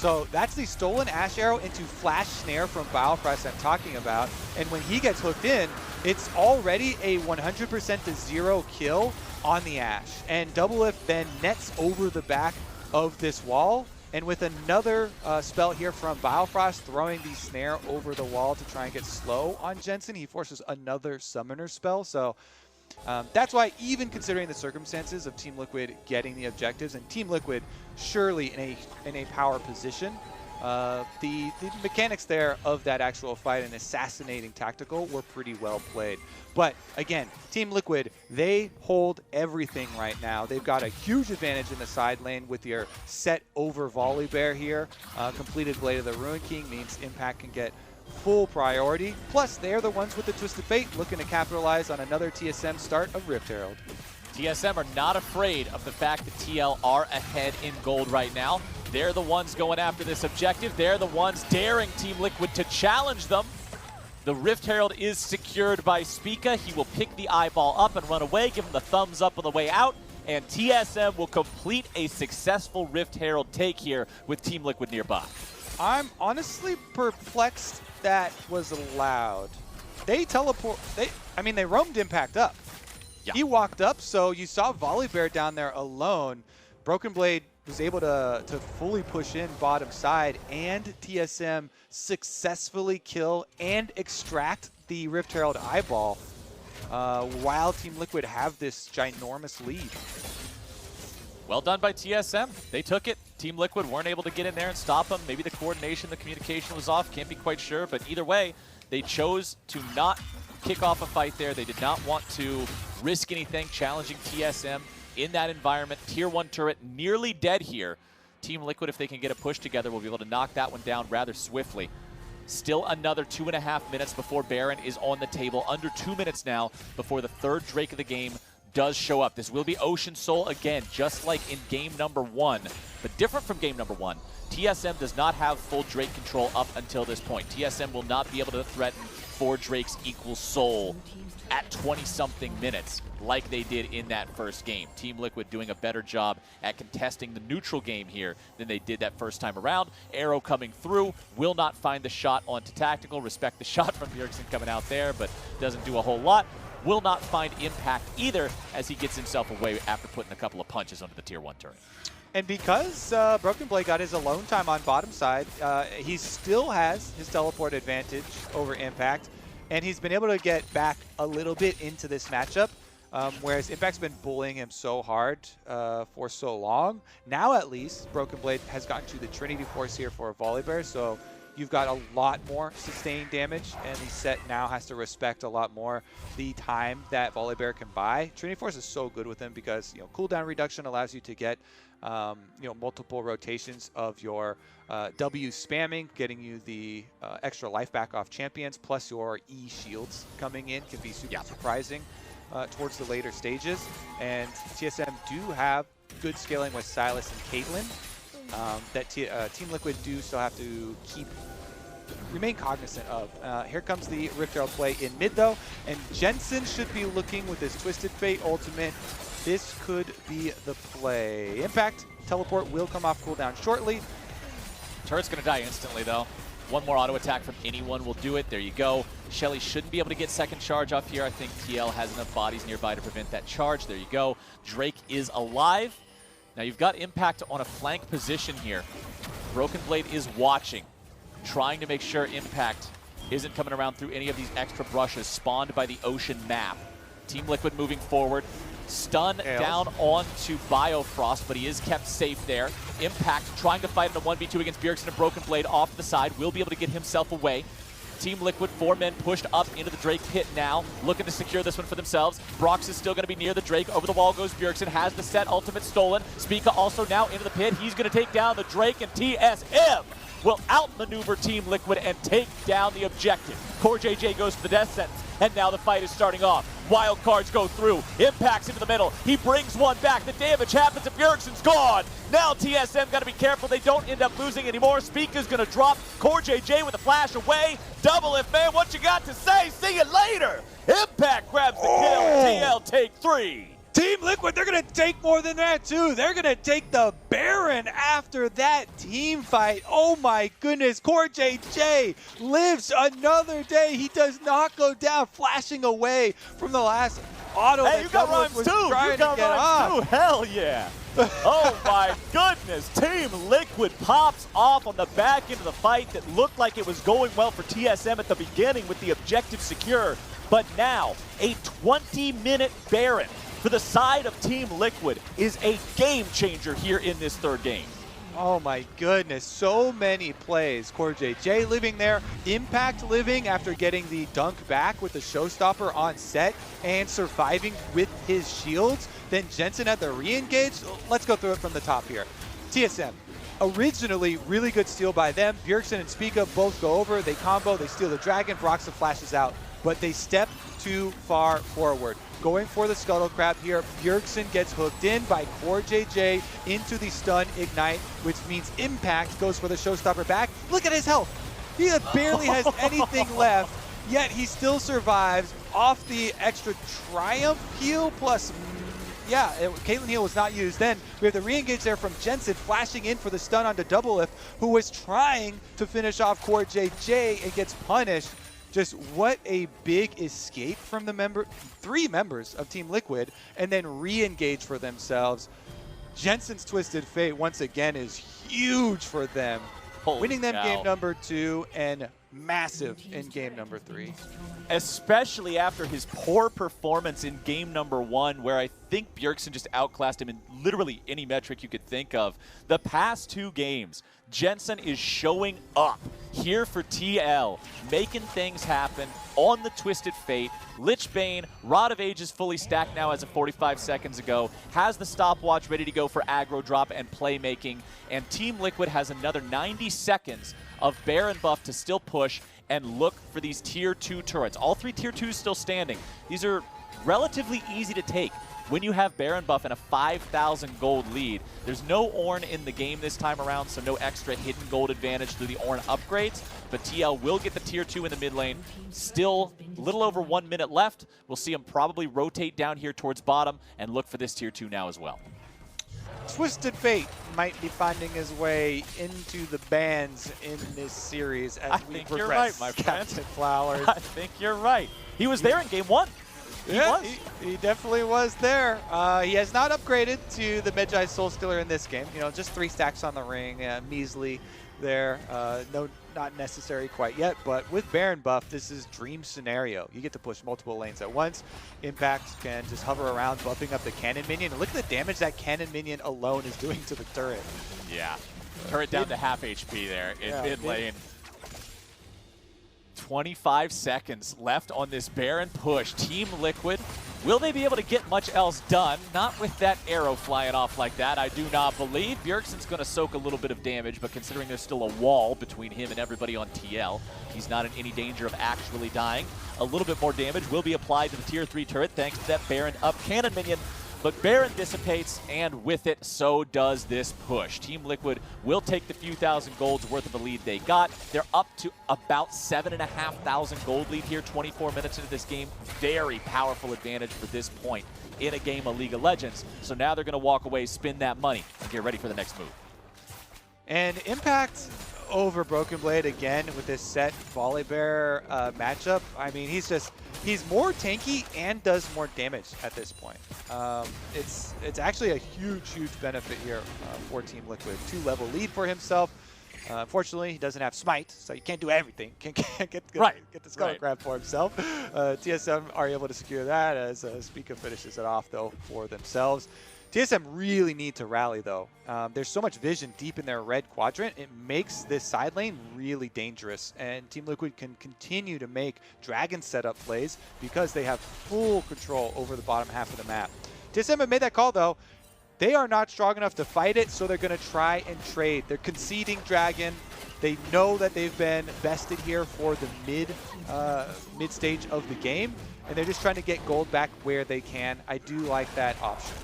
So that's the stolen Ash Arrow into Flash Snare from Biofrost I'm talking about. And when he gets hooked in, it's already a 100% to 0 kill on the Ash. And Doublelift then nets over the back of this wall. And with another spell here from Biofrost throwing the snare over the wall to try and get slow on Jensen, he forces another summoner spell. So that's why, even considering the circumstances of Team Liquid getting the objectives, and Team Liquid surely in a power position, the mechanics there of that actual fight and assassinating tactical were pretty well played. But again, Team Liquid, they hold everything right now. They've got a huge advantage in the side lane with your set over Volibear here. Completed Blade of the Ruin King means Impact can get full priority. Plus, they're the ones with the Twisted Fate looking to capitalize on another TSM start of Rift Herald. TSM are not afraid of the fact that TL are ahead in gold right now. They're the ones going after this objective. They're the ones daring Team Liquid to challenge them. The Rift Herald is secured by Spica. He will pick the eyeball up and run away, give him the thumbs up on the way out, and TSM will complete a successful Rift Herald take here with Team Liquid nearby. I'm honestly perplexed that was allowed. They they roamed Impact up. Yeah. He walked up, so you saw Volibear down there alone. Broken Blade was able to fully push in bottom side, and TSM successfully kill and extract the Rift Herald eyeball while Team Liquid have this ginormous lead. Well done by TSM. They took it. Team Liquid weren't able to get in there and stop them. Maybe the coordination, the communication was off. Can't be quite sure. But either way, they chose to not kick off a fight there. They did not want to risk anything challenging TSM in that environment. Tier 1 turret nearly dead here. Team Liquid, if they can get a push together, will be able to knock that one down rather swiftly. Still another 2.5 minutes before Baron is on the table. Under 2 minutes now before the third Drake of the game does show up. This will be Ocean Soul again, just like in game number 1. But different from game number 1, TSM does not have full Drake control up until this point. TSM will not be able to threaten 4 Drakes equals Soul at 20-something minutes like they did in that first game. Team Liquid doing a better job at contesting the neutral game here than they did that first time around. Arrow coming through, will not find the shot onto Tactical. Respect the shot from Bjergsen coming out there, but doesn't do a whole lot. Will not find Impact either as he gets himself away after putting a couple of punches onto the Tier 1 turret. And because Broken Blade got his alone time on bottom side, he still has his teleport advantage over Impact, and he's been able to get back a little bit into this matchup, whereas Impact's been bullying him so hard for so long. Now at least, Broken Blade has gotten to the Trinity Force here for a Volibear, so you've got a lot more sustained damage, and the set now has to respect a lot more the time that Volibear can buy. Trinity Force is so good with him because cooldown reduction allows you to get multiple rotations of your W spamming, getting you the extra life back off champions, plus your E shields coming in can be super surprising towards the later stages. And TSM do have good scaling with Sylas and Caitlyn. That Team Liquid do still have to remain cognizant of. Here comes the Rift Herald play in mid though, and Jensen should be looking with his Twisted Fate ultimate. This could be the play. Impact teleport will come off cooldown shortly. Turret's gonna die instantly though. One more auto attack from anyone will do it. There you go. Shelly shouldn't be able to get second charge off here. I think TL has enough bodies nearby to prevent that charge. There you go. Drake is alive. Now you've got Impact on a flank position here. Broken Blade is watching, trying to make sure Impact isn't coming around through any of these extra brushes spawned by the Ocean map. Team Liquid moving forward. Stun down onto Biofrost, but he is kept safe there. Impact trying to fight in a 1v2 against Bjergsen and Broken Blade off the side. Will be able to get himself away. Team Liquid, 4 men pushed up into the Drake pit now, looking to secure this one for themselves. Brox is still going to be near the Drake. Over the wall goes Bjergsen, has the set ultimate stolen. Spica also now into the pit. He's going to take down the Drake, and TSM will outmaneuver Team Liquid and take down the objective. CoreJJ goes for the death sentence, and now the fight is starting off. Wild cards go through. Impacts into the middle. He brings one back. The damage happens and Bjergsen's gone. Now TSM got to be careful they don't end up losing anymore. Spica's going to drop. CoreJJ with a flash away. Doublelift, man, what you got to say? See you later. Impact grabs the kill. TL take 3. Team Liquid, they're going to take more than that, too. They're going to take the Baron after that team fight. Oh, my goodness. CoreJJ lives another day. He does not go down, flashing away from the last auto. Hey, you got rhymes, too. You got rhymes, too. Hell yeah. Oh, my goodness. Team Liquid pops off on the back end of the fight that looked like it was going well for TSM at the beginning with the objective secure. But now, a 20-minute Baron for the side of Team Liquid is a game changer here in this third game. Oh my goodness, so many plays. CoreJJ living there, Impact living after getting the dunk back with the showstopper on set and surviving with his shields. Then Jensen had the re-engage. Let's go through it from the top here. TSM, originally really good steal by them. Bjergsen and Spica both go over, they combo, they steal the dragon, Broxah flashes out, but they step too far forward. Going for the Scuttle Crab here. Bjergsen gets hooked in by CoreJJ into the stun ignite, which means Impact goes for the showstopper back. Look at his health. He barely has anything left, yet he still survives off the extra Triumph heal plus, yeah, Caitlyn heal was not used. Then we have the re-engage there from Jensen flashing in for the stun onto Doublelift, who was trying to finish off CoreJJ and gets punished. Just what a big escape from the three members of Team Liquid, and then re-engage for themselves. Jensen's Twisted Fate, once again, is huge for them. Winning them game number 2 and massive in game number 3. Especially after his poor performance in game number 1, where I think Bjergsen just outclassed him in literally any metric you could think of. The past 2 games, Jensen is showing up here for TL, making things happen on the Twisted Fate. Lich Bane, Rod of Ages fully stacked now as of 45 seconds ago, has the stopwatch ready to go for aggro drop and playmaking, and Team Liquid has another 90 seconds of Baron buff to still push and look for these tier 2 turrets. All 3 tier 2s still standing. These are relatively easy to take when you have Baron buff and a 5,000 gold lead. There's no Ornn in the game this time around, so no extra hidden gold advantage through the Ornn upgrades, but TL will get the tier 2 in the mid lane. Still a little over 1 minute left. We'll see him probably rotate down here towards bottom and look for this tier 2 now as well. Twisted Fate might be finding his way into the bans in this series as we progress. You're right, my friend. Captain Flowers. I think you're right. He was there in game 1. He definitely was there. He has not upgraded to the Medjay Soul Stealer in this game. You know, just 3 stacks on the ring, measly there. No, not necessary quite yet, but with Baron buff, this is dream scenario. You get to push multiple lanes at once. Impact can just hover around, buffing up the cannon minion. And look at the damage that cannon minion alone is doing to the turret. Yeah, turret down to half HP there in mid lane. 25 seconds left on this Baron push. Team Liquid, will they be able to get much else done? Not with that arrow flying off like that, I do not believe. Bjergsen's going to soak a little bit of damage, but considering there's still a wall between him and everybody on TL, he's not in any danger of actually dying. A little bit more damage will be applied to the tier 3 turret thanks to that Baron up cannon minion. But Baron dissipates, and with it, so does this push. Team Liquid will take the few thousand golds worth of a lead they got. They're up to about 7,500 gold lead here, 24 minutes into this game. Very powerful advantage for this point in a game of League of Legends. So now they're going to walk away, spend that money, and get ready for the next move. And Impact over Broken Blade again with this set Volibear matchup. I mean, he's more tanky and does more damage at this point. It's actually a huge benefit here for Team Liquid. 2-level lead for himself. Unfortunately, he doesn't have Smite, so he can't do everything. Can't get the Scuttle Crab for himself. TSM are able to secure that as Spica finishes it off, though, for themselves. TSM really need to rally, though. There's so much vision deep in their red quadrant. It makes this side lane really dangerous, and Team Liquid can continue to make dragon setup plays because they have full control over the bottom half of the map. TSM have made that call, though. They are not strong enough to fight it, so they're going to try and trade. They're conceding dragon. They know that they've been bested here for the mid stage of the game, and they're just trying to get gold back where they can. I do like that option.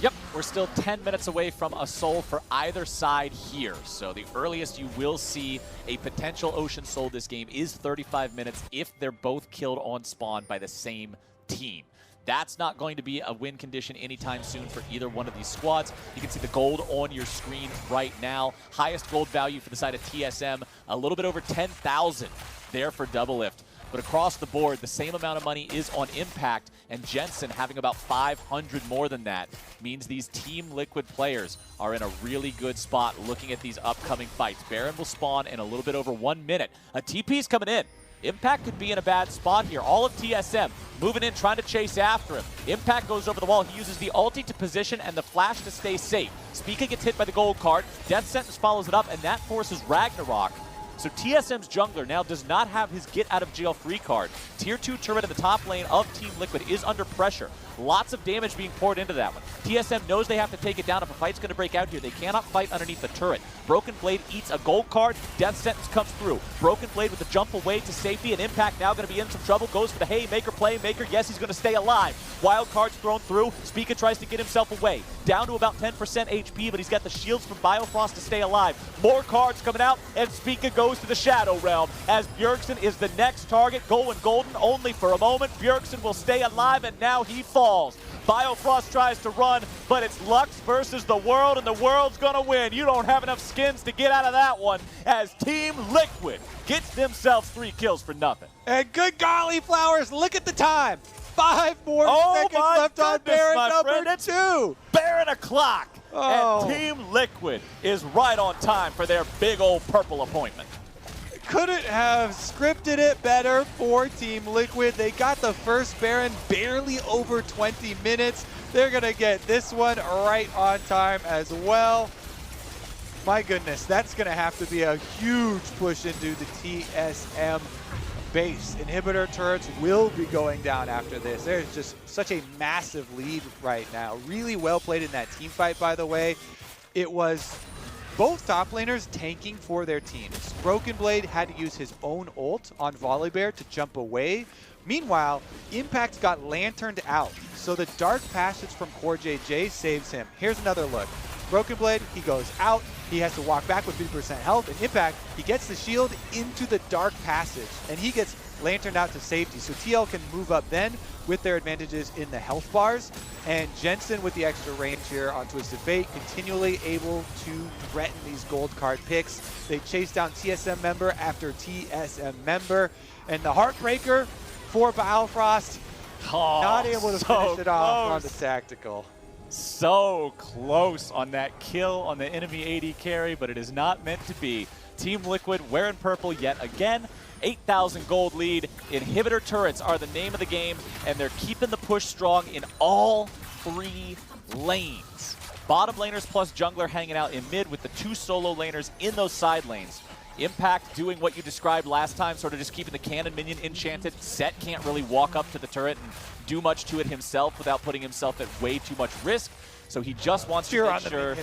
Yep, we're still 10 minutes away from a soul for either side here. So the earliest you will see a potential Ocean Soul this game is 35 minutes if they're both killed on spawn by the same team. That's not going to be a win condition anytime soon for either one of these squads. You can see the gold on your screen right now. Highest gold value for the side of TSM, a little bit over 10,000 there for Doublelift. But across the board, the same amount of money is on Impact, and Jensen having about 500 more than that means these Team Liquid players are in a really good spot looking at these upcoming fights. Baron will spawn in a little bit over 1 minute. A TP's coming in. Impact could be in a bad spot here. All of TSM moving in, trying to chase after him. Impact goes over the wall. He uses the ulti to position and the flash to stay safe. Spica gets hit by the gold card. Death Sentence follows it up, and that forces Ragnarok. So TSM's jungler now does not have his get out of jail free card. Tier 2 turret in the top lane of Team Liquid is under pressure. Lots of damage being poured into that one. TSM knows they have to take it down if a fight's going to break out here. They cannot fight underneath the turret. Broken Blade eats a gold card. Death Sentence comes through. Broken Blade with a jump away to safety, and Impact now going to be in some trouble. Goes for the haymaker, playmaker. Yes, he's going to stay alive. Wild card's thrown through. Spica tries to get himself away. Down to about 10% HP, but he's got the shields from Biofrost to stay alive. More cards coming out, and Spica goes to the Shadow Realm as Bjergsen is the next target. Going golden only for a moment. Bjergsen will stay alive, and now he falls. Biofrost tries to run, but it's Lux versus the world, and the world's gonna win. You don't have enough skins to get out of that one as Team Liquid gets themselves 3 kills for nothing. And good golly flowers, look at the time. 5 more seconds left on Baron number 2. Baron o'clock. Oh. And Team Liquid is right on time for their big old purple appointment. Couldn't have scripted it better for Team Liquid. They got the first Baron barely over 20 minutes. They're going to get this one right on time as well. My goodness, that's going to have to be a huge push into the TSM base. Inhibitor turrets will be going down after this. There's just such a massive lead right now. Really well played in that team fight, by the way. It was both top laners tanking for their teams. Broken Blade had to use his own ult on Volibear to jump away. Meanwhile, Impact got lanterned out, so the Dark Passage from CoreJJ saves him. Here's another look. Broken Blade, he goes out, he has to walk back with 50% health, and Impact, he gets the shield into the Dark Passage, and he gets lanterned out to safety. So TL can move up then with their advantages in the health bars, and Jensen with the extra range here on Twisted Fate, continually able to threaten these gold card picks. They chase down TSM member after TSM member, and the Heartbreaker for Biofrost, not able to finish it off on the tactical. So close on that kill on the enemy AD carry, but it is not meant to be. Team Liquid wearing purple yet again. 8,000 gold lead. Inhibitor turrets are the name of the game, and they're keeping the push strong in all 3 lanes. Bottom laners plus jungler hanging out in mid with the 2 solo laners in those side lanes. Impact doing what you described last time, sort of just keeping the cannon minion enchanted. Set can't really walk up to the turret and do much to it himself without putting himself at way too much risk. So he just wants to make sure.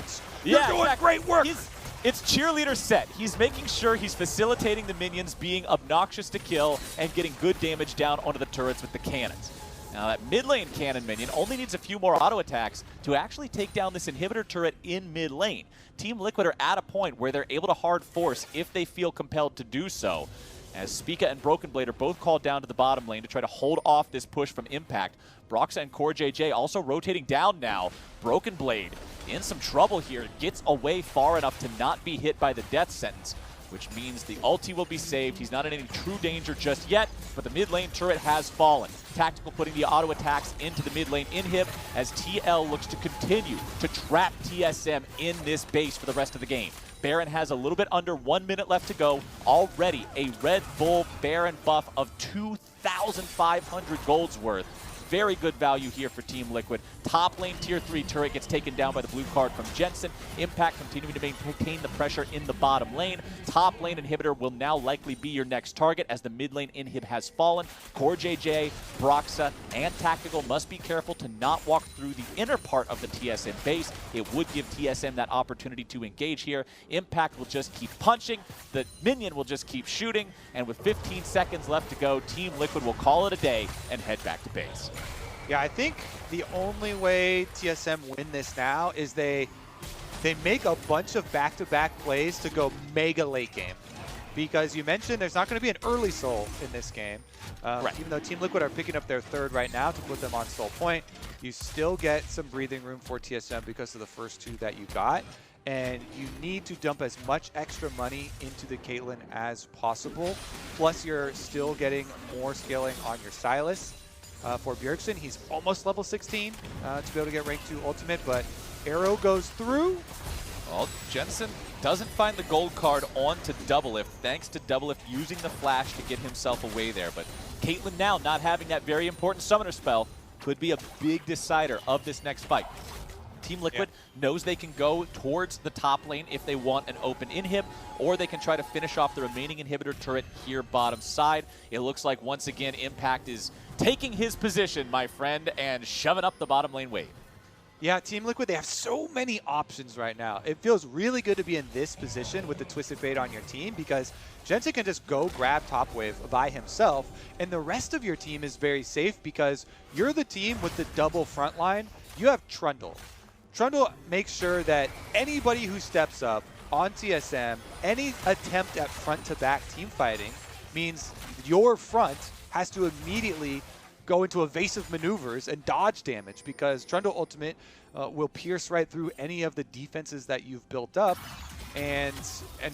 You're doing great work. It's cheerleader Set. He's making sure he's facilitating the minions being obnoxious to kill and getting good damage down onto the turrets with the cannons. Now that mid lane cannon minion only needs a few more auto attacks to actually take down this inhibitor turret in mid lane. Team Liquid are at a point where they're able to hard force if they feel compelled to do so, as Spica and Broken Blade are both called down to the bottom lane to try to hold off this push from Impact. Broxa and CoreJJ also rotating down now. Broken Blade in some trouble here, gets away far enough to not be hit by the death sentence, which means the ulti will be saved. He's not in any true danger just yet, but the mid lane turret has fallen. Tactical putting the auto attacks into the mid lane inhib as TL looks to continue to trap TSM in this base for the rest of the game. Baron has a little bit under 1 minute left to go. Already a Red Bull Baron buff of 2,500 golds worth. Very good value here for Team Liquid. Top lane tier 3 turret gets taken down by the blue card from Jensen. Impact continuing to maintain the pressure in the bottom lane. Top lane inhibitor will now likely be your next target as the mid lane inhib has fallen. CoreJJ, Broxa, and Tactical must be careful to not walk through the inner part of the TSM base. It would give TSM that opportunity to engage here. Impact will just keep punching. The minion will just keep shooting. And with 15 seconds left to go, Team Liquid will call it a day and head back to base. Yeah, I think the only way TSM win this now is they make a bunch of back-to-back plays to go mega late game. because you mentioned there's not going to be an early soul in this game. Even though Team Liquid are picking up their third right now to put them on soul point, you still get some breathing room for TSM because of the first 2 that you got. And you need to dump as much extra money into the Caitlyn as possible. Plus, you're still getting more scaling on your Sylas. For Bjergsen, he's almost level 16 to be able to get rank 2 ultimate, but Arrow goes through. Well, Jensen doesn't find the gold card onto Doublelift, thanks to Doublelift using the flash to get himself away there. But Caitlyn now not having that very important summoner spell could be a big decider of this next fight. Team Liquid knows they can go towards the top lane if they want an open inhib, or they can try to finish off the remaining inhibitor turret here bottom side. It looks like once again Impact is taking his position, my friend, and shoving up the bottom lane wave. Yeah, Team Liquid, they have so many options right now. It feels really good to be in this position with the Twisted Fate on your team because Jensen can just go grab top wave by himself, and the rest of your team is very safe because you're the team with the double front line. You have Trundle. Trundle makes sure that anybody who steps up on TSM, any attempt at front-to-back team fighting means your front has to immediately go into evasive maneuvers and dodge damage because Trundle Ultimate will pierce right through any of the defenses that you've built up and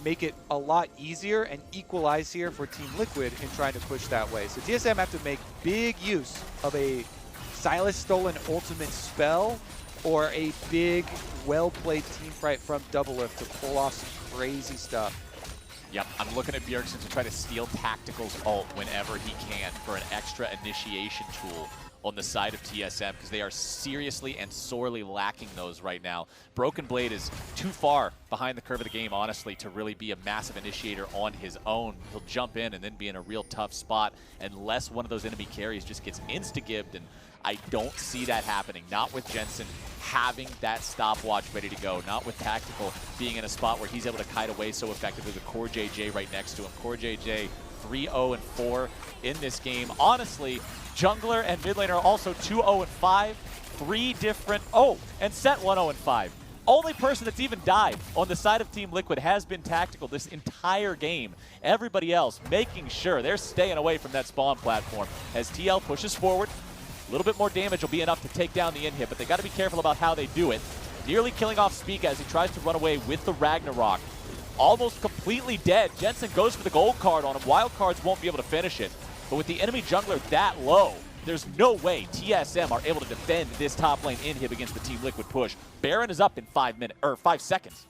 make it a lot easier and equalize here for Team Liquid in trying to push that way. So TSM have to make big use of a Sylas stolen ultimate spell or a big, well-played team fight from Doublelift to pull off some crazy stuff. Yep, I'm looking at Bjergsen to try to steal Tactical's ult whenever he can for an extra initiation tool on the side of TSM because they are seriously and sorely lacking those right now. Broken Blade is too far behind the curve of the game, honestly, to really be a massive initiator on his own. He'll jump in and then be in a real tough spot unless one of those enemy carries just gets insta-gibbed, and I don't see that happening. Not with Jensen having that stopwatch ready to go. Not with Tactical being in a spot where he's able to kite away so effectively with CoreJJ right next to him. CoreJJ 3-0-4 in this game. Honestly, jungler and mid laner are also 2-0-5. 3 different... Oh, and Set 1-0-5. Only person that's even died on the side of Team Liquid has been Tactical this entire game. Everybody else making sure they're staying away from that spawn platform as TL pushes forward. A little bit more damage will be enough to take down the inhib, but they got to be careful about how they do it. Nearly killing off Spica as he tries to run away with the Ragnarok. Almost completely dead. Jensen goes for the gold card on him. Wild cards won't be able to finish it. But with the enemy jungler that low, there's no way TSM are able to defend this top lane inhib against the Team Liquid push. Baron is up in 5 seconds.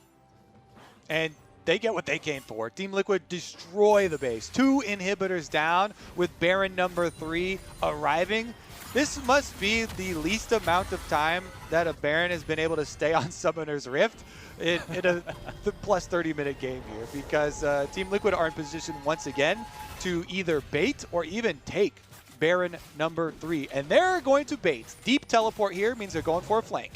And they get what they came for. Team Liquid destroy the base. 2 inhibitors down with Baron number 3 arriving. This must be the least amount of time that a Baron has been able to stay on Summoner's Rift in a plus 30-minute game here because Team Liquid are in position once again to either bait or even take Baron number 3. And they're going to bait. Deep teleport here means they're going for a flank.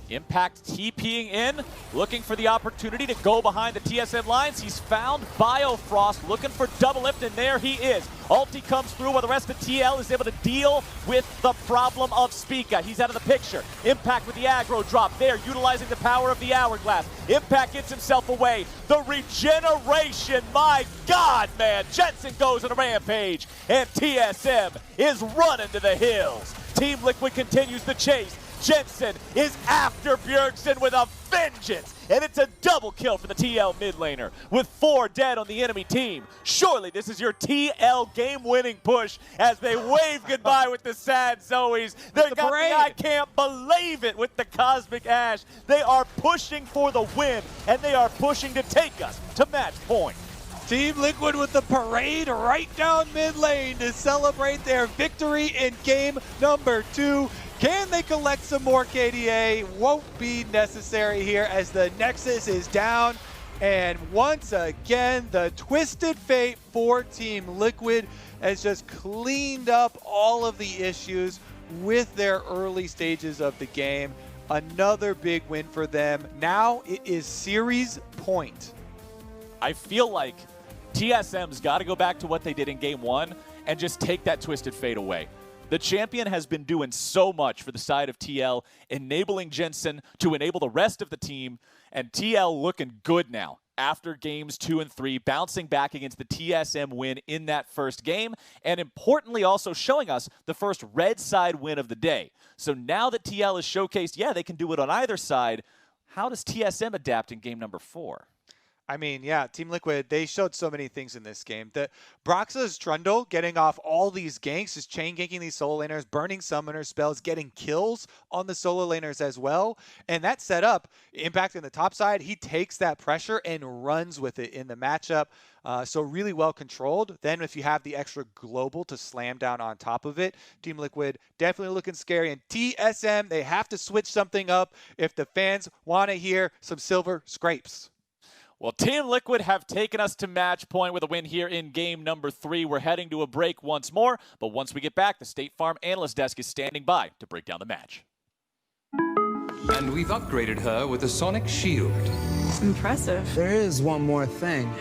Impact TPing in, looking for the opportunity to go behind the TSM lines. He's found Biofrost, looking for Doublelift, and there he is. Ulti comes through while the rest of TL is able to deal with the problem of Spica. He's out of the picture. Impact with the aggro drop there, utilizing the power of the Hourglass. Impact gets himself away. The regeneration, my God, man. Jensen goes on a rampage, and TSM is running to the hills. Team Liquid continues the chase. Jensen is after Bjergsen with a vengeance, and it's a double kill for the TL mid laner with 4 dead on the enemy team. Surely this is your TL game-winning push as they wave goodbye with the sad Zoes. They got the I can't believe it with the Cosmic Ash. They are pushing for the win, and they are pushing to take us to match point. Team Liquid with the parade right down mid lane to celebrate their victory in game number 2. Can they collect some more KDA? Won't be necessary here as the Nexus is down. And once again, the Twisted Fate for Team Liquid has just cleaned up all of the issues with their early stages of the game. Another big win for them. Now it is series point. I feel like TSM's got to go back to what they did in game 1 and just take that Twisted Fate away. The champion has been doing so much for the side of TL, enabling Jensen to enable the rest of the team, and TL looking good now. after games 2 and 3, bouncing back against the TSM win in that first game, and importantly also showing us the first red side win of the day. So now that TL is showcased, yeah, they can do it on either side. How does TSM adapt in game number 4? I mean, yeah, Team Liquid, they showed so many things in this game. The Broxah's Trundle getting off all these ganks, just chain ganking these solo laners, burning summoner spells, getting kills on the solo laners as well. And that setup, impacting the top side, he takes that pressure and runs with it in the matchup. So really well controlled. Then if you have the extra global to slam down on top of it, Team Liquid definitely looking scary. And TSM, they have to switch something up if the fans want to hear some silver scrapes. Well, Team Liquid have taken us to match point with a win here in game number 3. We're heading to a break once more, but once we get back, the State Farm analyst desk is standing by to break down the match. And we've upgraded her with a sonic shield. Impressive. There is one more thing.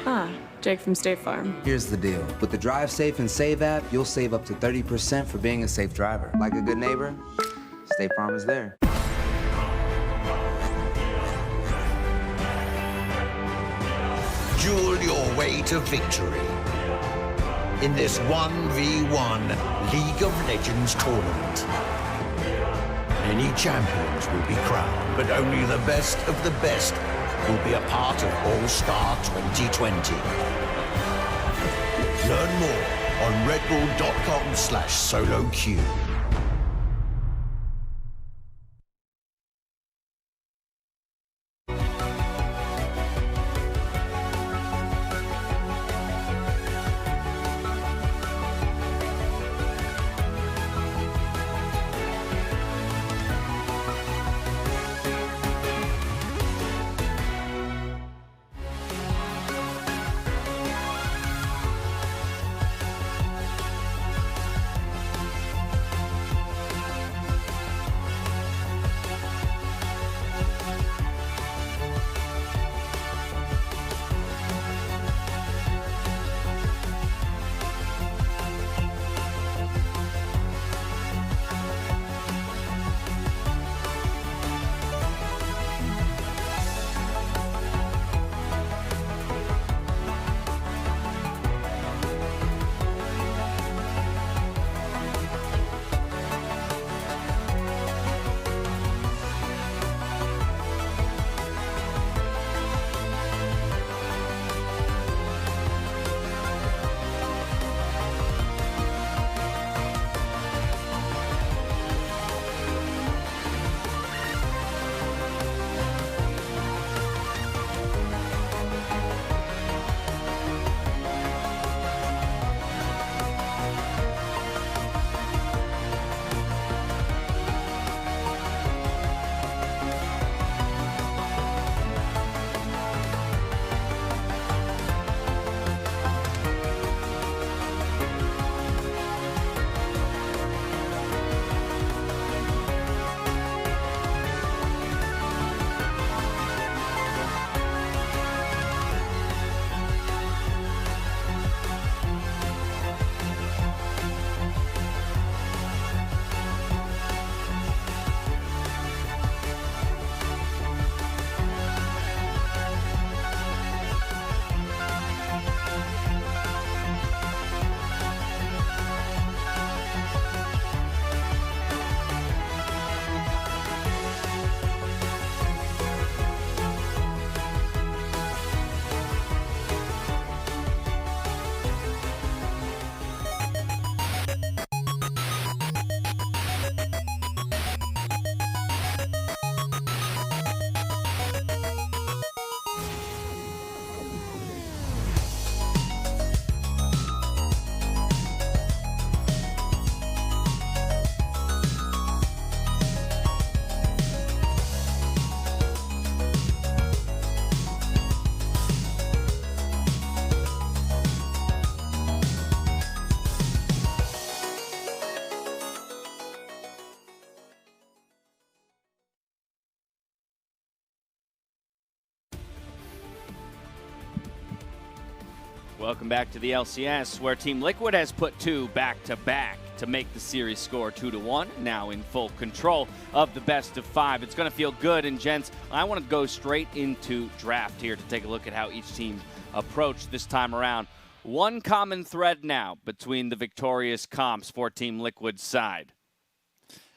Jake from State Farm. Here's the deal. With the Drive Safe and Save app, you'll save up to 30% for being a safe driver. Like a good neighbor, State Farm is there. Duel your way to victory in this 1v1 League of Legends tournament. Many champions will be crowned, but only the best of the best will be a part of All-Star 2020. Learn more on redbull.com/soloq. Welcome back to the LCS, where Team Liquid has put 2 back-to-back to make the series score 2-1, now in full control of the best of 5. It's going to feel good, and gents, I want to go straight into draft here to take a look at how each team approached this time around. One common thread now between the victorious comps for Team Liquid's side.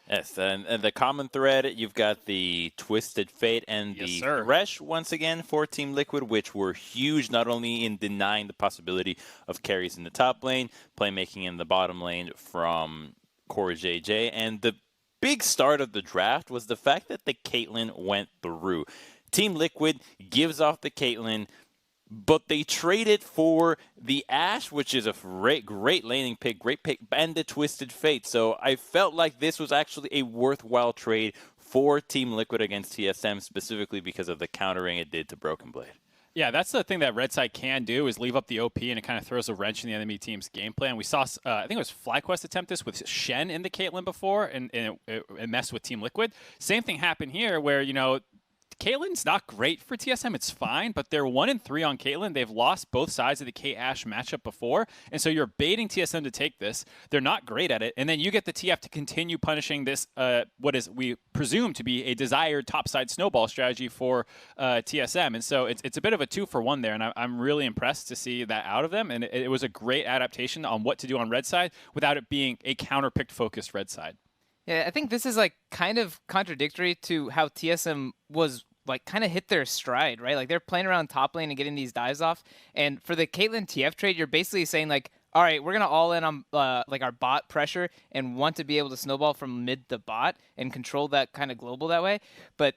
Yes, and the common thread, you've got the Twisted Fate and the Thresh once again for Team Liquid, which were huge not only in denying the possibility of carries in the top lane, playmaking in the bottom lane from CoreJJ, and the big start of the draft was the fact that the Caitlyn went through. Team Liquid gives off the Caitlyn, but they traded for the Ashe, which is a great laning pick, and the Twisted Fate. So I felt like this was actually a worthwhile trade for Team Liquid against TSM, specifically because of the countering it did to Broken Blade. Yeah, that's the thing that Red Side can do, is leave up the OP, and it kind of throws a wrench in the enemy team's game plan. We saw, I think it was FlyQuest attempt this with Shen in the Caitlyn before, and it messed with Team Liquid. Same thing happened here where, you know, Caitlyn's not great for TSM. It's fine, but they're 1-3 on Caitlyn. They've lost both sides of the K-Ashe matchup before, and so you're baiting TSM to take this. They're not great at it, and then you get the TF to continue punishing this, what is we presume to be a desired topside snowball strategy for TSM, and so it's a bit of a 2-for-1 there, and I'm really impressed to see that out of them, and it was a great adaptation on what to do on Red Side without it being a counter-picked focused Red Side. Yeah, I think this is like kind of contradictory to how TSM was like kind of hit their stride, right? Like they're playing around top lane and getting these dives off. And for the Caitlyn TF trade, you're basically saying like, all right, we're going to all in on like our bot pressure and want to be able to snowball from mid to bot and control that kind of global that way. But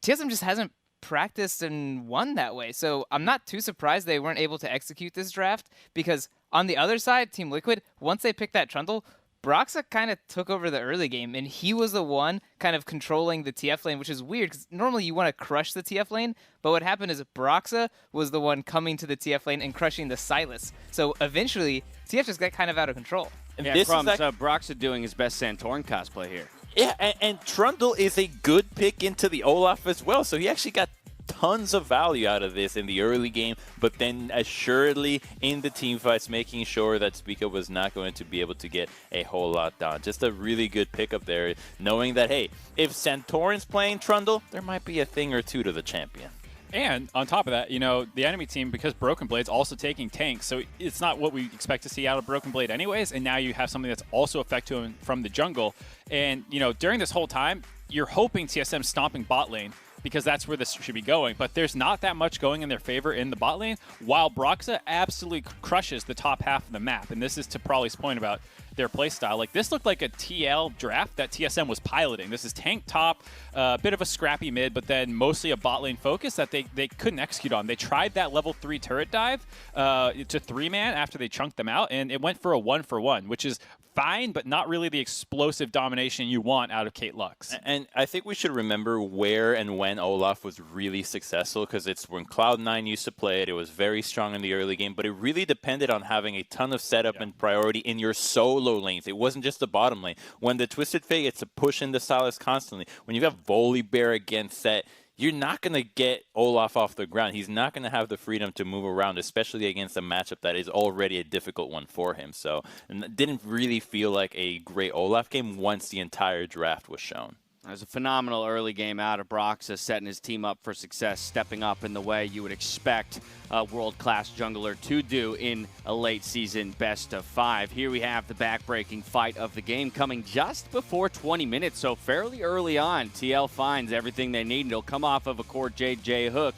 TSM just hasn't practiced and won that way. So I'm not too surprised they weren't able to execute this draft, because on the other side, Team Liquid, once they picked that Trundle, Broxah kind of took over the early game, and he was the one kind of controlling the TF lane, which is weird because normally you want to crush the TF lane, but what happened is Broxah was the one coming to the TF lane and crushing the Sylas. So eventually, TF just got kind of out of control. Yeah, Broxah doing his best Santorin cosplay here. Yeah, and Trundle is a good pick into the Olaf as well, so he actually got tons of value out of this in the early game, but then assuredly in the team fights, making sure that Spica was not going to be able to get a whole lot done. Just a really good pickup there, knowing that, hey, if Santorin's playing Trundle, there might be a thing or two to the champion. And on top of that, you know, the enemy team, because Broken Blade's also taking tanks, so it's not what we expect to see out of Broken Blade anyways, and now you have something that's also effective him from the jungle. And, you know, during this whole time, you're hoping TSM's stomping bot lane, because that's where this should be going. But there's not that much going in their favor in the bot lane, while Broxah absolutely crushes the top half of the map. And this is to Prawley's point about their playstyle. Like, this looked like a TL draft that TSM was piloting. This is tank top, a bit of a scrappy mid, but then mostly a bot lane focus that they couldn't execute on. They tried that level 3 turret dive to 3-man after they chunked them out, and it went for a 1-for-1, which is fine, but not really the explosive domination you want out of Kate Lux. And I think we should remember where and when Olaf was really successful, because it's when Cloud9 used to play it. It was very strong in the early game, but it really depended on having a ton of setup and priority in your solo lanes. It wasn't just the bottom lane. When the Twisted Fate gets to push into Sylas constantly, when you have Volibear against Set, you're not going to get Olaf off the ground. He's not going to have the freedom to move around, especially against a matchup that is already a difficult one for him. So it didn't really feel like a great Olaf game once the entire draft was shown. It was a phenomenal early game out of Broxah, setting his team up for success, stepping up in the way you would expect a world-class jungler to do in a late-season best-of-5. Here we have the back-breaking fight of the game coming just before 20 minutes, so fairly early on. TL finds everything they need, and it'll come off of a CoreJJ hook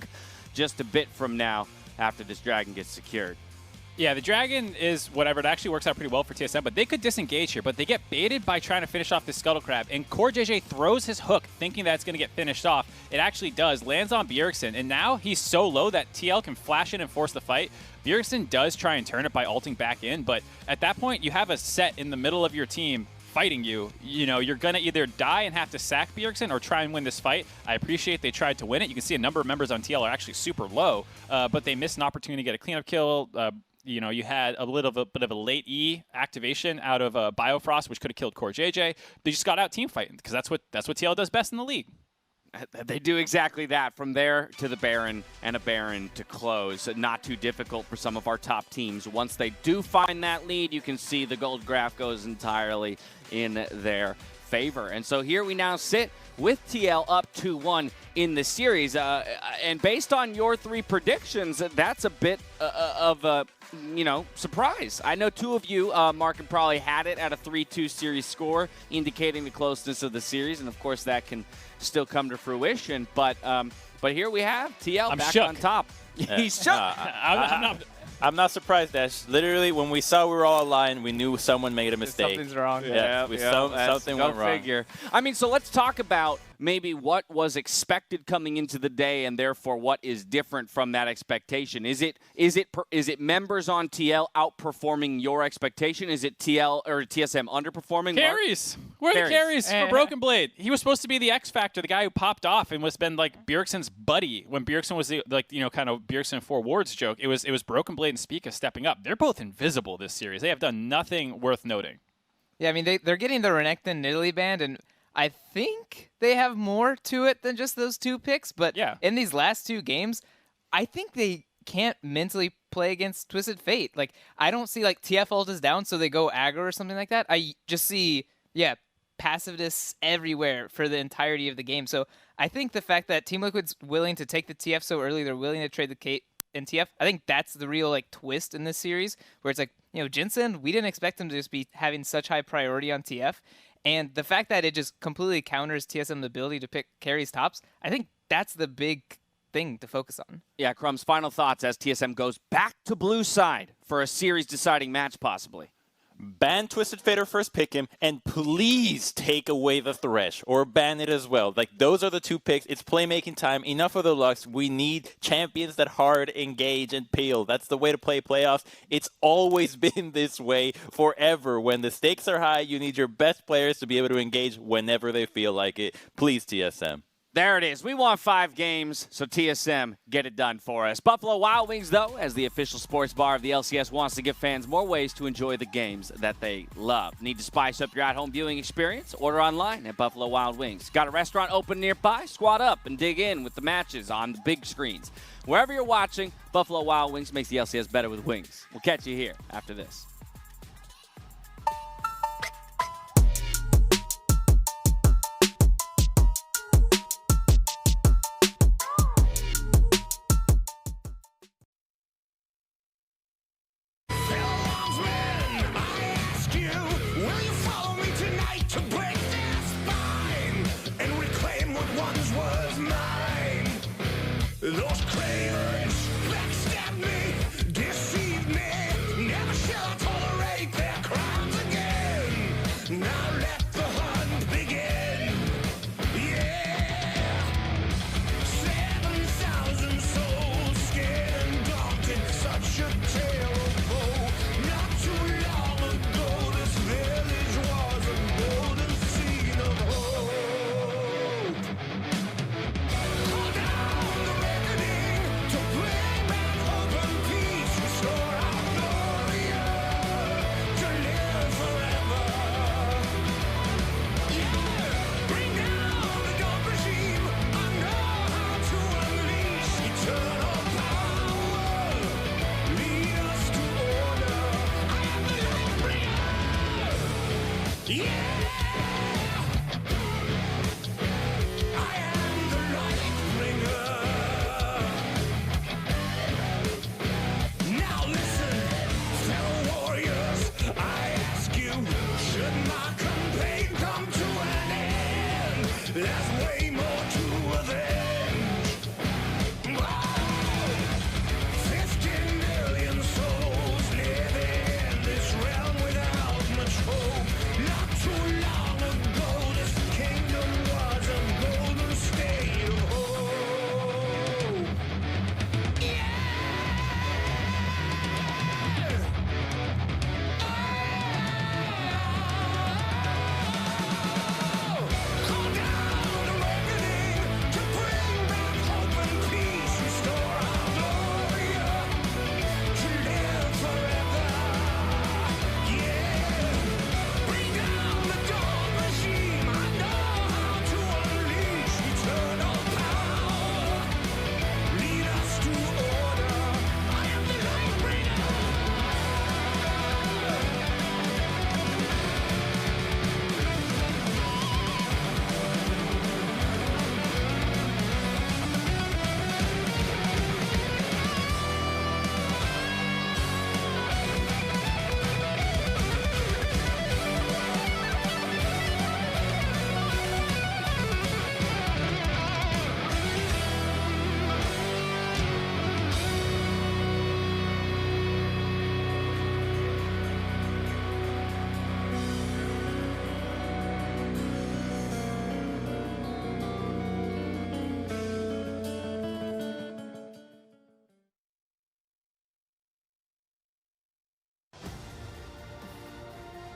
just a bit from now after this dragon gets secured. Yeah, the dragon is whatever. It actually works out pretty well for TSM, but they could disengage here. But they get baited by trying to finish off this Scuttle Crab, and CoreJJ throws his hook thinking that it's going to get finished off. It actually does, lands on Bjergsen, and now he's so low that TL can flash in and force the fight. Bjergsen does try and turn it by ulting back in, but at that point, you have a Set in the middle of your team fighting you. You know, you're going to either die and have to sack Bjergsen or try and win this fight. I appreciate they tried to win it. You can see a number of members on TL are actually super low, but they missed an opportunity to get a cleanup kill. You know, you had a bit of a late E activation out of Biofrost, which could have killed CoreJJ. They just got out team fighting because that's what TL does best in the league. They do exactly that, from there to the Baron and a Baron to close. Not too difficult for some of our top teams. Once they do find that lead, you can see the gold graph goes entirely in their favor. And so here we now sit with TL up 2-1 in the series. And based on your 3 predictions, that's a bit of a surprise. I know 2 of you, Mark and probably had it at a 3-2 series score, indicating the closeness of the series. And of course, that can still come to fruition. But here we have TL back on top. He's shook. I'm not surprised, Dash. Literally, when we saw we were all aligned, we knew someone made a mistake. Something's wrong. Something went wrong. Figure. I mean, so let's talk about maybe what was expected coming into the day, and therefore what is different from that expectation. Is it members on TL outperforming your expectation? Is it TL or TSM underperforming? Carries. Where are the carries for Broken Blade? He was supposed to be the X factor, the guy who popped off and was been like Bjergsen's buddy when Bjergsen was the, kind of Bjergsen 4 wards joke. It was Broken Blade and Spica stepping up. They're both invisible this series. They have done nothing worth noting. Yeah, I mean, they're getting the Renekton Nidalee band, and I think they have more to it than just those 2 picks. But in these last 2 games, I think they can't mentally play against Twisted Fate. Like, I don't see, TF ult is down, so they go aggro or something like that. I just see, passiveness everywhere for the entirety of the game. So I think the fact that Team Liquid's willing to take the TF so early, they're willing to trade the Kate and TF, I think that's the real twist in this series, where it's Jensen, we didn't expect him to just be having such high priority on TF. And the fact that it just completely counters TSM's ability to pick carries tops, I think that's the big thing to focus on. Yeah, Crumbs, final thoughts as TSM goes back to blue side for a series-deciding match, possibly. Ban Twisted Fate or first pick him, and please take away the Thresh, or ban it as well. Those are the 2 picks. It's playmaking time. Enough of the Lux. We need champions that hard engage and peel. That's the way to play playoffs. It's always been this way forever. When the stakes are high, you need your best players to be able to engage whenever they feel like it. Please, TSM. There it is. We want 5 games, so TSM, get it done for us. Buffalo Wild Wings, though, as the official sports bar of the LCS, wants to give fans more ways to enjoy the games that they love. Need to spice up your at-home viewing experience? Order online at Buffalo Wild Wings. Got a restaurant open nearby? Squat up and dig in with the matches on the big screens. Wherever you're watching, Buffalo Wild Wings makes the LCS better with wings. We'll catch you here after this. Those cravens backstab me, deceive me, never shall I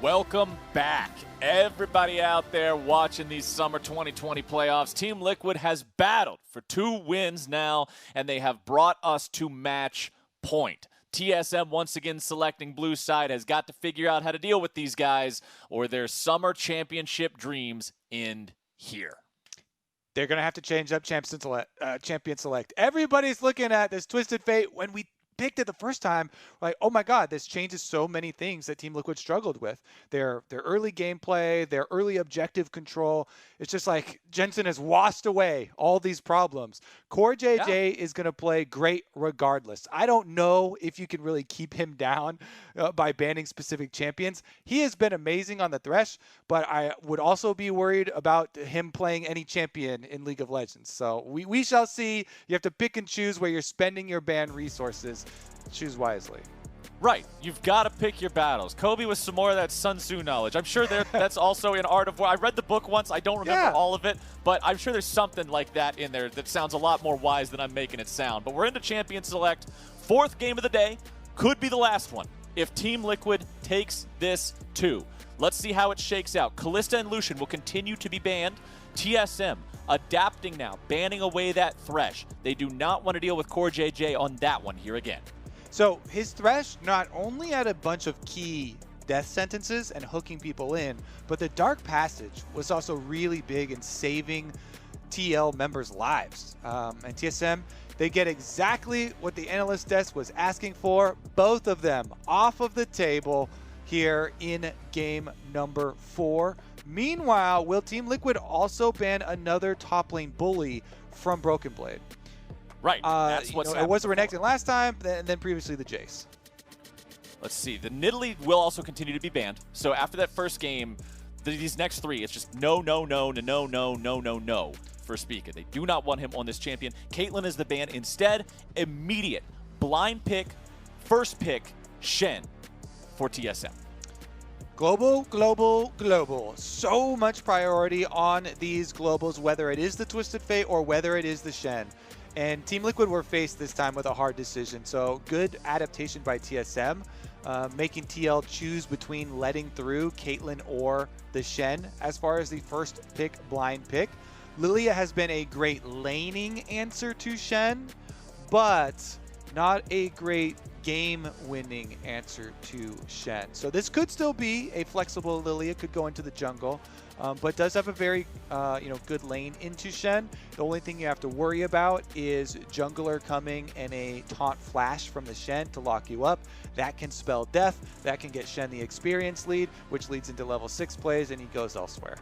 Welcome back, everybody out there watching these summer 2020 playoffs. Team Liquid has battled for 2 wins now, and they have brought us to match point. TSM once again selecting blue side, has got to figure out how to deal with these guys, or their summer championship dreams end here. They're going to have to change up champion select. Everybody's looking at this Twisted Fate. When we picked it the first time, like, oh my God, this changes so many things that Team Liquid struggled with. Their early gameplay, their early objective control. It's just like Jensen has washed away all these problems. Core JJ is going to play great regardless. I don't know if you can really keep him down by banning specific champions. He has been amazing on the Thresh, but I would also be worried about him playing any champion in League of Legends. So we shall see. You have to pick and choose where you're spending your ban resources. Choose wisely. Right. You've got to pick your battles. Kobe with some more of that Sun Tzu knowledge. I'm sure that's also in Art of War. I read the book once. I don't remember all of it, but I'm sure there's something like that in there that sounds a lot more wise than I'm making it sound. But we're into Champion Select. 4th game of the day. Could be the last one if Team Liquid takes this 2. Let's see how it shakes out. Kalista and Lucian will continue to be banned. TSM adapting now, banning away that Thresh. They do not want to deal with Core JJ on that one here again. So his Thresh not only had a bunch of key death sentences and hooking people in, but the Dark Passage was also really big in saving TL members' lives. And TSM, they get exactly what the analyst desk was asking for. Both of them off of the table here in game number 4. Meanwhile, will Team Liquid also ban another top lane bully from Broken Blade? Right. That's what's it was the Renekton last time, and then previously the Jace. Let's see. The Nidalee will also continue to be banned. So after that first game, these next 3, it's just no for Spica. They do not want him on this champion. Caitlyn is the ban. Instead, immediate blind pick, first pick, Shen for TSM. Global, global, global. So much priority on these globals, whether it is the Twisted Fate or whether it is the Shen. And Team Liquid were faced this time with a hard decision. So good adaptation by TSM, making TL choose between letting through Caitlyn or the Shen as far as the first pick, blind pick. Lilia has been a great laning answer to Shen, but not a great game-winning answer to Shen. So this could still be a flexible Lilia, could go into the jungle, but does have a very good lane into Shen. The only thing you have to worry about is jungler coming and a taunt flash from the Shen to lock you up. That can spell death. That can get Shen the experience lead, which leads into level 6 plays, and he goes elsewhere.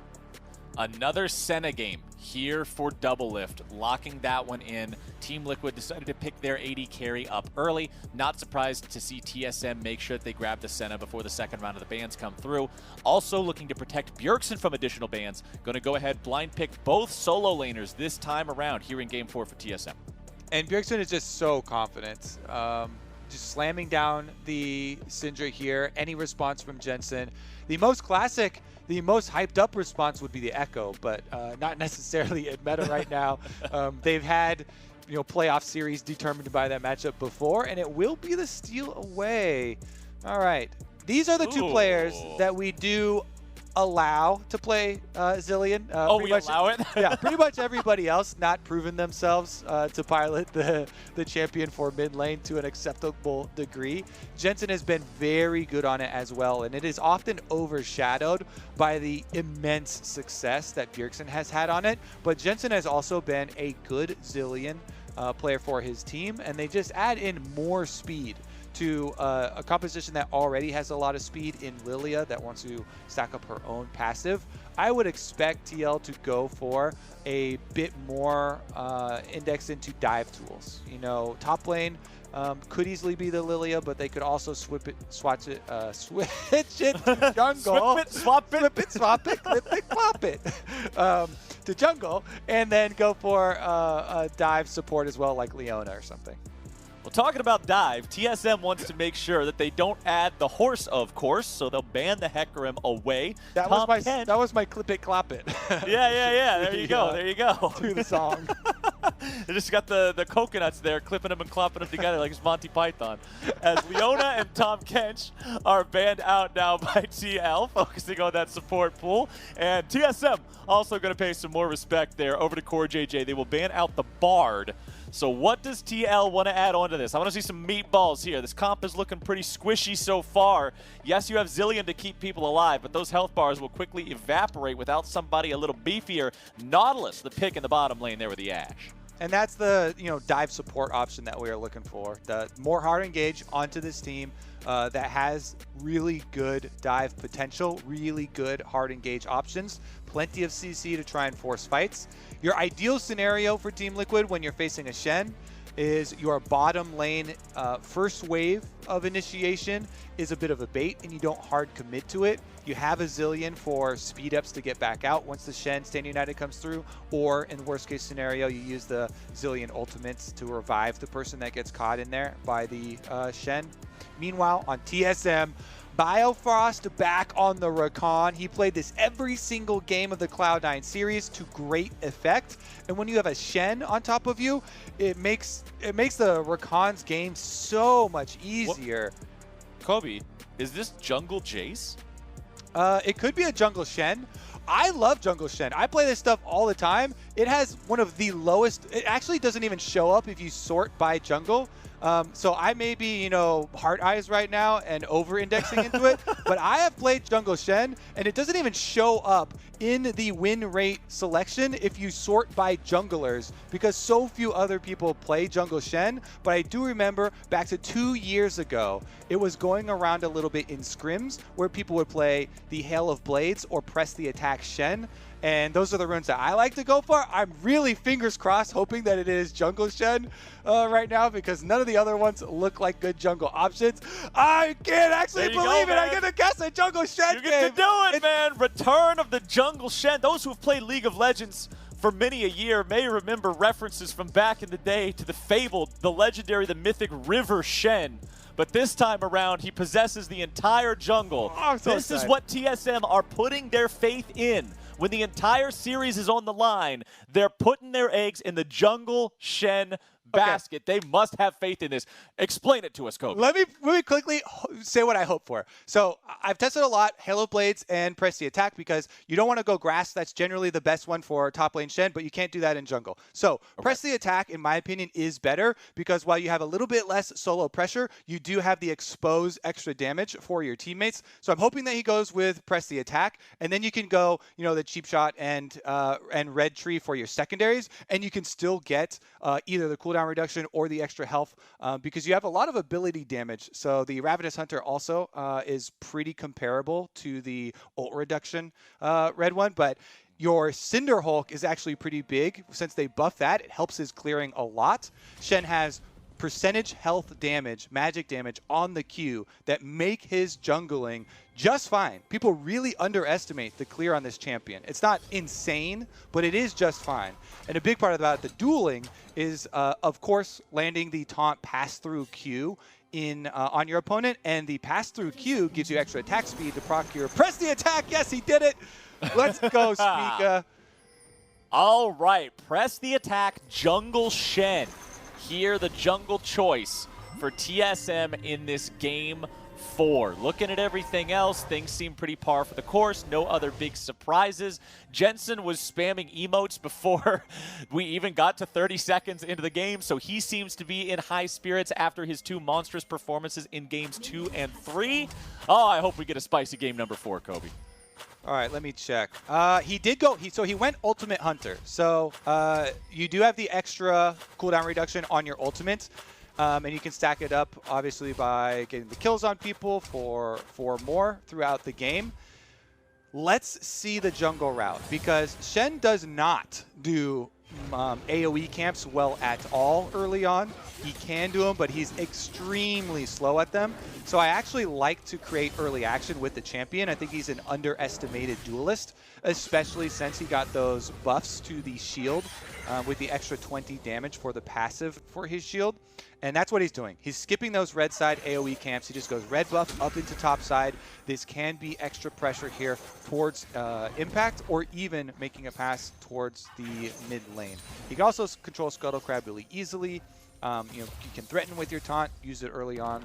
Another Senna game here for Doublelift, locking that one in. Team Liquid decided to pick their AD carry up early. Not surprised to see TSM make sure that they grab the Senna before the second round of the bans come through. Also looking to protect Bjergsen from additional bans. Going to go ahead, blind pick both solo laners this time around here in game 4 for TSM. And Bjergsen is just so confident. Just slamming down the Syndra here. Any response from Jensen. The most classic, the most hyped up response would be the Echo, but not necessarily in meta right now. They've had playoff series determined by that matchup before, and it will be the steal away. All right. These are the 2 players that we do allow to play Zilean. We allow it? Yeah, pretty much everybody else not proven themselves to pilot the champion for mid lane to an acceptable degree. Jensen has been very good on it as well, and it is often overshadowed by the immense success that Bjergsen has had on it. But Jensen has also been a good Zilean player for his team, and they just add in more speed to a composition that already has a lot of speed in Lilia that wants to stack up her own passive. I would expect TL to go for a bit more index into dive tools. Top lane could easily be the Lilia, but they could also switch it to jungle. Swap it, clip it, pop it. To jungle, and then go for a dive support as well, like Leona or something. Well, talking about dive, TSM wants to make sure that they don't add the horse, of course, so they'll ban the Hecarim away. That was my clip it, clop it. Yeah. There you go. To the song. They just got the coconuts there, clipping them and clopping them together like it's Monty Python. As Leona and Tom Kench are banned out now by TL, focusing on that support pool. And TSM also going to pay some more respect there over to Core JJ. They will ban out the Bard. So what does TL want to add on to this? I want to see some meatballs here. This comp is looking pretty squishy so far. Yes, you have Zilean to keep people alive, but those health bars will quickly evaporate without somebody a little beefier. Nautilus, the pick in the bottom lane there with the Ashe. And that's the dive support option that we are looking for. The more hard engage onto this team that has really good dive potential, really good hard engage options, plenty of CC to try and force fights. Your ideal scenario for Team Liquid when you're facing a Shen is your bottom lane first wave of initiation is a bit of a bait and you don't hard commit to it. You have a Zilean for speed ups to get back out once the Shen Stand United comes through, or in the worst case scenario, you use the Zilean ultimates to revive the person that gets caught in there by the Shen. Meanwhile, on TSM, Biofrost back on the Rakan. He played this every single game of the Cloud9 series to great effect. And when you have a Shen on top of you, it makes the Rakan's game so much easier. Kobe, is this jungle Jace? It could be a jungle Shen. I love jungle Shen. I play this stuff all the time. It has one of the lowest, it actually doesn't even show up if you sort by jungle. So I may be, heart eyes right now and over-indexing into it, but I have played jungle Shen, and it doesn't even show up in the win rate selection if you sort by junglers, because so few other people play jungle Shen. But I do remember back to 2 years ago, it was going around a little bit in scrims where people would play the Hail of Blades or press the attack Shen. And those are the runes that I like to go for. I'm really fingers crossed hoping that it is jungle Shen right now, because none of the other ones look like good jungle options. I can't actually believe it. I get to guess a jungle Shen You get to do it, man. Return of the jungle Shen. Those who have played League of Legends for many a year may remember references from back in the day to the fabled, the legendary, the mythic River Shen. But this time around, he possesses the entire jungle. Oh, this is what TSM are putting their faith in. When the entire series is on the line, they're putting their eggs in the jungle Shen basket. They must have faith in this. Explain it to us, Kobe. Let me quickly say what I hope for. So I've tested a lot, Halo Blades and Press the Attack, because you don't want to go grass. That's generally the best one for top lane Shen, but you can't do that in jungle. So Press the Attack, in my opinion, is better, because while you have a little bit less solo pressure, you do have the expose extra damage for your teammates. So I'm hoping that he goes with Press the Attack, and then you can go, the cheap shot and red tree for your secondaries, and you can still get either the cooldown reduction or the extra health, because you have a lot of ability damage. So the Ravenous Hunter also is pretty comparable to the ult reduction red one, but your Cinder Hulk is actually pretty big. Since they buff that, it helps his clearing a lot. Shen has percentage health damage, magic damage on the Q that make his jungling just fine. People really underestimate the clear on this champion. It's not insane, but it is just fine. And a big part about the dueling is, of course, landing the taunt pass-through Q on your opponent, and the pass-through Q gives you extra attack speed to proc your Press the Attack. Yes, he did it. Let's go, Spica. All right, Press the Attack, jungle Shen. Here, the jungle choice for TSM in this game 4. Looking at everything else, things seem pretty par for the course. No other big surprises. Jensen was spamming emotes before we even got to 30 seconds into the game, so he seems to be in high spirits after his 2 monstrous performances in games 2 and 3. Oh, I hope we get a spicy game number 4, Kobe. All right, let me check. He did go, so he went Ultimate Hunter. So you do have the extra cooldown reduction on your ultimate, and you can stack it up, obviously, by getting the kills on people for more throughout the game. Let's see the jungle route, because Shen does not do AoE camps well at all early on. He can do them, but he's extremely slow at them. So I actually like to create early action with the champion. I think he's an underestimated duelist, especially since he got those buffs to the shield with the extra 20 damage for the passive for his shield. And that's what he's doing. He's skipping those red side AoE camps. He just goes red buff up into top side. This can be extra pressure here towards impact, or even making a pass towards the mid lane. He can also control Scuttle Crab really easily. You can threaten with your taunt, use it early on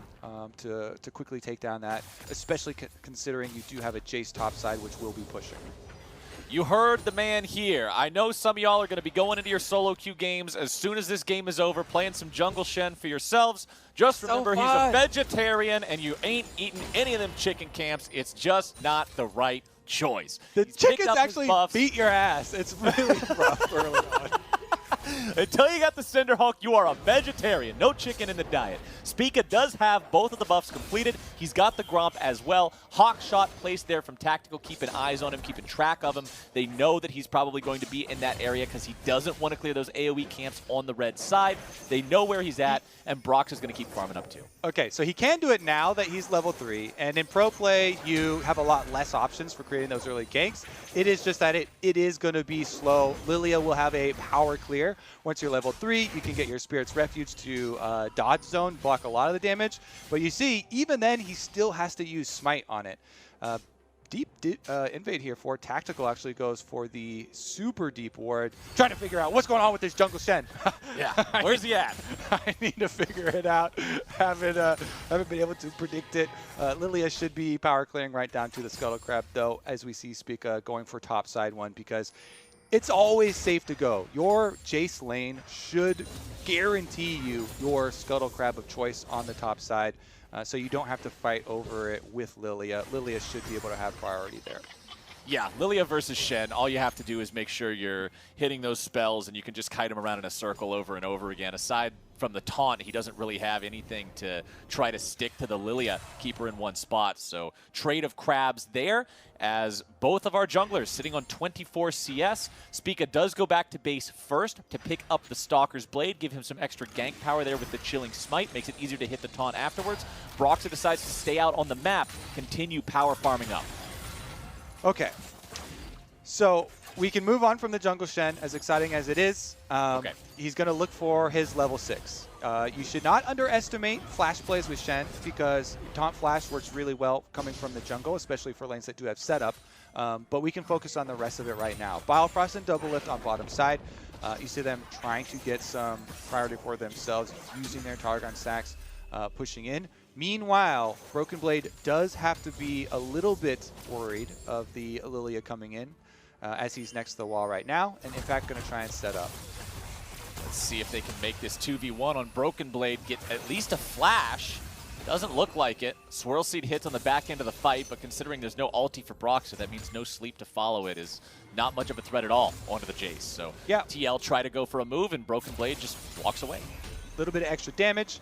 to quickly take down that, especially considering you do have a Jace top side, which will be pushing. You heard the man here. I know some of y'all are going to be going into your solo queue games as soon as this game is over, playing some Jungle Shen for yourselves. Just remember, he's a vegetarian, and you ain't eating any of them chicken camps. It's just not the right choice. The chickens actually beat your ass. It's really rough early on. Until you got the Cinderhulk, you are a vegetarian. No chicken in the diet. Spica does have both of the buffs completed. He's got the Gromp as well. Hawkshot placed there from Tactical, keeping eyes on him, keeping track of him. They know that he's probably going to be in that area because he doesn't want to clear those AoE camps on the red side. They know where he's at, and Brox is going to keep farming up too. Okay, so he can do it now that he's level 3, and in pro play, you have a lot less options for creating those early ganks. It is just that it is going to be slow. Lilia will have a power clear. Once you're level 3, you can get your Spirit's Refuge to dodge zone, block a lot of the damage. But you see, even then, he still has to use Smite on it. Deep invade here for Tactical actually goes for the super deep ward. Trying to figure out what's going on with this Jungle Shen. Yeah, where's he at? I need to figure it out. Haven't been able to predict it. Lilia should be power clearing right down to the Scuttle Crab, though, as we see Spica going for top side one, because it's always safe to go. Your Jace lane should guarantee you your Scuttle Crab of choice on the top side. So you don't have to fight over it with Lilia. Lilia should be able to have priority there. Yeah, Lilia versus Shen, all you have to do is make sure you're hitting those spells and you can just kite him around in a circle over and over again. Aside from the taunt, he doesn't really have anything to try to stick to the Lilia, keep her in one spot. So trade of crabs there as both of our junglers sitting on 24 CS. Spica does go back to base first to pick up the Stalker's Blade, give him some extra gank power there with the Chilling Smite, makes it easier to hit the taunt afterwards. Broxah decides to stay out on the map, continue power farming up. Okay, so we can move on from the Jungle Shen, as exciting as it is. Okay. He's going to look for his level 6. You should not underestimate flash plays with Shen, because taunt flash works really well coming from the jungle, especially for lanes that do have setup. But we can focus on the rest of it right now. Biofrost and Double Lift on bottom side. You see them trying to get some priority for themselves, using their Targon stacks, pushing in. Meanwhile, Broken Blade does have to be a little bit worried of the Lilia coming in, as he's next to the wall right now, and in fact going to try and set up. Let's see if they can make this 2v1 on Broken Blade, get at least a flash. Doesn't look like it. Swirl Seed hits on the back end of the fight, but considering there's no ulti for Broxah, that means no sleep to follow it is not much of a threat at all onto the Jace. So yeah, TL try to go for a move, and Broken Blade just walks away. A little bit of extra damage.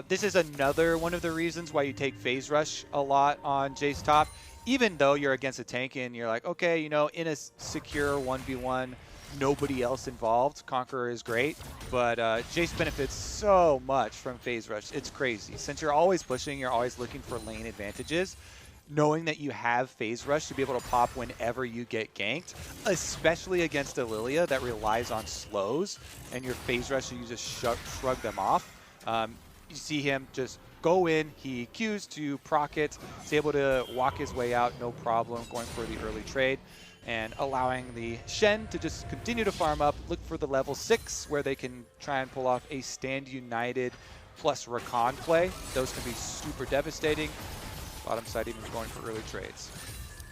This is another one of the reasons why you take Phase Rush a lot on Jace top. Even though you're against a tank and you're like, okay, you know, in a secure 1v1, nobody else involved, Conqueror is great. But Jace benefits so much from Phase Rush. It's crazy. Since you're always pushing, you're always looking for lane advantages. Knowing that you have Phase Rush to be able to pop whenever you get ganked, especially against a Lilia that relies on slows, and your Phase Rush, you just shrug them off. You see him just go in, he Qs to proc it, he's able to walk his way out, no problem, going for the early trade, and allowing the Shen to just continue to farm up, look for the level 6, where they can try and pull off a Stand United plus Rakan play. Those can be super devastating. Bottom side even going for early trades.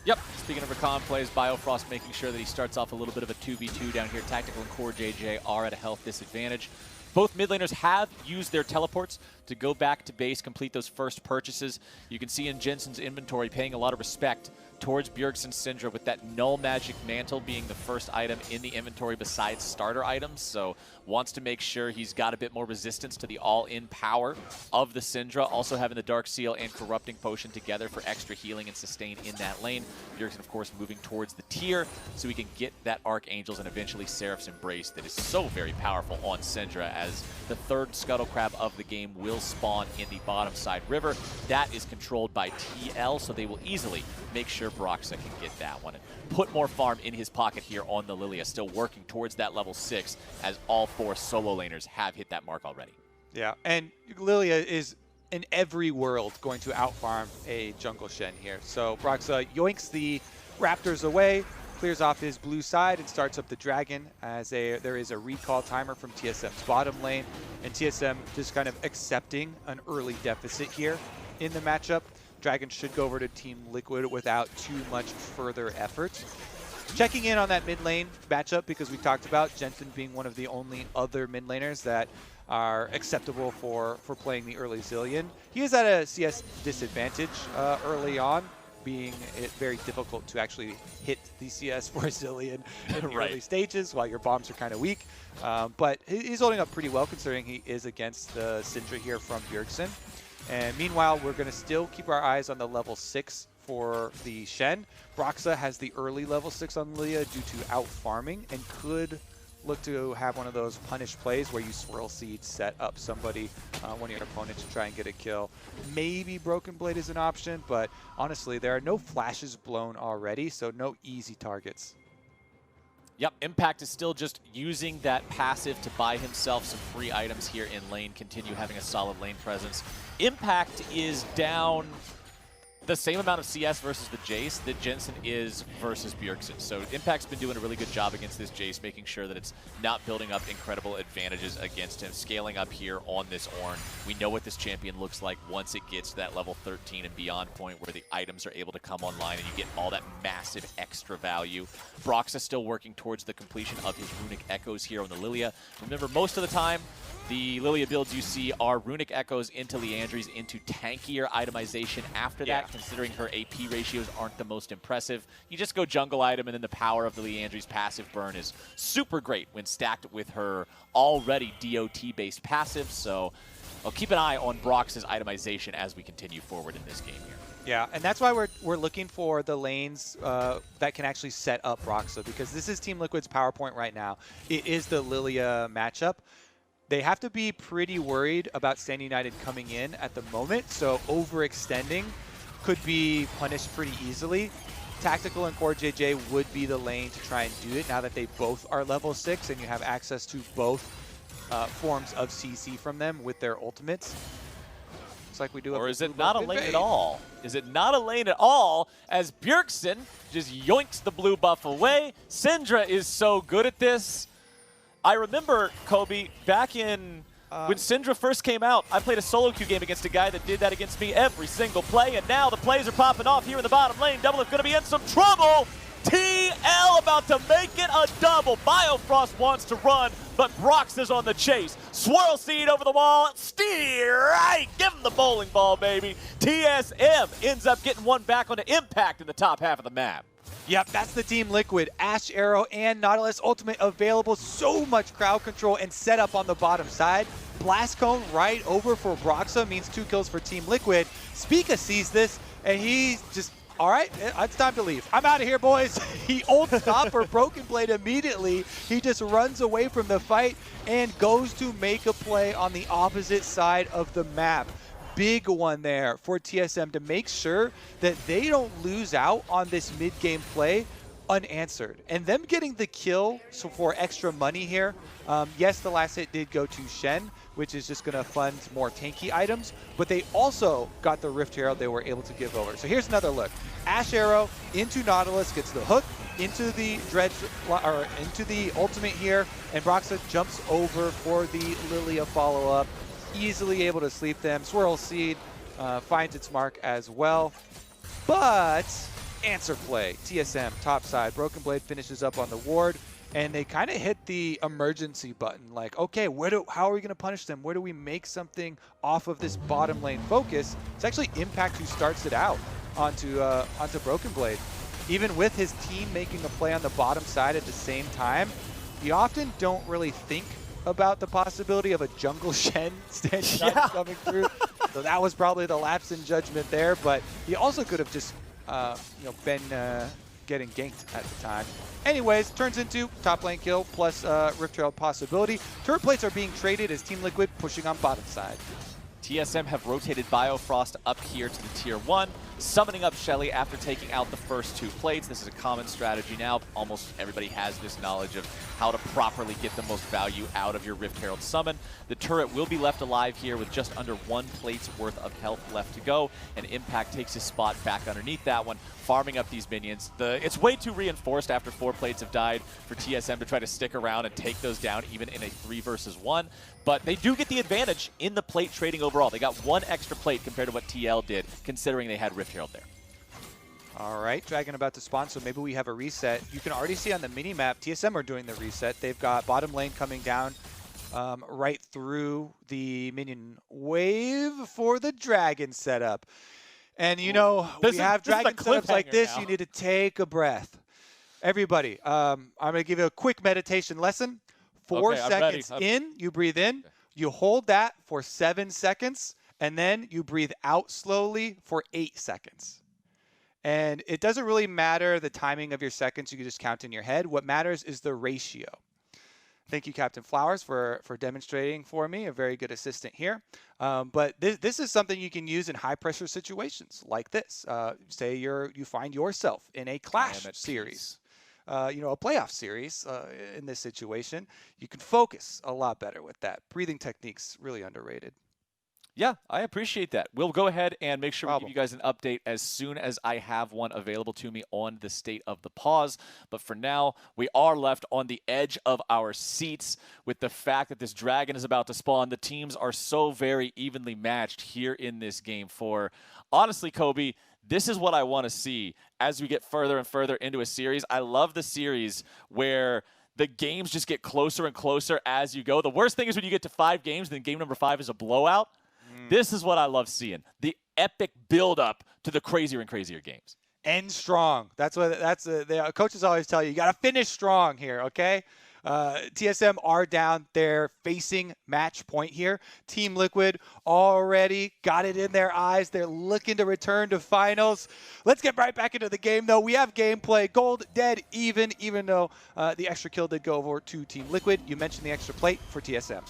Yep, speaking of Rakan plays, Biofrost making sure that he starts off a little bit of a 2v2 down here. Tactical and Core JJ are at a health disadvantage. Both mid laners have used their teleports to go back to base, complete those first purchases. You can see in Jensen's inventory paying a lot of respect towards Bjergsen's Syndra, with that Null Magic Mantle being the first item in the inventory besides starter items. So wants to make sure he's got a bit more resistance to the all-in power of the Syndra, also having the Dark Seal and Corrupting Potion together for extra healing and sustain in that lane. Bjergsen, of course, moving towards the tier so we can get that Archangels and eventually Seraph's Embrace that is so very powerful on Syndra, as the third Scuttle Crab of the game will spawn in the bottom side river. That is controlled by TL, so they will easily make sure Broxah can get that one and put more farm in his pocket here on the Lilia, still working towards that level 6 as all 4 solo laners have hit that mark already. Yeah, and Lilia is in every world going to outfarm a jungle Shen here. So Broxah yoinks the Raptors away, clears off his blue side, and starts up the Dragon as there is a recall timer from TSM's bottom lane, and TSM just kind of accepting an early deficit here in the matchup. Dragon should go over to Team Liquid without too much further effort. Checking in on that mid lane matchup, because we talked about Jensen being one of the only other mid laners that are acceptable for playing the early Zilean. He is at a CS disadvantage early on, being it very difficult to actually hit the CS for Zilean in the early stages while your bombs are kind of weak. But he's holding up pretty well considering he is against the Syndra here from Bjergsen. And meanwhile, we're going to still keep our eyes on the level 6 for the Shen. Broxah has the early level 6 on Lilia due to out farming and could look to have one of those punish plays where you Swirl Seed, set up somebody, one of your opponents to try and get a kill. Maybe Broken Blade is an option, but honestly, there are no flashes blown already, so no easy targets. Yep, Impact is still just using that passive to buy himself some free items here in lane, continue having a solid lane presence. Impact is down the same amount of CS versus the Jace that Jensen is versus Bjergsen. So Impact's been doing a really good job against this Jace, making sure that it's not building up incredible advantages against him, scaling up here on this Ornn. We know what this champion looks like once it gets to that level 13 and beyond point where the items are able to come online and you get all that massive extra value. Broxah still working towards the completion of his Runic Echoes here on the Lilia. Remember, most of the time, the Lilia builds you see are Runic Echoes into Liandry's into tankier itemization after that, considering her AP ratios aren't the most impressive. You just go jungle item, and then the power of the Liandry's passive burn is super great when stacked with her already DOT-based passive. So I'll keep an eye on Brox's itemization as we continue forward in this game here. Yeah, and that's why we're looking for the lanes that can actually set up Broxah, because this is Team Liquid's PowerPoint right now. It is the Lilia matchup. They have to be pretty worried about Stand United coming in at the moment, so overextending could be punished pretty easily. Tactical and Core JJ would be the lane to try and do it now that they both are level 6 and you have access to both forms of CC from them with their ultimates. Looks like we do. Or is it not a lane at all? Is it not a lane at all as Bjergsen just yoinks the blue buff away? Syndra is so good at this. I remember, Kobe, back in when Syndra first came out, I played a solo queue game against a guy that did that against me every single play, and now the plays are popping off here in the bottom lane. Doublelift going to be in some trouble. TL about to make it a double. Biofrost wants to run, but Brox is on the chase. Swirl Seed over the wall. Steer right. Give him the bowling ball, baby. TSM ends up getting one back on the Impact in the top half of the map. Yep, that's the Team Liquid. Ash Arrow and Nautilus Ultimate available. So much crowd control and setup on the bottom side. Blast Cone right over for Broxah means 2 kills for Team Liquid. Spica sees this and he's just, all right, it's time to leave. I'm out of here, boys. He ult stopper Broken Blade immediately. He just runs away from the fight and goes to make a play on the opposite side of the map. Big one there for TSM to make sure that they don't lose out on this mid-game play unanswered. And them getting the kill so for extra money here, yes, the last hit did go to Shen, which is just going to fund more tanky items, but they also got the Rift Herald they were able to give over. So here's another look. Ash Arrow into Nautilus, gets the hook, into the Dredge, or into the ultimate here, and Broxah jumps over for the Lilia follow-up. Easily able to sleep them. Swirl Seed finds its mark as well. But answer play. TSM top side. Broken Blade finishes up on the ward. And they kind of hit the emergency button. Like, okay, how are we going to punish them? Where do we make something off of this bottom lane focus? It's actually Impact who starts it out onto Broken Blade. Even with his team making a play on the bottom side at the same time, you often don't really think about the possibility of a Jungle Shen standing up coming through. So that was probably the lapse in judgment there, but he also could have just been getting ganked at the time. Anyways, turns into top lane kill plus Rift Herald possibility. Turret plates are being traded as Team Liquid pushing on bottom side. TSM have rotated Biofrost up here to the tier 1, summoning up Shelly after taking out the first 2 plates. This is a common strategy now. Almost everybody has this knowledge of how to properly get the most value out of your Rift Herald summon. The turret will be left alive here with just under 1 plate's worth of health left to go, and Impact takes his spot back underneath that one, farming up these minions. It's way too reinforced after 4 plates have died for TSM to try to stick around and take those down even in a 3 versus 1. But they do get the advantage in the plate trading overall. They got 1 extra plate compared to what TL did, considering they had Rift Herald there. All right, Dragon about to spawn, so maybe we have a reset. You can already see on the mini-map, TSM are doing the reset. They've got bottom lane coming down right through the minion wave for the Dragon setup. And, you know, we have Dragon setups like this, you need to take a breath. Everybody, I'm going to give you a quick meditation lesson. 4 seconds in, you breathe in, you hold that for 7 seconds, and then you breathe out slowly for 8 seconds. And it doesn't really matter the timing of your seconds, you can just count in your head. What matters is the ratio. Thank you, Captain Flowers, for demonstrating for me, a very good assistant here. But this is something you can use in high-pressure situations like this. Say you find yourself in a Clash series. A playoff series in this situation, you can focus a lot better with that. Breathing techniques really underrated. Yeah, I appreciate that. We'll go ahead and make sure we give you guys an update as soon as I have one available to me on the state of the pause. But for now, we are left on the edge of our seats with the fact that this Dragon is about to spawn. The teams are so very evenly matched here in this Game 4. Honestly, Kobe, this is what I want to see as we get further and further into a series. I love the series where the games just get closer and closer as you go. The worst thing is when you get to 5 games, then game number 5 is a blowout. This is what I love seeing. The epic build-up to the crazier and crazier games. End strong. The coaches always tell you got to finish strong here, okay? TSM are down. They're facing match point here. Team Liquid already got it in their eyes. They're looking to return to finals. Let's get right back into the game, though. We have gameplay. Gold, dead, even though the extra kill did go over to Team Liquid. You mentioned the extra plate for TSM.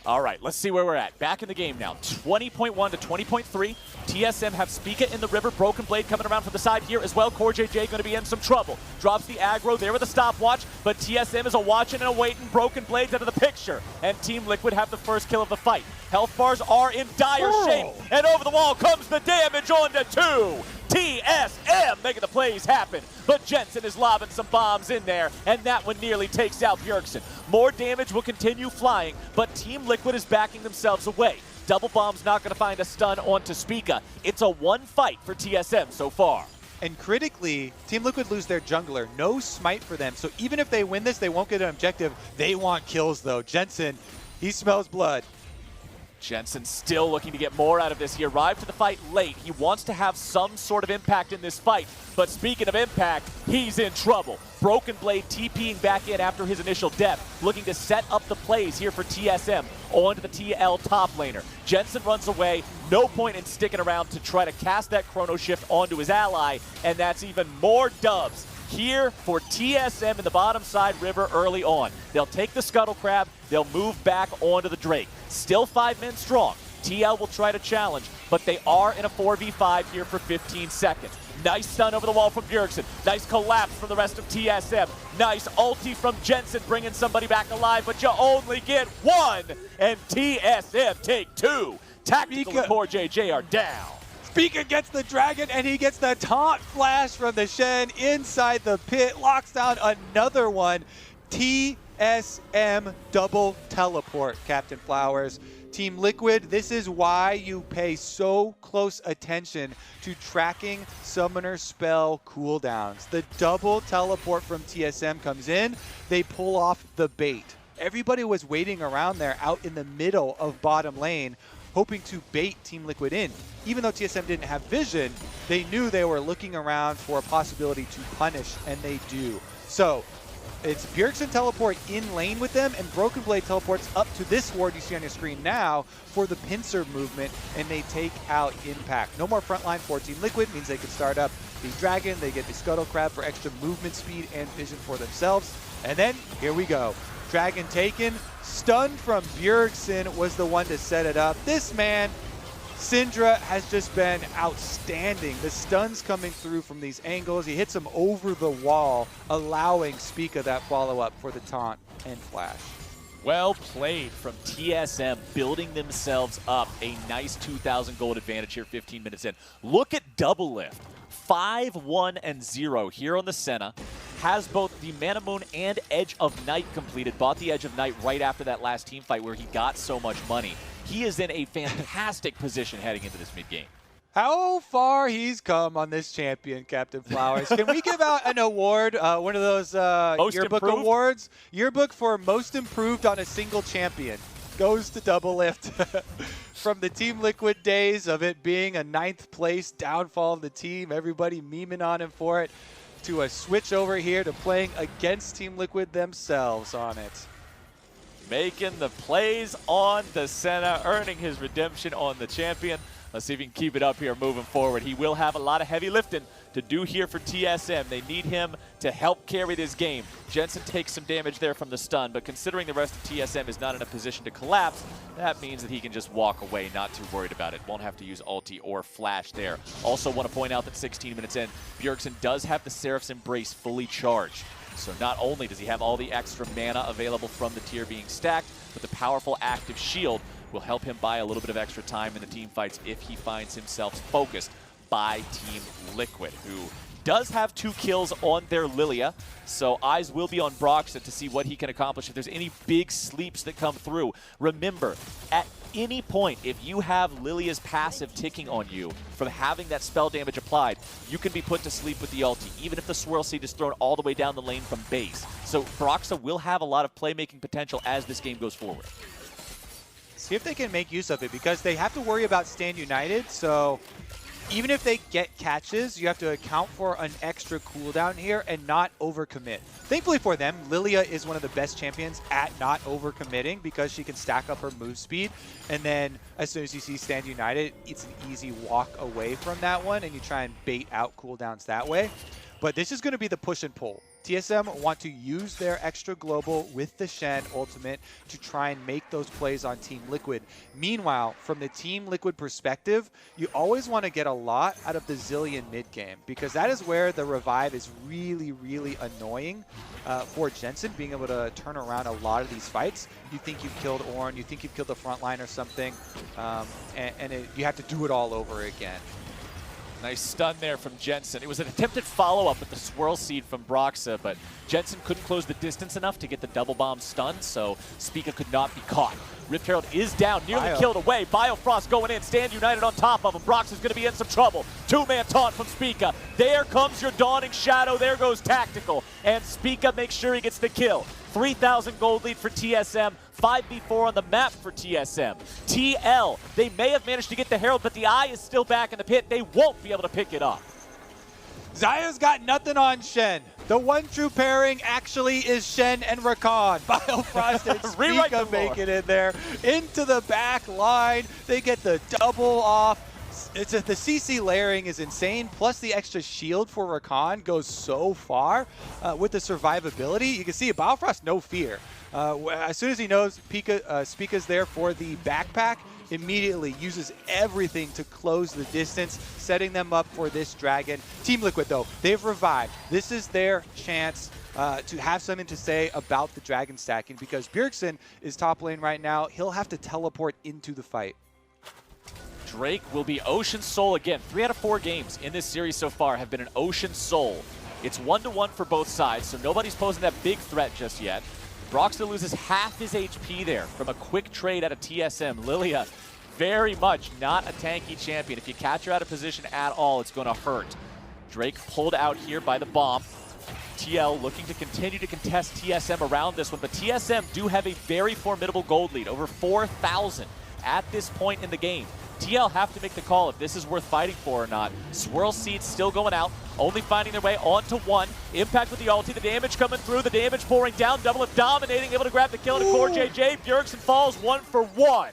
All right, let's see where we're at. Back in the game now. 20.1 to 20.3. TSM have Spica in the river. Broken Blade coming around from the side here as well. CoreJJ going to be in some trouble. Drops the aggro there with a stopwatch, but TSM is a watching and a waiting. Broken Blades out of the picture, and Team Liquid have the first kill of the fight. Health bars are in dire shape, and over the wall comes the damage onto 2. TSM making the plays happen, but Jensen is lobbing some bombs in there, and that one nearly takes out Bjergsen. More damage will continue flying, but Team Liquid is backing themselves away. Double Bomb's not going to find a stun onto Spica. It's a 1 fight for TSM so far. And critically, Team Liquid lose their jungler. No smite for them, so even if they win this, they won't get an objective. They want kills, though. Jensen, he smells blood. Jensen still looking to get more out of this. He arrived to the fight late. He wants to have some sort of impact in this fight. But speaking of impact, he's in trouble. Broken Blade TPing back in after his initial death, looking to set up the plays here for TSM onto the TL top laner. Jensen runs away. No point in sticking around to try to cast that Chrono Shift onto his ally, and that's even more dubs here for TSM in the bottom side river early on. They'll take the Scuttle Crab. They'll move back onto the Drake. Still 5 men strong. TL will try to challenge, but they are in a 4v5 here for 15 seconds. Nice stun over the wall from Bjergsen. Nice collapse from the rest of TSM. Nice ulti from Jensen, bringing somebody back alive, but you only get 1, and TSM take 2. Tactical and CoreJJ are down. Spica gets the Dragon, and he gets the taunt flash from the Shen inside the pit. Locks down another one. TSM double teleport, Captain Flowers. Team Liquid, this is why you pay so close attention to tracking summoner spell cooldowns. The double teleport from TSM comes in, they pull off the bait. Everybody was waiting around there out in the middle of bottom lane, hoping to bait Team Liquid in. Even though TSM didn't have vision, they knew they were looking around for a possibility to punish, and they do. So, It's Bjergsen teleport in lane with them, and Broken Blade teleports up to this ward you see on your screen now for the pincer movement, and they take out Impact. No more frontline for Team Liquid, means they can start up the Dragon, they get the Scuttle Crab for extra movement speed and vision for themselves. And then, here we go. Dragon taken, stun from Bjergsen was the one to set it up. This man, Syndra, has just been outstanding. The stuns coming through from these angles. He hits him over the wall, allowing Spica that follow-up for the taunt and flash. Well played from TSM, building themselves up a nice 2,000 gold advantage here 15 minutes in. Look at Doublelift. 5-1-0 here on the Senna. Has both the Mana Moon and Edge of Night completed. Bought the Edge of Night right after that last team fight where he got so much money. He is in a fantastic position heading into this mid-game. How far he's come on this champion, Captain Flowers. Can we give out an award, one of those yearbook awards? Yearbook for most improved on a single champion. Goes to Doublelift. From the Team Liquid days of it being a 9th place downfall of the team, everybody memeing on him for it, to a switch over here to playing against Team Liquid themselves on it. Making the plays on the Senna, earning his redemption on the champion. Let's see if he can keep it up here moving forward. He will have a lot of heavy lifting to do here for TSM. They need him to help carry this game. Jensen takes some damage there from the stun, but considering the rest of TSM is not in a position to collapse, that means that he can just walk away, not too worried about it. Won't have to use ulti or flash there. Also want to point out that 16 minutes in, Bjergsen does have the Seraph's Embrace fully charged. So not only does he have all the extra mana available from the tier being stacked, but the powerful active shield will help him buy a little bit of extra time in the team fights if he finds himself focused by Team Liquid, who does have 2 kills on their Lilia. So eyes will be on Broxah to see what he can accomplish if there's any big sleeps that come through. Remember, at any point, if you have Lilia's passive ticking on you from having that spell damage applied, you can be put to sleep with the ulti, even if the Swirl Seed is thrown all the way down the lane from base. So Broxah will have a lot of playmaking potential as this game goes forward. See if they can make use of it, because they have to worry about Stand United, so even if they get catches, you have to account for an extra cooldown here and not overcommit. Thankfully for them, Lilia is one of the best champions at not overcommitting because she can stack up her move speed, and then as soon as you see Stand United, it's an easy walk away from that one, and you try and bait out cooldowns that way. But this is going to be the push and pull. TSM want to use their extra global with the Shen ultimate to try and make those plays on Team Liquid. Meanwhile, from the Team Liquid perspective, you always want to get a lot out of the Zilean mid game, because that is where the revive is really, really annoying for Jensen, being able to turn around a lot of these fights. You think you've killed Ornn, you think you've killed the front line or something, you have to do it all over again. Nice stun there from Jensen. It was an attempted follow-up with the Swirl Seed from Broxah, but Jensen couldn't close the distance enough to get the double bomb stun, so Spica could not be caught. Rift Herald is down, nearly killed away. Biofrost going in, Stand United on top of him. Broxah's going to be in some trouble. 2-man taunt from Spica. There comes your Dawning Shadow. There goes Tactical. And Spica makes sure he gets the kill. 3,000 gold lead for TSM. 5v4 on the map for TSM. TL, they may have managed to get the Herald, but the Eye is still back in the pit. They won't be able to pick it up. Xayah's got nothing on Shen. The one true pairing actually is Shen and Rakan. Biofrost and Spica make it in there. Into the back line. They get the double off. The CC layering is insane, plus the extra shield for Rakan goes so far with the survivability. You can see Biofrost, no fear. As soon as he knows Spica's there for the backpack, immediately uses everything to close the distance, setting them up for this Dragon. Team Liquid, though, they've revived. This is their chance to have something to say about the Dragon stacking, because Bjergsen is top lane right now. He'll have to teleport into the fight. Drake will be Ocean Soul again. 3 out of 4 games in this series so far have been an Ocean Soul. It's 1-to-1 for both sides, so nobody's posing that big threat just yet. Broxah loses half his HP there from a quick trade out of TSM. Lilia, very much not a tanky champion. If you catch her out of position at all, it's going to hurt. Drake pulled out here by the bomb. TL looking to continue to contest TSM around this one, but TSM do have a very formidable gold lead, over 4,000 at this point in the game. TL have to make the call if this is worth fighting for or not. Swirl Seeds still going out, only finding their way onto 1. Impact with the ulti, the damage coming through, the damage pouring down, Doublelift dominating, able to grab the kill into Core JJ. Bjergsen falls 1 for 1.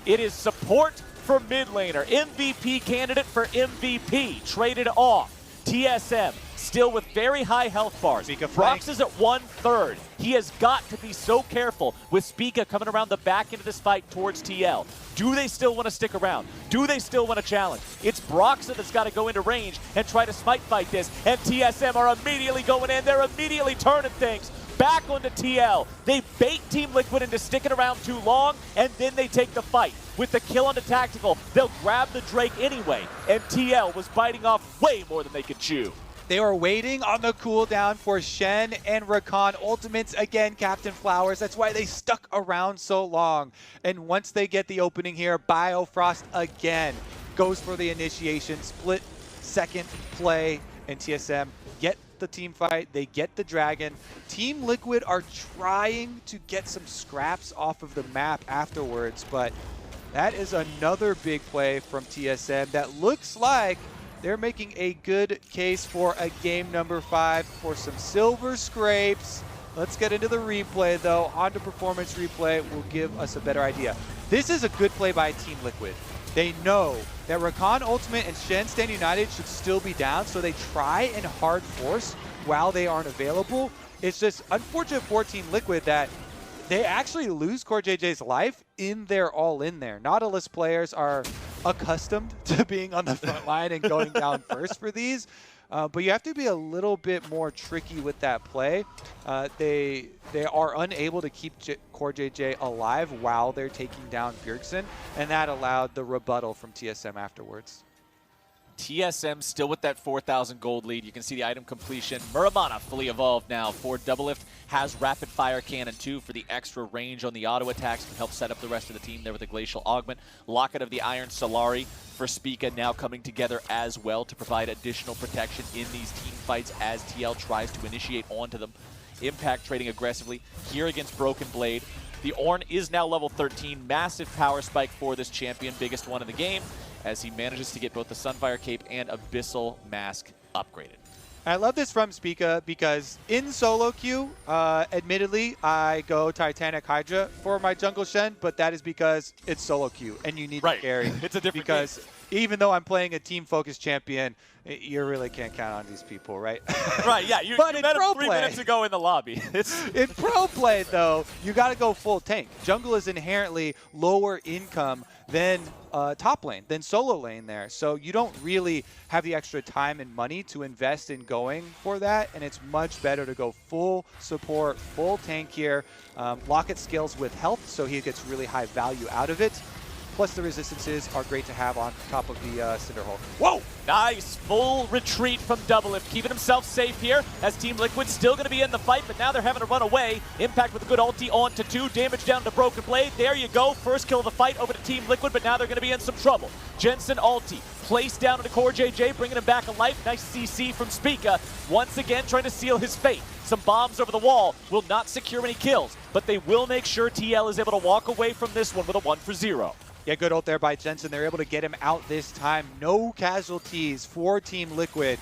It is support for mid laner. MVP candidate for MVP, traded off. TSM still with very high health bars. Brox is at 1/3. He has got to be so careful with Spica coming around the back end of this fight towards TL. Do they still want to stick around? Do they still want to challenge? It's Broxton that's got to go into range and try to smite fight this, and TSM are immediately going in. They're immediately turning things back onto TL. They bait Team Liquid into sticking around too long, and then they take the fight. With the kill onto Tactical, they'll grab the Drake anyway, and TL was biting off way more than they could chew. They were waiting on the cooldown for Shen and Rakan ultimates again, Captain Flowers. That's why they stuck around so long. And once they get the opening here, Biofrost again goes for the initiation, split second play, and TSM get the team fight. They get the dragon. Team Liquid are trying to get some scraps off of the map afterwards, but that is another big play from TSM that looks like they're making a good case for a game number 5 for some silver scrapes. Let's get into the replay, though. Onto performance replay will give us a better idea. This is a good play by Team Liquid. They know that Rakan Ultimate and Shen Stand United should still be down, so they try and hard force while they aren't available. It's just unfortunate for Team Liquid that they actually lose Core JJ's life in their all-in there. Nautilus players are accustomed to being on the front line and going down first for these, but you have to be a little bit more tricky with that play. They are unable to keep Core JJ alive while they're taking down Bjergsen, and that allowed the rebuttal from TSM afterwards. TSM still with that 4,000 gold lead. You can see the item completion. Muramana fully evolved now for Doublelift. Has Rapid Fire Cannon too for the extra range on the auto attacks to help set up the rest of the team there with the Glacial Augment. Locket of the Iron Solari for Spica now coming together as well to provide additional protection in these team fights as TL tries to initiate onto them. Impact trading aggressively here against Broken Blade. The Ornn is now level 13. Massive power spike for this champion, biggest one in the game, as he manages to get both the Sunfire Cape and Abyssal Mask upgraded. I love this from Spica because in solo queue, admittedly, I go Titanic Hydra for my jungle Shen, but that is because it's solo queue and you need to carry. It's a different because game. Even though I'm playing a team-focused champion, you really can't count on these people, right? Right, yeah. You met him 3 minutes ago in the lobby. In pro play, though, you got to go full tank. Jungle is inherently lower income than top lane, than solo lane there. So you don't really have the extra time and money to invest in going for that, and it's much better to go full support, full tank here. Locket scales with health, so he gets really high value out of it. Plus, the resistances are great to have on top of the Cinderhulk. Whoa! Nice full retreat from Doublelift, keeping himself safe here as Team Liquid still going to be in the fight, but now they're having to run away. Impact with a good ulti on to 2, damage down to Broken Blade. There you go, first kill of the fight over to Team Liquid, but now they're going to be in some trouble. Jensen ulti, placed down into Core JJ, bringing him back alive. Nice CC from Spica, once again trying to seal his fate. Some bombs over the wall will not secure any kills, but they will make sure TL is able to walk away from this one with a 1 for 0. Yeah, good ult there by Jensen. They're able to get him out this time. No casualties for Team Liquid.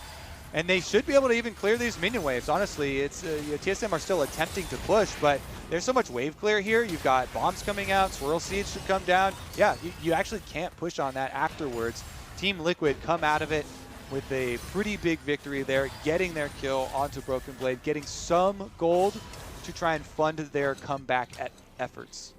And they should be able to even clear these minion waves. Honestly, it's TSM are still attempting to push, but there's so much wave clear here. You've got bombs coming out. Swirl Seeds should come down. Yeah, you actually can't push on that afterwards. Team Liquid come out of it with a pretty big victory there, getting their kill onto Broken Blade, getting some gold to try and fund their comeback efforts.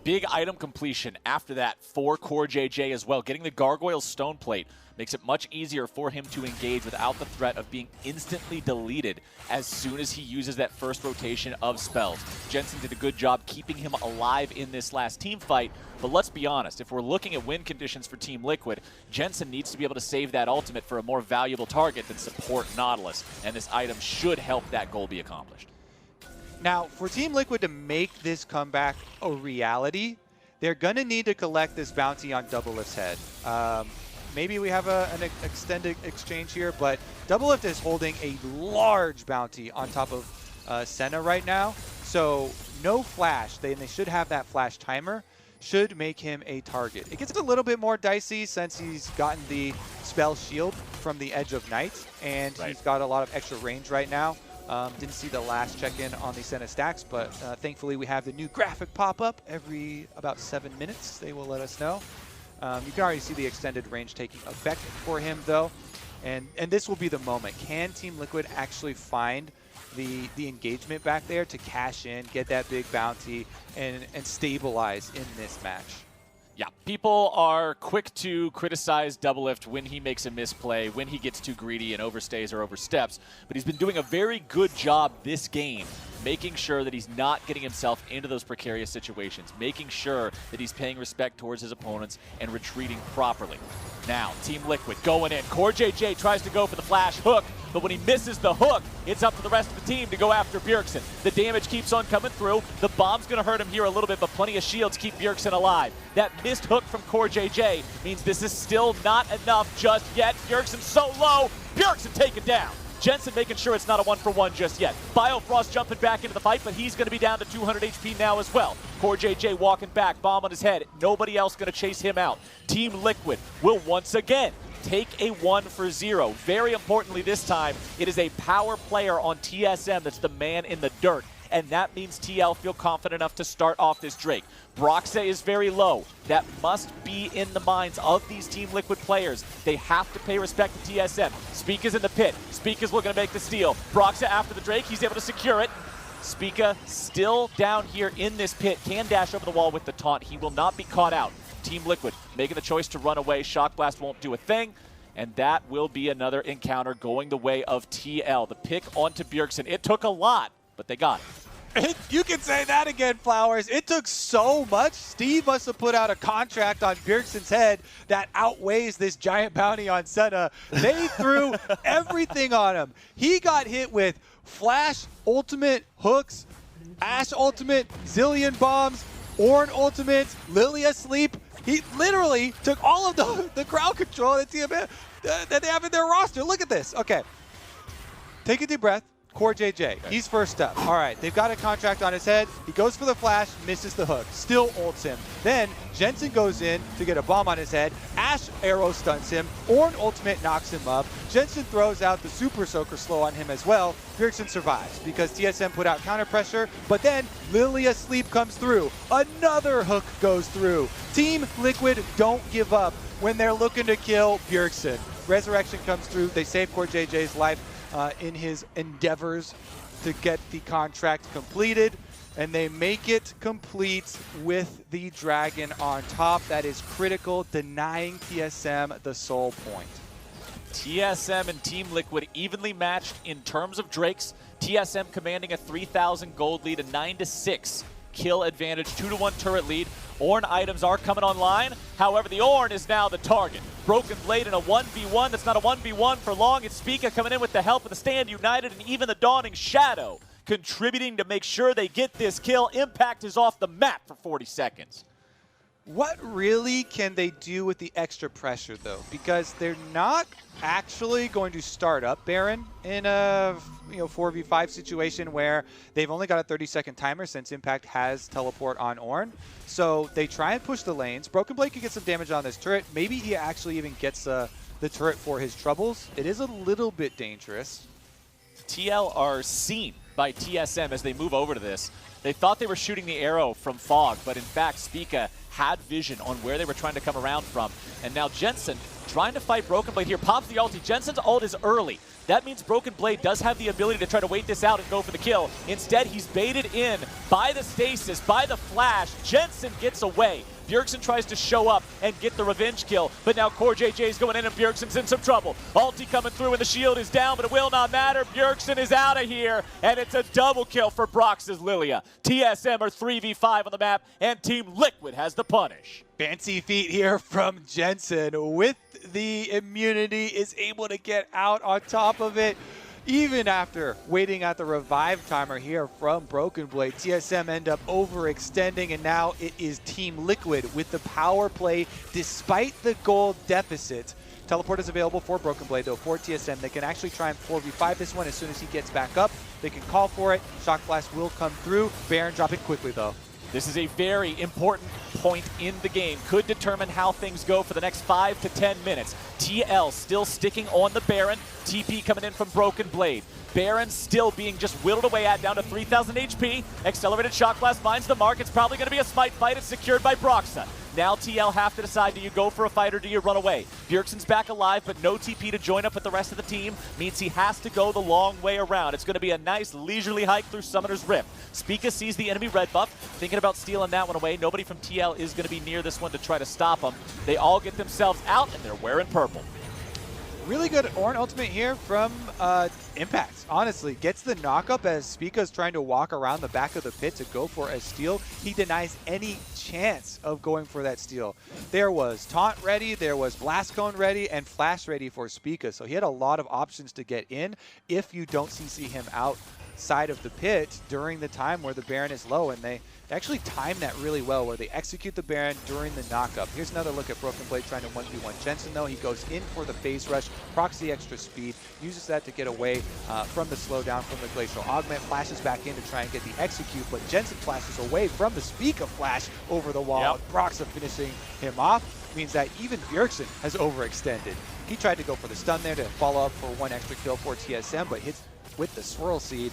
Big item completion after that for Core JJ as well. Getting the Gargoyle Stone Plate makes it much easier for him to engage without the threat of being instantly deleted as soon as he uses that first rotation of spells. Jensen did a good job keeping him alive in this last team fight, but let's be honest, if we're looking at win conditions for Team Liquid, Jensen needs to be able to save that ultimate for a more valuable target than support Nautilus, and this item should help that goal be accomplished. Now, for Team Liquid to make this comeback a reality, they're going to need to collect this bounty on Doublelift's head. Maybe we have an extended exchange here, but Doublelift is holding a large bounty on top of Senna right now. So no flash. They should have that flash timer. should make him a target. It gets a little bit more dicey since he's gotten the spell shield from the Edge of Night, and he's got a lot of extra range right now. Didn't see the last check-in on the Senna stacks, but thankfully we have the new graphic pop up every about 7 minutes. They will let us know. You can already see the extended range taking effect for him, though. And this will be the moment. Can Team Liquid actually find the engagement back there to cash in, get that big bounty, and stabilize in this match? Yeah, people are quick to criticize Doublelift when he makes a misplay, when he gets too greedy and overstays or oversteps, but he's been doing a very good job this game making sure that he's not getting himself into those precarious situations, making sure that he's paying respect towards his opponents and retreating properly. Now, Team Liquid going in. CoreJJ tries to go for the flash hook, but when he misses the hook, it's up to the rest of the team to go after Bjergsen. The damage keeps on coming through. The bomb's going to hurt him here a little bit, but plenty of shields keep Bjergsen alive. That missed hook from CoreJJ means this is still not enough just yet. Bjergsen so low. Bjergsen taken down. Jensen making sure it's not a 1-for-1 just yet. Biofrost jumping back into the fight, but he's going to be down to 200 HP now as well. CoreJJ walking back, bomb on his head. Nobody else going to chase him out. Team Liquid will once again take a 1-for-0. Very importantly this time, it is a power player on TSM that's the man in the dirt. And that means TL feel confident enough to start off this Drake. Broxah is very low. That must be in the minds of these Team Liquid players. They have to pay respect to TSM. Spica's in the pit. Spica's looking to make the steal. Broxah after the Drake. He's able to secure it. Spica still down here in this pit. Can dash over the wall with the taunt. He will not be caught out. Team Liquid making the choice to run away. Shock Blast won't do a thing. And that will be another encounter going the way of TL. The pick onto Bjergsen. It took a lot, but they got it. You can say that again, Flowers. It took so much. Steve must have put out a contract on Bjergsen's head that outweighs this giant bounty on Senna. They threw everything on him. He got hit with Flash ultimate hooks, Ashe ultimate, Zillion bombs, Ornn ultimate, Lilia sleep. He literally took all of the crowd control that they have in their roster. Look at this. Okay. Take a deep breath. CoreJJ, he's first up. All right, they've got a contract on his head. He goes for the flash, misses the hook, still ults him. Then Jensen goes in to get a bomb on his head. Ashe arrow stuns him. Ornn ultimate knocks him up. Jensen throws out the super soaker slow on him as well. Bjergsen survives because TSM put out counter pressure, but then Lilia sleep comes through. Another hook goes through. Team Liquid don't give up when they're looking to kill Bjergsen. Resurrection comes through. They save CoreJJ's life in his endeavors to get the contract completed, and they make it complete with the dragon on top. That is critical, denying TSM the soul point. TSM and Team Liquid evenly matched in terms of Drakes. TSM commanding a 3,000 gold lead, a 9-6 kill advantage, 2-1 turret lead. Ornn items are coming online. However, the Ornn is now the target. Broken Blade in a 1v1. That's not a 1v1 for long. It's Spica coming in with the help of the Stand United and even the Dawning Shadow contributing to make sure they get this kill. Impact is off the map for 40 seconds. What really can they do with the extra pressure, though? Because they're not actually going to start up Baron in a 4v5 situation where they've only got a 30-second timer since Impact has teleport on Ornn. So they try and push the lanes. Broken Blade can get some damage on this turret. Maybe he actually even gets the turret for his troubles. It is a little bit dangerous. TL are seen by TSM as they move over to this. They thought they were shooting the arrow from Fog, but in fact, Spica had vision on where they were trying to come around from. And now Jensen trying to fight Broken Blade here. Pops the ulti. Jensen's ult is early. That means Broken Blade does have the ability to try to wait this out and go for the kill. Instead, he's baited in by the stasis, by the flash. Jensen gets away. Bjergsen tries to show up and get the revenge kill, but now CoreJJ is going in and Bjergsen's in some trouble. Ulti coming through and the shield is down, but it will not matter. Bjergsen is out of here, and it's a double kill for Broxah's Lilia. TSM are 3v5 on the map, and Team Liquid has the punish. Fancy feet here from Jensen with the immunity, is able to get out on top of it. Even after waiting at the revive timer here from Broken Blade, TSM end up overextending, and now it is Team Liquid with the power play despite the gold deficit. Teleport is available for Broken Blade, though, for TSM. They can actually try and 4v5 this one as soon as he gets back up. They can call for it. Shock Blast will come through. Baron dropping quickly, though. This is a very important point in the game could determine how things go for the next 5 to 10 minutes. TL still sticking on the Baron. TP coming in from Broken Blade. Baron still being just whittled away at down to 3,000 HP. Accelerated Shock Blast finds the mark. It's probably going to be a smite fight. It's secured by Broxa. Now TL have to decide, do you go for a fight or do you run away? Bjergsen's back alive, but no TP to join up with the rest of the team means he has to go the long way around. It's going to be a nice leisurely hike through Summoner's Rift. Spica sees the enemy red buff, thinking about stealing that one away. Nobody from TL is going to be near this one to try to stop him. They all get themselves out, and they're wearing purple. Really good Ornn ultimate here from Impact. Honestly, gets the knockup as Spica's trying to walk around the back of the pit to go for a steal. He denies any chance of going for that steal. There was Taunt ready, there was Blast Cone ready, and Flash ready for Spica. So he had a lot of options to get in if you don't CC him outside of the pit during the time where the Baron is low, and they actually time that really well where they execute the Baron during the knockup. Here's another look at Broken Blade trying to 1v1 Jensen though. He goes in for the phase rush, procs the extra speed, uses that to get away from the slowdown from the Glacial Augment, flashes back in to try and get the execute, but Jensen flashes away from the Spica flash over the wall. Yep. Broxa finishing him off means that even Bjergsen has overextended. He tried to go for the stun there to follow up for one extra kill for TSM, but hits with the Swirl Seed,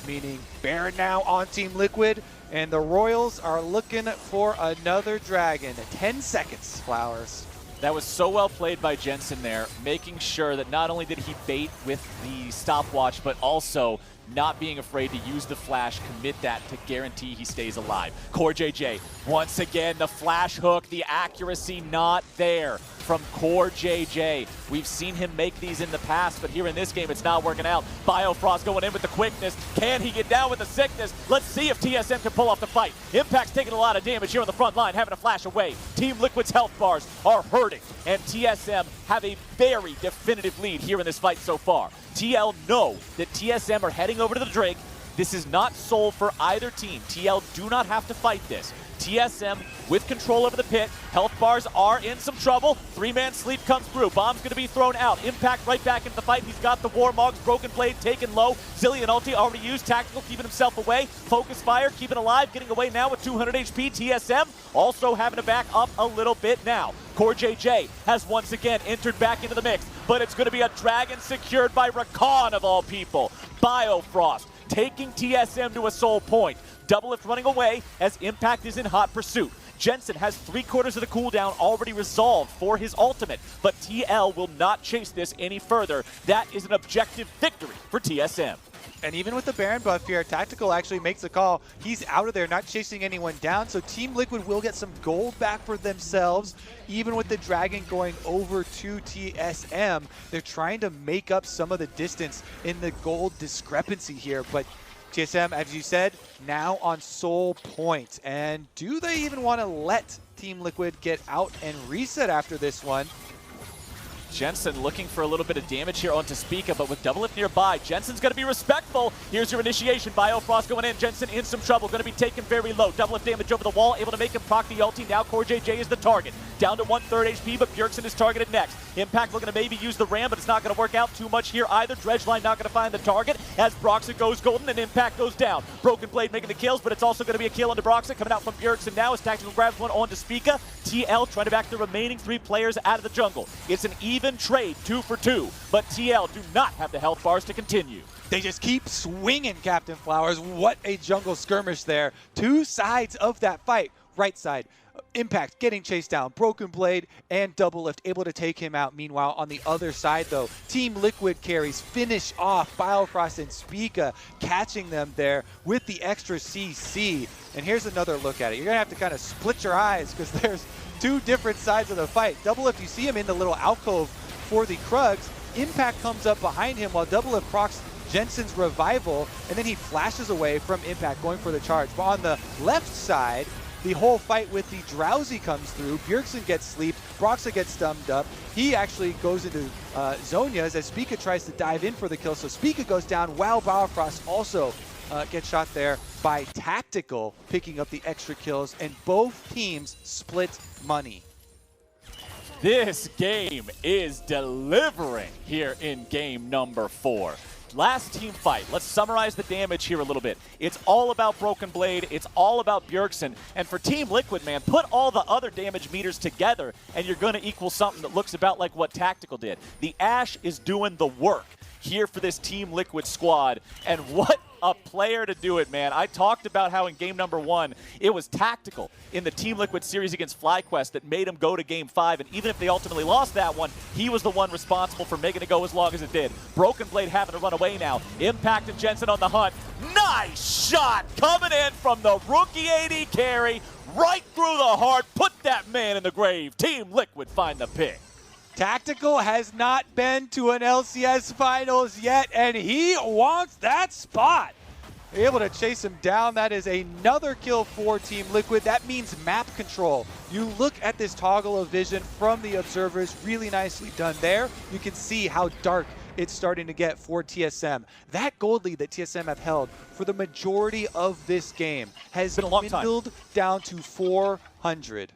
meaning Baron now on Team Liquid, and the Royals are looking for another dragon. 10 seconds, Flowers. That was so well played by Jensen there, making sure that not only did he bait with the stopwatch, but also not being afraid to use the flash, commit that to guarantee he stays alive. CoreJJ, once again, the flash hook, the accuracy not there from CoreJJ. We've seen him make these in the past, but here in this game, it's not working out. Biofrost going in with the quickness. Can he get down with the sickness? Let's see if TSM can pull off the fight. Impact's taking a lot of damage here on the front line, having to flash away. Team Liquid's health bars are hurting, and TSM have a very definitive lead here in this fight so far. TL know that TSM are heading over to the Drake. This is not sold for either team. TL do not have to fight this. TSM with control over the pit. Health bars are in some trouble. Three-man sleep comes through. Bomb's going to be thrown out. Impact right back into the fight. He's got the Warmogs. Broken Blade taken low. Zilean ulti already used. Tactical keeping himself away. Focus fire keeping alive. Getting away now with 200 HP. TSM also having to back up a little bit now. CoreJJ has once again entered back into the mix, but it's going to be a dragon secured by Rakan of all people. Biofrost taking TSM to a soul point. Doublelift running away as Impact is in hot pursuit. Jensen has 3/4 of the cooldown already resolved for his ultimate, but TL will not chase this any further. That is an objective victory for TSM. And even with the Baron buff here, Tactical actually makes a call. He's out of there, not chasing anyone down, so Team Liquid will get some gold back for themselves. Even with the Dragon going over to TSM, they're trying to make up some of the distance in the gold discrepancy here, but TSM, as you said, now on soul point. And do they even want to let Team Liquid get out and reset after this one? Jensen looking for a little bit of damage here onto Spica, but with Doublelift nearby, Jensen's going to be respectful. Here's your initiation. Biofrost going in. Jensen in some trouble. Going to be taken very low. Doublelift damage over the wall. Able to make him proc the ulti. Now CoreJJ is the target. Down to 1/3 HP, but Bjergsen is targeted next. Impact looking to maybe use the Ram, but it's not going to work out too much here either. Dredgeline not going to find the target as Broxa goes golden and Impact goes down. Broken Blade making the kills, but it's also going to be a kill onto Broxa. Coming out from Bjergsen now as Tactical grabs one onto Spica. TL trying to back the remaining 3 players out of the jungle. It's an even trade, 2 for 2, but TL do not have the health bars to continue. They just keep swinging, Captain Flowers. What a jungle skirmish there. 2 sides of that fight. Right side, Impact getting chased down. Broken Blade and Doublelift able to take him out. Meanwhile, on the other side, though, Team Liquid carries finish off Biofrost and Spica, catching them there with the extra CC. And here's another look at it. You're going to have to kind of split your eyes because there's 2 different sides of the fight. Doublelift, you see him in the little alcove for the Krugs. Impact comes up behind him while Doublelift procs Jensen's revival, and then he flashes away from Impact going for the charge. But on the left side, the whole fight with the Drowsy comes through. Bjergsen gets sleeped. Broxa gets stunned up. He actually goes into Zhonya's as Spica tries to dive in for the kill. So Spica goes down while Biofrost also gets shot there by Tactical, picking up the extra kills. And both teams split money. This game is delivering here in game number 4. last team fight. Let's summarize the damage here a little bit. It's all about Broken Blade. It's all about Bjergsen. And for Team Liquid, man, put all the other damage meters together, and you're going to equal something that looks about like what Tactical did. The Ashe is doing the work here for this Team Liquid squad. And what a player to do it, man. I talked about how in game number 1, it was Tactical in the Team Liquid series against FlyQuest that made him go to game 5. And even if they ultimately lost that one, he was the one responsible for making it go as long as it did. Broken Blade having to run away now. Impact and Jensen on the hunt. Nice shot coming in from the rookie AD carry. Right through the heart. Put that man in the grave. Team Liquid find the pick. Tactical has not been to an LCS Finals yet, and he wants that spot. Able to chase him down. That is another kill for Team Liquid. That means map control. You look at this toggle of vision from the observers, really nicely done there. You can see how dark it's starting to get for TSM. That gold lead that TSM have held for the majority of this game has dwindled down to 400.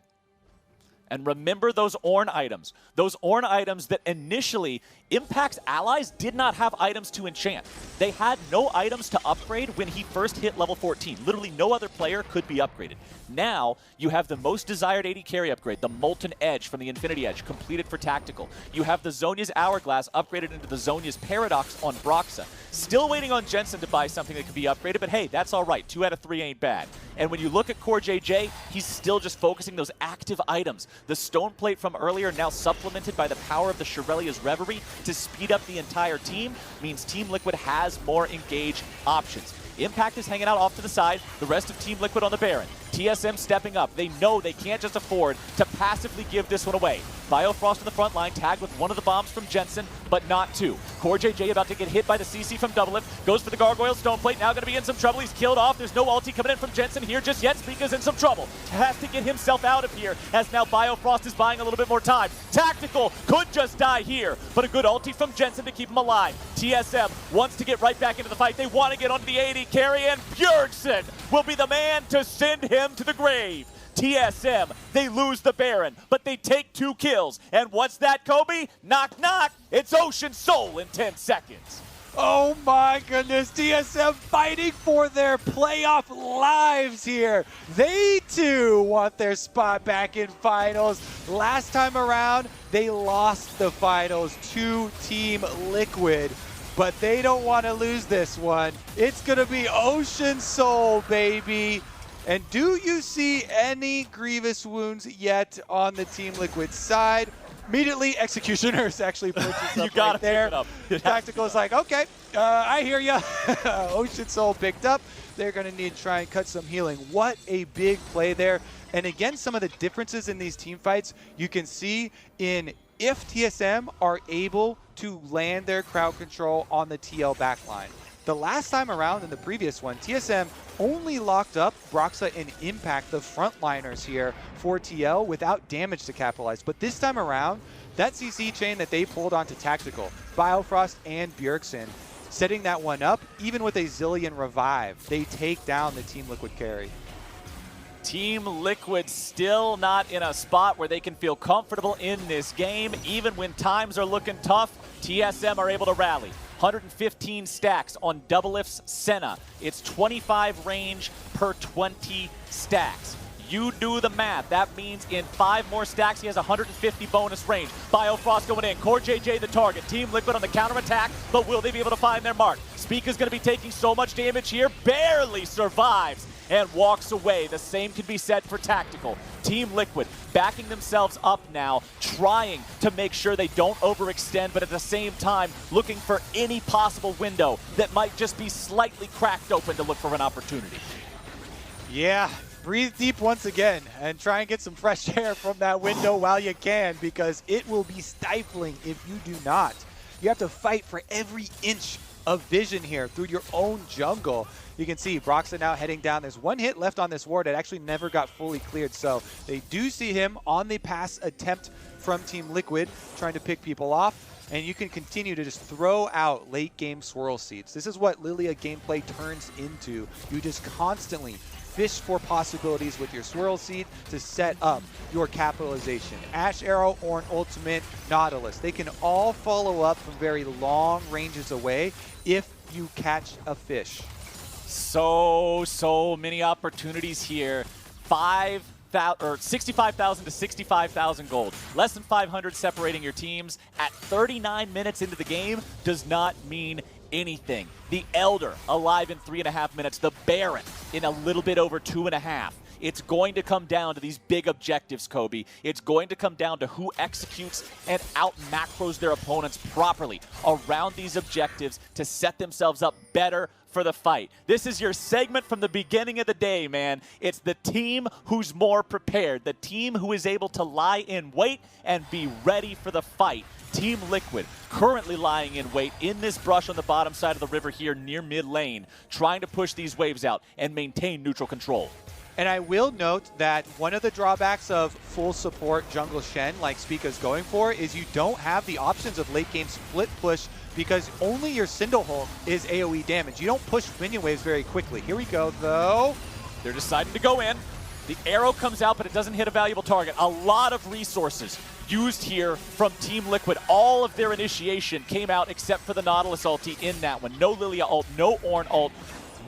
And remember those Ornn items. Those Ornn items that initially Impact's allies did not have items to enchant. They had no items to upgrade when he first hit level 14. Literally no other player could be upgraded. Now, you have the most desired AD carry upgrade, the Molten Edge from the Infinity Edge, completed for Tactical. You have the Zhonya's Hourglass upgraded into the Zhonya's Paradox on Broxah. Still waiting on Jensen to buy something that could be upgraded, but hey, that's all right. 2 out of 3 ain't bad. And when you look at CoreJJ, he's still just focusing those active items. The Stone Plate from earlier, now supplemented by the power of the Shurelya's Reverie to speed up the entire team, means Team Liquid has more engaged options. Impact is hanging out off to the side, the rest of Team Liquid on the Baron. TSM stepping up. They know they can't just afford to passively give this one away. Biofrost in the front line, tagged with one of the bombs from Jensen, but not 2. CoreJJ about to get hit by the CC from Doublelift. Goes for the Gargoyle Stoneplate, now going to be in some trouble. He's killed off. There's no ulti coming in from Jensen here just yet. Spica's in some trouble. Has to get himself out of here, as now Biofrost is buying a little bit more time. Tactical could just die here, but a good ulti from Jensen to keep him alive. TSM wants to get right back into the fight. They want to get onto the AD carry, and Bjergsen will be the man to send him to the grave. TSM, they lose the Baron, but they take 2 kills. And what's that, Kobe? Knock, knock. It's Ocean Soul in 10 seconds. Oh my goodness, TSM fighting for their playoff lives here. They too want their spot back in finals. Last time around, they lost the finals to Team Liquid, but they don't want to lose this one. It's going to be Ocean Soul, baby. And do you see any Grievous wounds yet on the Team Liquid side? Immediately, Executioners actually purchased up right there. Tactical's like, okay, I hear ya. Ocean Soul picked up. They're going to need to try and cut some healing. What a big play there. And again, some of the differences in these team fights you can see in if TSM are able to land their crowd control on the TL backline. The last time around in the previous one, TSM only locked up Broxah and Impact, the frontliners here for TL, without damage to capitalize. But this time around, that CC chain that they pulled onto Tactical, Biofrost and Bjergsen, setting that one up, even with a Zilean revive, they take down the Team Liquid carry. Team Liquid still not in a spot where they can feel comfortable in this game. Even when times are looking tough, TSM are able to rally. 115 stacks on Doublelift's Senna. It's 25 range per 20 stacks. You do the math. That means in 5 more stacks, he has 150 bonus range. Biofrost going in. CoreJJ the target. Team Liquid on the counterattack, but will they be able to find their mark? Spica's going to be taking so much damage here, barely survives and walks away. The same can be said for Tactical. Team Liquid backing themselves up now, trying to make sure they don't overextend, but at the same time looking for any possible window that might just be slightly cracked open to look for an opportunity. Yeah, breathe deep once again and try and get some fresh air from that window while you can, because it will be stifling if you do not. You have to fight for every inch of vision here through your own jungle. You can see Broxah now heading down. There's 1 hit left on this ward that actually never got fully cleared, so they do see him on the pass attempt from Team Liquid, trying to pick people off, and you can continue to just throw out late game swirl seeds. This is what Lilia gameplay turns into. You just constantly fish for possibilities with your Swirl Seed to set up your capitalization. Ash Arrow, Ornn Ultimate, Nautilus. They can all follow up from very long ranges away if you catch a fish. So many opportunities here. 65,000 to 65,000 gold. Less than 500 separating your teams at 39 minutes into the game does not mean anything. The Elder alive in 3.5 minutes. The Baron in a little bit over 2.5. It's going to come down to these big objectives, Kobe. It's going to come down to who executes and out-macros their opponents properly around these objectives to set themselves up better for the fight. This is your segment from the beginning of the day, man. It's the team who's more prepared, the team who is able to lie in wait and be ready for the fight. Team Liquid currently lying in wait in this brush on the bottom side of the river here near mid lane, trying to push these waves out and maintain neutral control. And I will note that one of the drawbacks of full support jungle Shen like Spica's going for is you don't have the options of late game split push because only your Cinderhulk is AoE damage. You don't push minion waves very quickly. Here we go though. They're deciding to go in. The arrow comes out, but it doesn't hit a valuable target. A lot of resources used here from Team Liquid. All of their initiation came out except for the Nautilus ulti in that one. No Lilia ult, no Ornn ult,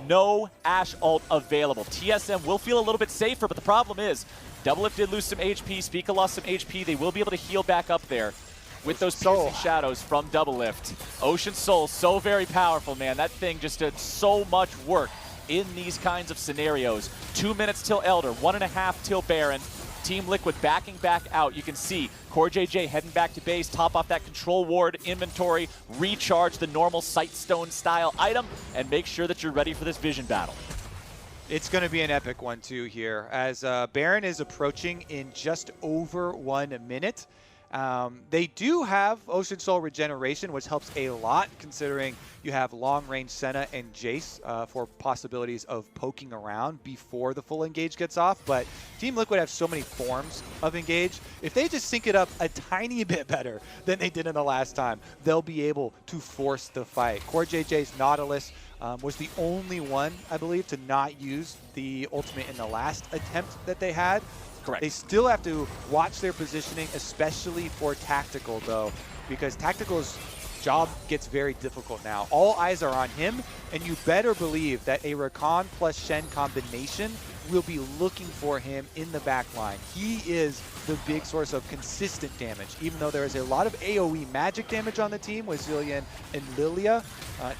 no Ashe ult available. TSM will feel a little bit safer, but the problem is Doublelift did lose some HP, Spica lost some HP. They will be able to heal back up there with those piercing shadows from Doublelift. Ocean Soul, so very powerful, man. That thing just did so much work in these kinds of scenarios. 2 minutes till Elder, 1.5 till Baron. Team Liquid backing back out. You can see CoreJJ heading back to base, top off that control ward inventory, recharge the normal Sightstone style item, and make sure that you're ready for this vision battle. It's going to be an epic one too here as Baron is approaching in just over 1 minute. They do have Ocean Soul regeneration, which helps a lot considering you have long-range Senna and Jace for possibilities of poking around before the full engage gets off. But Team Liquid have so many forms of engage. If they just sync it up a tiny bit better than they did in the last time, they'll be able to force the fight. CoreJJ's Nautilus was the only one, I believe, to not use the ultimate in the last attempt that they had. Correct. They still have to watch their positioning, especially for Tactical, though, because Tactical's job gets very difficult now. All eyes are on him, and you better believe that a Rakan plus Shen combination will be looking for him in the back line. He is the big source of consistent damage. Even though there is a lot of AoE magic damage on the team with Zilean and Lilia,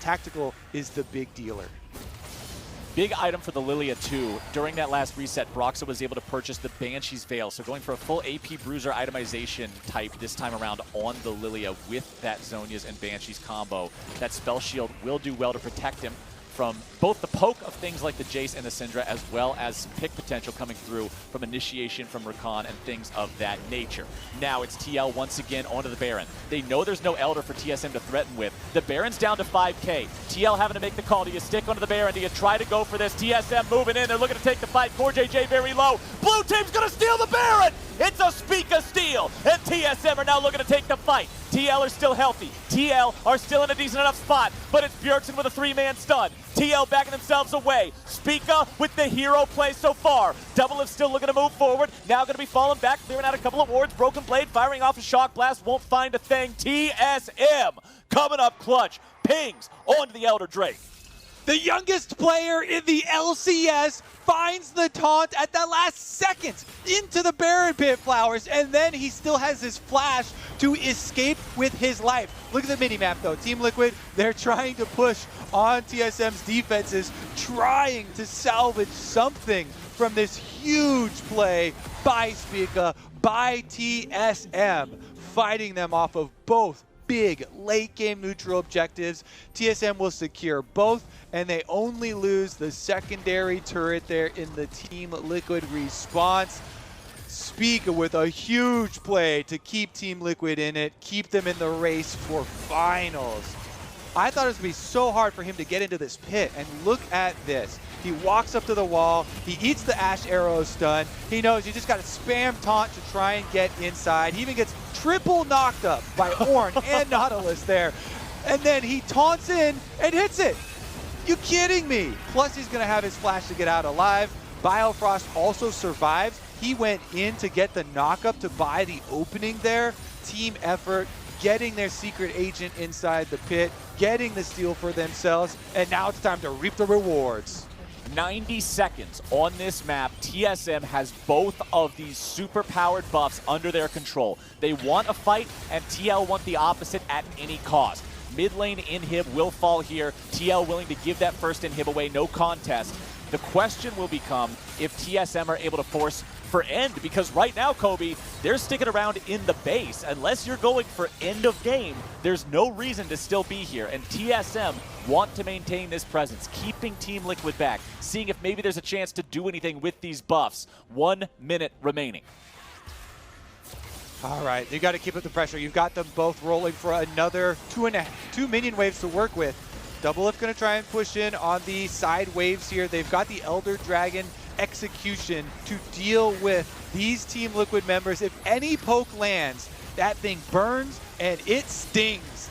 Tactical is the big dealer. Big item for the Lilia too. During that last reset, Broxah was able to purchase the Banshee's Veil. So going for a full AP Bruiser itemization type this time around on the Lilia with that Zhonya's and Banshee's combo. That Spell Shield will do well to protect him from both the poke of things like the Jace and the Syndra, as well as some pick potential coming through from initiation from Rakan and things of that nature. Now it's TL once again onto the Baron. They know there's no Elder for TSM to threaten with. The Baron's down to 5k. TL having to make the call. Do you stick onto the Baron? Do you try to go for this? TSM moving in. They're looking to take the fight. CoreJJ very low. Blue team's going to steal the Baron! It's a Spica steal, and TSM are now looking to take the fight. TL are still healthy. TL are still in a decent enough spot, but it's Bjergsen with a 3-man stun. TL backing themselves away. Spica with the hero play so far. Doublelift still looking to move forward. Now going to be falling back, clearing out a couple of wards. Broken Blade firing off a Shock Blast. Won't find a thing. TSM coming up clutch. Pings onto the Elder Drake. The youngest player in the LCS finds the taunt at the last second into the Baron Pit Flowers, and then he still has his flash to escape with his life. Look at the minimap though. Team Liquid, they're trying to push on TSM's defenses, trying to salvage something from this huge play by Spica, by TSM, fighting them off of both big late game neutral objectives. TSM will secure both, and they only lose the secondary turret there in the Team Liquid response. Spica with a huge play to keep Team Liquid in it, keep them in the race for finals. I thought it was going to be so hard for him to get into this pit, and look at this. He walks up to the wall, he eats the Ashe Arrow stun, he knows you just got to spam taunt to try and get inside. He even gets triple knocked up by Ornn and Nautilus there, and then he taunts in and hits it. You kidding me? Plus he's going to have his flash to get out alive. Biofrost also survives. He went in to get the knock-up to buy the opening there. Team effort, getting their secret agent inside the pit, getting the steal for themselves, and now it's time to reap the rewards. 90 seconds on this map. TSM has both of these super-powered buffs under their control. They want a fight, and TL want the opposite at any cost. Mid lane inhib will fall here. TL willing to give that first inhib away, no contest. The question will become if TSM are able to force for end, because right now, Kobe, they're sticking around in the base. Unless you're going for end of game, there's no reason to still be here. And TSM want to maintain this presence, keeping Team Liquid back, seeing if maybe there's a chance to do anything with these buffs. 1 minute remaining. All right, you got to keep up the pressure. You've got them both rolling for another two minion waves to work with. Doublelift going to try and push in on the side waves here. They've got the Elder Dragon execution to deal with these Team Liquid members. If any poke lands, that thing burns and it stings.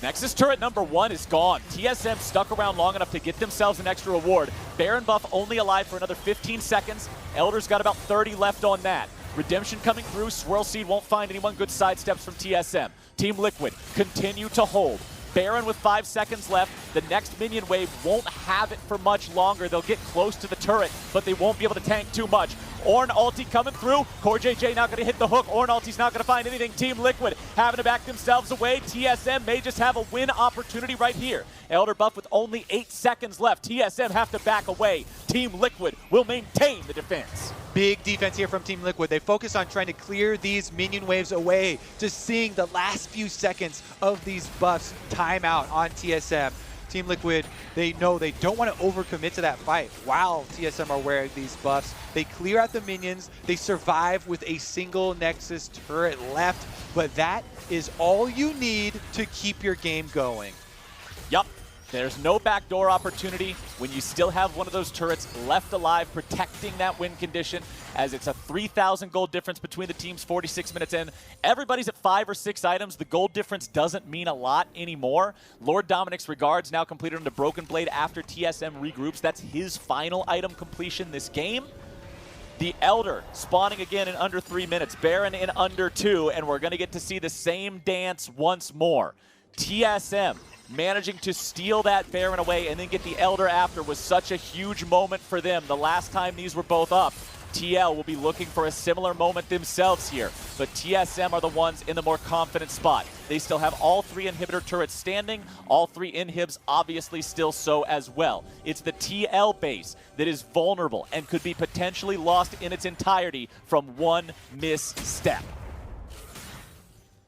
Nexus turret number 1 is gone. TSM stuck around long enough to get themselves an extra reward. Baron buff only alive for another 15 seconds. Elder's got about 30 left on that. Redemption coming through. Swirl Seed won't find anyone. Good sidesteps from TSM. Team Liquid continue to hold. Baron with 5 seconds left. The next minion wave won't have it for much longer. They'll get close to the turret, but they won't be able to tank too much. Ornn ulti coming through. CoreJJ not going to hit the hook. Ornn ulti's not going to find anything. Team Liquid having to back themselves away. TSM may just have a win opportunity right here. Elder buff with only 8 seconds left. TSM have to back away. Team Liquid will maintain the defense. Big defense here from Team Liquid. They focus on trying to clear these minion waves away, just seeing the last few seconds of these buffs time out on TSM. Team Liquid, they know they don't want to overcommit to that fight while TSM are wearing these buffs. They clear out the minions. They survive with a single Nexus turret left, but that is all you need to keep your game going. Yup. There's no backdoor opportunity when you still have one of those turrets left alive protecting that win condition, as it's a 3,000 gold difference between the teams 46 minutes in. Everybody's at 5 or 6 items. The gold difference doesn't mean a lot anymore. Lord Dominic's regards now completed into Broken Blade after TSM regroups. That's his final item completion this game. The Elder spawning again in under 3 minutes. Baron in under 2, and we're going to get to see the same dance once more. TSM managing to steal that Baron away and then get the Elder after was such a huge moment for them. The last time these were both up, TL will be looking for a similar moment themselves here, but TSM are the ones in the more confident spot. They still have all 3 inhibitor turrets standing, all 3 inhibs obviously still so as well. It's the TL base that is vulnerable and could be potentially lost in its entirety from one misstep.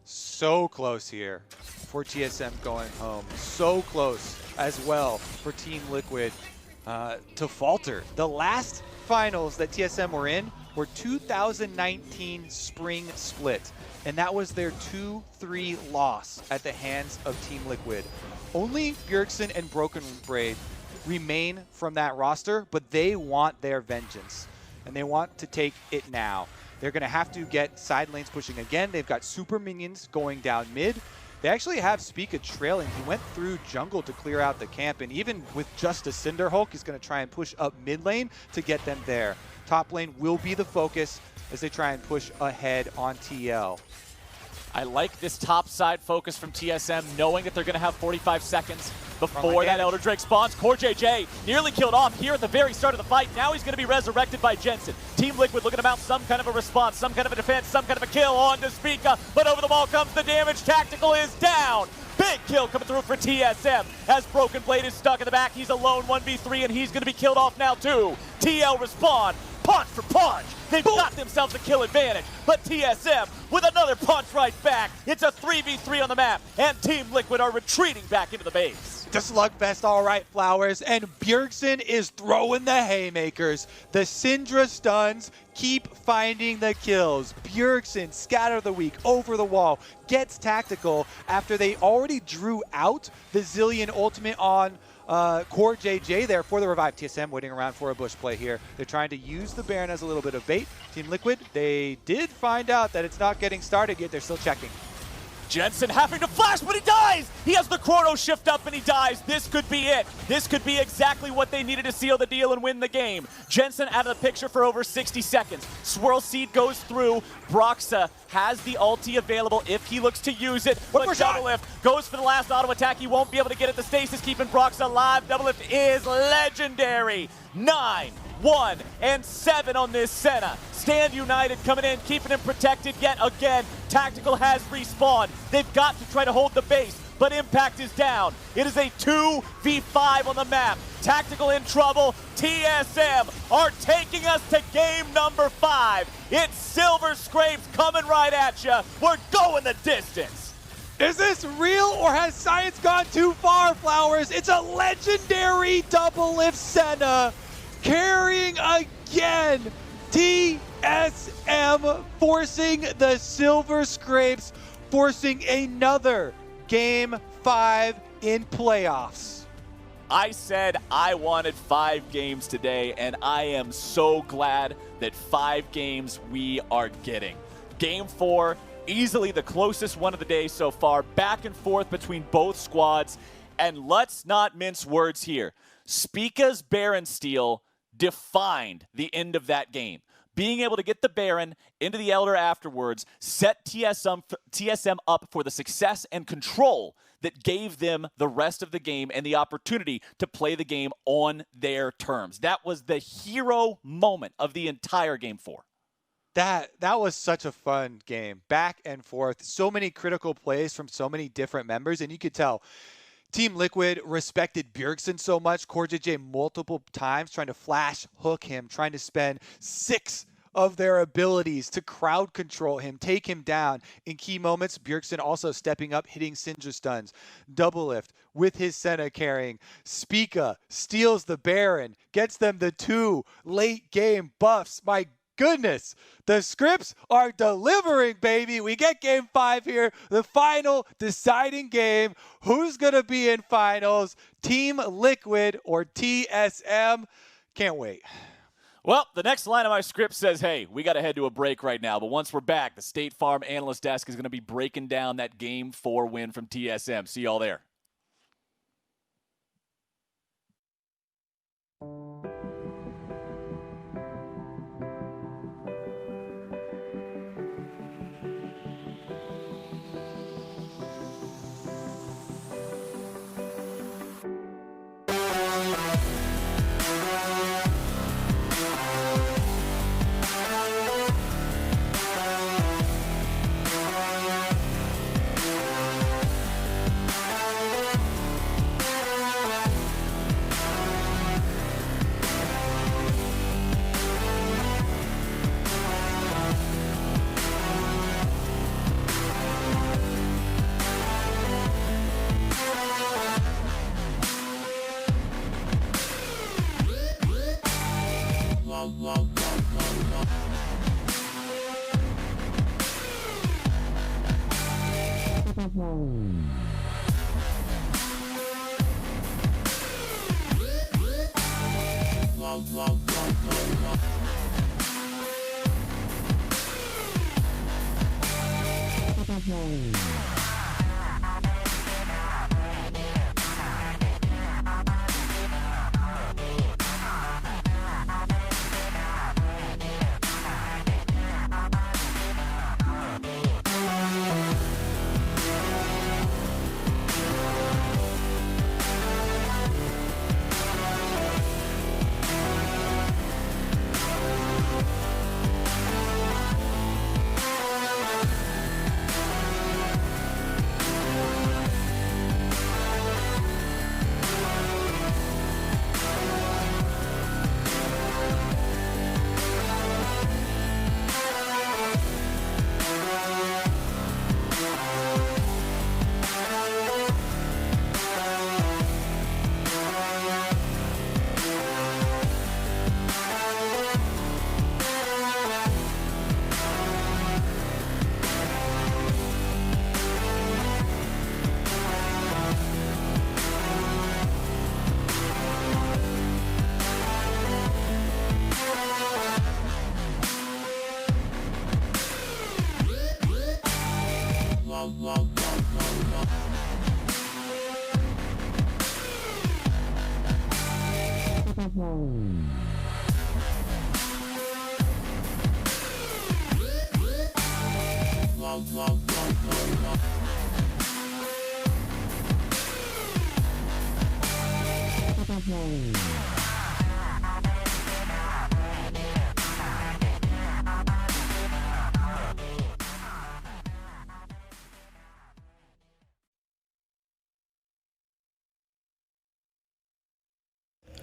So close here for TSM going home. So close as well for Team Liquid to falter. The last finals that TSM were in were 2019 Spring Split, and that was their 2-3 loss at the hands of Team Liquid. Only Bjergsen and Broken Blade remain from that roster, but they want their vengeance, and they want to take it now. They're going to have to get side lanes pushing again. They've got super minions going down mid. They actually have Spica trailing. He went through jungle to clear out the camp, and even with just a Cinderhulk, he's going to try and push up mid lane to get them there. Top lane will be the focus as they try and push ahead on TL. I like this top side focus from TSM, knowing that they're going to have 45 seconds before that Elder Drake spawns. CoreJJ nearly killed off here at the very start of the fight. Now he's going to be resurrected by Jensen. Team Liquid looking to mount some kind of a response, some kind of a defense, some kind of a kill on to Spica, but over the wall comes the damage. Tactical is down. Big kill coming through for TSM as Broken Blade is stuck in the back. He's alone 1v3, and he's going to be killed off now too. TL respawn. Punch for punch. They've got themselves a kill advantage, but TSM with another punch right back. It's a 3v3 on the map, and Team Liquid are retreating back into the base. The slugfest, all right, Flowers, and Bjergsen is throwing the haymakers. The Syndra stuns keep finding the kills. Bjergsen, scatter of the week, over the wall, gets tactical after they already drew out the Zilean ultimate on CoreJJ there for the revive. TSM waiting around for a bush play here. They're trying to use the Baron as a little bit of bait. Team Liquid, they did find out that it's not getting started yet. They're still checking. Jensen having to flash, but he dies! He has the chrono shift up and he dies. This could be it. This could be exactly what they needed to seal the deal and win the game. Jensen out of the picture for over 60 seconds. Swirl Seed goes through. Broxah has the ulti available if he looks to use it. But Doublelift goes for the last auto attack. He won't be able to get it. The stasis keeping Broxah alive. Doublelift is legendary. 9, 1, and 7 on this Senna. Stand United coming in, keeping him protected yet again. Tactical has respawned. They've got to try to hold the base, but Impact is down. It is a 2v5 on the map. Tactical in trouble. TSM are taking us to game number 5. It's Silver Scrapes coming right at you. We're going the distance. Is this real or has science gone too far, Flowers? It's a legendary Doublelift Senna carrying again. TSM forcing the Silver Scrapes, forcing another Game 5 in playoffs. I said I wanted 5 games today, and I am so glad that 5 games we are getting. Game 4, easily the closest one of the day so far, back and forth between both squads, and let's not mince words here. Spica's Baron steal defined the end of that game. Being able to get the Baron into the Elder afterwards set TSM up for the success and control that gave them the rest of the game and the opportunity to play the game on their terms. That was the hero moment of the entire Game 4. That was such a fun game. Back and forth. So many critical plays from so many different members, and you could tell Team Liquid respected Bjergsen so much. CoreJJ multiple times trying to flash hook him, trying to spend 6 of their abilities to crowd control him, take him down in key moments. Bjergsen also stepping up, hitting Syndra stuns. Doublelift with his Senna carrying. Spica steals the Baron, gets them the 2 late game buffs. My goodness, the scripts are delivering, baby. We get game 5 here, the final deciding game. Who's going to be in finals? Team Liquid or TSM? Can't wait. Well, the next line of my script says, hey, we got to head to a break right now. But once we're back, the State Farm analyst desk is going to be breaking down that game 4 win from TSM. See y'all there. wow, wow.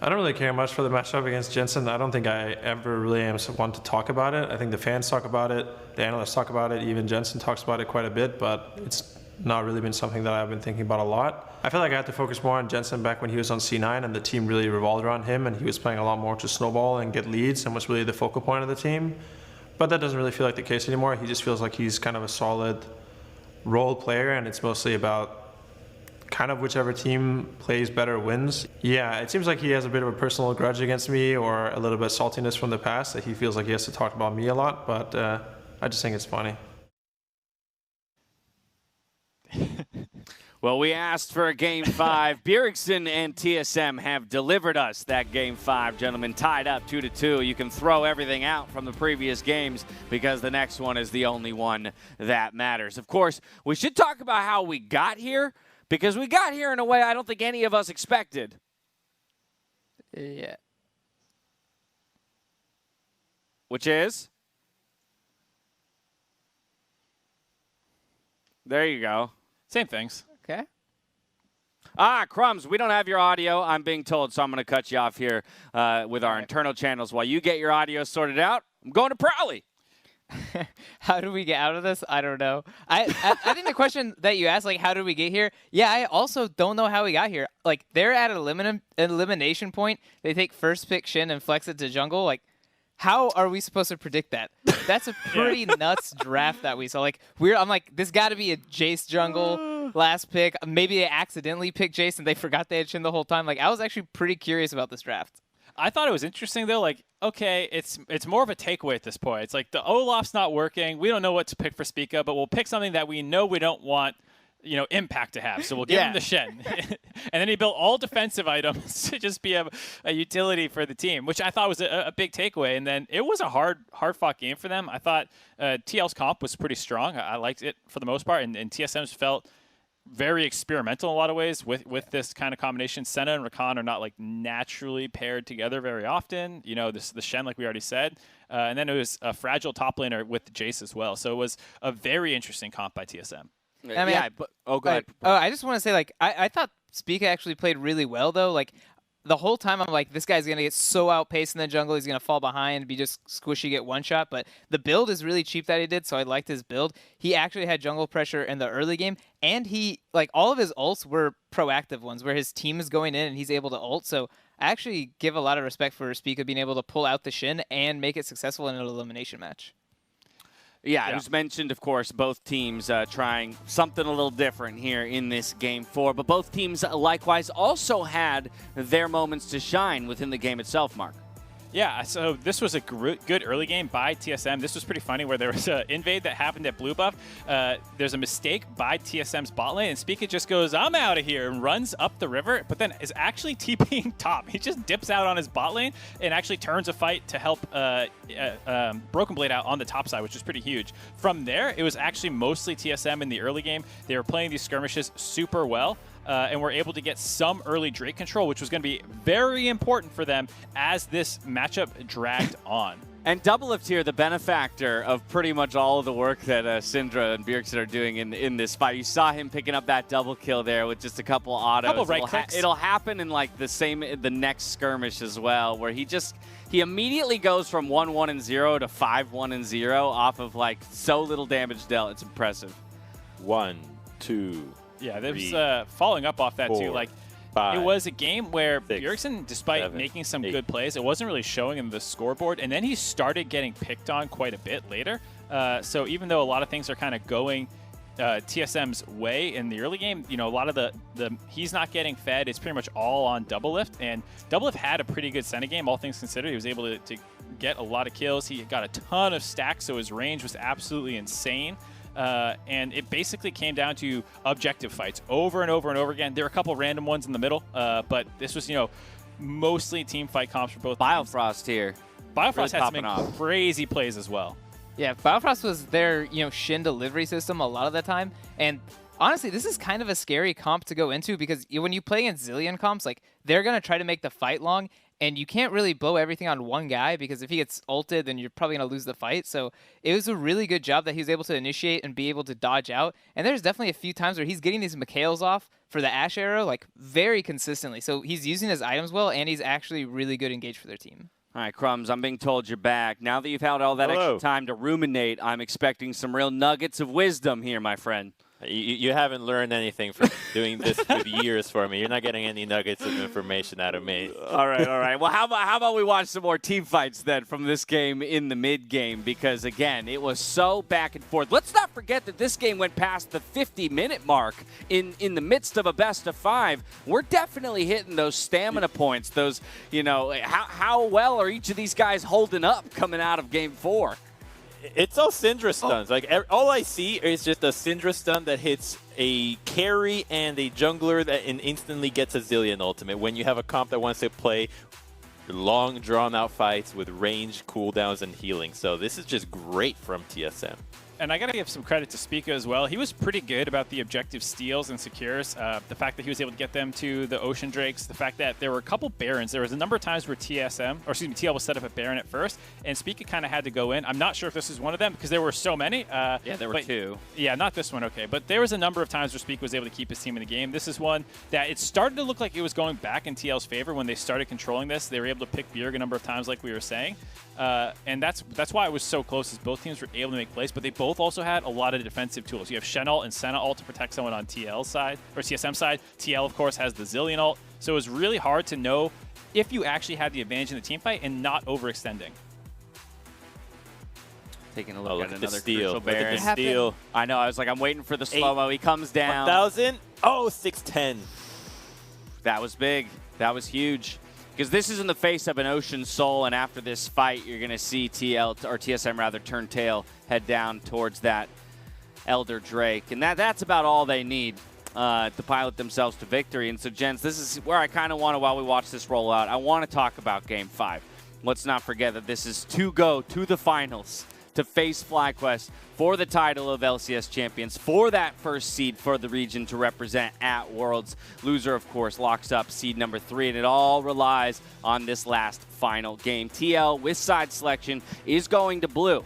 I don't really care much for the matchup against Jensen. I don't think I ever really am one to talk about it. I think the fans talk about it, the analysts talk about it, even Jensen talks about it quite a bit, but it's not really been something that I've been thinking about a lot. I feel like I had to focus more on Jensen back when he was on C9 and the team really revolved around him and he was playing a lot more to snowball and get leads and was really the focal point of the team. But that doesn't really feel like the case anymore. He just feels like he's kind of a solid role player and it's mostly about kind of whichever team plays better wins. Yeah, it seems like he has a bit of a personal grudge against me or a little bit of saltiness from the past that he feels like he has to talk about me a lot, but I just think it's funny. Well, we asked for a Game 5. Bjergsen and TSM have delivered us that Game 5, gentlemen. Tied up 2-2. You can throw everything out from the previous games because the next one is the only one that matters. Of course, we should talk about how we got here because we got here in a way I don't think any of us expected. Yeah. Which is? There you go. Same things. Okay. Crumbs, we don't have your audio, I'm being told, so I'm going to cut you off here with our internal channels. While you get your audio sorted out, I'm going to Prowley. How do we get out of this? I don't know. I think the question that you asked, like, how did we get here? Yeah, I also don't know how we got here. Like, they're at an elimination point. They take first pick Shin and flex it to jungle. Like, how are we supposed to predict that? That's a pretty nuts draft that we saw. Like, I'm like, this got to be a Jace jungle last pick. Maybe they accidentally picked Jace and they forgot they had Shin the whole time. Like, I was actually pretty curious about this draft. I thought it was interesting, though. Like, okay, it's more of a takeaway at this point. It's like the Olaf's not working. We don't know what to pick for Spica, but we'll pick something that we know we don't want, you know, Impact to have. So we'll give him the Shen. And then he built all defensive items to just be a utility for the team, which I thought was a big takeaway. And then it was a hard-fought game for them. I thought TL's comp was pretty strong. I liked it for the most part, and TSM's felt very experimental in a lot of ways with this kind of combination. Senna and Rakan are not like naturally paired together very often. You know, the Shen, like we already said. And then it was a fragile top laner with Jace as well. So it was a very interesting comp by TSM. I mean, go ahead. I just want to say, like, I thought Spica actually played really well, though. Like, the whole time I'm like, this guy's going to get so outpaced in the jungle, he's going to fall behind, be just squishy, get one shot. But the build is really cheap that he did, so I liked his build. He actually had jungle pressure in the early game, and he, like, all of his ults were proactive ones, where his team is going in and he's able to ult. So I actually give a lot of respect for Spica being able to pull out the Shin and make it successful in an elimination match. Yeah, it was mentioned, of course, both teams trying something a little different here in this Game 4, but both teams likewise also had their moments to shine within the game itself, Mark. Yeah, so this was a good early game by TSM. This was pretty funny where there was an invade that happened at blue buff. There's a mistake by TSM's bot lane, and Spica just goes, I'm out of here, and runs up the river, but then is actually TPing top. He just dips out on his bot lane and actually turns a fight to help Broken Blade out on the top side, which is pretty huge. From there, it was actually mostly TSM in the early game. They were playing these skirmishes super well. And were able to get some early Drake control, which was going to be very important for them as this matchup dragged on. And Doublelift here, the benefactor of pretty much all of the work that Syndra and Bjergsen are doing in this fight. You saw him picking up that double kill there with just a couple autos. Couple right clicks. It'll happen in like the next skirmish as well, where he immediately goes from 1-1-0 to 5-1-0 off of like so little damage dealt. It's impressive. 1, 2. Yeah, there was following up off that 4, too. Like 5, it was a game where 6, Bjergsen, despite 7, making some 8. good plays, it wasn't really showing in the scoreboard. And then he started getting picked on quite a bit later. So even though a lot of things are kind of going TSM's way in the early game, you know, a lot of the he's not getting fed. It's pretty much all on Doublelift. And Doublelift had a pretty good Senna game, all things considered. He was able to get a lot of kills. He got a ton of stacks, so his range was absolutely insane. and it basically came down to objective fights over and over and over again. There were a couple random ones in the middle, but this was, mostly team fight comps for both. Biofrost here. Biofrost really had some crazy plays as well. Yeah, Biofrost was their, Shin delivery system a lot of the time, and honestly, this is kind of a scary comp to go into because when you play against Zilean comps, like, they're going to try to make the fight long, and you can't really blow everything on one guy because if he gets ulted, then you're probably going to lose the fight. So it was a really good job that he was able to initiate and be able to dodge out. And there's definitely a few times where he's getting these Mikhails off for the Ash arrow, like, very consistently. So he's using his items well, and he's actually really good engaged for their team. All right, Crumbs, I'm being told you're back. Now that you've had all that extra time to ruminate, I'm expecting some real nuggets of wisdom here, my friend. You haven't learned anything from doing this for years for me. You're not getting any nuggets of information out of me. All right. Well, how about we watch some more team fights then from this game in the mid game? Because again, it was so back and forth. Let's not forget that this game went past the 50-minute mark in the midst of a best of 5. We're definitely hitting those stamina points. Those, how well are each of these guys holding up coming out of game 4? It's all Syndra stuns. Like, all I see is just a Syndra stun that hits a carry and a jungler that instantly gets a Zilean ultimate. When you have a comp that wants to play long, drawn-out fights with range, cooldowns, and healing. So this is just great from TSM. And I got to give some credit to Spica as well. He was pretty good about the objective steals and secures. The fact that he was able to get them to the Ocean Drakes, the fact that there were a couple Barons. There was a number of times where TL was set up a Baron at first, and Spica kind of had to go in. I'm not sure if this is one of them because there were so many. Yeah, there were 2. Yeah, not this one, okay. But there was a number of times where Spica was able to keep his team in the game. This is one that it started to look like it was going back in TL's favor when they started controlling this. They were able to pick Bjerg a number of times like we were saying. And that's why it was so close, as both teams were able to make plays, but they both also had a lot of defensive tools. You have Shen ult and Senna ult to protect someone on TL's side, or TSM side. TL, of course, has the Zilean ult. So it was really hard to know if you actually had the advantage in the team fight and not overextending. Taking a look at another steal. crucial Baron. Steal. I know, I was like, I'm waiting for the slow-mo. He comes down. 1,000. Oh, 610. That was big. That was huge. Because this is in the face of an Ocean Soul, and after this fight, you're going to see TSM rather turn tail, head down towards that Elder Drake. And that's about all they need to pilot themselves to victory. And so, gents, this is where I kind of want to, while we watch this roll out, I want to talk about Game 5. Let's not forget that this is to go to the finals to face FlyQuest for the title of LCS champions, for that first seed for the region to represent at Worlds. Loser, of course, locks up seed number 3, and it all relies on this last final game. TL, with side selection, is going to blue,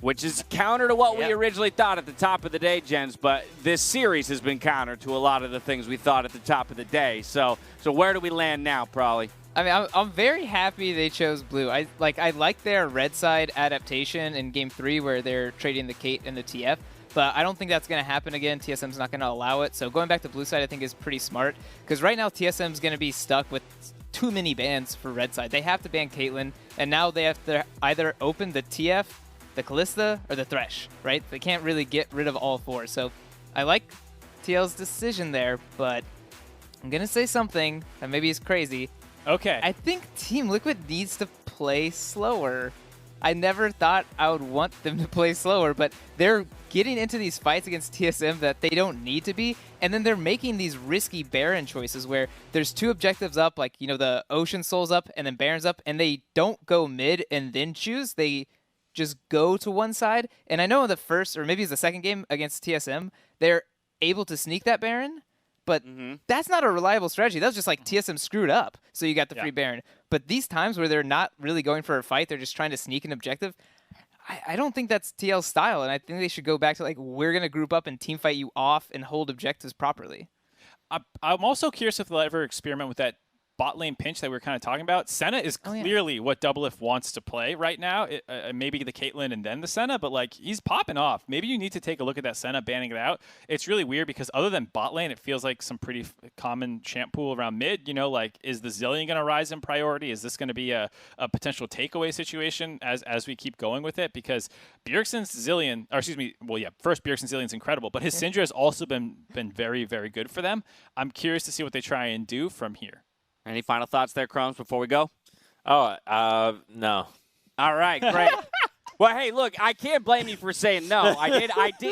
which is counter to what we originally thought at the top of the day, gents, but this series has been counter to a lot of the things we thought at the top of the day. So where do we land now, Prawley? I mean, I'm very happy they chose blue. I like their red side adaptation in Game 3 where they're trading the Kate and the TF, but I don't think that's going to happen again. TSM's not going to allow it. So going back to blue side I think is pretty smart because right now TSM's going to be stuck with too many bans for red side. They have to ban Caitlyn, and now they have to either open the TF, the Kalista, or the Thresh, right? They can't really get rid of all 4. So I like TL's decision there, but I'm going to say something that maybe is crazy. Okay. I think Team Liquid needs to play slower. I never thought I would want them to play slower, but they're getting into these fights against TSM that they don't need to be, and then they're making these risky Baron choices where there's 2 objectives up, like, the Ocean Soul's up and then Baron's up, and they don't go mid and then choose. They just go to one side. And I know in the first, or maybe it's the second game against TSM, they're able to sneak that Baron, but that's not a reliable strategy. That was just like TSM screwed up, so you got the free Baron. But these times where they're not really going for a fight, they're just trying to sneak an objective, I don't think that's TL's style, and I think they should go back to, like, we're going to group up and team fight you off and hold objectives properly. I'm also curious if they'll ever experiment with that bot lane pinch that we were kind of talking about. Senna is clearly what Doublelift wants to play right now. Maybe the Caitlyn and then the Senna, but like he's popping off. Maybe you need to take a look at that Senna, banning it out. It's really weird because other than bot lane, it feels like some pretty common champ pool around mid. Like, is the Zilean going to rise in priority? Is this going to be a potential takeaway situation as we keep going with it? Because Bjergsen's Zilean, first Bjergsen's Zilean's incredible, but his Syndra has also been very, very good for them. I'm curious to see what they try and do from here. Any final thoughts there, Crumbs, before we go? No. All right, great. Well, hey, look, I can't blame you for saying no.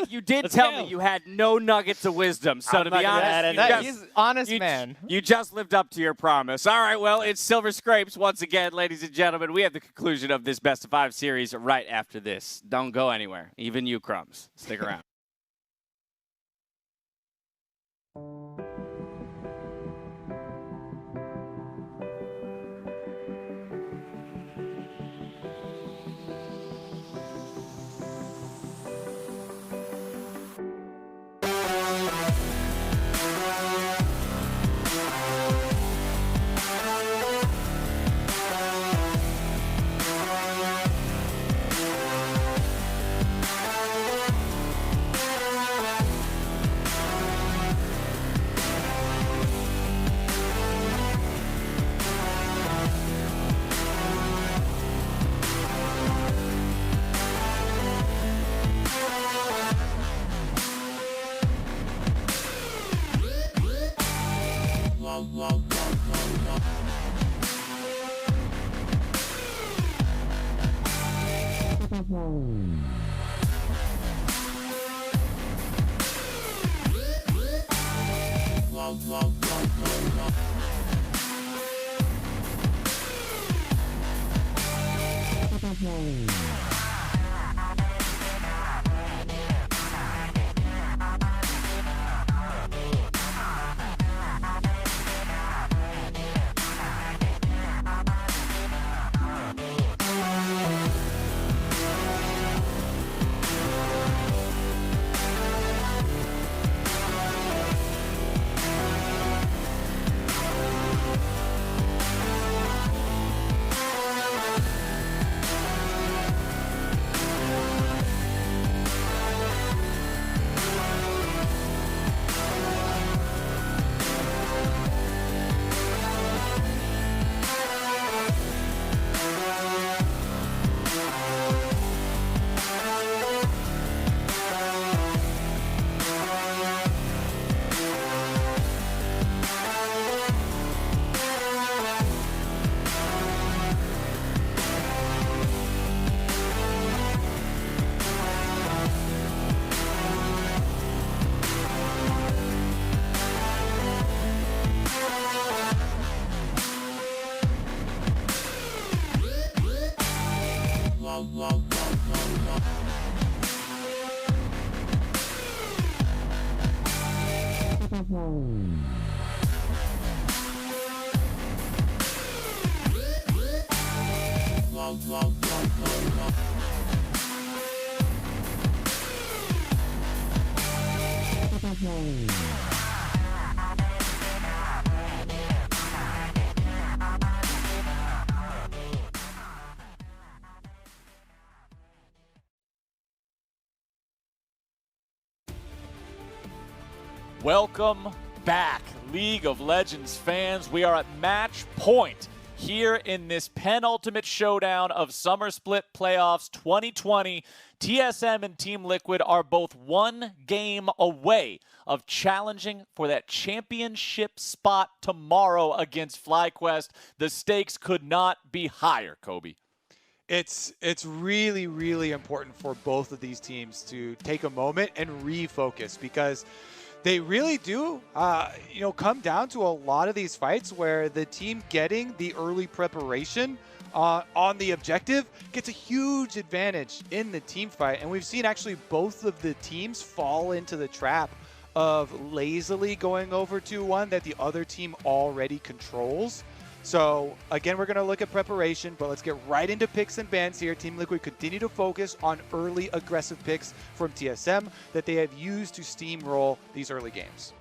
You did tell me you had no nuggets of wisdom. So to be honest, he's honest man. You just lived up to your promise. All right, well, it's Silver Scrapes once again, ladies and gentlemen. We have the conclusion of this Best of 5 series right after this. Don't go anywhere. Even you, Crumbs. Stick around. Welcome back, League of Legends fans. We are at match point here in this penultimate showdown of Summer Split Playoffs 2020. TSM and Team Liquid are both one game away of challenging for that championship spot tomorrow against FlyQuest. The stakes could not be higher, Kobe. It's really, really important for both of these teams to take a moment and refocus, because they really do, come down to a lot of these fights where the team getting the early preparation on the objective gets a huge advantage in the team fight. And we've seen actually both of the teams fall into the trap of lazily going over 2-1 that the other team already controls. So again, we're going to look at preparation, but let's get right into picks and bans here. Team Liquid continue to focus on early aggressive picks from TSM that they have used to steamroll these early games.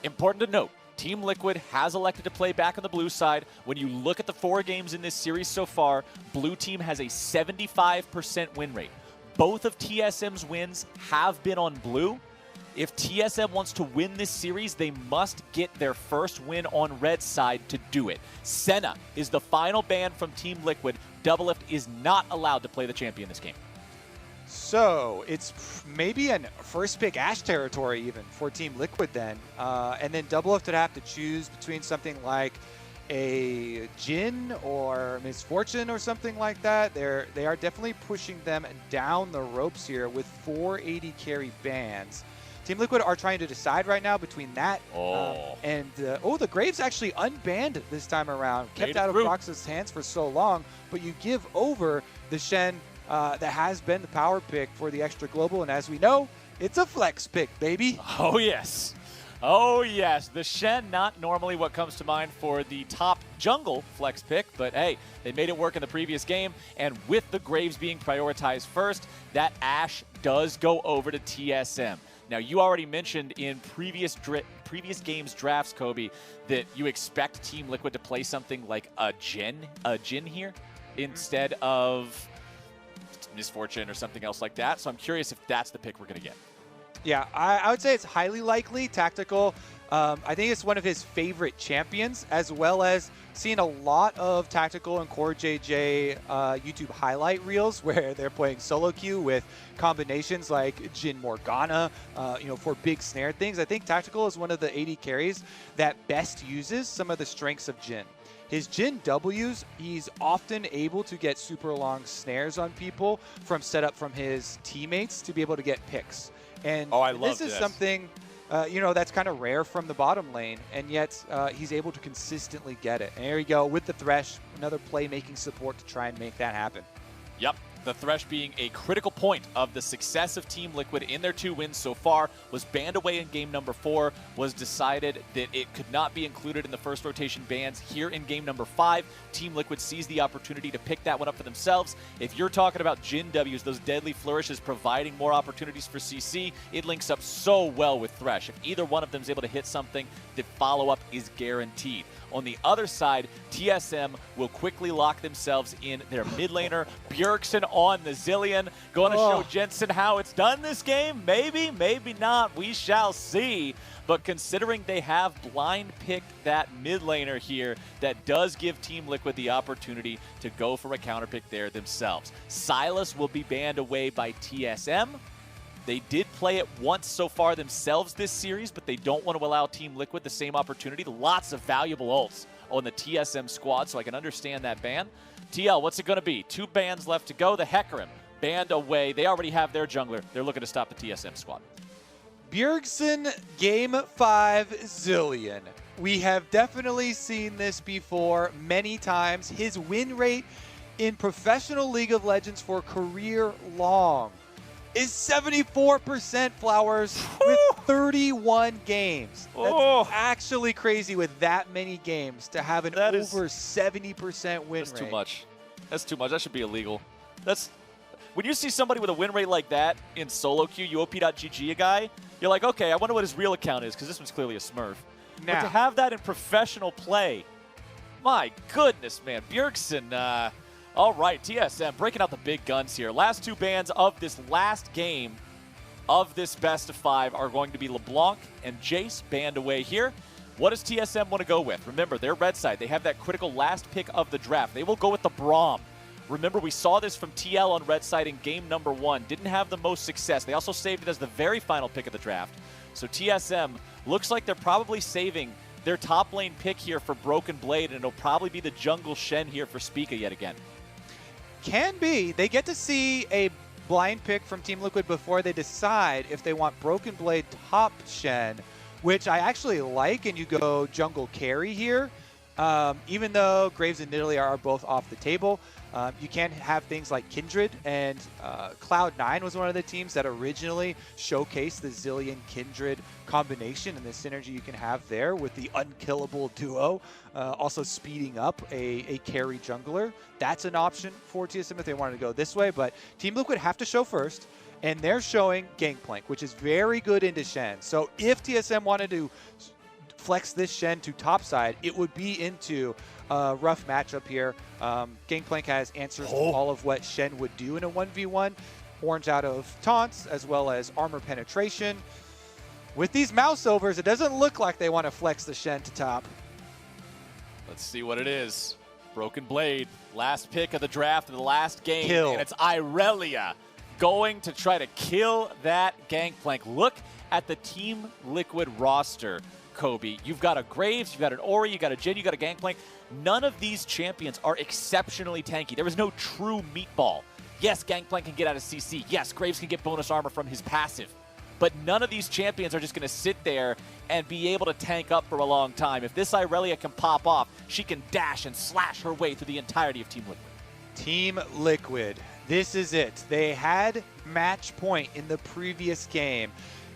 Important to note, Team Liquid has elected to play back on the blue side. When you look at the 4 games in this series so far, blue team has a 75% win rate. Both of TSM's wins have been on blue. If TSM wants to win this series, they must get their first win on red side to do it. Senna is the final ban from Team Liquid. Doublelift is not allowed to play the champion this game. So it's maybe an first pick Ashe territory even for Team Liquid then. And then Doublelift would have to choose between something like a Jin or Misfortune or something like that. They are definitely pushing them down the ropes here with 480 carry bans. Team Liquid are trying to decide right now between that and the Graves actually unbanned this time around. Kept out of Brox's hands for so long, but you give over the Shen that has been the power pick for the extra global, and as we know, it's a flex pick, baby. Oh, yes. Oh, yes. The Shen, not normally what comes to mind for the top jungle flex pick, but hey, they made it work in the previous game, and with the Graves being prioritized first, that Ashe does go over to TSM. Now, you already mentioned in previous games drafts, Kobe, that you expect Team Liquid to play something like a Jin here instead of Misfortune or something else like that. So I'm curious if that's the pick we're going to get. Yeah, I would say it's highly likely. Tactical, I think it's one of his favorite champions, as well as seeing a lot of Tactical and Core JJ YouTube highlight reels where they're playing solo queue with combinations like Jin Morgana, for big snare things. I think Tactical is one of the 80 carries that best uses some of the strengths of Jin. His Jin Ws, he's often able to get super long snares on people from setup from his teammates to be able to get picks. And this is something, that's kind of rare from the bottom lane, and yet he's able to consistently get it. And there you go with the Thresh, another playmaking support to try and make that happen. Yep. The Thresh being a critical point of the success of Team Liquid in their 2 wins so far, was banned away in game number 4, was decided that it could not be included in the first rotation bans here in game number 5. Team Liquid sees the opportunity to pick that one up for themselves. If you're talking about Jin Ws, those deadly flourishes providing more opportunities for CC, it links up so well with Thresh. If either one of them is able to hit something, the follow-up is guaranteed. On the other side, TSM will quickly lock themselves in their mid laner. Bjergsen on the Zilean. Going to show Jensen how it's done this game? Maybe, maybe not. We shall see. But considering they have blind picked that mid laner here, that does give Team Liquid the opportunity to go for a counter pick there themselves. Sylas will be banned away by TSM. They did play it once so far themselves this series, but they don't want to allow Team Liquid the same opportunity. Lots of valuable ults on the TSM squad, so I can understand that ban. TL, what's it going to be? 2 bans left to go. The Hecarim banned away. They already have their jungler. They're looking to stop the TSM squad. Bjergsen, Game 5, Zilean. We have definitely seen this before many times. His win rate in professional League of Legends for career long is 74%, Flowers, with 31 games. That's actually crazy with that many games to have an over 70% win rate. That's too much. That's too much. That should be illegal. When you see somebody with a win rate like that in solo queue, UOP.GG a guy, you're like, okay, I wonder what his real account is, because this one's clearly a Smurf. But to have that in professional play, my goodness, man. Bjergsen, all right, TSM breaking out the big guns here. Last 2 bans of this last game of this best of 5 are going to be LeBlanc and Jace banned away here. What does TSM want to go with? Remember, they're red side. They have that critical last pick of the draft. They will go with the Braum. Remember, we saw this from TL on red side in game number 1. Didn't have the most success. They also saved it as the very final pick of the draft. So TSM looks like they're probably saving their top lane pick here for Broken Blade, and it'll probably be the jungle Shen here for Spica yet again. Can be. They get to see a blind pick from Team Liquid before they decide if they want Broken Blade top Shen, which I actually like, and you go jungle carry here. Even though Graves and Nidalee are both off the table, you can have things like Kindred, and Cloud9 was one of the teams that originally showcased the Zilean Kindred combination and the synergy you can have there with the unkillable duo, also speeding up a carry jungler. That's an option for TSM if they wanted to go this way, but Team Liquid have to show first, and they're showing Gangplank, which is very good into Shen. So if TSM wanted to flex this Shen to topside, it would be into a rough matchup here. Gangplank has answers to all of what Shen would do in a 1v1. Orange out of taunts, as well as armor penetration. With these mouse overs, it doesn't look like they want to flex the Shen to top. Let's see what it is. Broken Blade, last pick of the draft of the last game. Kill. And it's Irelia going to try to kill that Gangplank. Look at the Team Liquid roster. Kobe. You've got a Graves, you've got an Ori, you've got a Jhin, you've got a Gangplank. None of these champions are exceptionally tanky. There is no true meatball. Yes, Gangplank can get out of CC. Yes, Graves can get bonus armor from his passive. But none of these champions are just going to sit there and be able to tank up for a long time. If this Irelia can pop off, she can dash and slash her way through the entirety of Team Liquid. Team Liquid, this is it. They had match point in the previous game.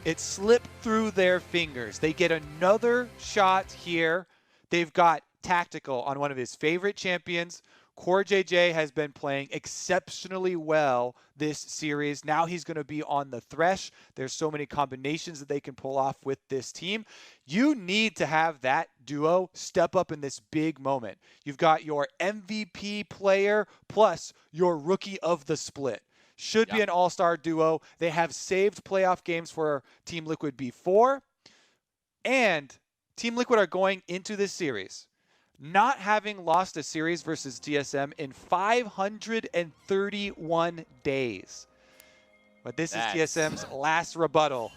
It slipped through their fingers. They get another shot here. They've got Tactical on one of his favorite champions. CoreJJ has been playing exceptionally well this series. Now he's going to be on the Thresh. There's so many combinations that they can pull off with this team. You need to have that duo step up in this big moment. You've got your MVP player plus your rookie of the split. Should be an all-star duo. They have saved playoff games for Team Liquid before. And Team Liquid are going into this series not having lost a series versus TSM in 531 days. But this is TSM's last rebuttal.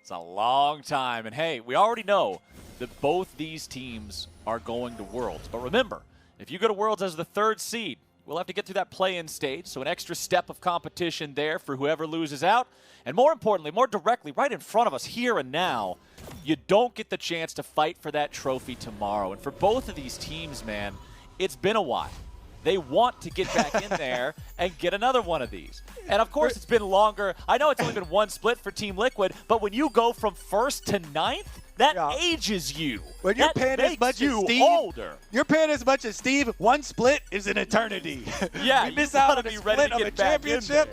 It's a long time. And hey, we already know that both these teams are going to Worlds. But remember, if you go to Worlds as the 3rd seed, we'll have to get through that play-in stage, so an extra step of competition there for whoever loses out. And more importantly, more directly, right in front of us here and now, you don't get the chance to fight for that trophy tomorrow. And for both of these teams, man, it's been a while. They want to get back in there and get another one of these. And of course, it's been longer. I know it's only been one split for Team Liquid, but when you go from 1st to 9th, that ages you. When you're paying as much as Steve, older. You're paying as much as Steve. One split is an eternity. Yeah, you miss out on a split of a championship.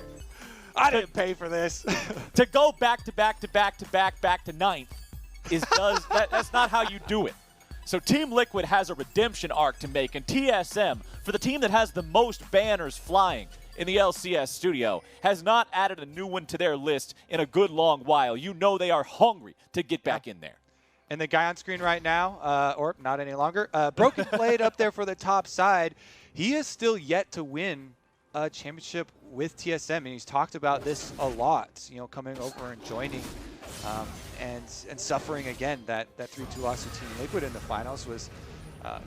I didn't pay for this. To go back to back to back to back to 9th that's not how you do it. So Team Liquid has a redemption arc to make, and TSM, for the team that has the most banners flying in the LCS studio, has not added a new one to their list in a good long while. You know they are hungry to get back in there. And the guy on screen right now, or not any longer, Broken Blade up there for the top side. He is still yet to win a championship with TSM, and he's talked about this a lot, you know, coming over and joining and suffering again. That 3-2 loss to Team Liquid in the finals was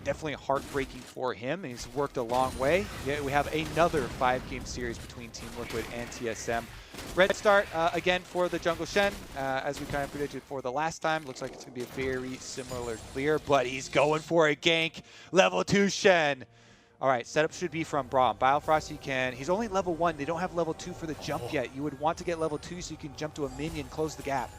definitely heartbreaking for him, and he's worked a long way. Yeah, we have another 5-game series between Team Liquid and TSM. Red start again for the Jungle Shen, as we kind of predicted for the last time. Looks like it's going to be a very similar clear, but he's going for a gank. Level 2 Shen. All right, setup should be from Braum. Biofrost, he's only level 1. They don't have level 2 for the jump yet. You would want to get level 2 so you can jump to a minion, close the gap.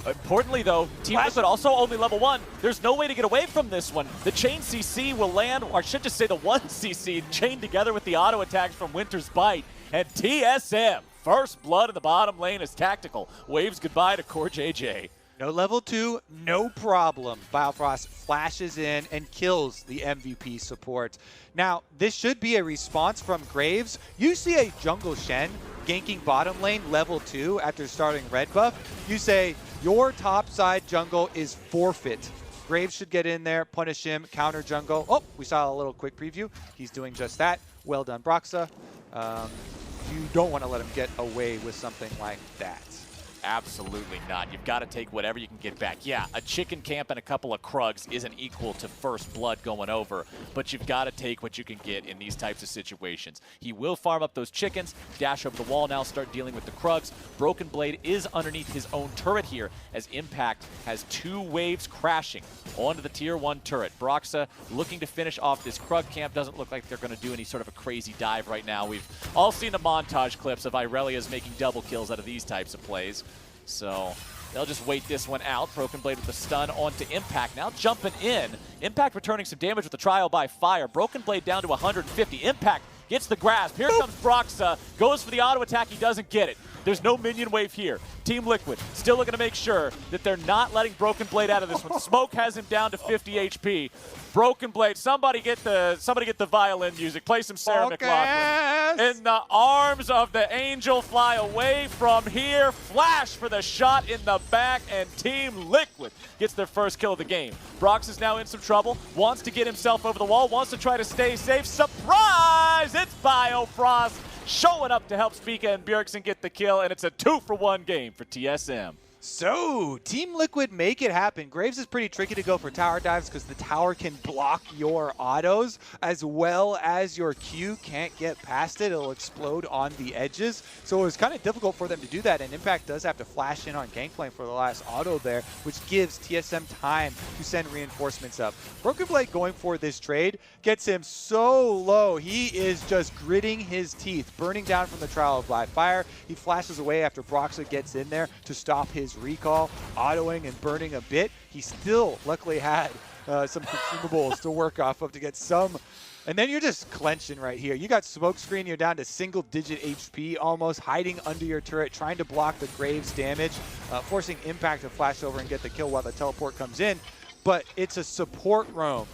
Importantly, though, Team Liquid also only level 1. There's no way to get away from this one. The chain CC will land, or I should just say the 1 CC, chained together with the auto attacks from Winter's Bite. And TSM, first blood in the bottom lane is Tactical. Waves goodbye to CoreJJ. No level 2, no problem. Biofrost flashes in and kills the MVP support. Now, this should be a response from Graves. You see a Jungle Shen ganking bottom lane level 2 after starting red buff. You say, your top side jungle is forfeit. Graves should get in there, punish him, counter jungle. Oh, we saw a little quick preview. He's doing just that. Well done, Broxah. You don't want to let him get away with something like that. Absolutely not. You've got to take whatever you can get back. Yeah, a chicken camp and a couple of Krugs isn't equal to first blood going over, but you've got to take what you can get in these types of situations. He will farm up those chickens, dash over the wall now, start dealing with the Krugs. Broken Blade is underneath his own turret here, as Impact has 2 waves crashing onto the tier 1 turret. Broxah looking to finish off this Krug camp. Doesn't look like they're going to do any sort of a crazy dive right now. We've all seen the montage clips of Irelia's making double kills out of these types of plays. So they'll just wait this one out. Broken Blade with the stun onto Impact. Now jumping in. Impact returning some damage with the trial by fire. Broken Blade down to 150. Impact gets the grasp. Here comes Broxah. Goes for the auto attack. He doesn't get it. There's no minion wave here. Team Liquid still looking to make sure that they're not letting Broken Blade out of this one. Smoke has him down to 50 HP. Broken Blade, somebody get the violin music. Play some Sarah McLachlan. In the arms of the Angel, fly away from here. Flash for the shot in the back, and Team Liquid gets their first kill of the game. Brox is now in some trouble, wants to get himself over the wall, wants to try to stay safe. Surprise! It's Biofrost showing up to help Spica and Bjergsen get the kill, and it's a 2-for-1 game for TSM. So, Team Liquid make it happen. Graves is pretty tricky to go for tower dives because the tower can block your autos as well as your Q can't get past it. It'll explode on the edges. So it was kind of difficult for them to do that, and Impact does have to flash in on Gangplank for the last auto there, which gives TSM time to send reinforcements up. Broken Blade going for this trade gets him so low. He is just gritting his teeth, burning down from the Trial of Live Fire. He flashes away after Broxah gets in there to stop his recall, autoing and burning a bit. He still luckily had some consumables to work off of to get some. And then you're just clenching right here. You got Smokescreen, you're down to single-digit HP almost, hiding under your turret, trying to block the Graves damage, forcing Impact to flash over and get the kill while the teleport comes in. But it's a support roam.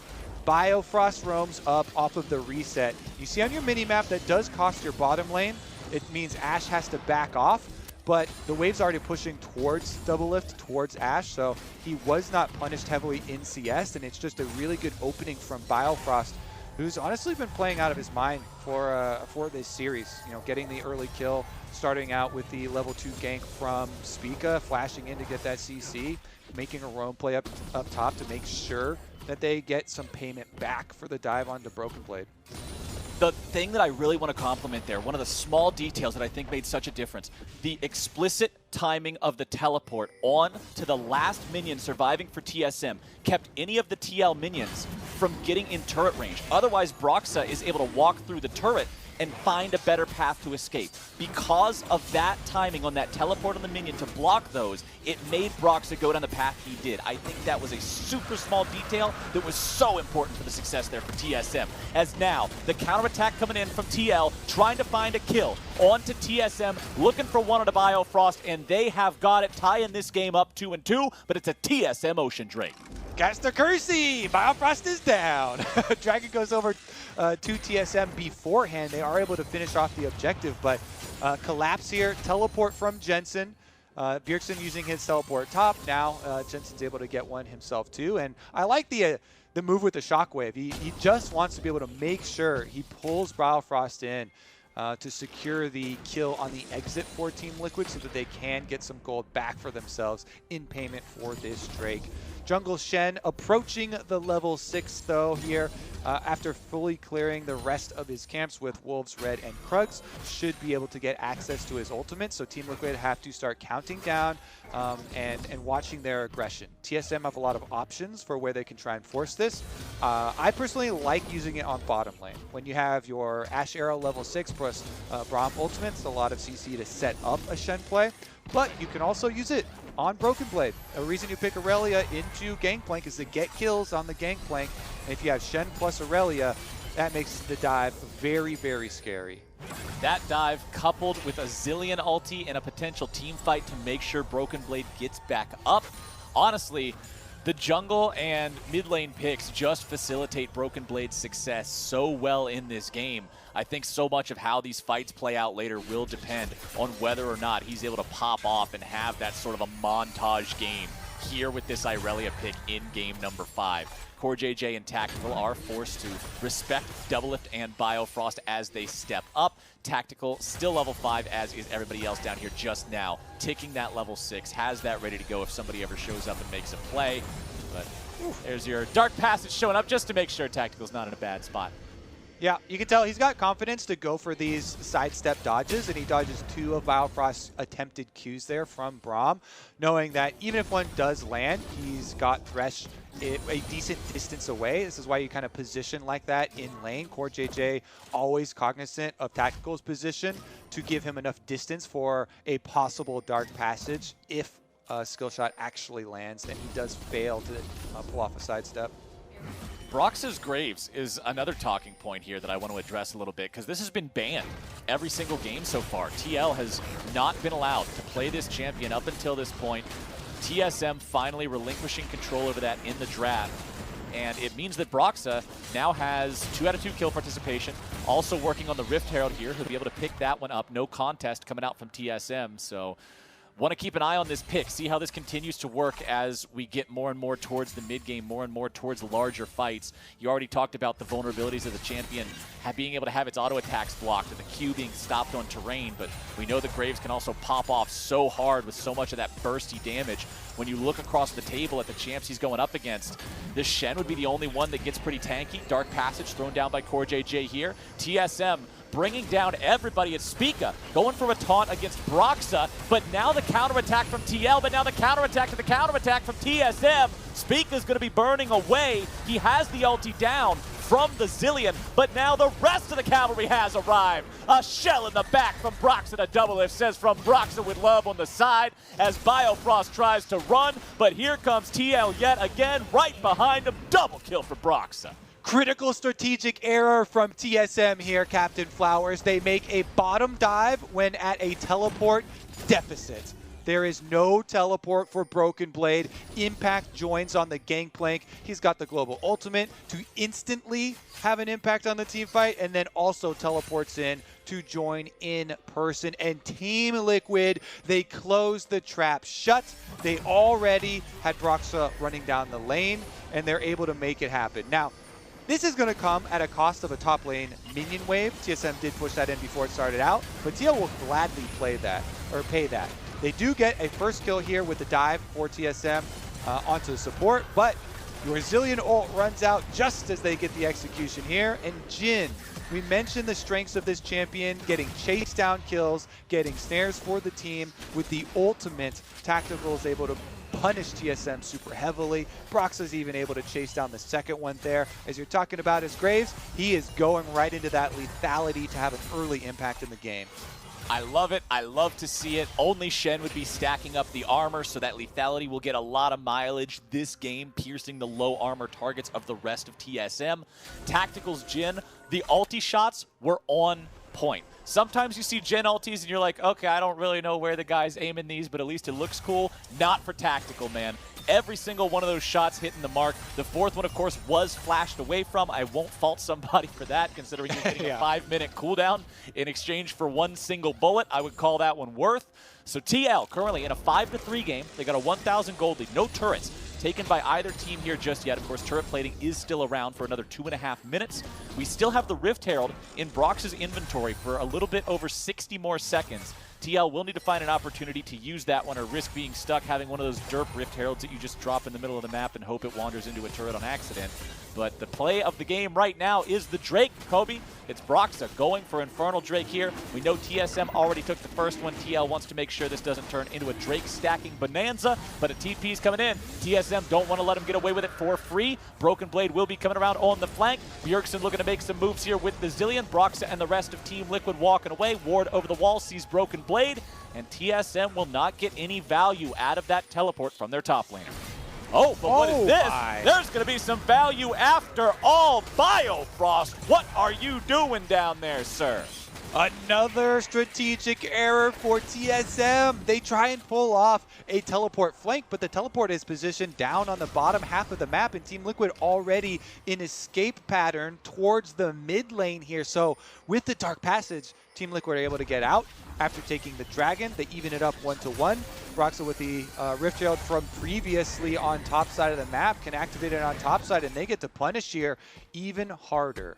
Biofrost roams up off of the reset. You see on your mini-map that does cost your bottom lane. It means Ashe has to back off. But the wave's already pushing towards Doublelift, towards Ashe, so he was not punished heavily in CS, and it's just a really good opening from Biofrost, who's honestly been playing out of his mind for this series. You know, getting the early kill, starting out with the level 2 gank from Spica, flashing in to get that CC, making a roam play up top to make sure that they get some payment back for the dive onto Broken Blade. The thing that I really want to compliment there, one of the small details that I think made such a difference, the explicit timing of the teleport on to the last minion surviving for TSM kept any of the TL minions from getting in turret range. Otherwise, Broxah is able to walk through the turret and find a better path to escape. Because of that timing on that teleport on the minion to block those, it made Broxah go down the path he did. I think that was a super small detail that was so important for the success there for TSM. As now, the counterattack coming in from TL, trying to find a kill. On to TSM, looking for one on a Biofrost, and they have got it, tying this game up 2-2, but it's a TSM Ocean Drake. Caster Kersey! Biofrost is down. Dragon goes over to TSM beforehand. They are able to finish off the objective, but collapse here. Teleport from Jensen. Bjergsen using his teleport top. Now Jensen's able to get one himself too. And I like the move with the Shockwave. He just wants to be able to make sure he pulls Biofrost in to secure the kill on the exit for Team Liquid so that they can get some gold back for themselves in payment for this Drake. Jungle Shen approaching the level 6 though here after fully clearing the rest of his camps with Wolves, Red, and Krugs. Should be able to get access to his ultimate, so Team Liquid have to start counting down and watching their aggression. TSM have a lot of options for where they can try and force this. I personally like using it on bottom lane. When you have your Ashe Arrow level 6 plus Braum ultimate, it's a lot of CC to set up a Shen play, but you can also use it on Broken Blade. A reason you pick Aurelia into Gangplank is to get kills on the Gangplank. And if you have Shen plus Aurelia, that makes the dive very, very scary. That dive coupled with a Zilean ulti and a potential team fight to make sure Broken Blade gets back up. Honestly, the jungle and mid lane picks just facilitate Broken Blade's success so well in this game. I think so much of how these fights play out later will depend on whether or not he's able to pop off and have that sort of a montage game here with this Irelia pick in game number 5. CoreJJ and Tactical are forced to respect Doublelift and Biofrost as they step up. Tactical still level 5, as is everybody else down here just now, ticking that level 6, has that ready to go if somebody ever shows up and makes a play. But there's your Dark Passage showing up just to make sure Tactical's not in a bad spot. Yeah, you can tell he's got confidence to go for these sidestep dodges, and he dodges 2 of Biofrost's attempted Qs there from Braum, knowing that even if one does land, he's got Thresh a decent distance away. This is why you kind of position like that in lane. CoreJJ always cognizant of Tactical's position to give him enough distance for a possible Dark Passage if a skill shot actually lands, and he does fail to pull off a sidestep. Broxah's Graves is another talking point here that I want to address a little bit, because this has been banned every single game so far. TL has not been allowed to play this champion up until this point. TSM finally relinquishing control over that in the draft. And it means that Broxah now has 2 out of 2 kill participation. Also working on the Rift Herald here. He'll be able to pick that one up. No contest coming out from TSM. So Want to keep an eye on this pick, see how this continues to work as we get more and more towards the mid-game, more and more towards larger fights. You already talked about the vulnerabilities of the champion, being able to have its auto attacks blocked and the Q being stopped on terrain, but we know the Graves can also pop off so hard with so much of that bursty damage. When you look across the table at the champs he's going up against, this Shen would be the only one that gets pretty tanky. Dark Passage thrown down by CoreJJ here. TSM bringing down everybody at Spica, going for a taunt against Broxah, but now the counterattack from TL, but now the counterattack to the counterattack from TSM. Spica's going to be burning away. He has the ulti down from the Zilean, but now the rest of the cavalry has arrived. A shell in the back from Broxah to Doublelift, says from Broxah with love on the side as Biofrost tries to run, but here comes TL yet again, right behind him. Double kill for Broxah. Critical strategic error from TSM here, Captain Flowers. They make a bottom dive when at a teleport deficit. There is no teleport for Broken Blade. Impact joins on the gangplank. He's got the global ultimate to instantly have an impact on the team fight, and then also teleports in to join in person. And Team Liquid, they close the trap shut. They already had Broxah running down the lane, and they're able to make it happen. Now, this is going to come at a cost of a top lane minion wave. TSM did push that in before it started out, but TL will gladly play that, or pay that. They do get a first kill here with the dive for TSM onto the support, but your Zilean ult runs out just as they get the execution here. And Jhin, we mentioned the strengths of this champion, getting chase down kills, getting snares for the team. With the ultimate, Tactical is able to punish TSM super heavily. Broxah's even able to chase down the second one there. As you're talking about his Graves, he is going right into that lethality to have an early impact in the game. I love it. I love to see it. Only Shen would be stacking up the armor, so that lethality will get a lot of mileage this game, piercing the low armor targets of the rest of TSM. Tactical's Jhin, the ulti shots were on point. Sometimes you see Jhin ultis and you're like, okay, I don't really know where the guy's aiming these, but at least it looks cool. Not for Tactical, man. Every single one of those shots hitting the mark. The fourth one, of course, was flashed away from. I won't fault somebody for that, considering you're getting a 5-minute cooldown in exchange for one single bullet. I would call that one worth. So TL currently in a 5-3 game. They got a 1,000 gold lead. No turrets taken by either team here just yet. Of course, turret plating is still around for another 2.5 minutes. We still have the Rift Herald in Brox's inventory for a little bit over 60 more seconds. TL will need to find an opportunity to use that one or risk being stuck having one of those derp Rift Heralds that you just drop in the middle of the map and hope it wanders into a turret on accident. But the play of the game right now is the Drake, Kobe. It's Broxah going for Infernal Drake here. We know TSM already took the first one. TL wants to make sure this doesn't turn into a Drake stacking bonanza, but a TP's coming in. TSM don't want to let him get away with it for free. Broken Blade will be coming around on the flank. Bjergsen looking to make some moves here with the Zilean. Broxah and the rest of Team Liquid walking away. Ward over the wall sees Broken Blade, and TSM will not get any value out of that teleport from their top laner. Oh, but what is this? There's going to be some value after all. Biofrost, what are you doing down there, sir? Another strategic error for TSM. They try and pull off a teleport flank, but the teleport is positioned down on the bottom half of the map, and Team Liquid already in escape pattern towards the mid lane here. So with the Dark Passage, Team Liquid are able to get out after taking the Dragon. They even it up 1-1. Broxah with the Rift Herald from previously on top side of the map can activate it on top side, and they get to punish here even harder.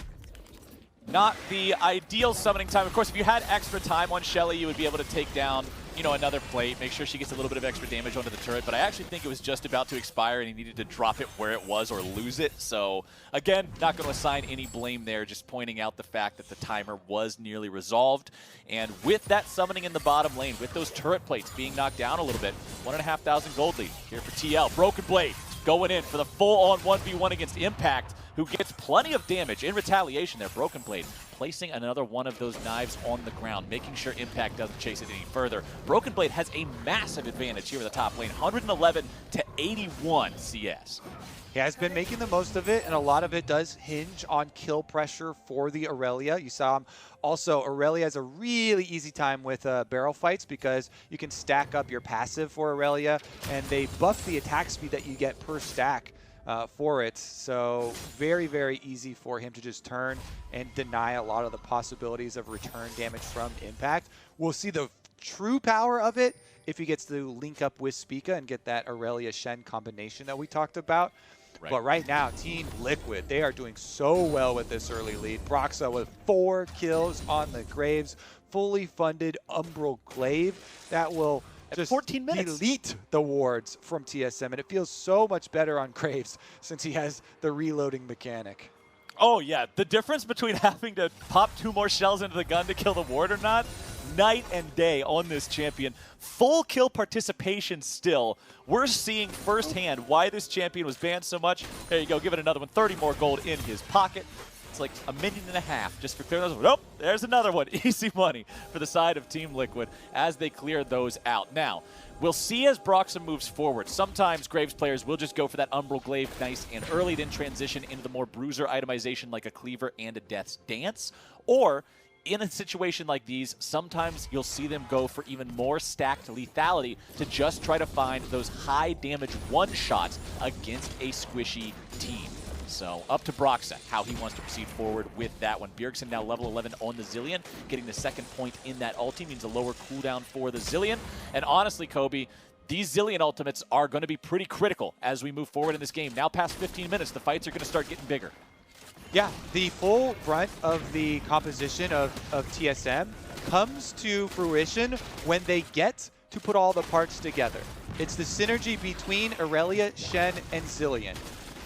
Not the ideal summoning time. Of course, if you had extra time on Shelly, you would be able to take down, you know, another plate, make sure she gets a little bit of extra damage onto the turret, but I actually think it was just about to expire and he needed to drop it where it was or lose it. So, again, not going to assign any blame there, just pointing out the fact that the timer was nearly resolved. And with that summoning in the bottom lane, with those turret plates being knocked down a little bit, 1,500 gold lead here for TL. Broken Blade going in for the full-on 1v1 against Impact, who gets plenty of damage in retaliation there. Broken Blade placing another one of those knives on the ground, making sure Impact doesn't chase it any further. Broken Blade has a massive advantage here in the top lane, 111 to 81 CS. He has been making the most of it, and a lot of it does hinge on kill pressure for the Aurelia. You saw him. Also, Aurelia has a really easy time with barrel fights because you can stack up your passive for Aurelia, and they buff the attack speed that you get per stack for it. So very, very easy for him to just turn and deny a lot of the possibilities of return damage from Impact. We'll see the true power of it if he gets to link up with Spica and get that Aurelia Shen combination that we talked about. Right. But right now, Team Liquid, they are doing so well with this early lead. Broxah with 4 kills on the Graves, fully funded Umbral Glaive that will just 14 minutes. delete the wards from TSM, and it feels so much better on Graves since he has the reloading mechanic. Oh, yeah. The difference between having to pop 2 more shells into the gun to kill the ward or not, night and day on this champion. Full kill participation still. We're seeing firsthand why this champion was banned so much. There you go. Give it another one. 30 more gold in his pocket. It's like a minute and a half just for clearing those. Nope, there's another one. Easy money for the side of Team Liquid as they clear those out. Now, we'll see as Broxah moves forward. Sometimes Graves players will just go for that Umbral Glaive nice and early, then transition into the more bruiser itemization like a Cleaver and a Death's Dance. Or, in a situation like these, sometimes you'll see them go for even more stacked lethality to just try to find those high damage one-shots against a squishy team. So up to Broxah, how he wants to proceed forward with that one. Bjergsen now level 11 on the Zilean, getting the 2nd point in that ulti means a lower cooldown for the Zilean. And honestly, Kobe, these Zilean ultimates are going to be pretty critical as we move forward in this game. Now past 15 minutes, the fights are going to start getting bigger. Yeah, the full brunt of the composition of TSM comes to fruition when they get to put all the parts together. It's the synergy between Aurelia, Shen, and Zilean.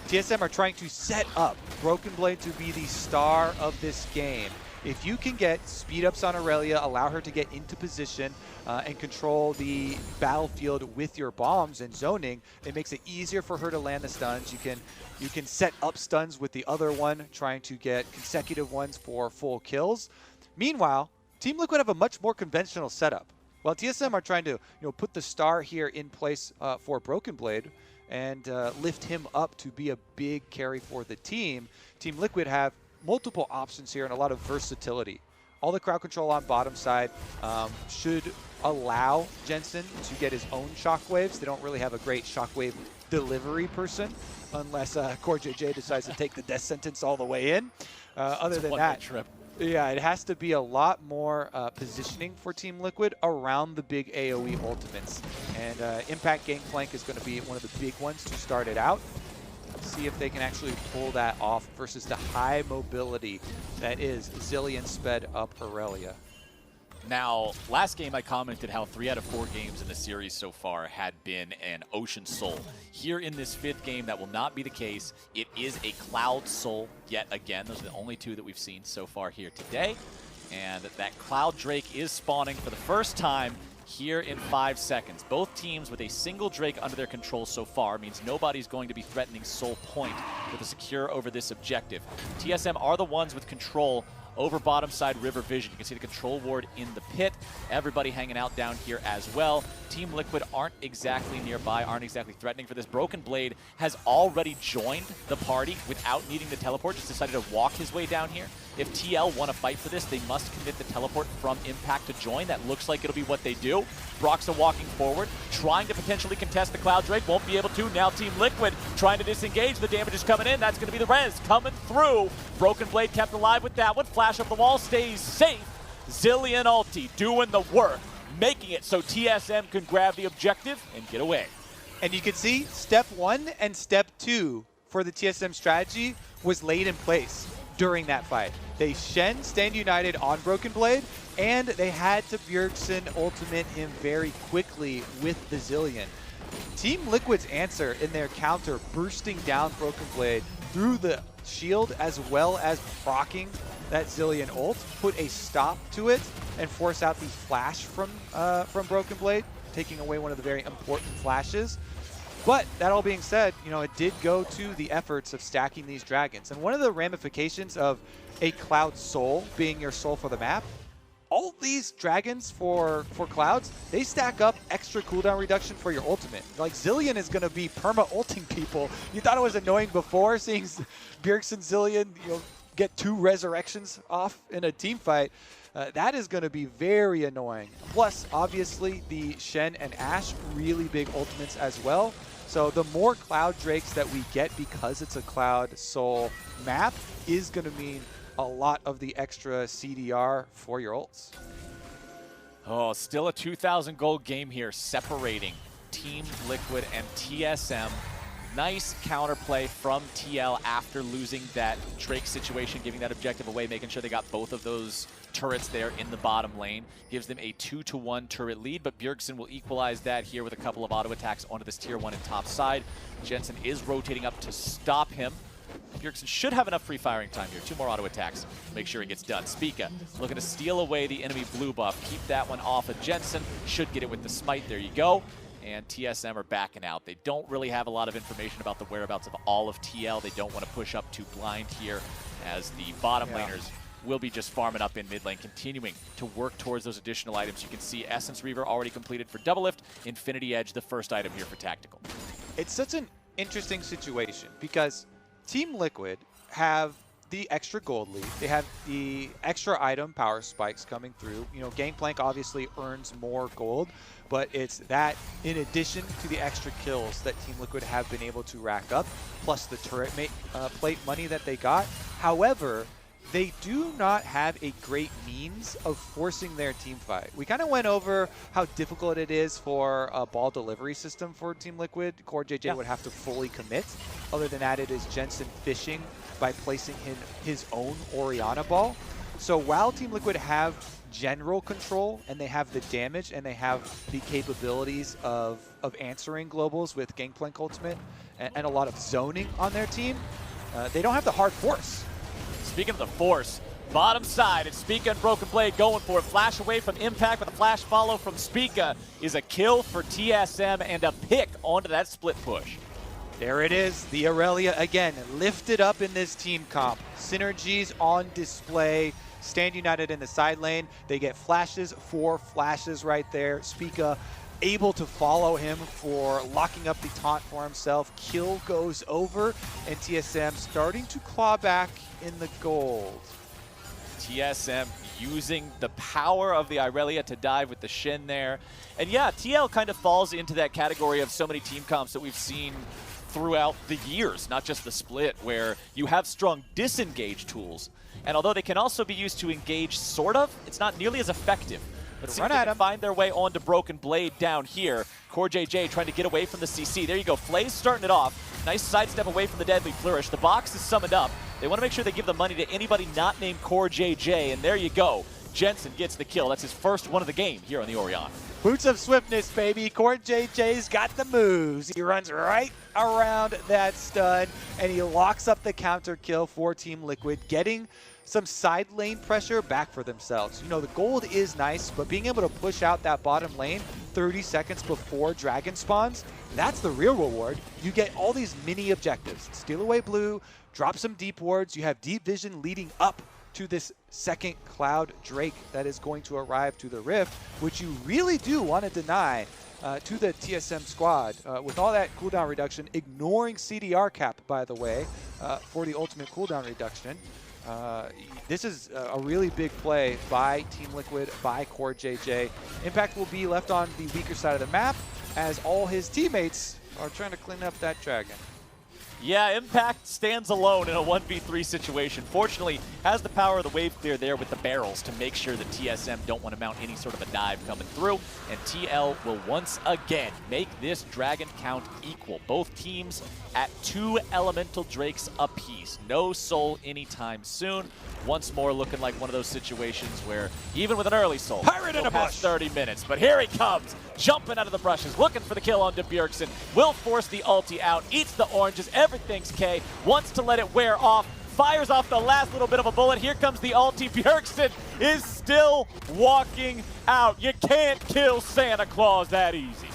TSM are trying to set up Broken Blade to be the star of this game. If you can get speed ups on Aurelia, allow her to get into position and control the battlefield with your bombs and zoning, it makes it easier for her to land the stuns. You can set up stuns with the other one, trying to get consecutive ones for full kills. Meanwhile, Team Liquid have a much more conventional setup. While TSM are trying to put the star here in place for Broken Blade and lift him up to be a big carry for the team, Team Liquid have multiple options here and a lot of versatility. All the crowd control on bottom side should allow Jensen to get his own shockwaves. They don't really have a great shockwave delivery person unless CoreJJ decides to take the death sentence all the way in. Other than that, yeah, it has to be a lot more positioning for Team Liquid around the big AoE ultimates. And Impact Gangplank is going to be one of the big ones to start it out. See if they can actually pull that off versus the high mobility that is Zilean sped up Aurelia. Now, last game I commented how 3 out of 4 games in the series so far had been an Ocean Soul. Here in this 5th game, that will not be the case. It is a Cloud Soul yet again. Those are the only 2 that we've seen so far here today. And that Cloud Drake is spawning for the first time here in 5 seconds. Both teams with a single Drake under their control so far means nobody's going to be threatening Soul Point with a secure over this objective. TSM are the ones with control over bottom side River Vision. You can see the control ward in the pit. Everybody hanging out down here as well. Team Liquid aren't exactly nearby, aren't exactly threatening for this. Broken Blade has already joined the party without needing the teleport, just decided to walk his way down here. If TL want to fight for this, they must commit the teleport from Impact to join. That looks like it'll be what they do. Broxah walking forward, trying to potentially contest the Cloud Drake, won't be able to. Now Team Liquid trying to disengage. The damage is coming in. That's going to be the res coming through. Broken Blade kept alive with that one. Flash up the wall, stays safe. Zilean ulti doing the work, making it so TSM can grab the objective and get away. And you can see step 1 and step 2 for the TSM strategy was laid in place during that fight. They Shen stand united on Broken Blade, and they had to Bjergsen ultimate him very quickly with the Zilean. Team Liquid's answer in their counter, bursting down Broken Blade through the shield as well as proccing that Zilean ult, put a stop to it and force out the flash from Broken Blade, taking away one of the very important flashes. But that all being said, it did go to the efforts of stacking these dragons. And one of the ramifications of a Cloud Soul being your soul for the map, all these dragons for Clouds, they stack up extra cooldown reduction for your ultimate. Like Zilean is going to be perma-ulting people. You thought it was annoying before seeing Bjergsen Zilean get 2 resurrections off in a team fight. That is going to be very annoying. Plus, obviously, the Shen and Ashe, really big ultimates as well. So the more Cloud Drakes that we get because it's a Cloud Soul map is going to mean a lot of the extra CDR for your ults. Oh, still a 2,000 gold game here separating Team Liquid and TSM. Nice counterplay from TL after losing that Drake situation, giving that objective away, making sure they got both of those turrets there in the bottom lane. Gives them a 2-1 turret lead, but Bjergsen will equalize that here with a couple of auto attacks onto this tier 1 and top side. Jensen is rotating up to stop him. Bjergsen should have enough free firing time here. 2 more auto attacks. Make sure he gets done. Spica looking to steal away the enemy blue buff. Keep that one off of Jensen. Should get it with the smite. There you go. And TSM are backing out. They don't really have a lot of information about the whereabouts of all of TL. They don't want to push up too blind here, as the bottom laners will be just farming up in mid lane, continuing to work towards those additional items. You can see Essence Reaver already completed for Doublelift, Infinity Edge, the first item here for Tactical. It's such an interesting situation because Team Liquid have the extra gold lead. They have the extra item power spikes coming through. You know, Gangplank obviously earns more gold, but it's that in addition to the extra kills that Team Liquid have been able to rack up, plus the turret plate money that they got. However, they do not have a great means of forcing their team fight. We kind of went over how difficult it is for a ball delivery system for Team Liquid. CoreJJ would have to fully commit. Other than that, it is Jensen fishing by placing his own Orianna ball. So while Team Liquid have general control and they have the damage and they have the capabilities of answering globals with Gangplank ultimate and a lot of zoning on their team, they don't have the hard force. Speaking of the force, bottom side, it's Spica and Broken Blade going for it. Flash away from Impact with a flash follow from Spica is a kill for TSM and a pick onto that split push. There it is, the Aurelia again, lifted up in this team comp. Synergies on display. Stand United in the side lane. They get flashes, 4 flashes right there. Spica able to follow him for locking up the taunt for himself. Kill goes over, and TSM starting to claw back in the gold. TSM using the power of the Irelia to dive with the Shin there. And yeah, TL kind of falls into that category of so many team comps that we've seen throughout the years, not just the split, where you have strong disengage tools. And although they can also be used to engage, sort of, it's not nearly as effective. Let's see if they can find their way onto Broken Blade down here. CoreJJ trying to get away from the CC. There you go, Flay's starting it off. Nice sidestep away from the Deadly Flourish. The box is summoned up. They want to make sure they give the money to anybody not named CoreJJ, and there you go. Jensen gets the kill. That's his first one of the game here on the Orianna. Boots of swiftness, baby. CoreJJ's got the moves. He runs right around that stun, and he locks up the counter kill for Team Liquid, getting some side lane pressure back for themselves. You know, the gold is nice, but being able to push out that bottom lane 30 seconds before Dragon spawns, that's the real reward. You get all these mini objectives. Steal away blue, drop some deep wards, you have deep vision leading up to this second Cloud Drake that is going to arrive to the Rift, which you really do want to deny to the TSM squad. With all that cooldown reduction, ignoring CDR cap, by the way, for the ultimate cooldown reduction. This is a really big play by Team Liquid, by CoreJJ. Impact will be left on the weaker side of the map as all his teammates are trying to clean up that dragon. Yeah, Impact stands alone in a 1v3 situation. Fortunately, has the power of the wave clear there with the barrels to make sure that TSM don't want to mount any sort of a dive coming through. And TL will once again make this dragon count equal. Both teams at 2 elemental drakes apiece. No soul anytime soon. Once more looking like one of those situations where even with an early soul, Pirate in a bush. 30 minutes. But here he comes, jumping out of the brushes, looking for the kill on Bjergsen. Will force the ulti out, eats the oranges, everything's K, wants to let it wear off, fires off the last little bit of a bullet. Here comes the ulti. Bjergsen is still walking out. You can't kill Santa Claus that easy.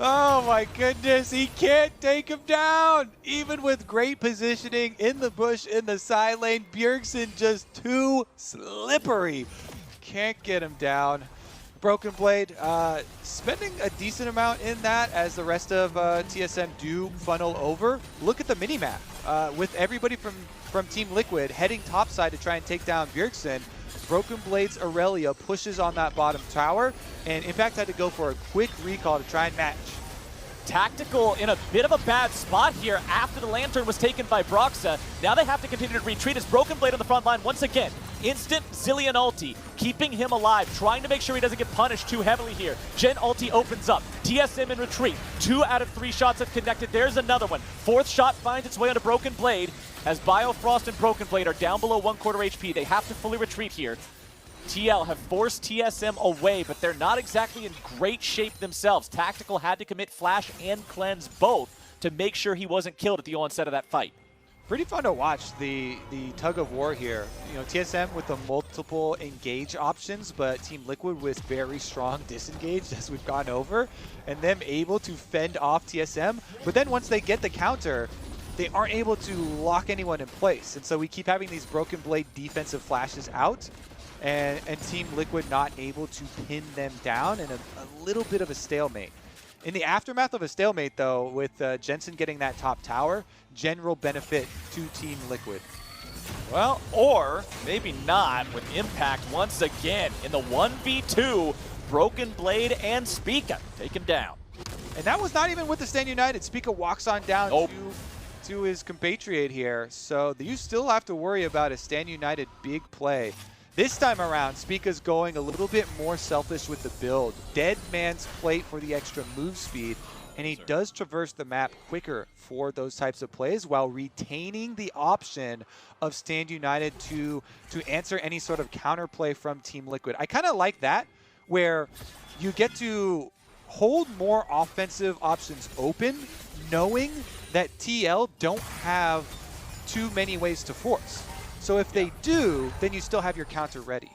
Oh my goodness, he can't take him down! Even with great positioning in the bush, in the side lane, Bjergsen just too slippery. Can't get him down. Broken Blade spending a decent amount in that as the rest of TSM do funnel over. Look at the minimap. With everybody from Team Liquid heading topside to try and take down Bjergsen, Broken Blade's Aurelia pushes on that bottom tower, and Impact had to go for a quick recall to try and match. Tactical in a bit of a bad spot here after the Lantern was taken by Broxah. Now they have to continue to retreat as Broken Blade on the front line once again. Instant Zilean ulti. keeping him alive, trying to make sure he doesn't get punished too heavily here. Gen ulti opens up. TSM in retreat. 2 out of 3 shots have connected. There's another one. 4th shot finds its way onto Broken Blade. As Biofrost and Broken Blade are down below 1/4 HP, they have to fully retreat here. TL have forced TSM away, but they're not exactly in great shape themselves. Tactical had to commit Flash and Cleanse both to make sure he wasn't killed at the onset of that fight. Pretty fun to watch the tug of war here. You know, TSM with the multiple engage options, but Team Liquid with very strong disengaged as we've gone over, and them able to fend off TSM. But then once they get the counter, they aren't able to lock anyone in place. And so we keep having these Broken Blade defensive flashes out, and Team Liquid not able to pin them down, and a little bit of a stalemate. In the aftermath of a stalemate, though, with Jensen getting that top tower, general benefit to Team Liquid. Well, or maybe not, with Impact once again in the 1v2, Broken Blade and Spica take him down. And that was not even with the Stand United. Spica walks on down to his compatriot here, so you still have to worry about a Stand United big play. This time around, Spica's going a little bit more selfish with the build. Dead Man's Plate for the extra move speed, and he does traverse the map quicker for those types of plays while retaining the option of Stand United to answer any sort of counterplay from Team Liquid. I kind of like that, where you get to hold more offensive options open, knowing that TL don't have too many ways to force. So if they do, then you still have your counter ready.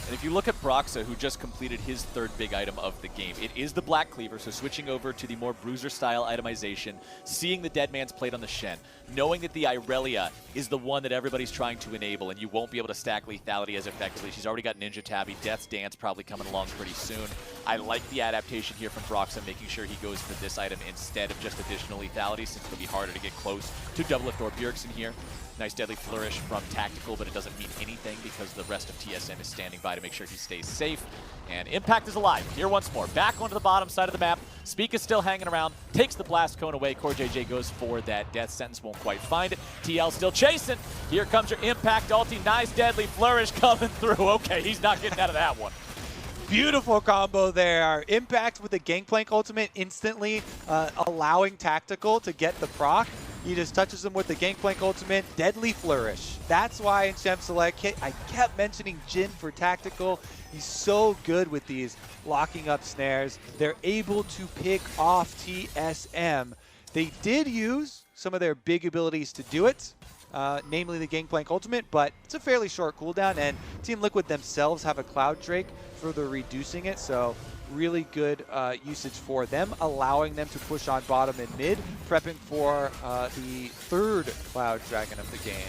And if you look at Broxah, who just completed his 3rd big item of the game, it is the Black Cleaver, so switching over to the more Bruiser-style itemization, seeing the Dead Man's Plate on the Shen, knowing that the Irelia is the one that everybody's trying to enable, and you won't be able to stack lethality as effectively. She's already got Ninja Tabby, Death's Dance probably coming along pretty soon. I like the adaptation here from Broxah, making sure he goes for this item instead of just additional lethality, since it'll be harder to get close to Doublelift or Bjergsen here. Nice Deadly Flourish from Tactical, but it doesn't mean anything because the rest of TSM is standing by to make sure he stays safe. And Impact is alive here once more. Back onto the bottom side of the map. Spica is still hanging around, takes the Blast Cone away. CoreJJ goes for that Death Sentence, won't quite find it. TL still chasing. Here comes your Impact ulti. Nice Deadly Flourish coming through. Okay, he's not getting out of that one. Beautiful combo there. Impact with the Gangplank ultimate instantly allowing Tactical to get the proc. He just touches him with the Gangplank ultimate, Deadly Flourish. That's why in Champ Select, I kept mentioning Jhin for Tactical. He's so good with these locking up snares. They're able to pick off TSM. They did use some of their big abilities to do it, namely the Gangplank ultimate, but it's a fairly short cooldown, and Team Liquid themselves have a Cloud Drake, further reducing it, so really good usage for them, allowing them to push on bottom and mid, prepping for the 3rd Cloud Dragon of the game.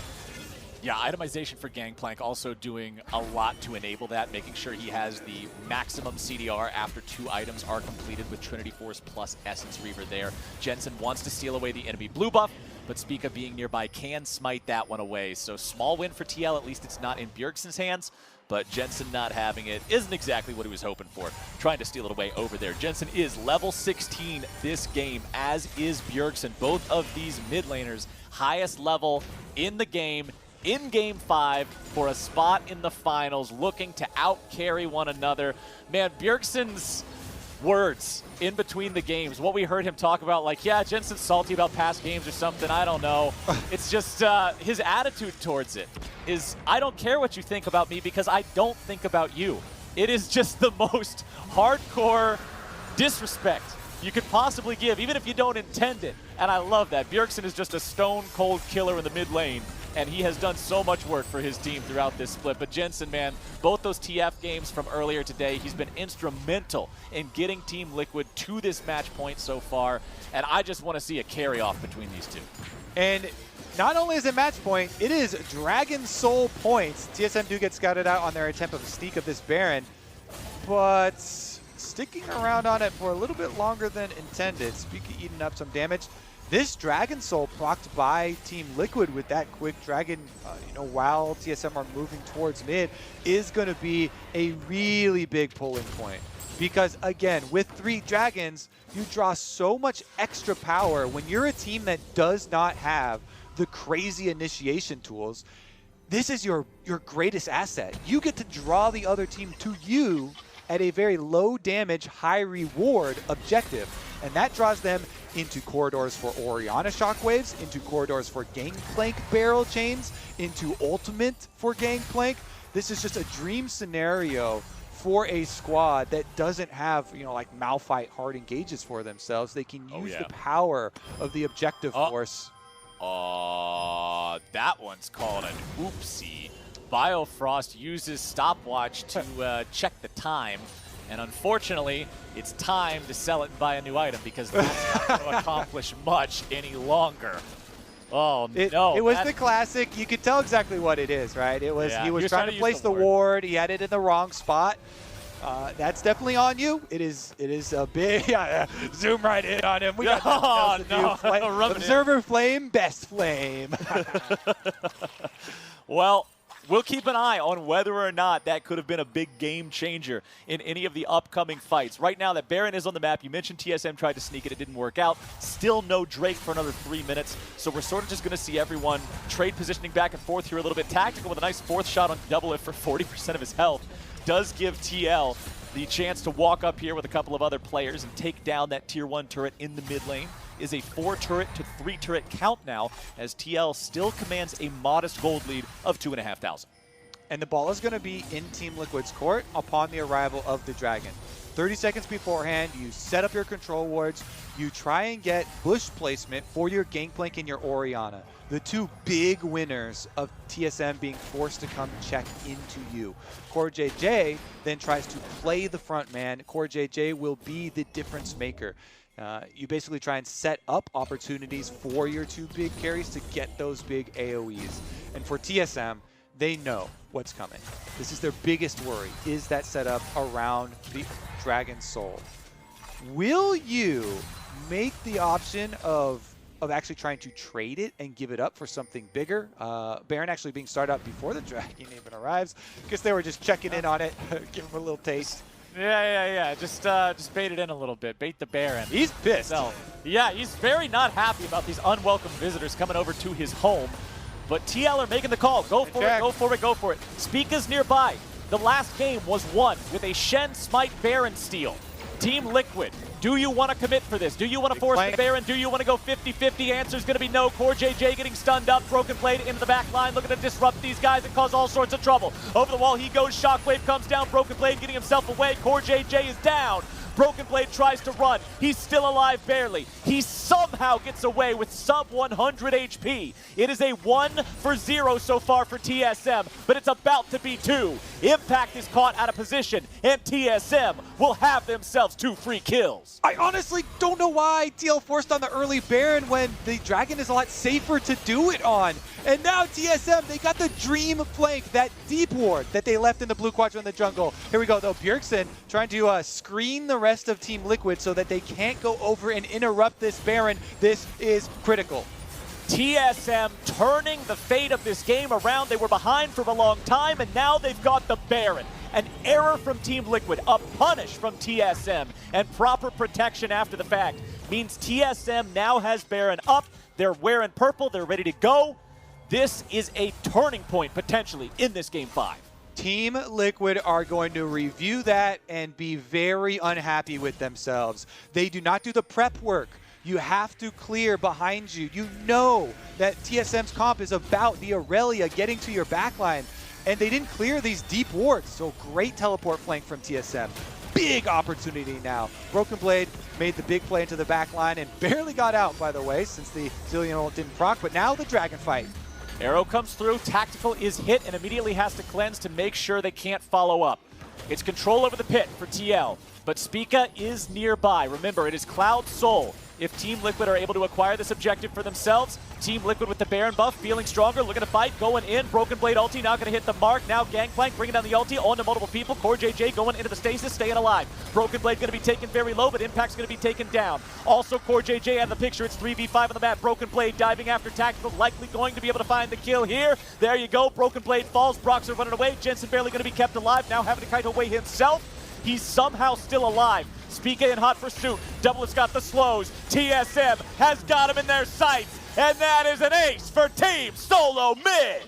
Yeah, itemization for Gangplank also doing a lot to enable that, making sure he has the maximum CDR after 2 items are completed with Trinity Force plus Essence Reaver there. Jensen wants to steal away the enemy blue buff, but Spica being nearby can smite that one away. So small win for TL, at least it's not in Bjergsen's hands, but Jensen not having it isn't exactly what he was hoping for. Trying to steal it away over there. Jensen is level 16 this game, as is Bjergsen. Both of these mid laners, highest level in the game, in Game 5 for a spot in the finals, looking to out-carry one another. Man, Bjergsen's words in between the games, what we heard him talk about, like, yeah, Jensen's salty about past games or something, I don't know. It's just his attitude towards it is, I don't care what you think about me because I don't think about you. It is just the most hardcore disrespect you could possibly give, even if you don't intend it. And I love that. Bjergsen is just a stone-cold killer in the mid lane, and he has done so much work for his team throughout this split. But Jensen, man, both those TF games from earlier today, he's been instrumental in getting Team Liquid to this match point so far, and I just want to see a carry-off between these two. And not only is it match point, it is Dragon Soul points. TSM do get scouted out on their attempt of a sneak of this Baron, but sticking around on it for a little bit longer than intended. Spica eating up some damage. This Dragon Soul procced by Team Liquid with that quick dragon, while TSM are moving towards mid, is going to be a really big pulling point. Because again, with 3 dragons, you draw so much extra power when you're a team that does not have the crazy initiation tools. this is your greatest asset. You get to draw the other team to you at a very low damage, high reward objective. And that draws them into corridors for Orianna Shockwaves, into corridors for Gangplank barrel chains, into Ultimate for Gangplank. This is just a dream scenario for a squad that doesn't have, like Malphite hard engages for themselves. They can use the power of the objective force. That one's called an oopsie. Biofrost uses stopwatch to check the time. And unfortunately, it's time to sell it and buy a new item because that's not going to accomplish much any longer. Oh, no. It was the classic. You could tell exactly what it is, right? It was he was trying to place the ward. He had it in the wrong spot. That's definitely on you. It is a big zoom right in on him. We got nothing else to do. Observer Flame, best flame. Well, we'll keep an eye on whether or not that could have been a big game changer in any of the upcoming fights. Right now, that Baron is on the map. You mentioned TSM tried to sneak it. It didn't work out. Still no Drake for another 3 minutes. So we're sort of just going to see everyone trade positioning back and forth here a little bit. Tactical with a nice fourth shot on Doublelift for 40% of his health. Does give TL the chance to walk up here with a couple of other players and take down that tier 1 turret in the mid lane. Is a 4 turret to 3 turret count now, as TL still commands a modest gold lead of 2,500. And the ball is going to be in Team Liquid's court upon the arrival of the Dragon. 30 seconds beforehand, you set up your control wards, you try and get bush placement for your Gangplank and your Orianna. The two big winners of TSM being forced to come check into you. CoreJJ then tries to play the front man. CoreJJ will be the difference maker. You basically try and set up opportunities for your two big carries to get those big AoEs. And for TSM, they know what's coming. This is their biggest worry, is that setup around the Dragon Soul. Will you make the option of actually trying to trade it and give it up for something bigger? Baron actually being started up before the Dragon even arrives, because they were just checking in on it, give him a little taste. Yeah. Just bait it in a little bit. Bait the Baron. He's pissed. Yeah, he's very not happy about these unwelcome visitors coming over to his home. But TL are making the call. Go for it, go for it, go for it. Spica's nearby. The last game was won with a Shen Smite Baron steal. Team Liquid, do you want to commit for this? Do you want to force the Baron? Do you want to go 50-50? Answer's going to be no. CoreJJ getting stunned up. Broken Blade into the back line, looking to disrupt these guys and cause all sorts of trouble. Over the wall he goes. Shockwave comes down. Broken Blade getting himself away. CoreJJ is down. Broken Blade tries to run. He's still alive barely. He somehow gets away with sub 100 HP. It is a 1-for-0 so far for TSM, but it's about to be 2. Impact is caught out of position, and TSM will have themselves 2 free kills. I honestly don't know why TL forced on the early Baron when the Dragon is a lot safer to do it on. And now TSM, they got the dream flank, that deep ward that they left in the blue quadrant in the jungle. Here we go, though. Bjergsen trying to screen the rest of Team Liquid so that they can't go over and interrupt this Baron. This is critical. TSM turning the fate of this game around. They were behind for a long time, and now they've got the Baron. An error from Team Liquid, a punish from TSM, and proper protection after the fact means TSM now has Baron up. They're wearing purple. They're ready to go. This is a turning point, potentially, in this Game 5. Team Liquid are going to review that and be very unhappy with themselves. They do not do the prep work. You have to clear behind you. You know that TSM's comp is about the Aurelia getting to your backline, and they didn't clear these deep wards. So great teleport flank from TSM. Big opportunity now. Broken Blade made the big play into the backline and barely got out, by the way, since the Zilean ult didn't proc, but now the Dragon fight. Arrow comes through, Tactical is hit and immediately has to cleanse to make sure they can't follow up. It's control over the pit for TL, but Spica is nearby. Remember, it is Cloud Soul. If Team Liquid are able to acquire this objective for themselves, Team Liquid with the Baron buff, feeling stronger, looking to fight, going in. Broken Blade ulti, not going to hit the mark. Now Gangplank bringing down the ulti onto multiple people. CoreJJ going into the stasis, staying alive. Broken Blade going to be taken very low, but Impact's going to be taken down. Also, CoreJJ out of the picture. It's 3v5 on the map. Broken Blade diving after Tactical, likely going to be able to find the kill here. There you go. Broken Blade falls. Brox are running away. Jensen barely going to be kept alive. Now having to kite away himself. He's somehow still alive. Spica in hot pursuit. Double's got the slows. TSM has got him in their sights. And that is an ace for Team Solo Mid.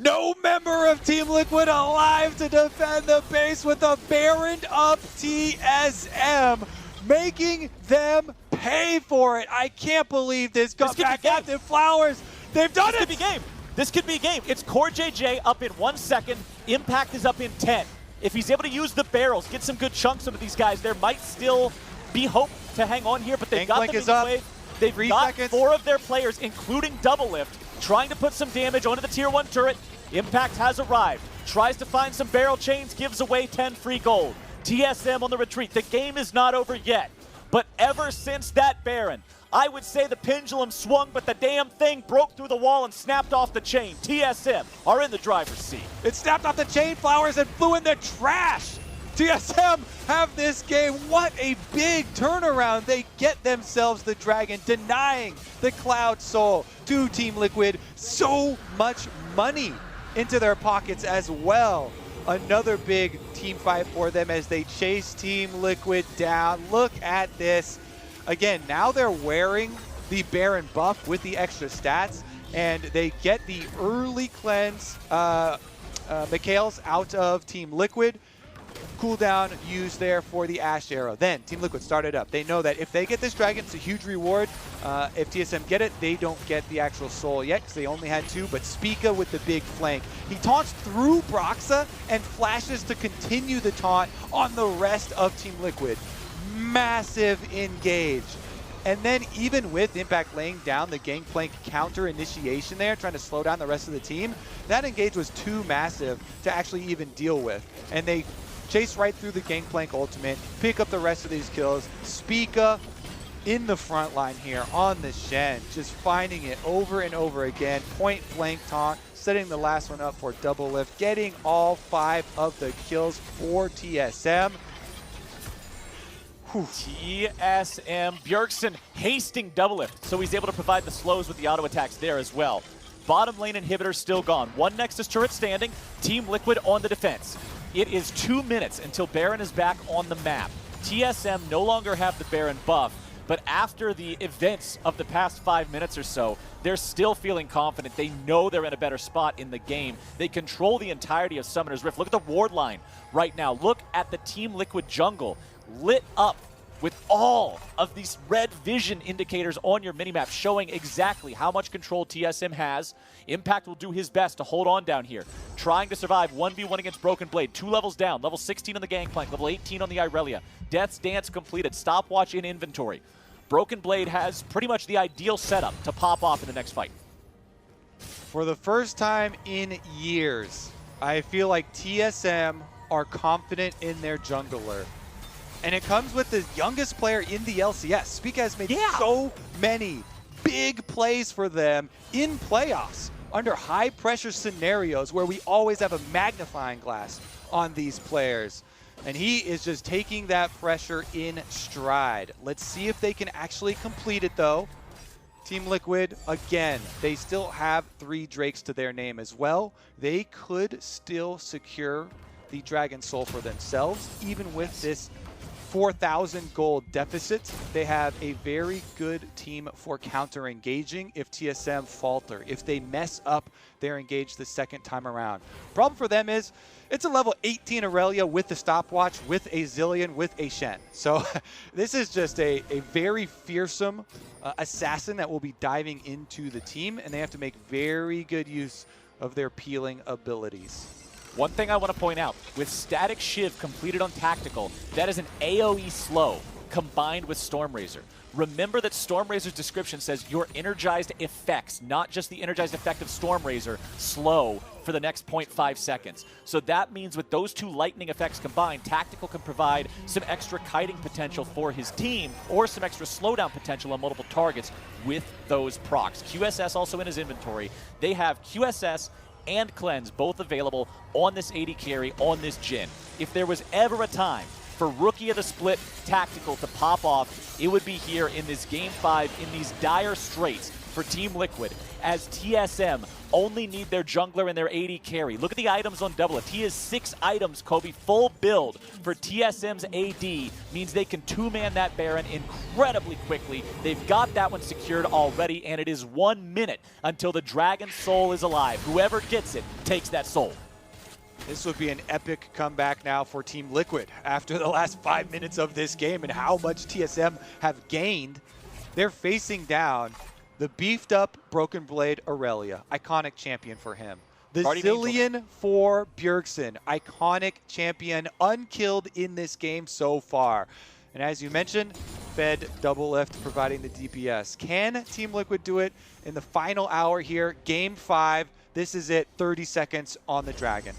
No member of Team Liquid alive to defend the base with a Baron up TSM, making them pay for it. I can't believe this. Got back Captain Flowers. They've done it. This could be game. This could be game. It's Core JJ up in 1 second. Impact is up in 10. If he's able to use the barrels, get some good chunks into these guys, there might still be hope to hang on here, but they've got them in the way. They've got 4 of their players, including Doublelift, trying to put some damage onto the Tier 1 turret. Impact has arrived. Tries to find some barrel chains, gives away 10 free gold. TSM on the retreat. The game is not over yet. But ever since that Baron, I would say the pendulum swung, but the damn thing broke through the wall and snapped off the chain. TSM are in the driver's seat. It snapped off the chain, Flowers, and flew in the trash. TSM have this game. What a big turnaround. They get themselves the Dragon, denying the Cloud Soul to Team Liquid. So much money into their pockets as well. Another big team fight for them as they chase Team Liquid down. Look at this. Again, now they're wearing the Baron buff with the extra stats, and they get the early cleanse Mikhails out of Team Liquid. Cooldown used there for the Ash Arrow. Then Team Liquid started up. They know that if they get this Dragon, it's a huge reward. If TSM get it, they don't get the actual soul yet because they only had 2, but Spica with the big flank. He taunts through Broxah and flashes to continue the taunt on the rest of Team Liquid. Massive engage. And then even with Impact laying down the Gangplank counter initiation there, trying to slow down the rest of the team, that engage was too massive to actually even deal with. And they chase right through the Gangplank ultimate, pick up the rest of these kills. Spica in the front line here on the Shen, just finding it over and over again. Point blank taunt, setting the last one up for Doublelift, getting all 5 of the kills for TSM. TSM, Bjergsen hasting Doublelift, so he's able to provide the slows with the auto attacks there as well. Bottom lane inhibitor still gone. 1 Nexus turret standing, Team Liquid on the defense. It is 2 minutes until Baron is back on the map. TSM no longer have the Baron buff, but after the events of the past 5 minutes or so, they're still feeling confident. They know they're in a better spot in the game. They control the entirety of Summoner's Rift. Look at the ward line right now. Look at the Team Liquid jungle lit up with all of these red vision indicators on your minimap showing exactly how much control TSM has. Impact will do his best to hold on down here, trying to survive 1v1 against Broken Blade. 2 levels down, level 16 on the Gangplank, level 18 on the Irelia. Death's Dance completed, stopwatch in inventory. Broken Blade has pretty much the ideal setup to pop off in the next fight. For the first time in years, I feel like TSM are confident in their jungler. And it comes with the youngest player in the LCS. Spica has made so many big plays for them in playoffs under high pressure scenarios where we always have a magnifying glass on these players. And he is just taking that pressure in stride. Let's see if they can actually complete it though. Team Liquid, again, they still have 3 Drakes to their name as well. They could still secure the Dragon Soul for themselves, even with this 4,000 gold deficit. They have a very good team for counter-engaging if TSM falter, if they mess up their engage the second time around. Problem for them is it's a level 18 Irelia with the stopwatch, with a Zilean, with a Shen. So this is just a very fearsome assassin that will be diving into the team, and they have to make very good use of their peeling abilities. One thing I want to point out, with Static Shiv completed on Tactical, that is an AoE slow combined with Stormrazor. Remember that Stormrazor's description says your energized effects, not just the energized effect of Stormrazor, slow for the next 0.5 seconds. So that means with those 2 lightning effects combined, Tactical can provide some extra kiting potential for his team or some extra slowdown potential on multiple targets with those procs. QSS also in his inventory. They have QSS and Cleanse both available on this AD carry, on this Jhin. If there was ever a time for Rookie of the Split Tactical to pop off, it would be here in this Game 5, in these dire straits for Team Liquid as TSM only need their jungler and their AD carry. Look at the items on Doublelift. He has 6 items, Kobe. Full build for TSM's AD means they can two-man that Baron incredibly quickly. They've got that one secured already, and it is 1 minute until the Dragon Soul is alive. Whoever gets it takes that soul. This would be an epic comeback now for Team Liquid after the last 5 minutes of this game and how much TSM have gained. They're facing down the beefed up Broken Blade Aurelia, iconic champion for him. The Zillion for Bjergsen, iconic champion, unkilled in this game so far. And as you mentioned, Fed Doublelift providing the DPS. Can Team Liquid do it in the final hour here? Game 5, this is it, 30 seconds on the Dragon.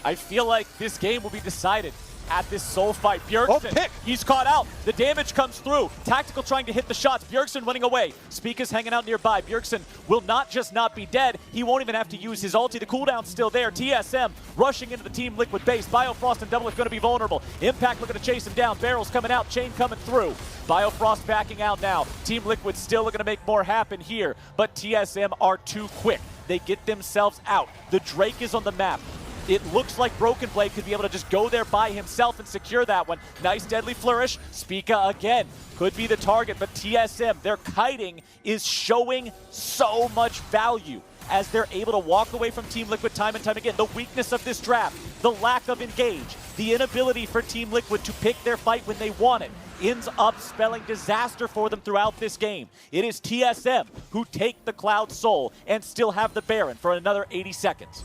I feel like this game will be decided at this soul fight. Bjergsen, he's caught out. The damage comes through. Tactical trying to hit the shots. Bjergsen running away. Spica's hanging out nearby. Bjergsen will not just not be dead. He won't even have to use his ulti. The cooldown's still there. TSM rushing into the Team Liquid base. Biofrost and Doublelift going to be vulnerable. Impact looking to chase him down. Barrels coming out. Chain coming through. Biofrost backing out now. Team Liquid still looking to make more happen here, but TSM are too quick. They get themselves out. The Drake is on the map. It looks like Broken Blade could be able to just go there by himself and secure that one. Nice deadly flourish. Spica again could be the target, but TSM, their kiting is showing so much value as they're able to walk away from Team Liquid time and time again. The weakness of this draft, the lack of engage, the inability for Team Liquid to pick their fight when they want it, ends up spelling disaster for them throughout this game. It is TSM who take the Cloud Soul and still have the Baron for another 80 seconds.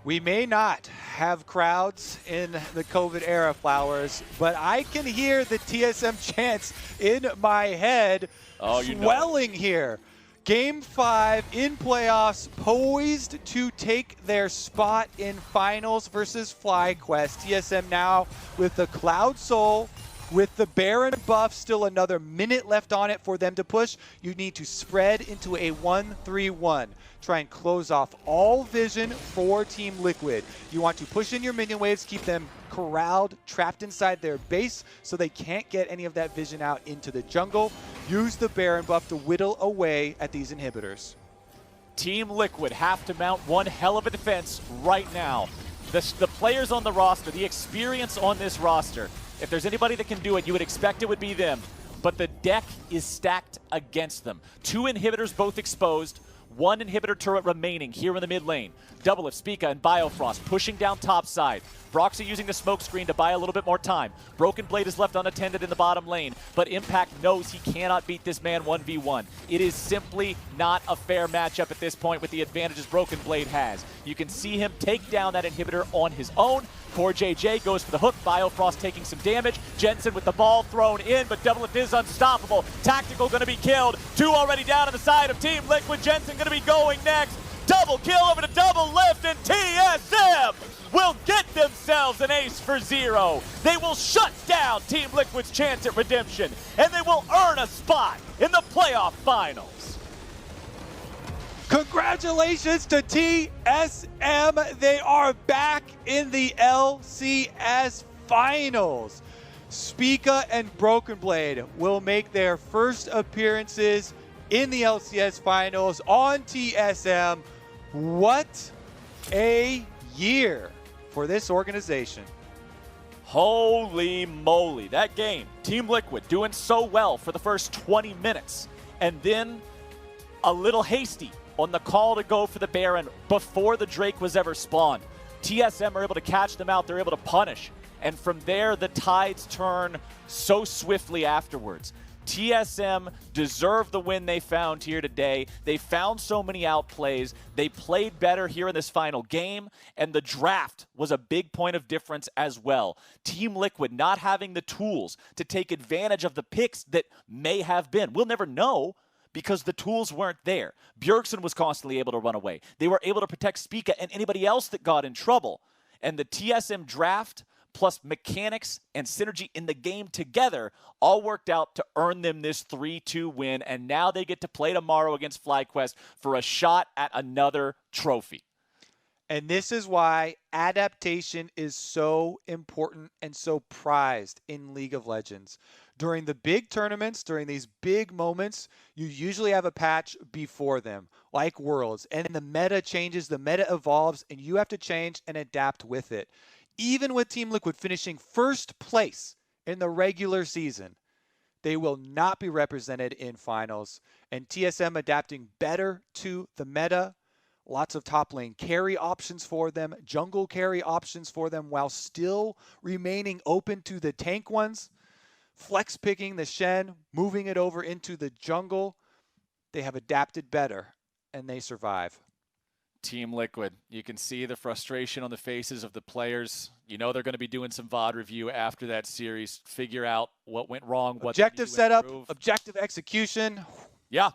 We may not have crowds in the COVID era, Flowers, but I can hear the TSM chants in my head swelling here. Game 5 in playoffs, poised to take their spot in finals versus FlyQuest. TSM now with the Cloud Soul, with the Baron buff, still another minute left on it for them to push. You need to spread into a 1-3-1. Try and close off all vision for Team Liquid. You want to push in your minion waves, keep them corralled, trapped inside their base so they can't get any of that vision out into the jungle. Use the Baron buff to whittle away at these inhibitors. Team Liquid have to mount one hell of a defense right now. The players on the roster, the experience on this roster, if there's anybody that can do it, you would expect it would be them. But the deck is stacked against them. 2 inhibitors both exposed. 1 inhibitor turret remaining here in the mid lane. Doublelift, Spica, and Biofrost pushing down top side. Broxy using the smoke screen to buy a little bit more time. Broken Blade is left unattended in the bottom lane, but Impact knows he cannot beat this man 1v1. It is simply not a fair matchup at this point with the advantages Broken Blade has. You can see him take down that inhibitor on his own. Poor JJ goes for the hook. Biofrost taking some damage. Jensen with the ball thrown in, but Doublelift is unstoppable. Tactical going to be killed. 2 already down on the side of Team Liquid. Jensen going to be going next. Double kill over to Doublelift, and TSM will get themselves an ace for 0. They will shut down Team Liquid's chance at redemption, and they will earn a spot in the playoff finals. Congratulations to TSM. They are back in the LCS finals. Spica and Broken Blade will make their first appearances in the LCS finals on TSM. What a year for this organization. Holy moly, that game, Team Liquid doing so well for the first 20 minutes, and then a little hasty on the call to go for the Baron before the Drake was ever spawned. TSM are able to catch them out, they're able to punish, and from there the tides turn so swiftly afterwards. TSM deserve the win they found here today. They found so many outplays. They played better here in this final game, and the draft was a big point of difference as well. Team Liquid not having the tools to take advantage of the picks that may have been. We'll never know because the tools weren't there. Bjergsen was constantly able to run away. They were able to protect Spica and anybody else that got in trouble. And the TSM draft plus mechanics and synergy in the game together all worked out to earn them this 3-2 win, and now they get to play tomorrow against FlyQuest for a shot at another trophy. And this is why adaptation is so important and so prized in League of Legends. During the big tournaments, during these big moments, you usually have a patch before them, like Worlds. And the meta changes, the meta evolves, and you have to change and adapt with it. Even with Team Liquid finishing first place in the regular season, they will not be represented in finals. And TSM adapting better to the meta. Lots of top lane carry options for them, jungle carry options for them, while still remaining open to the tank ones. Flex picking the Shen, moving it over into the jungle. They have adapted better, and they survive. Team Liquid, you can see the frustration on the faces of the players. You know they're going to be doing some VOD review after that series, figure out what went wrong, what objective setup, objective execution. Yeah.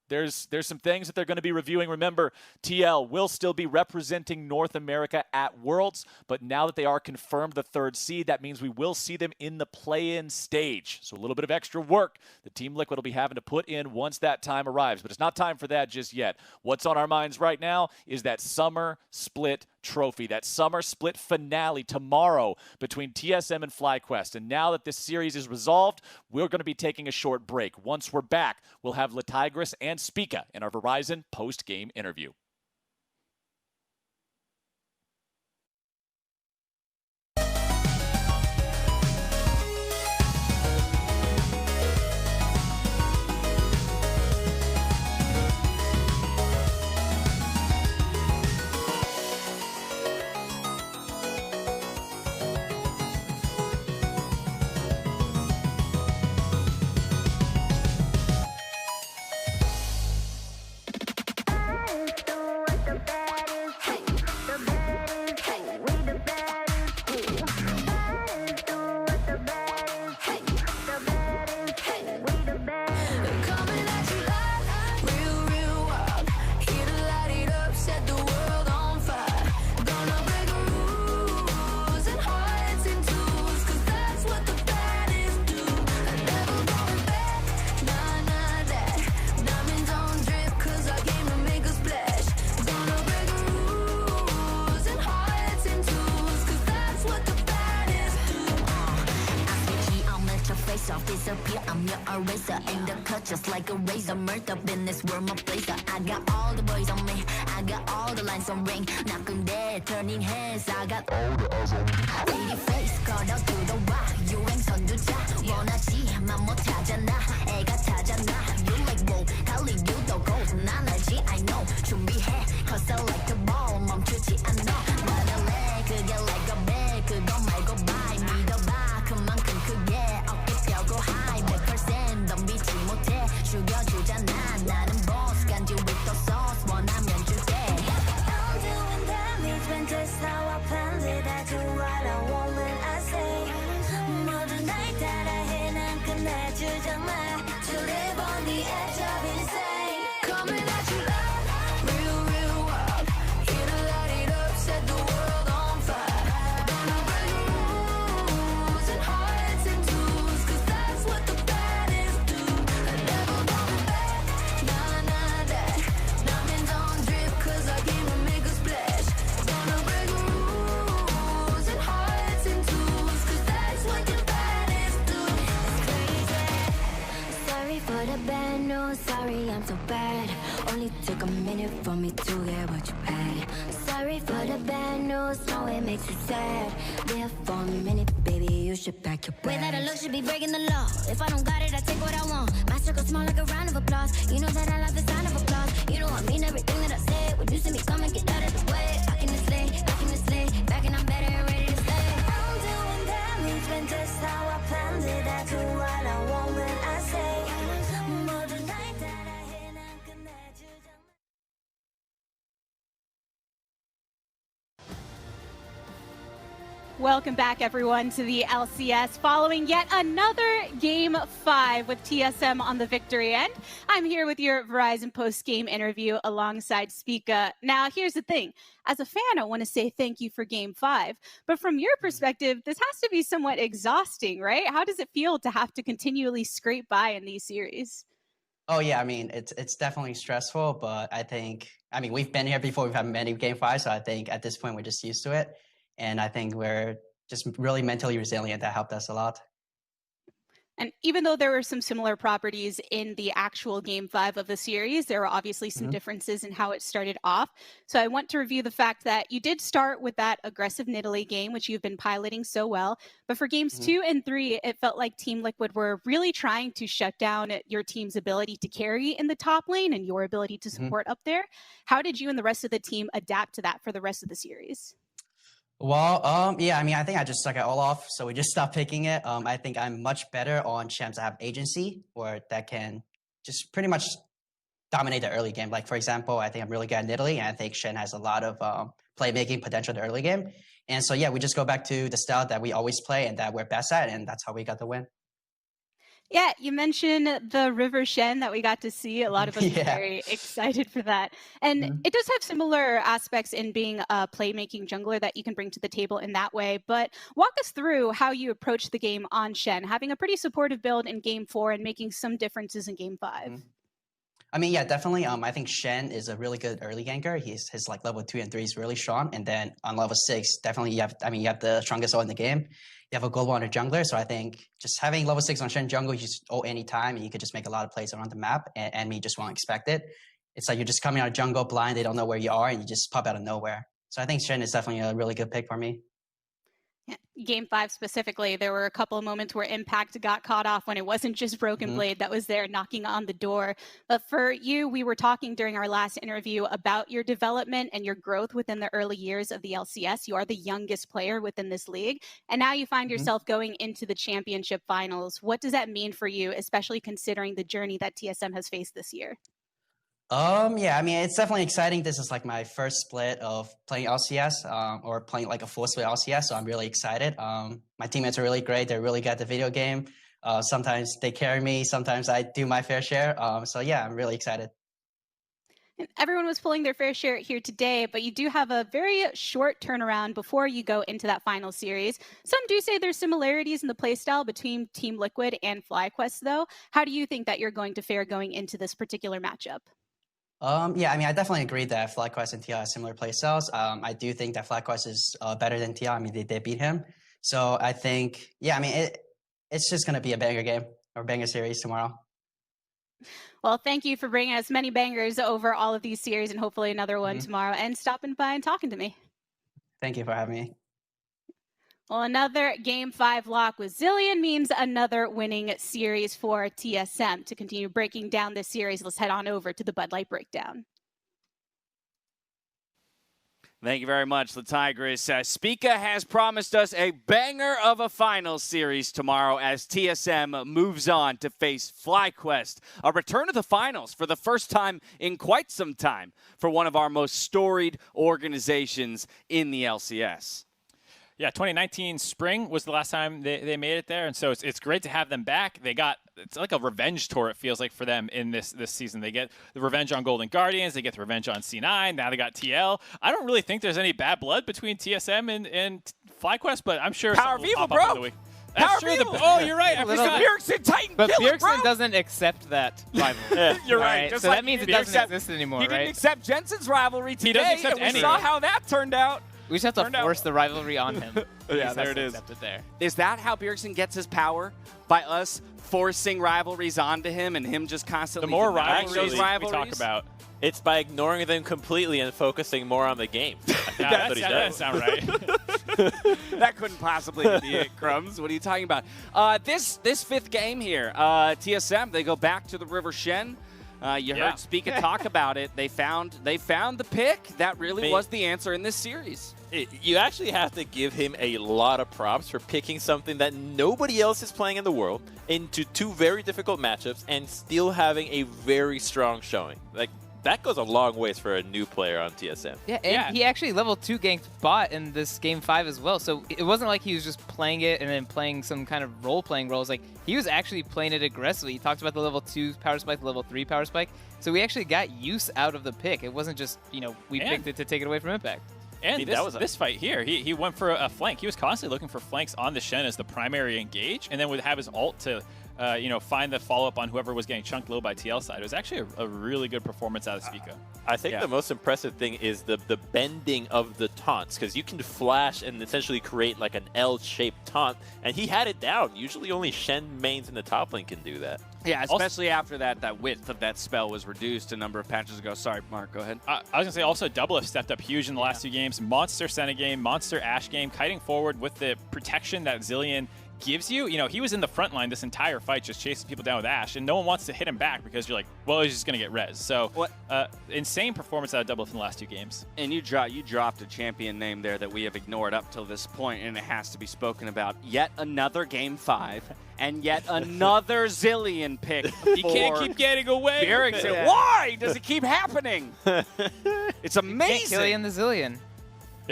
There's some things that they're going to be reviewing. Remember, TL will still be representing North America at Worlds, but now that they are confirmed the 3rd seed, that means we will see them in the play-in stage. So a little bit of extra work that Team Liquid will be having to put in once that time arrives, but it's not time for that just yet. What's on our minds right now is that Summer Split Trophy, that Summer Split finale tomorrow between TSM and FlyQuest. And now that this series is resolved, we're going to be taking a short break. Once we're back, we'll have Latigris and Spica in our Verizon post-game interview. Disappear, I'm your eraser. In the cut just like a razor. Murder business, we're my blazer. I got all the boys on me. I got all the lines on ring. Knocking dead, turning heads. I got all the eyes on me. Pretty face, 걸어 들어와. 유행 선두자. 원하지만 못 찾아나. 애가 찾아나. You like whoa. 달리 you도 go. 난 알지, I know. 준비해. Cause I like the ball. 멈추지 않아. 나날래. 그게 like a bag. 그거 말고 bye. 믿어봐. 그만큼 크게. go high, 100% 덤비지 못해 죽여주잖아 나는 boss 간지 with the sauce 원하면 줄게 I'm doing damage when that's how I planned it I do what I want when I say 모든 날 따라해 난 끝내주잖아 To live on the edge of insane Coming at you loud Real, real world Here to light it up Set the world on fire Gonna break rules and hearts and tools Cause that's what the baddies do I never going back Nah, nah, that Diamonds on drip Cause I came to make a splash Gonna break rules and hearts and tools Cause that's what the baddies do It's crazy Sorry for the bad news Sorry I'm so bad Only took a minute for me to get what you had Sorry for the bad news No, it makes you sad There for a minute, baby, you should pack your bags Way that I look should be breaking the law If I don't got it, I take what I want My circle small like a round of applause You know that I love the sound of applause You know I mean everything that I say When you see me come and get out of the way Back in this lane, back in this lane Back and I'm better and ready to stay I'm doing damage when just how I planned it I do what I want when I say More than night that I hit 난 끝내주잖아 Welcome back, everyone, to the LCS. Following yet another Game 5 with TSM on the victory end, I'm here with your Verizon post-game interview alongside Spica. Now, here's the thing. As a fan, I want to say thank you for Game 5. But from your perspective, this has to be somewhat exhausting, right? How does it feel to have to continually scrape by in these series? Oh, yeah. I mean, it's definitely stressful, but I mean, we've been here before. We've had many Game 5s, so I think at this point, we're just used to it. And I think we're just really mentally resilient. That helped us a lot. And even though there were some similar properties in the actual Game 5 of the series, there are obviously some differences in how it started off. So I want to review the fact that you did start with that aggressive Nidalee game, which you've been piloting so well. But for games 2 and 3, it felt like Team Liquid were really trying to shut down your team's ability to carry in the top lane and your ability to support up there. How did you and the rest of the team adapt to that for the rest of the series? Well, yeah, I mean, I think I just suck at Olaf, so we just stopped picking it. I think I'm much better on champs that have agency, or that can just pretty much dominate the early game. Like, for example, I think I'm really good at Nidalee, and I think Shen has a lot of playmaking potential in the early game. And so, yeah, we just go back to the style that we always play and that we're best at, and that's how we got the win. Yeah, you mentioned the River Shen that we got to see. A lot of us are very excited for that. And it does have similar aspects in being a playmaking jungler that you can bring to the table in that way. But walk us through how you approach the game on Shen, having a pretty supportive build in Game 4 and making some differences in Game 5. I mean, yeah, definitely. I think Shen is a really good early ganker. His like level 2 and 3 is really strong. And then on level 6, definitely you have the strongest ult in the game. You have a global on a jungler, so I think just having level 6 on Shen jungle, you just ult any time, and you could just make a lot of plays around the map, and enemy just won't expect it. It's like you're just coming out of jungle blind, they don't know where you are, and you just pop out of nowhere. So I think Shen is definitely a really good pick for me. Yeah. Game 5 specifically, there were a couple of moments where Impact got caught off when it wasn't just Broken Blade that was there knocking on the door. But for you, we were talking during our last interview about your development and your growth within the early years of the LCS. You are the youngest player within this league, and now you find yourself going into the championship finals. What does that mean for you, especially considering the journey that TSM has faced this year? Yeah, I mean, it's definitely exciting. This is like my first split of playing LCS, or playing like a full split LCS, so I'm really excited. My teammates are really great. They're really good at the video game. Sometimes they carry me, sometimes I do my fair share. So yeah, I'm really excited. And everyone was pulling their fair share here today, but you do have a very short turnaround before you go into that final series. Some do say there's similarities in the playstyle between Team Liquid and FlyQuest, though. How do you think that you're going to fare going into this particular matchup? Yeah, I mean, I definitely agree that FlyQuest and TL have similar playstyles. I do think that FlyQuest is better than TL. I mean, they beat him. So I think, yeah, I mean, it's just going to be a banger game or banger series tomorrow. Well, thank you for bringing us many bangers over all of these series and hopefully another one tomorrow and stopping by and talking to me. Thank you for having me. Well, another Game 5 lock with Zilean means another winning series for TSM. To continue breaking down this series, let's head on over to the Bud Light Breakdown. Thank you very much, the Tigress. Spica has promised us a banger of a final series tomorrow as TSM moves on to face FlyQuest. A return to the finals for the first time in quite some time for one of our most storied organizations in the LCS. Yeah, 2019 spring was the last time they made it there, and so it's great to have them back. It's like a revenge tour, it feels like, for them in this season. They get the revenge on Golden Guardians, they get the revenge on C9, now they got TL. I don't really think there's any bad blood between TSM and FlyQuest, but I'm sure Power of Evil, bro! That's true. Oh, you're right. Bjergsen Titan But killer, Bjergsen bro. doesn't accept that rivalry. Yeah, you're right. So that means it doesn't exist anymore, He right? didn't accept Jensen's rivalry today, He doesn't accept and we any. saw how that turned out. We just have to force the rivalry on him. Yeah, there it is. Is that how Bjergsen gets his power? By us forcing rivalries onto him and him just constantly The more denying rivalries those we rivalries? talk about, it's by ignoring them completely and focusing more on the game. That's what he does. That doesn't sound right. That couldn't possibly be it, Crumbs. What are you talking about? This fifth game here, TSM, they go back to the River Shen. You heard Spica talk about it. They found the pick. That really was the answer in this series. You actually have to give him a lot of props for picking something that nobody else is playing in the world into two very difficult matchups and still having a very strong showing. Like, that goes a long ways for a new player on TSM. Yeah, and he actually level 2 ganked bot in this Game 5 as well. So it wasn't like he was just playing it and then playing some kind of role-playing roles. Like, he was actually playing it aggressively. He talked about the level 2 power spike, the level 3 power spike. So we actually got use out of the pick. It wasn't just, we picked it to take it away from Impact. And this fight here, he went for a flank. He was constantly looking for flanks on the Shen as the primary engage, and then would have his ult to find the follow-up on whoever was getting chunked low by TL side. It was actually a really good performance out of Spica. I think the most impressive thing is the bending of the taunts, because you can flash and essentially create like an L-shaped taunt, and he had it down. Usually only Shen mains in the top lane can do that. Yeah, especially after that width of that spell was reduced a number of patches ago. Sorry, Mark, go ahead. I was going to say also Doublelift stepped up huge in the last 2 games. Monster Senna game, Monster Ashe game, kiting forward with the protection that Zilean gives you. He was in the front line this entire fight just chasing people down with Ashe, and no one wants to hit him back because you're like, well, he's just going to get res. So insane performance out of Doublelift in the last 2 games. And you dropped a champion name there that we have ignored up till this point, and it has to be spoken about. Yet another Game 5, and yet another Zilean pick. You can't keep getting away. Bjergsen. Why does it keep happening? It's amazing. You can't Killian the Zillion.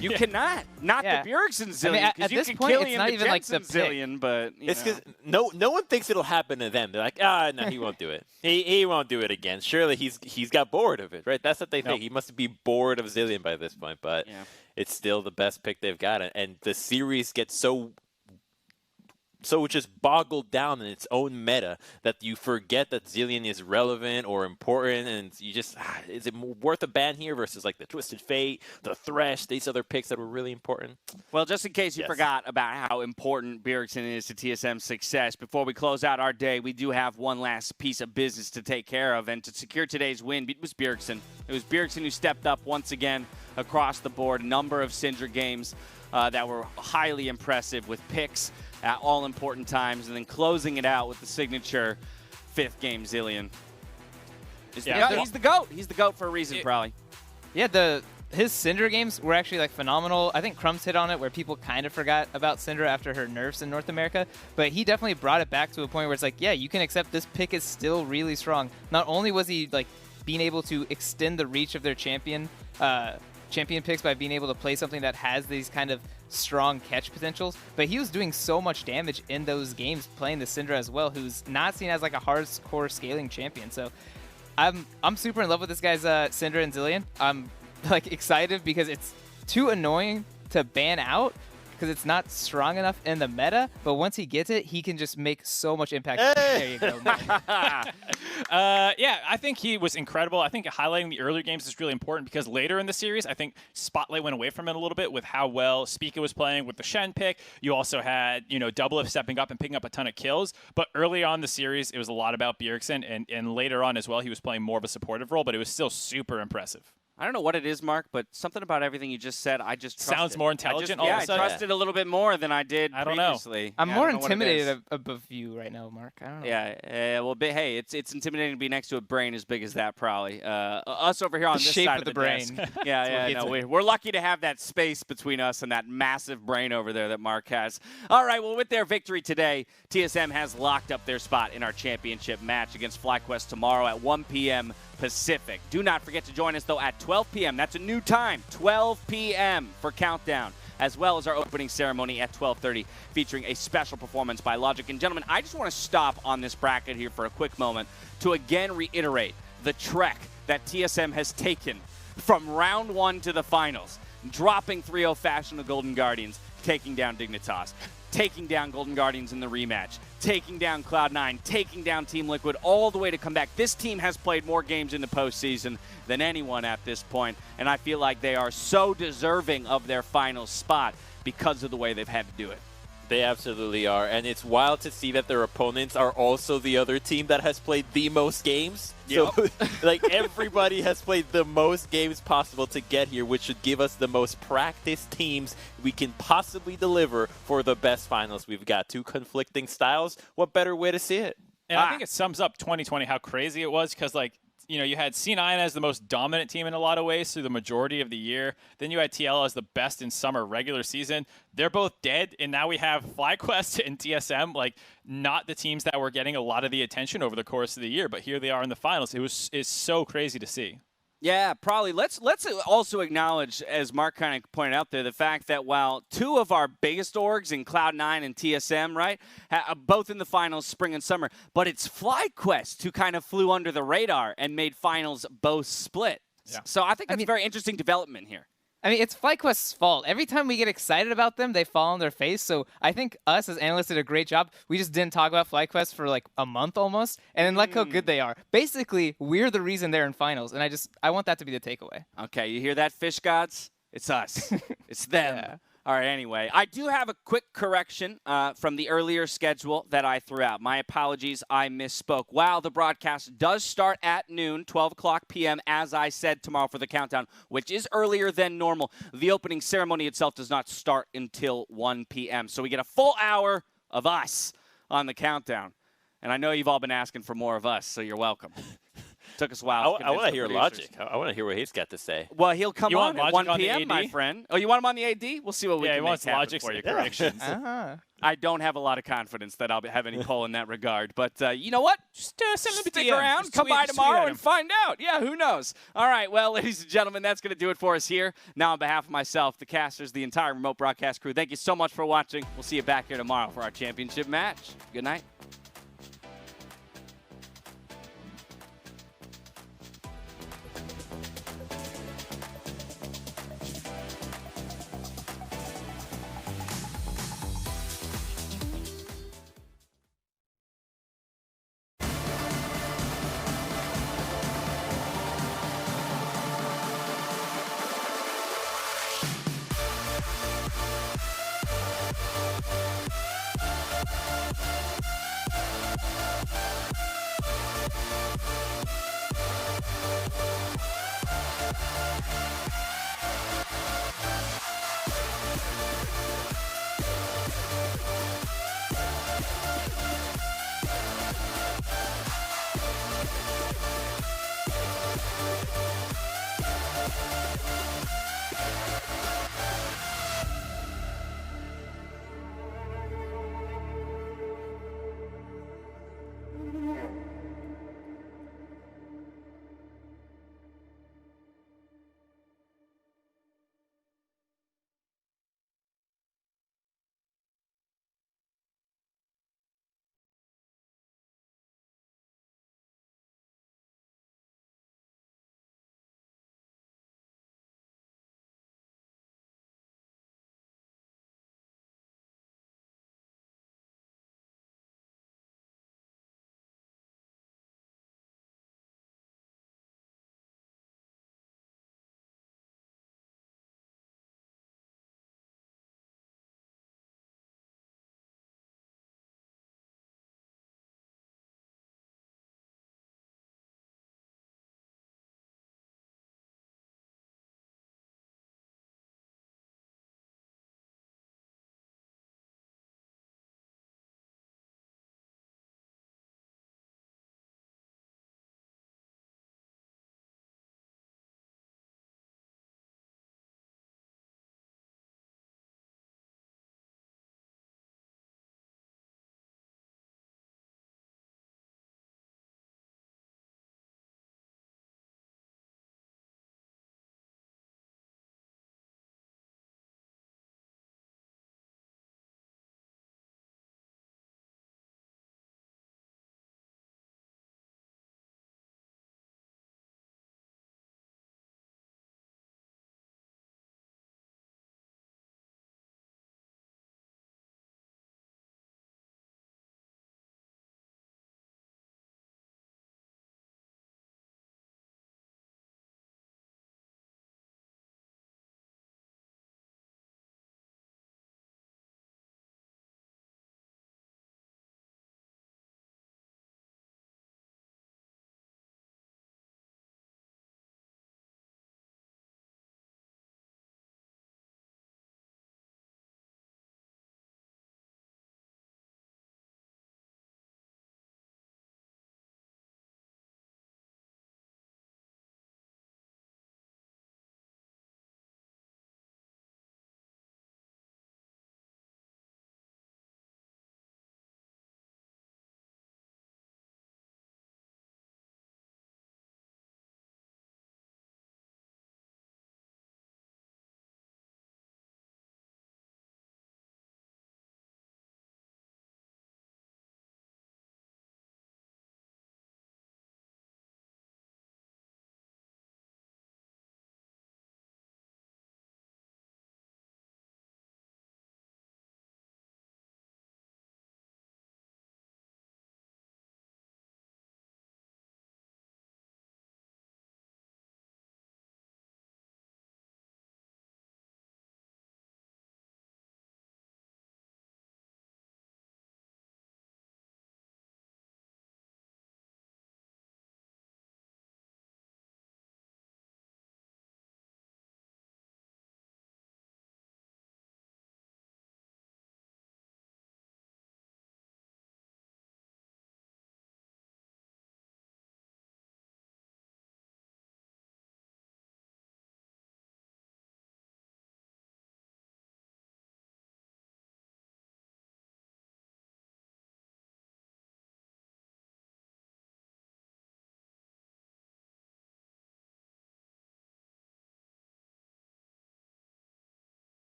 You cannot. Not the Bjergsen Zilean. At this point, it's not even like the Zilean, but it's because no one thinks it'll happen to them. They're like, no, he won't do it. He won't do it again. Surely he's got bored of it, right? That's what they think. He must be bored of Zilean by this point, but it's still the best pick they've got, and the series gets so just boggled down in its own meta that you forget that Zilean is relevant or important, and you just, is it worth a ban here versus like the Twisted Fate, the Thresh, these other picks that were really important? Well, just in case you forgot about how important Bjergsen is to TSM's success, before we close out our day, we do have one last piece of business to take care of, and to secure today's win, it was Bjergsen. It was Bjergsen who stepped up once again across the board. A number of Syndra games that were highly impressive with picks at all important times, and then closing it out with the signature 5th game Zilean. He's the GOAT. He's the GOAT for a reason, probably. Yeah, his Syndra games were actually like phenomenal. I think Crumbs hit on it where people kind of forgot about Syndra after her nerfs in North America, but he definitely brought it back to a point where it's like, yeah, you can accept this pick is still really strong. Not only was he like being able to extend the reach of their champion picks by being able to play something that has these kind of strong catch potentials, but he was doing so much damage in those games playing the Syndra as well, who's not seen as like a hardcore scaling champion. So I'm super in love with this guy's Syndra and Zilean. I'm like excited because it's too annoying to ban out because it's not strong enough in the meta, but once he gets it, he can just make so much impact. Hey! There you go, man. Yeah, I think he was incredible. I think highlighting the earlier games is really important because later in the series, I think Spotlight went away from it a little bit with how well Spica was playing with the Shen pick. You also had, Doublelift stepping up and picking up a ton of kills. But early on in the series, it was a lot about Bjergsen, and later on as well, he was playing more of a supportive role, but it was still super impressive. I don't know what it is, Mark, but something about everything you just said, I just trusted. Sounds more intelligent I trusted a little bit more than I did previously. I'm more intimidated above you right now, Mark. I don't know. Yeah, well, hey, it's intimidating to be next to a brain as big as that, probably. Us over here on this shape side of the brain. desk. We're lucky to have that space between us and that massive brain over there that Mark has. All right, well, with their victory today, TSM has locked up their spot in our championship match against FlyQuest tomorrow at 1 p.m. Pacific. Do not forget to join us, though, at 12 p.m. That's a new time, 12 p.m. for Countdown, as well as our opening ceremony at 12:30, featuring a special performance by Logic. And gentlemen, I just want to stop on this bracket here for a quick moment to again reiterate the trek that TSM has taken from round 1 to the finals, dropping 3-0 fashion the Golden Guardians, taking down Dignitas, taking down Golden Guardians in the rematch, taking down Cloud9, taking down Team Liquid, all the way to come back. This team has played more games in the postseason than anyone at this point, and I feel like they are so deserving of their final spot because of the way they've had to do it. They absolutely are, and it's wild to see that their opponents are also the other team that has played the most games. Yep. So, like, everybody has played the most games possible to get here, which should give us the most practiced teams we can possibly deliver for the best finals. We've got 2 conflicting styles. What better way to see it? And I think it sums up 2020 how crazy it was because, like, you had C9 as the most dominant team in a lot of ways through the majority of the year. Then you had TL as the best in summer regular season. They're both dead, and now we have FlyQuest and TSM, like, not the teams that were getting a lot of the attention over the course of the year, but here they are in the finals. It's so crazy to see. Yeah, probably. Let's also acknowledge, as Mark kind of pointed out there, the fact that while 2 of our biggest orgs in Cloud9 and TSM, right, both in the finals, spring and summer, but it's FlyQuest who kind of flew under the radar and made finals both split. Yeah. So I think that's a very interesting development here. I mean, it's FlyQuest's fault. Every time we get excited about them, they fall on their face. So I think us as analysts did a great job. We just didn't talk about FlyQuest for like a month almost, and then look how good they are. Basically, we're the reason they're in finals, and I want that to be the takeaway. Okay, you hear that, Fish Gods? It's us. It's them. Yeah. All right, anyway, I do have a quick correction from the earlier schedule that I threw out. My apologies, I misspoke. While the broadcast does start at noon, 12 o'clock p.m., as I said tomorrow for the countdown, which is earlier than normal, the opening ceremony itself does not start until 1 p.m. So we get a full hour of us on the countdown. And I know you've all been asking for more of us, so you're welcome. Took us a while. I want to hear Logic. I want to hear what he's got to say. Well, he'll come You on want at Logic 1 on the p.m., AD? my friend. Oh, you want him on the AD? We'll see what we Yeah, can he wants make happen Logic for you. predictions. I don't have a lot of confidence that I'll have any pull in that regard. But you know what? Just send him a stick around. Just Come tweet- by just tweet tomorrow at and him. find out. Yeah, who knows? All right, well, ladies and gentlemen, that's going to do it for us here. Now, on behalf of myself, the casters, the entire remote broadcast crew, thank you so much for watching. We'll see you back here tomorrow for our championship match. Good night.